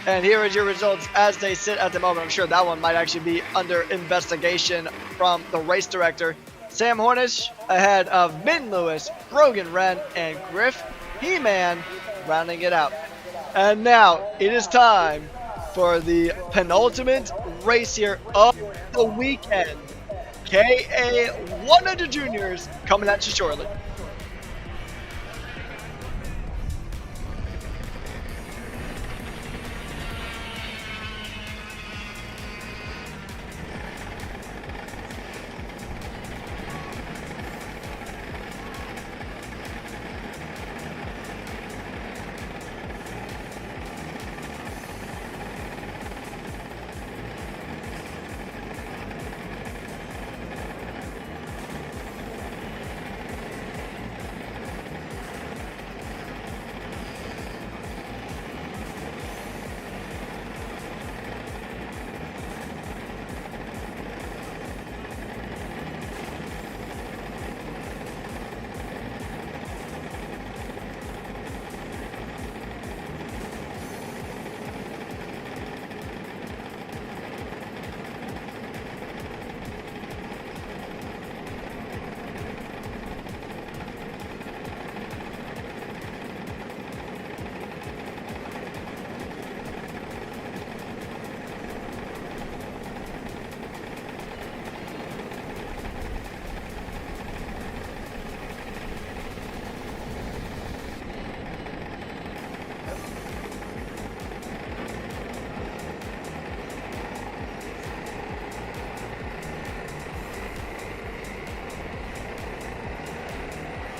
And here is your results as they sit at the moment. I'm sure that one might actually be under investigation from the race director. Sam Hornish ahead of Min Lewis, Brogan Wren, and Griff Heeman rounding it out. And now it is time for the penultimate race here of the weekend. KA 100 Juniors coming at you shortly.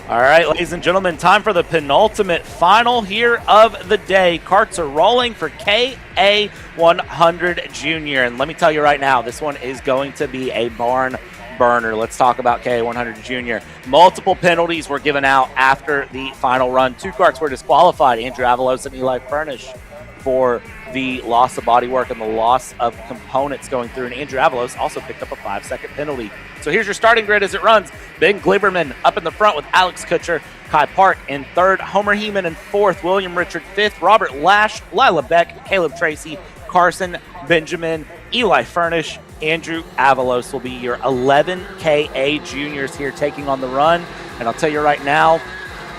All right, ladies and gentlemen, time for the penultimate final here of the day. Carts are rolling for KA100 Junior. And let me tell you right now, this one is going to be a barn burner. Let's talk about KA100 Junior. Multiple penalties were given out after the final run. 2 carts were disqualified, Andrew Avalos and Eli Furnish, for the loss of bodywork and the loss of components going through. And Andrew Avalos also picked up a 5-second penalty. So here's your starting grid as it runs. Ben Gleiberman up in the front with Alex Kutcher, Kai Park in third, Homer Heeman in fourth, William Richard fifth, Robert Lash, Lila Beck, Caleb Tracy, Carson Benjamin, Eli Furnish, Andrew Avalos will be your 11 KA juniors here taking on the run. And I'll tell you right now,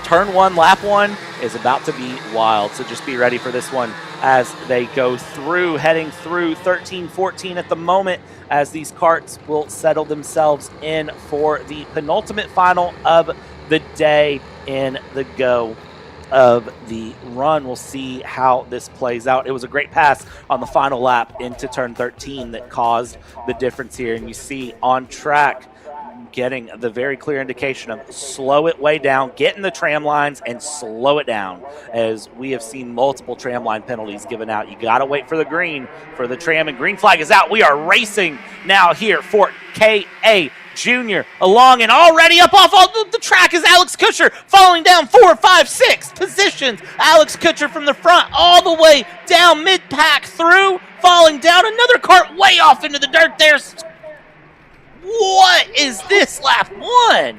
turn 1, lap 1 is about to be wild. So just be ready for this one as they go through, heading through 13-14 at the moment, as these carts will settle themselves in for the penultimate final of the day in the go of the run. We'll see how this plays out. It was a great pass on the final lap into turn 13 that caused the difference here. And you see on track, getting the very clear indication of slow it way down, get in the tram lines and slow it down, as we have seen multiple tram line penalties given out. You got to wait for the green for the tram, and green flag is out. We are racing now here for KA Junior along, and already up off the track is Alex Kutcher, falling down 4, 5, 6 positions. Alex Kutcher from the front all the way down mid-pack through, falling down. Another cart way off into the dirt there. What is this lap 1?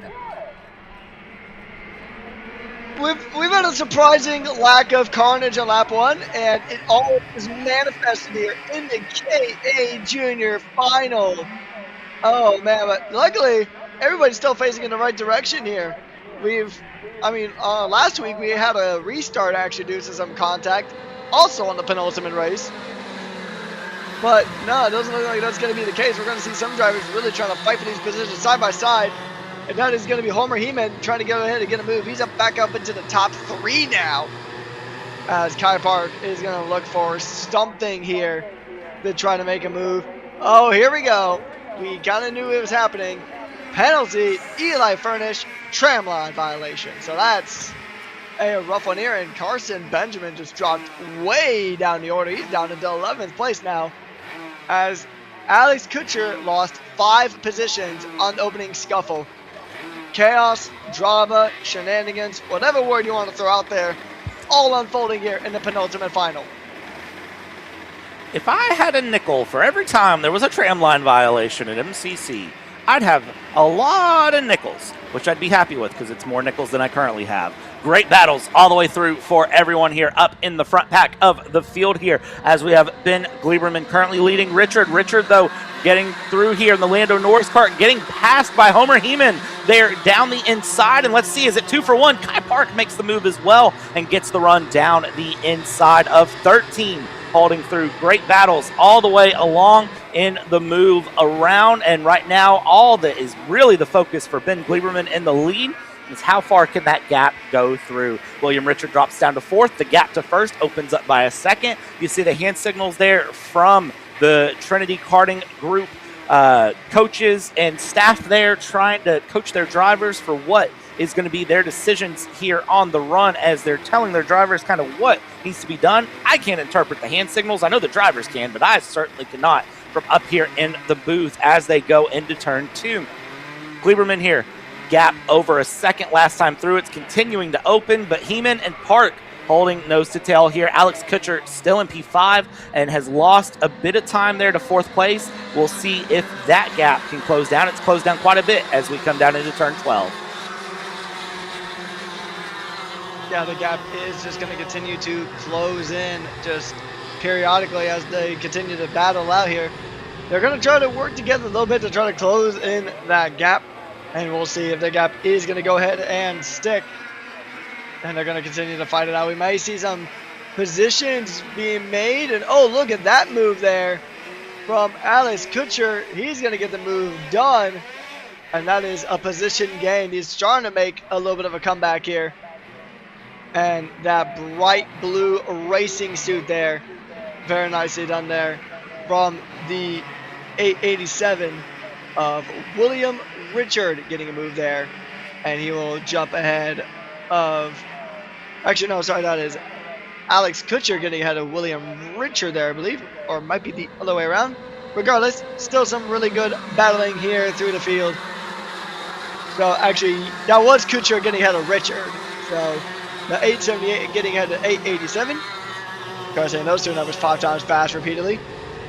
We've had a surprising lack of carnage on lap 1, and it all is manifested here in the KA Junior final. Oh man, but luckily everybody's still facing in the right direction here. Last week we had a restart actually due to some contact, also on the penultimate race. But no, it doesn't look like that's going to be the case. We're going to see some drivers really trying to fight for these positions side by side. And that is going to be Homer Heeman trying to get ahead and get a move. He's back up into the top 3 now. As Kai Park is going to look for something here to try to make a move. Oh, here we go. We kind of knew it was happening. Penalty, Eli Furnish, tramline violation. So that's a rough one here. And Carson Benjamin just dropped way down the order. He's down into 11th place now. As Alex Kutcher lost 5 positions on the opening scuffle. Chaos, drama, shenanigans, whatever word you want to throw out there, all unfolding here in the penultimate final. If I had a nickel for every time there was a tramline violation at MCC, I'd have a lot of nickels, which I'd be happy with because it's more nickels than I currently have. Great battles all the way through for everyone here up in the front pack of the field here as we have Ben Gleberman currently leading Richard. Richard, though, getting through here in the Lando Norris cart, getting passed by Homer Heeman there down the inside. And let's see, is it 2 for 1? Kai Park makes the move as well and gets the run down the inside of 13. Holding through great battles all the way along in the move around. And right now, all that is really the focus for Ben Gleberman in the lead is how far can that gap go through. William Richard drops down to 4th. The gap to 1st opens up by a 2nd. You see the hand signals there from the Trinity Karting Group coaches and staff there trying to coach their drivers for what is going to be their decisions here on the run as they're telling their drivers kind of what needs to be done. I can't interpret the hand signals. I know the drivers can, but I certainly cannot from up here in the booth as they go into turn 2. Gleberman here, gap over a 2nd last time through. It's continuing to open, but Heeman and Park holding nose to tail here. Alex Kutcher still in P5 and has lost a bit of time there to 4th place. We'll see if that gap can close down. It's closed down quite a bit as we come down into turn 12. Yeah, the gap is just going to continue to close in just periodically as they continue to battle out here. They're going to try to work together a little bit to try to close in that gap. And we'll see if the gap is going to go ahead and stick. And they're going to continue to fight it out. We may see some positions being made. And oh, look at that move there from Alex Kutcher. He's going to get the move done. And that is a position gain. He's trying to make a little bit of a comeback here. And that bright blue racing suit there, very nicely done there from the 887 of William Richard getting a move there. And he will jump ahead of, actually no, sorry, that is Alex Kutcher getting ahead of William Richard there, I believe, or it might be the other way around. Regardless, still some really good battling here through the field. So actually, that was Kutcher getting ahead of Richard. So the 878 getting ahead of 887. Of course, saying those two numbers 5 times fast repeatedly.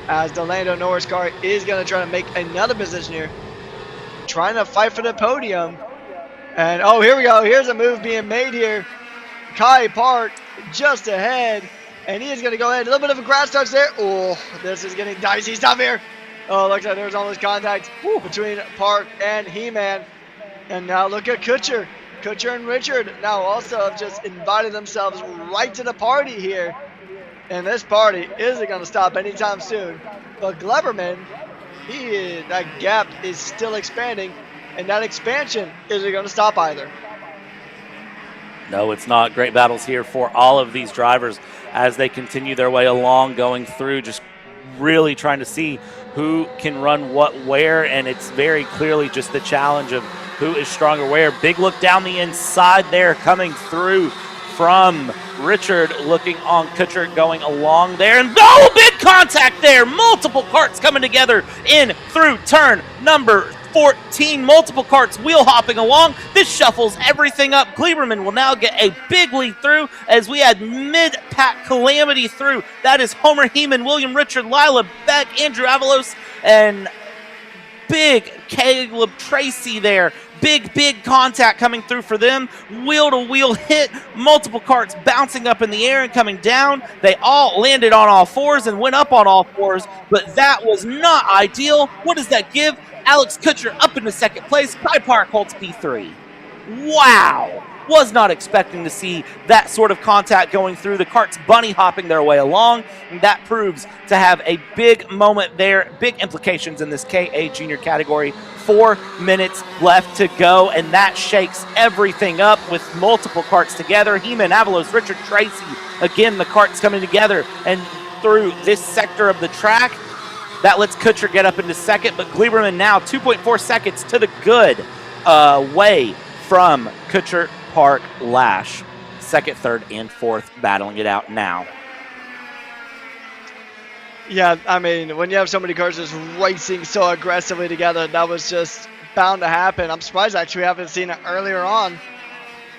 As the Lando Norris car is going to try to make another position here. Trying to fight for the podium. And oh, here we go. Here's a move being made here. Kai Park just ahead. And he is going to go ahead. A little bit of a grass touch there. Oh, this is getting dicey stuff here. Oh, looks like there's almost contact between Park and He-Man. And now look at Kutcher. Kutcher and Richard now also have just invited themselves right to the party here. And this party isn't going to stop anytime soon. But Gleberman, that gap is still expanding. And that expansion isn't going to stop either. No, it's not. Great battles here for all of these drivers as they continue their way along, going through, just really trying to see who can run what where. And it's very clearly just the challenge of who is stronger where. Big look down the inside there coming through from Richard, looking on Kutcher going along there. And oh, big contact there. Multiple carts coming together in through turn number 14. Multiple carts wheel hopping along. This shuffles everything up. Gleberman will now get a big lead through as we add mid-pack calamity through. That is Homer Heeman, William Richard, Lila Beck, Andrew Avalos, and big Caleb Tracy there. Big contact coming through for them. Wheel-to-wheel hit. Multiple carts bouncing up in the air and coming down. They all landed on all fours and went up on all fours, but that was not ideal. What does that give? Alex Kutcher up into second place. Kai Park holds P3. Wow. Was not expecting to see that sort of contact going through. The karts bunny hopping their way along. And that proves to have a big moment there. Big implications in this KA junior category. 4 minutes left to go, and that shakes everything up with multiple karts together. Heeman, Avalos, Richard, Tracy. Again, the karts coming together and through this sector of the track. That lets Kutcher get up into second, but Gleberman now 2.4 seconds to the good way from Kutcher, Park, Lash. Second, third, and fourth battling it out now. Yeah, I mean, when you have so many cars just racing so aggressively together, that was just bound to happen. I'm surprised actually we haven't seen it earlier on.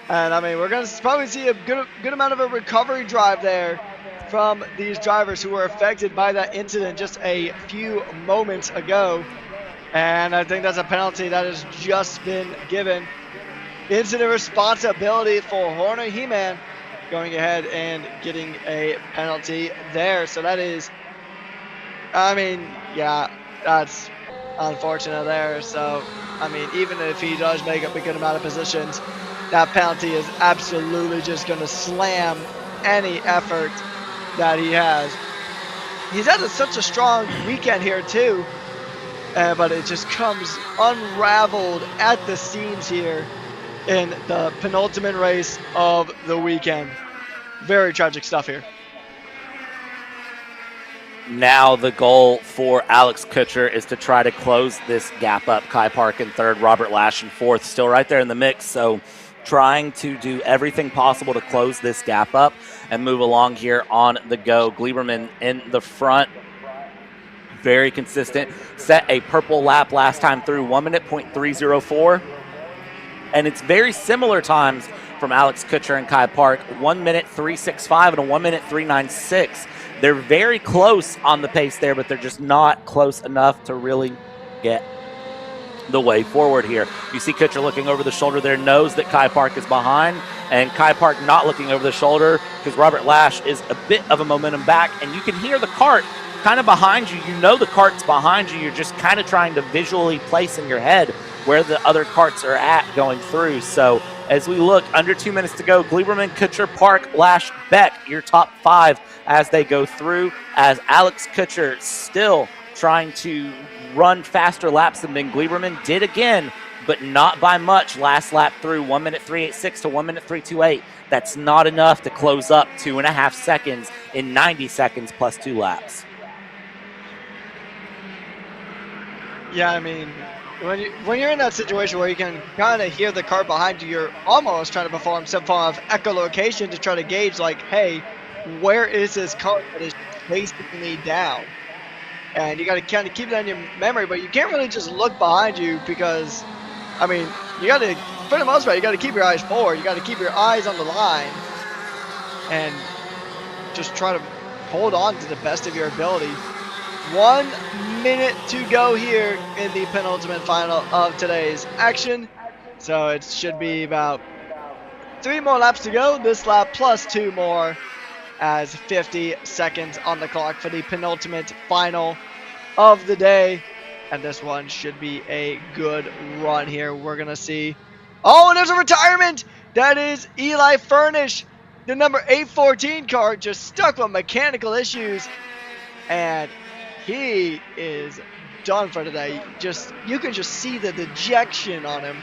And I mean, we're going to probably see a good amount of a recovery drive there from these drivers who were affected by that incident just a few moments ago. And I think that's a penalty that has just been given. Incident responsibility for Horner He-Man going ahead and getting a penalty there. So that is, I mean, yeah, that's unfortunate there. So, I mean, even if he does make up a good amount of positions, that penalty is absolutely just going to slam any effort that he has. He's had such a strong weekend here too, but it just comes unraveled at the seams here in the penultimate race of the weekend. Very tragic stuff here. Now the goal for Alex Kutcher is to try to close this gap up. Kai Park in third, Robert Lash in fourth, still right there in the mix. So trying to do everything possible to close this gap up and move along here on the go. Gleberman in the front, very consistent. Set a purple lap last time through, 1 minute, .304. And it's very similar times from Alex Kutcher and Kai Park, 1 minute, 365 and a 1 minute, 396. They're very close on the pace there, but they're just not close enough to really get the way forward here. You see Kutcher looking over the shoulder there, knows that Kai Park is behind, and Kai Park not looking over the shoulder because Robert Lash is a bit of a momentum back, and you can hear the kart kind of behind you. You know the kart's behind you. You're just kind of trying to visually place in your head where the other karts are at going through. So as we look, under 2 minutes to go, Gleberman, Kutcher, Park, Lash, Beck, your top five as they go through, as Alex Kutcher still trying to run faster laps than Ben Gleberman did again, but not by much. Last lap through, 1 minute 386 to 1 minute 328. That's not enough to close up 2.5 seconds in 90 seconds plus 2 laps. Yeah, I mean, when you're in that situation where you can kind of hear the car behind you, you're almost trying to perform some form of echolocation to try to gauge, like, hey, where is this car that is chasing me down? And you got to kind of keep that in your memory, but you can't really just look behind you because, I mean, you got to, for the most part, you got to keep your eyes forward. You got to keep your eyes on the line and just try to hold on to the best of your ability. 1 minute to go here in the penultimate final of today's action. So it should be about 3 more laps to go. This lap plus 2 more, as 50 seconds on the clock for the penultimate final of the day. And this one should be a good run here. We're going to see. Oh, and there's a retirement. That is Eli Furnish. The number 814 car just stuck with mechanical issues. And he is done for today. You can just see the dejection on him.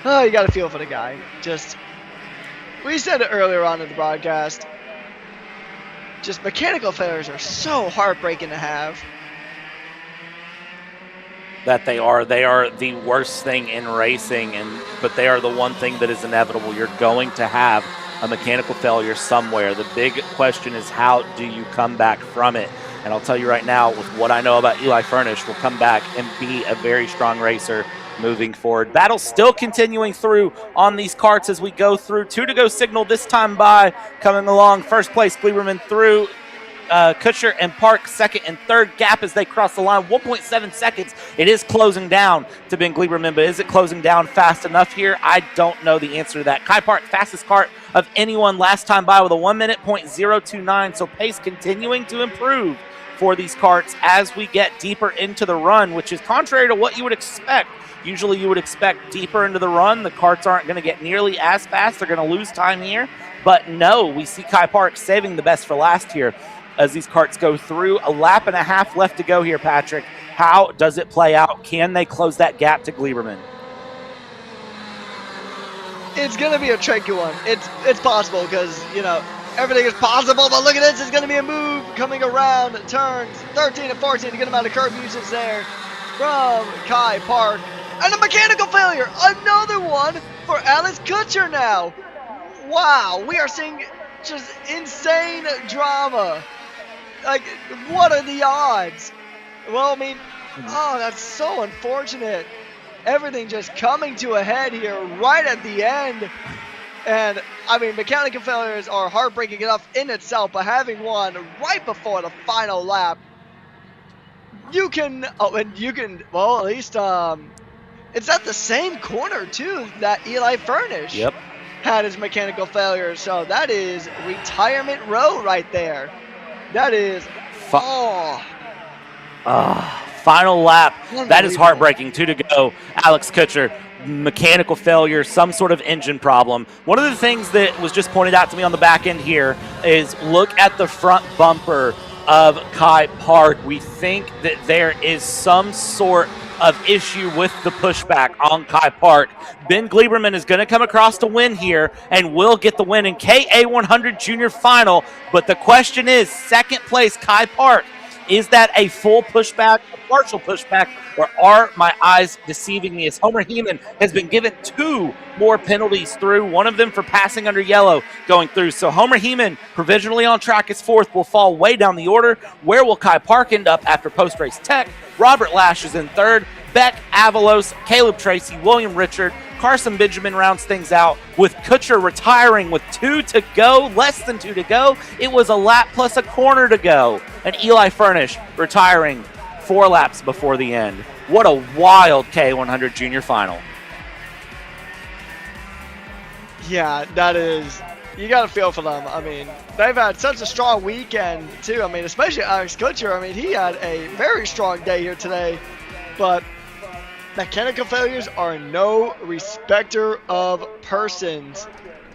Oh, you got to feel for the guy. We said it earlier on in the broadcast. Just mechanical failures are so heartbreaking to have. That they are the worst thing in racing, but they are the one thing that is inevitable. You're going to have a mechanical failure somewhere. The big question is, how do you come back from it? And I'll tell you right now, with what I know about Eli Furnish, will come back and be a very strong racer moving forward. Battle still continuing through on these karts as we go through. 2 to go signal this time by coming along. First place, Gleberman through. Kutcher and Park second and third. Gap as they cross the line, 1.7 seconds. It is closing down to Ben Gleberman, but is it closing down fast enough here? I don't know the answer to that. Kai Park, fastest kart of anyone last time by with a 1 minute .029, so pace continuing to improve for these karts as we get deeper into the run, which is contrary to what you would expect. Usually you would expect deeper into the run, the karts aren't going to get nearly as fast. They're going to lose time here. But no, we see Kai Park saving the best for last here as these karts go through. A lap and a half left to go here, Patrick. How does it play out? Can they close that gap to Gleiberman? It's going to be a tricky one. It's possible because, you know, everything is possible, but look at this. It's going to be a move coming around turns 13 and 14. A good amount of curb usage there from Kai Park. And a mechanical failure. Another one for Alex Kutcher now. Wow, we are seeing just insane drama. Like, what are the odds? Well, I mean, oh, that's so unfortunate. Everything just coming to a head here right at the end. And, I mean, mechanical failures are heartbreaking enough in itself, but having one right before the final lap, you can, well, at least, it's at the same corner, too, that Eli Furnish had his mechanical failure. So that is retirement row right there. That is, final lap. That is heartbreaking. 2 to go. Alex Kutcher, mechanical failure, some sort of engine problem. One of the things that was just pointed out to me on the back end here is look at the front bumper of Kai Park. We think that there is some sort of issue with the pushback on Kai Park. Ben Gleiberman is going to come across to win here and will get the win in KA100 Junior Final. But the question is, second place Kai Park, is that a full pushback, a partial pushback, or are my eyes deceiving me? As Homer Heeman has been given 2 more penalties through, one of them for passing under yellow going through. So Homer Heeman, provisionally on track as 4th, will fall way down the order. Where will Kai Park end up after post-race tech? Robert Lash is in 3rd. Beck, Avalos, Caleb Tracy, William Richard, Carson Benjamin rounds things out with Kutcher retiring with 2 to go, less than 2 to go. It was a lap plus a corner to go. And Eli Furnish retiring 4 laps before the end. What a wild K100 Junior Final. Yeah, that is, you got to feel for them. I mean, they've had such a strong weekend, too. I mean, especially Alex Kutcher. I mean, he had a very strong day here today. But mechanical failures are no respecter of persons.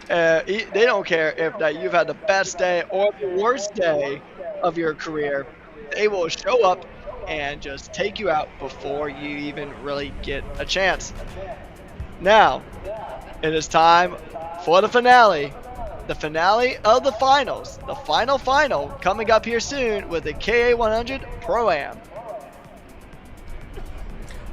They don't care if that you've had the best day or the worst day of your career. They will show up and just take you out before you even really get a chance. Now, it is time for the finale. The finale of the finals. The final coming up here soon with the KA100 Pro-Am.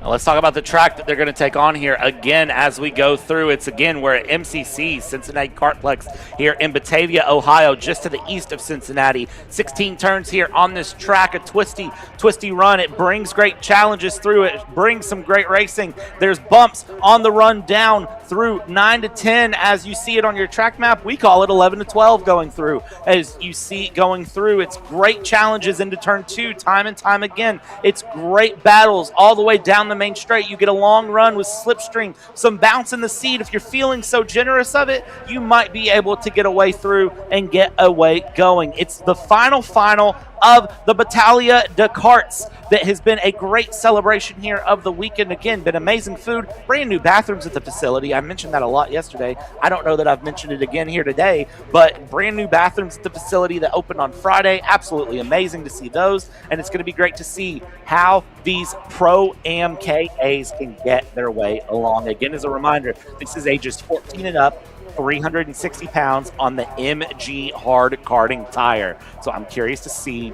Now let's talk about the track that they're going to take on here again as we go through. It's again, we're at MCC, Cincinnati KartPlex here in Batavia, Ohio, just to the east of Cincinnati. 16 turns here on this track, a twisty run. It brings great challenges through it, brings some great racing. There's bumps on the run down through 9 to 10 as you see it on your track map. We call it 11 to 12 going through. As you see it going through, it's great challenges into turn 2 time and time again. It's great battles all the way down the main straight. You get a long run with slipstream, some bounce in the seat. If you're feeling so generous of it, you might be able to get away through and get away going. It's the final of the Battaglia de Karts that has been a great celebration here of the weekend. Again, been amazing food, brand new bathrooms at the facility. I mentioned that a lot yesterday. I don't know that I've mentioned it again here today, but brand new bathrooms at the facility that opened on Friday. Absolutely amazing to see those, and it's going to be great to see how these Pro-Am KAs can get their way along. Again, as a reminder, this is ages 14 and up, 360 pounds on the MG hard karting tire. So I'm curious to see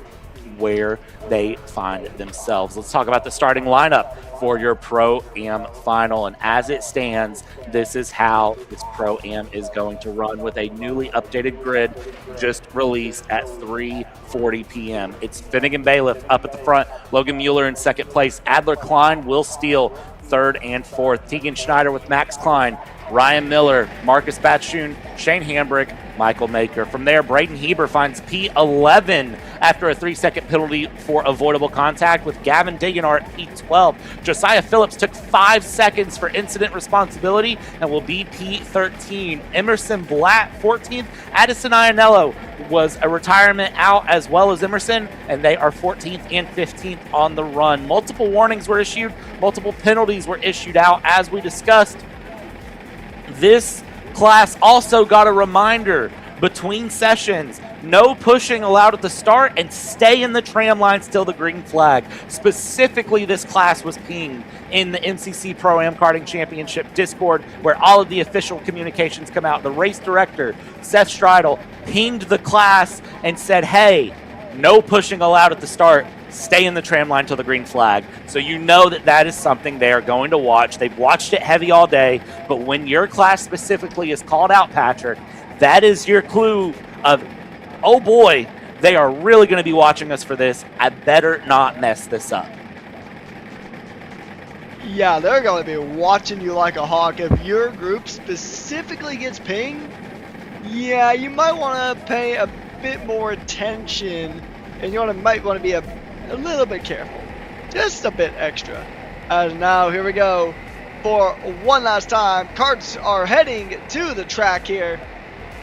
where they find themselves. Let's talk about the starting lineup for your Pro-Am final. And as it stands, this is how this Pro-Am is going to run with a newly updated grid just released at 3:40 p.m. It's Finnegan Bailiff up at the front, Logan Mueller in second place, Adler Klein, Will Steele third and fourth, Tegan Schneider with Max Klein, Ryan Miller, Marcus Batschun, Shane Hambrick, Michael Maker. From there, Braden Heber finds P11 after a 3-second penalty for avoidable contact, with Gavin Dagenart at P12. Josiah Phillips took 5 seconds for incident responsibility and will be P13. Emerson Blatt, 14th. Addison Ionello was a retirement out, as well as Emerson, and they are 14th and 15th on the run. Multiple warnings were issued, multiple penalties were issued out, as we discussed. This class also got a reminder between sessions: no pushing allowed at the start, and stay in the tram lines till the green flag. Specifically, this class was pinged in the MCC Pro-Am Karting Championship Discord, where all of the official communications come out. The race director, Seth Streidel, pinged the class and said, hey, no pushing allowed at the start, stay in the tram line till the green flag. So you know that that is something they are going to watch. They've watched it heavy all day, but when your class specifically is called out, Patrick, that is your clue of, oh boy, they are really going to be watching us for this. I better not mess this up. Yeah, they're going to be watching you like a hawk. If your group specifically gets pinged, yeah, you might want to pay a bit more attention, and you might want to be a little bit careful. Just a bit extra. As now, here we go for one last time. Karts are heading to the track here.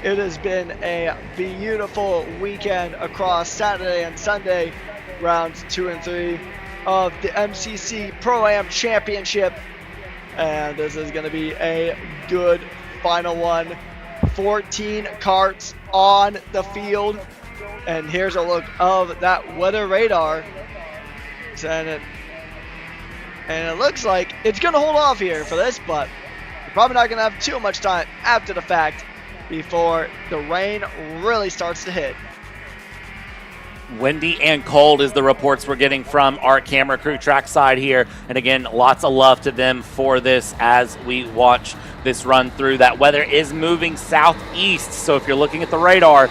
It has been a beautiful weekend across Saturday and Sunday, rounds 2 and 3 of the MCC Pro-Am Championship. And this is going to be a good final one. 14 karts on the field. And here's a look of that weather radar. And it looks like it's going to hold off here for this, but we're probably not going to have too much time after the fact before the rain really starts to hit. Windy and cold is the reports we're getting from our camera crew trackside here. And again, lots of love to them for this as we watch this run through. That weather is moving southeast, so if you're looking at the radar,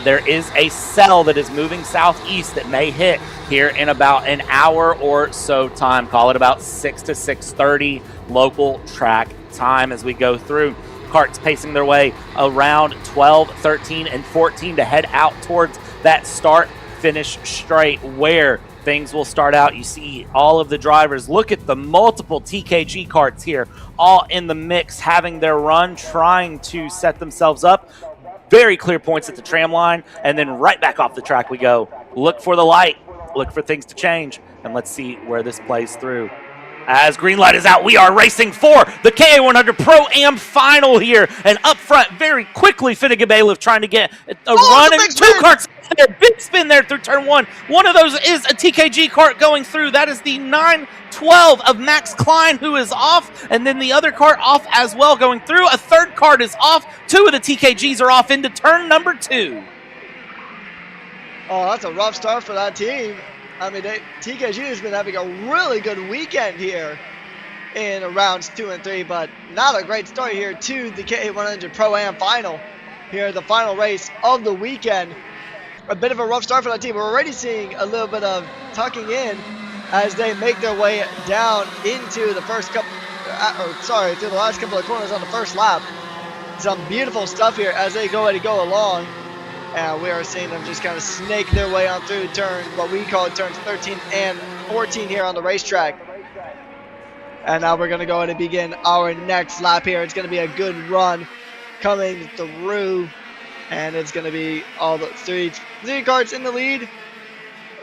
there is a cell that is moving southeast that may hit here in about an hour or so time. Call it about 6 to 6:30 local track time as we go through. Karts pacing their way around 12, 13, and 14 to head out towards that start-finish straight where things will start out. You see all of the drivers. Look at the multiple TKG karts here, all in the mix, having their run, trying to set themselves up. Very clear points at the tram line, and then right back off the track we go. Look for the light, look for things to change, and let's see where this plays through. As green light is out, we are racing for the KA100 Pro-Am Final here. And up front, very quickly, Finnegan Bailiff trying to get a run. And 2 karts there. Big spin there through turn 1. One of those is a TKG kart going through. That is the 912 of Max Klein, who is off. And then the other kart off as well going through. A third kart is off. 2 of the TKGs are off into turn number 2. Oh, that's a rough start for that team. I mean, TKG has been having a really good weekend here in rounds 2 and 3, but not a great start here to the KA100 Pro-Am Final. Here, the final race of the weekend. A bit of a rough start for that team. We're already seeing a little bit of tucking in as they make their way down into the first couple, through the last couple of corners on the first lap. Some beautiful stuff here as they go along. And we are seeing them just kind of snake their way on through what we call turns 13 and 14 here on the racetrack. And now we're going to go ahead and begin our next lap here. It's going to be a good run coming through. And it's going to be all the three karts in the lead.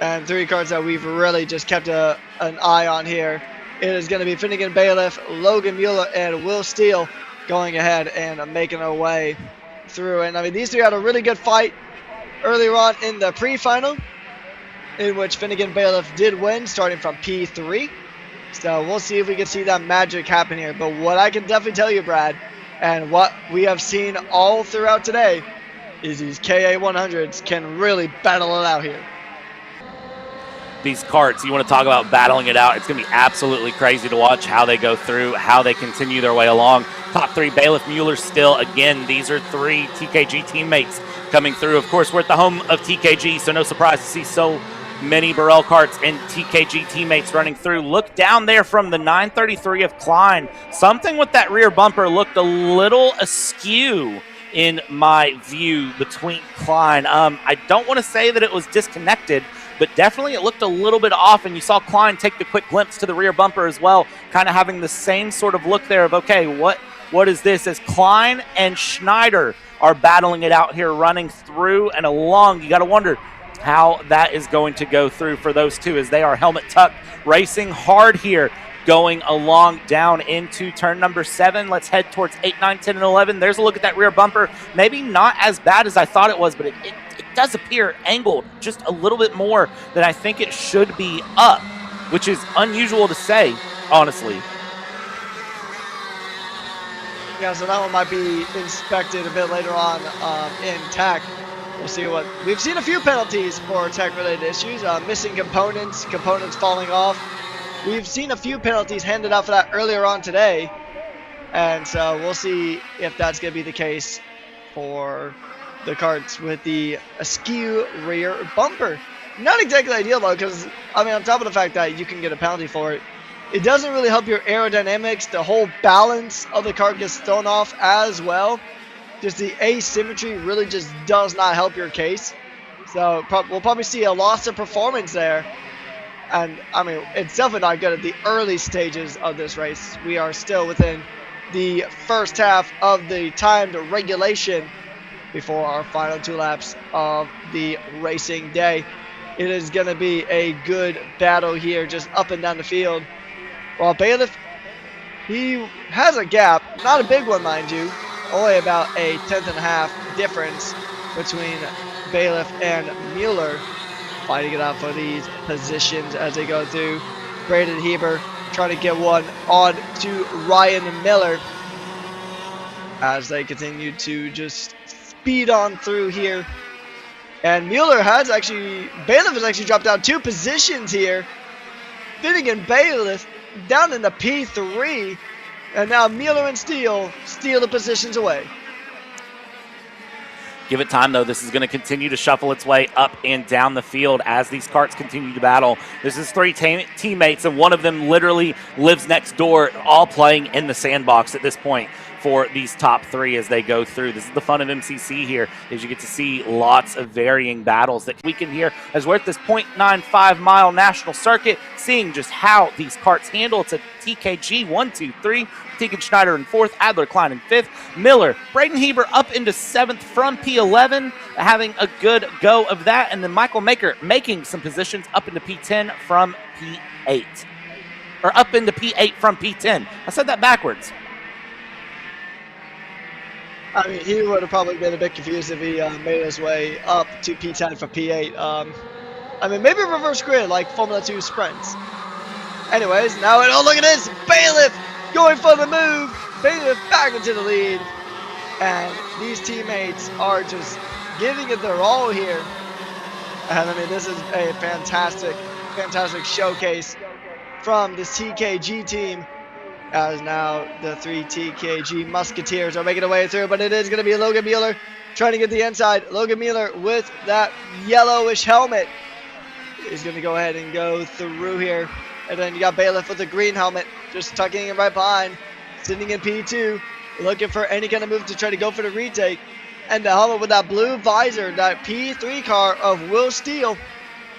And 3 karts that we've really just kept an eye on here. It is going to be Finnegan Bailiff, Logan Mueller, and Will Steele going ahead and making our way through. And I mean, these 3 had a really good fight earlier on in the pre-final, in which Finnegan Bailiff did win, starting from P3. So we'll see if we can see that magic happen here. But what I can definitely tell you, Brad, and what we have seen all throughout today, is these KA100s can really battle it out here. These karts, you want to talk about battling it out. It's going to be absolutely crazy to watch how they go through, how they continue their way along. Top 3, Bailiff, Mueller, Still. Again, these are 3 TKG teammates coming through. Of course, we're at the home of TKG, so no surprise to see so many Burrell karts and TKG teammates running through. Look down there from the 933 of Klein. Something with that rear bumper looked a little askew in my view between Klein. I don't want to say that it was disconnected, but definitely it looked a little bit off, and you saw Klein take the quick glimpse to the rear bumper as well, kind of having the same sort of look there of, okay, what is this? As Klein and Schneider are battling it out here, running through and along. You got to wonder how that is going to go through for those two, as they are helmet tucked, racing hard here, going along down into turn number 7. Let's head towards 8, 9, 10, and 11. There's a look at that rear bumper. Maybe not as bad as I thought it was, but it does appear angled just a little bit more than I think it should be up, which is unusual to say, honestly. Yeah, so that one might be inspected a bit later on in tech. We'll see what we've seen. A few penalties for tech-related issues, missing components falling off. We've seen a few penalties handed out for that earlier on today, and so we'll see if that's going to be the case for the karts with the askew rear bumper. Not exactly ideal though, because I mean, on top of the fact that you can get a penalty for it, it doesn't really help your aerodynamics. The whole balance of the kart gets thrown off as well. Just the asymmetry really just does not help your case. So we'll probably see a loss of performance there. And I mean, it's definitely not good at the early stages of this race. We are still within the first half of the timed regulation before our final 2 laps of the racing day. It is going to be a good battle here, just up and down the field. While Bailiff, he has a gap, not a big one, mind you, only about a 10.5 difference between Bailiff and Mueller, fighting it out for these positions as they go through. Braden Heber trying to get one on to Ryan Miller as they continue to just speed on through here. And Mueller has actually, Bailiff has actually dropped down 2 positions here. Finnegan Bailiff down in the P3, and now Mueller and Steele steal the positions away. Give it time, though. This is going to continue to shuffle its way up and down the field as these karts continue to battle. This is 3 teammates, and one of them literally lives next door, all playing in the sandbox at this point for these top 3 as they go through. This is the fun of MCC here, is you get to see lots of varying battles that we can hear as we're at this 0.95 mile national circuit, seeing just how these karts handle. It's a TKG 1, 2, 3. Tegan Schneider in 4th, Adler Klein in 5th, Miller, Braden Heber up into 7th from P11, having a good go of that, and then Michael Maker making some positions up into P10 from P8. Or up into P8 from P10. I said that backwards. I mean, he would have probably been a bit confused if he made his way up to P10 from P8. I mean, maybe reverse grid like Formula 2 sprints. Anyways, now, oh, look at this! Bailiff going for the move! Bailiff back into the lead. And these teammates are just giving it their all here. And I mean, this is a fantastic showcase from this TKG team. As now the 3 TKG Musketeers are making their way through, but it is going to be Logan Mueller trying to get the inside. Logan Mueller with that yellowish helmet is going to go ahead and go through here. And then you got Bailiff with the green helmet, just tucking it right behind, sitting in P2, looking for any kind of move to try to go for the retake. And the helmet with that blue visor, that P3 car of Will Steele,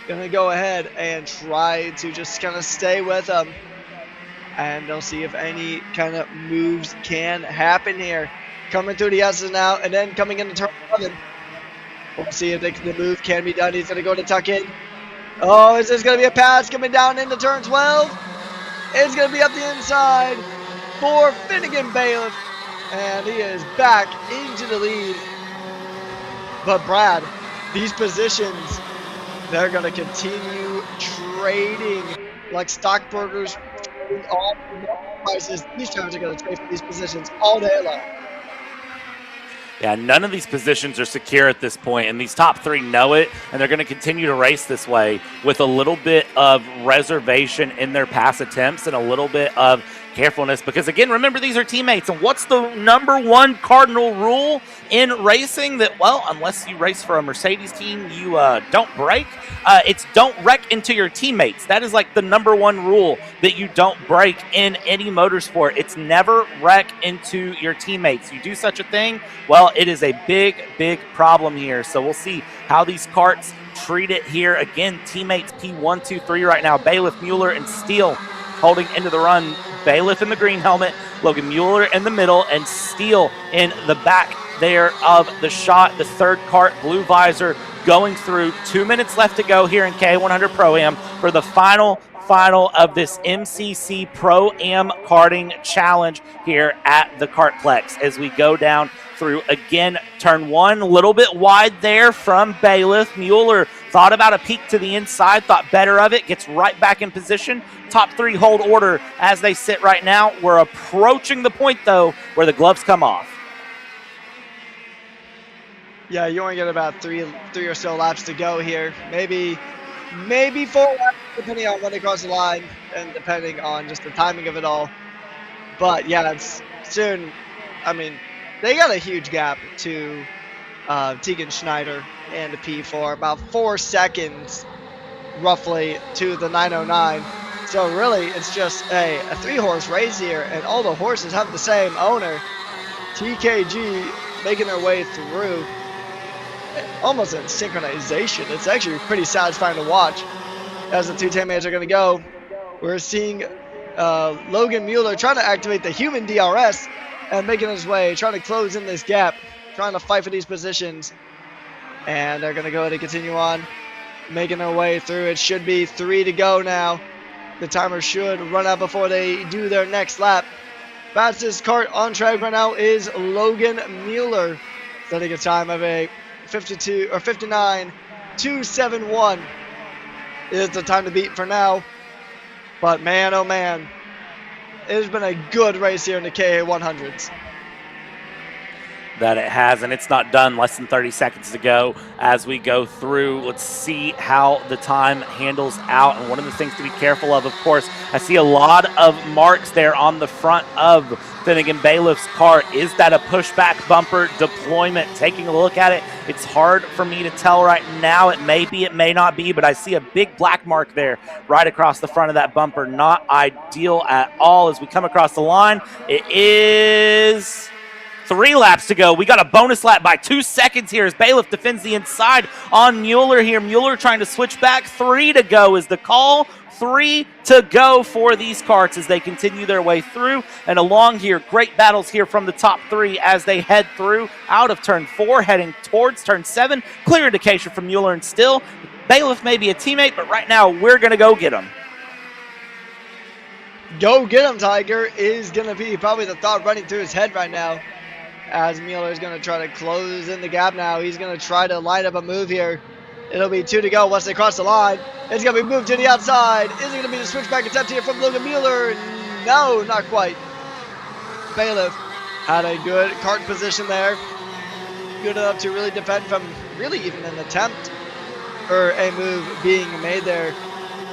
going to go ahead and try to just kind of stay with him. And they'll see if any kind of moves can happen here. Coming through the S's now, and then coming into turn 11. We'll see if the move can be done. He's going to go to tuck in. Oh, is this going to be a pass coming down into turn 12? It's going to be up the inside for Finnegan Bailiff. And he is back into the lead. But Brad, these positions, they're going to continue trading like stockbrokers. All prices. These drivers are going to trade for these positions all day long. Yeah, none of these positions are secure at this point, and these top 3 know it, and they're going to continue to race this way with a little bit of reservation in their pass attempts and a little bit of carefulness, because again, remember, these are teammates, and what's the number one cardinal rule in racing? That, well, unless you race for a Mercedes team, you don't break. It's don't wreck into your teammates. That is like the number one rule, that you don't break in any motorsport. It's never wreck into your teammates. You do such a thing, well, it is a big, big problem here. So we'll see how these karts treat it here. Again, teammates P1, 2, 3 right now. Bailiff, Mueller, and Steele holding into the run. Bailiff in the green helmet, Logan Mueller in the middle, and Steele in the back there of the shot. The third kart, blue visor, going through. 2 minutes left to go here in K100 Pro-Am for the final of this MCC Pro-Am Karting Challenge here at the KartPlex as we go down through, again, turn 1, a little bit wide there from Bailiff. Mueller thought about a peek to the inside, thought better of it, gets right back in position. Top 3 hold order as they sit right now. We're approaching the point, though, where the gloves come off. Yeah, you only get about three or so laps to go here. Maybe 4 laps, depending on when they cross the line and depending on just the timing of it all. But yeah, it's soon. I mean, they got a huge gap to Tegan Schneider and the P4, about 4 seconds roughly to the 909. So really, it's just a 3-horse race here, and all the horses have the same owner. TKG making their way through, almost in synchronization. It's actually pretty satisfying to watch as the two teammates are going to go. We're seeing Logan Mueller trying to activate the human DRS and making his way, trying to close in this gap, trying to fight for these positions. And they're going to go ahead and continue on, making their way through. It should be 3 to go now. The timer should run out before they do their next lap. Fastest kart on track right now is Logan Mueller, setting a time of a 59.271 is the time to beat for now. But man, oh man, it has been a good race here in the KA100s. That it has, and it's not done. Less than 30 seconds to go as we go through. Let's see how the time handles out. And one of the things to be careful of course, I see a lot of marks there on the front of Finnegan Bailiff's car. Is that a pushback bumper deployment? Taking a look at it, it's hard for me to tell right now. It may be, it may not be, but I see a big black mark there right across the front of that bumper. Not ideal at all as we come across the line. It is 3 laps to go. We got a bonus lap by 2 seconds here as Bailiff defends the inside on Mueller here. Mueller trying to switch back. 3 to go is the call. 3 to go for these karts as they continue their way through and along here. Great battles here from the top 3 as they head through out of turn 4, heading towards turn 7. Clear indication from Mueller and Still. Bailiff may be a teammate, but right now we're going to go get him. Go get him, Tiger, is going to be probably the thought running through his head right now. As Mueller is going to try to close in the gap now. He's going to try to line up a move here. It'll be 2 to go once they cross the line. It's going to be moved to the outside. Is it going to be the switchback attempt here from Logan Mueller? No, not quite. Bailiff had a good kart position there. Good enough to really defend from really even an attempt or a move being made there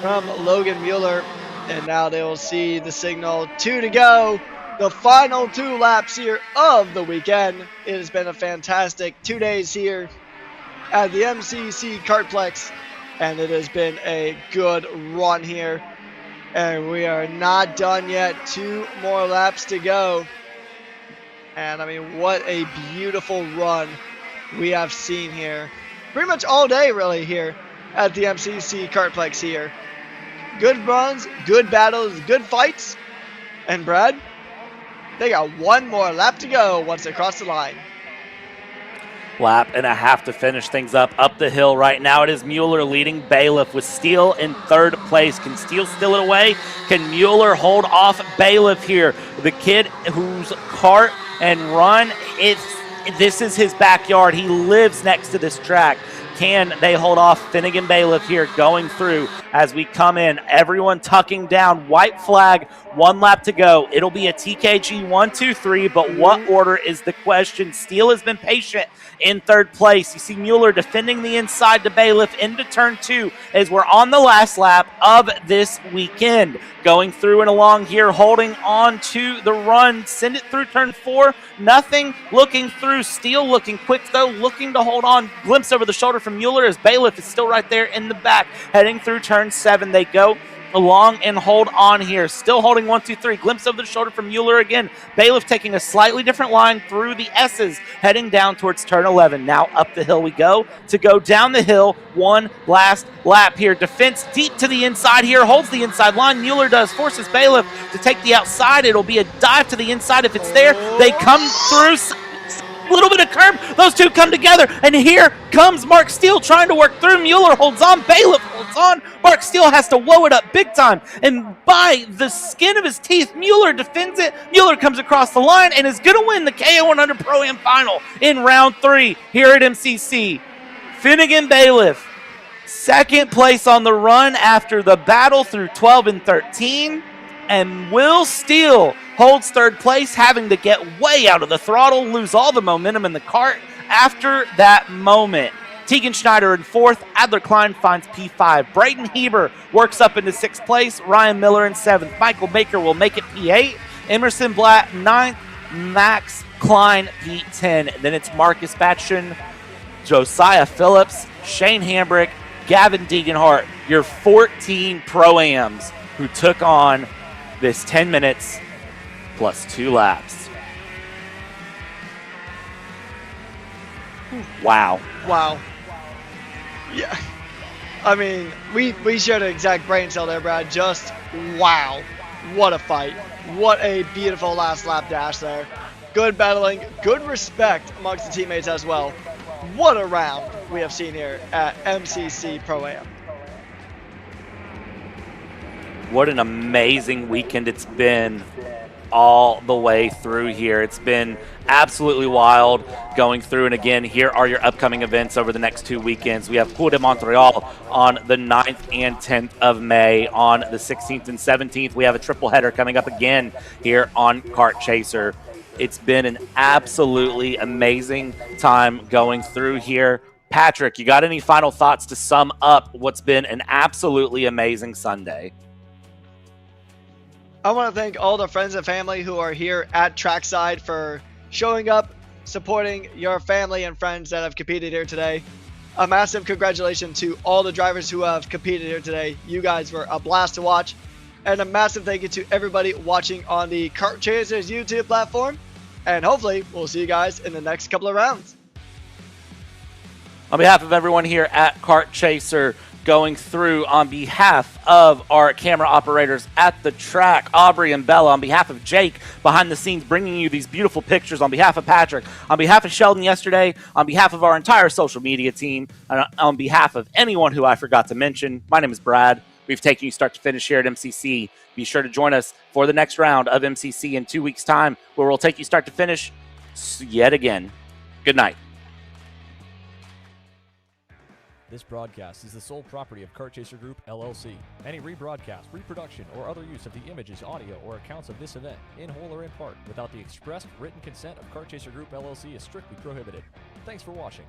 from Logan Mueller. And now they will see the signal. 2 to go. The final 2 laps here of the weekend. It has been a fantastic 2 days here at the MCC KartPlex, and it has been a good run here. And we are not done yet. 2 more laps to go. And I mean, what a beautiful run we have seen here. Pretty much all day, really, here at the MCC KartPlex here. Good runs, good battles, good fights. And Brad, they got 1 more lap to go once they cross the line. Lap and a half to finish things up the hill right now. It is Mueller leading Bailiff with Steele in 3rd place. Can Steele steal it away? Can Mueller hold off Bailiff here? The kid whose kart and run, this is his backyard. He lives next to this track. Can they hold off Finnegan Bailiff here going through as we come in? Everyone tucking down. White flag, 1 lap to go. It'll be a TKG 1, 2, 3, but what order is the question? Steele has been patient in 3rd place. You see Mueller defending the inside to Bailiff into turn 2 as we're on the last lap of this weekend. Going through and along here, holding on to the run. Send it through turn 4. Nothing. Looking through. Steele looking quick, though. Looking to hold on. Glimpse over the shoulder from Mueller as Bailiff is still right there in the back. Heading through turn 7. They go along and hold on here. Still holding 1, 2, 3. Glimpse over the shoulder from Mueller again. Bailiff taking a slightly different line through the S's, heading down towards turn 11. Now up the hill we go to go down the hill. One last lap here. Defense deep to the inside here. Holds the inside line. Mueller does. Forces Bailiff to take the outside. It'll be a dive to the inside if it's there. They come through. Little bit of curb. Those two come together, and here comes Mark Steele trying to work through. Mueller holds on. Bailiff holds on. Mark Steele has to woe it up big time, and by the skin of his teeth, Mueller defends it. Mueller comes across the line and is going to win the KO100 Pro-Am Final in round 3 here at MCC. Finnegan Bailiff, 2nd place on the run after the battle through 12 and 13, and Will Steele holds 3rd place, having to get way out of the throttle, lose all the momentum in the kart after that moment. Tegan Schneider in 4th. Adler Klein finds P5. Brayden Heber works up into 6th place. Ryan Miller in 7th. Michael Baker will make it P8. Emerson Blatt 9th. Max Klein P10. Then it's Marcus Batchen, Josiah Phillips, Shane Hambrick, Gavin Deeganhart, your 14 Pro-Ams who took on this 10 minutes plus 2 laps. Wow. Wow. Yeah. I mean, we shared an exact brain cell there, Brad. Just wow. What a fight. What a beautiful last lap dash there. Good battling, good respect amongst the teammates as well. What a round we have seen here at MCC Pro-Am. What an amazing weekend it's been all the way through here. It's been absolutely wild going through, and again, here are your upcoming events over the next 2 weekends. We have Cour de Montreal on the 9th and 10th of May. On the 16th and 17th, we have a triple header coming up again here on Kart Chaser. It's been an absolutely amazing time going through here. Patrick, you got any final thoughts to sum up what's been an absolutely amazing Sunday? I want to thank all the friends and family who are here at Trackside for showing up, supporting your family and friends that have competed here today. A massive congratulations to all the drivers who have competed here today. You guys were a blast to watch. And a massive thank you to everybody watching on the Kart Chasers YouTube platform. And hopefully, we'll see you guys in the next couple of rounds. On behalf of everyone here at Kart Chaser, going through on behalf of our camera operators at the track, Aubrey and Bella, on behalf of Jake behind the scenes bringing you these beautiful pictures, on behalf of Patrick, on behalf of Sheldon yesterday, on behalf of our entire social media team, and on behalf of anyone who I forgot to mention, my name is Brad. We've taken you start to finish here at MCC. Be sure to join us for the next round of MCC in 2 weeks' time, where we'll take you start to finish yet again. Good night. This broadcast is the sole property of Kart Chaser Group, LLC. Any rebroadcast, reproduction, or other use of the images, audio, or accounts of this event, in whole or in part, without the expressed written consent of Kart Chaser Group, LLC is strictly prohibited. Thanks for watching.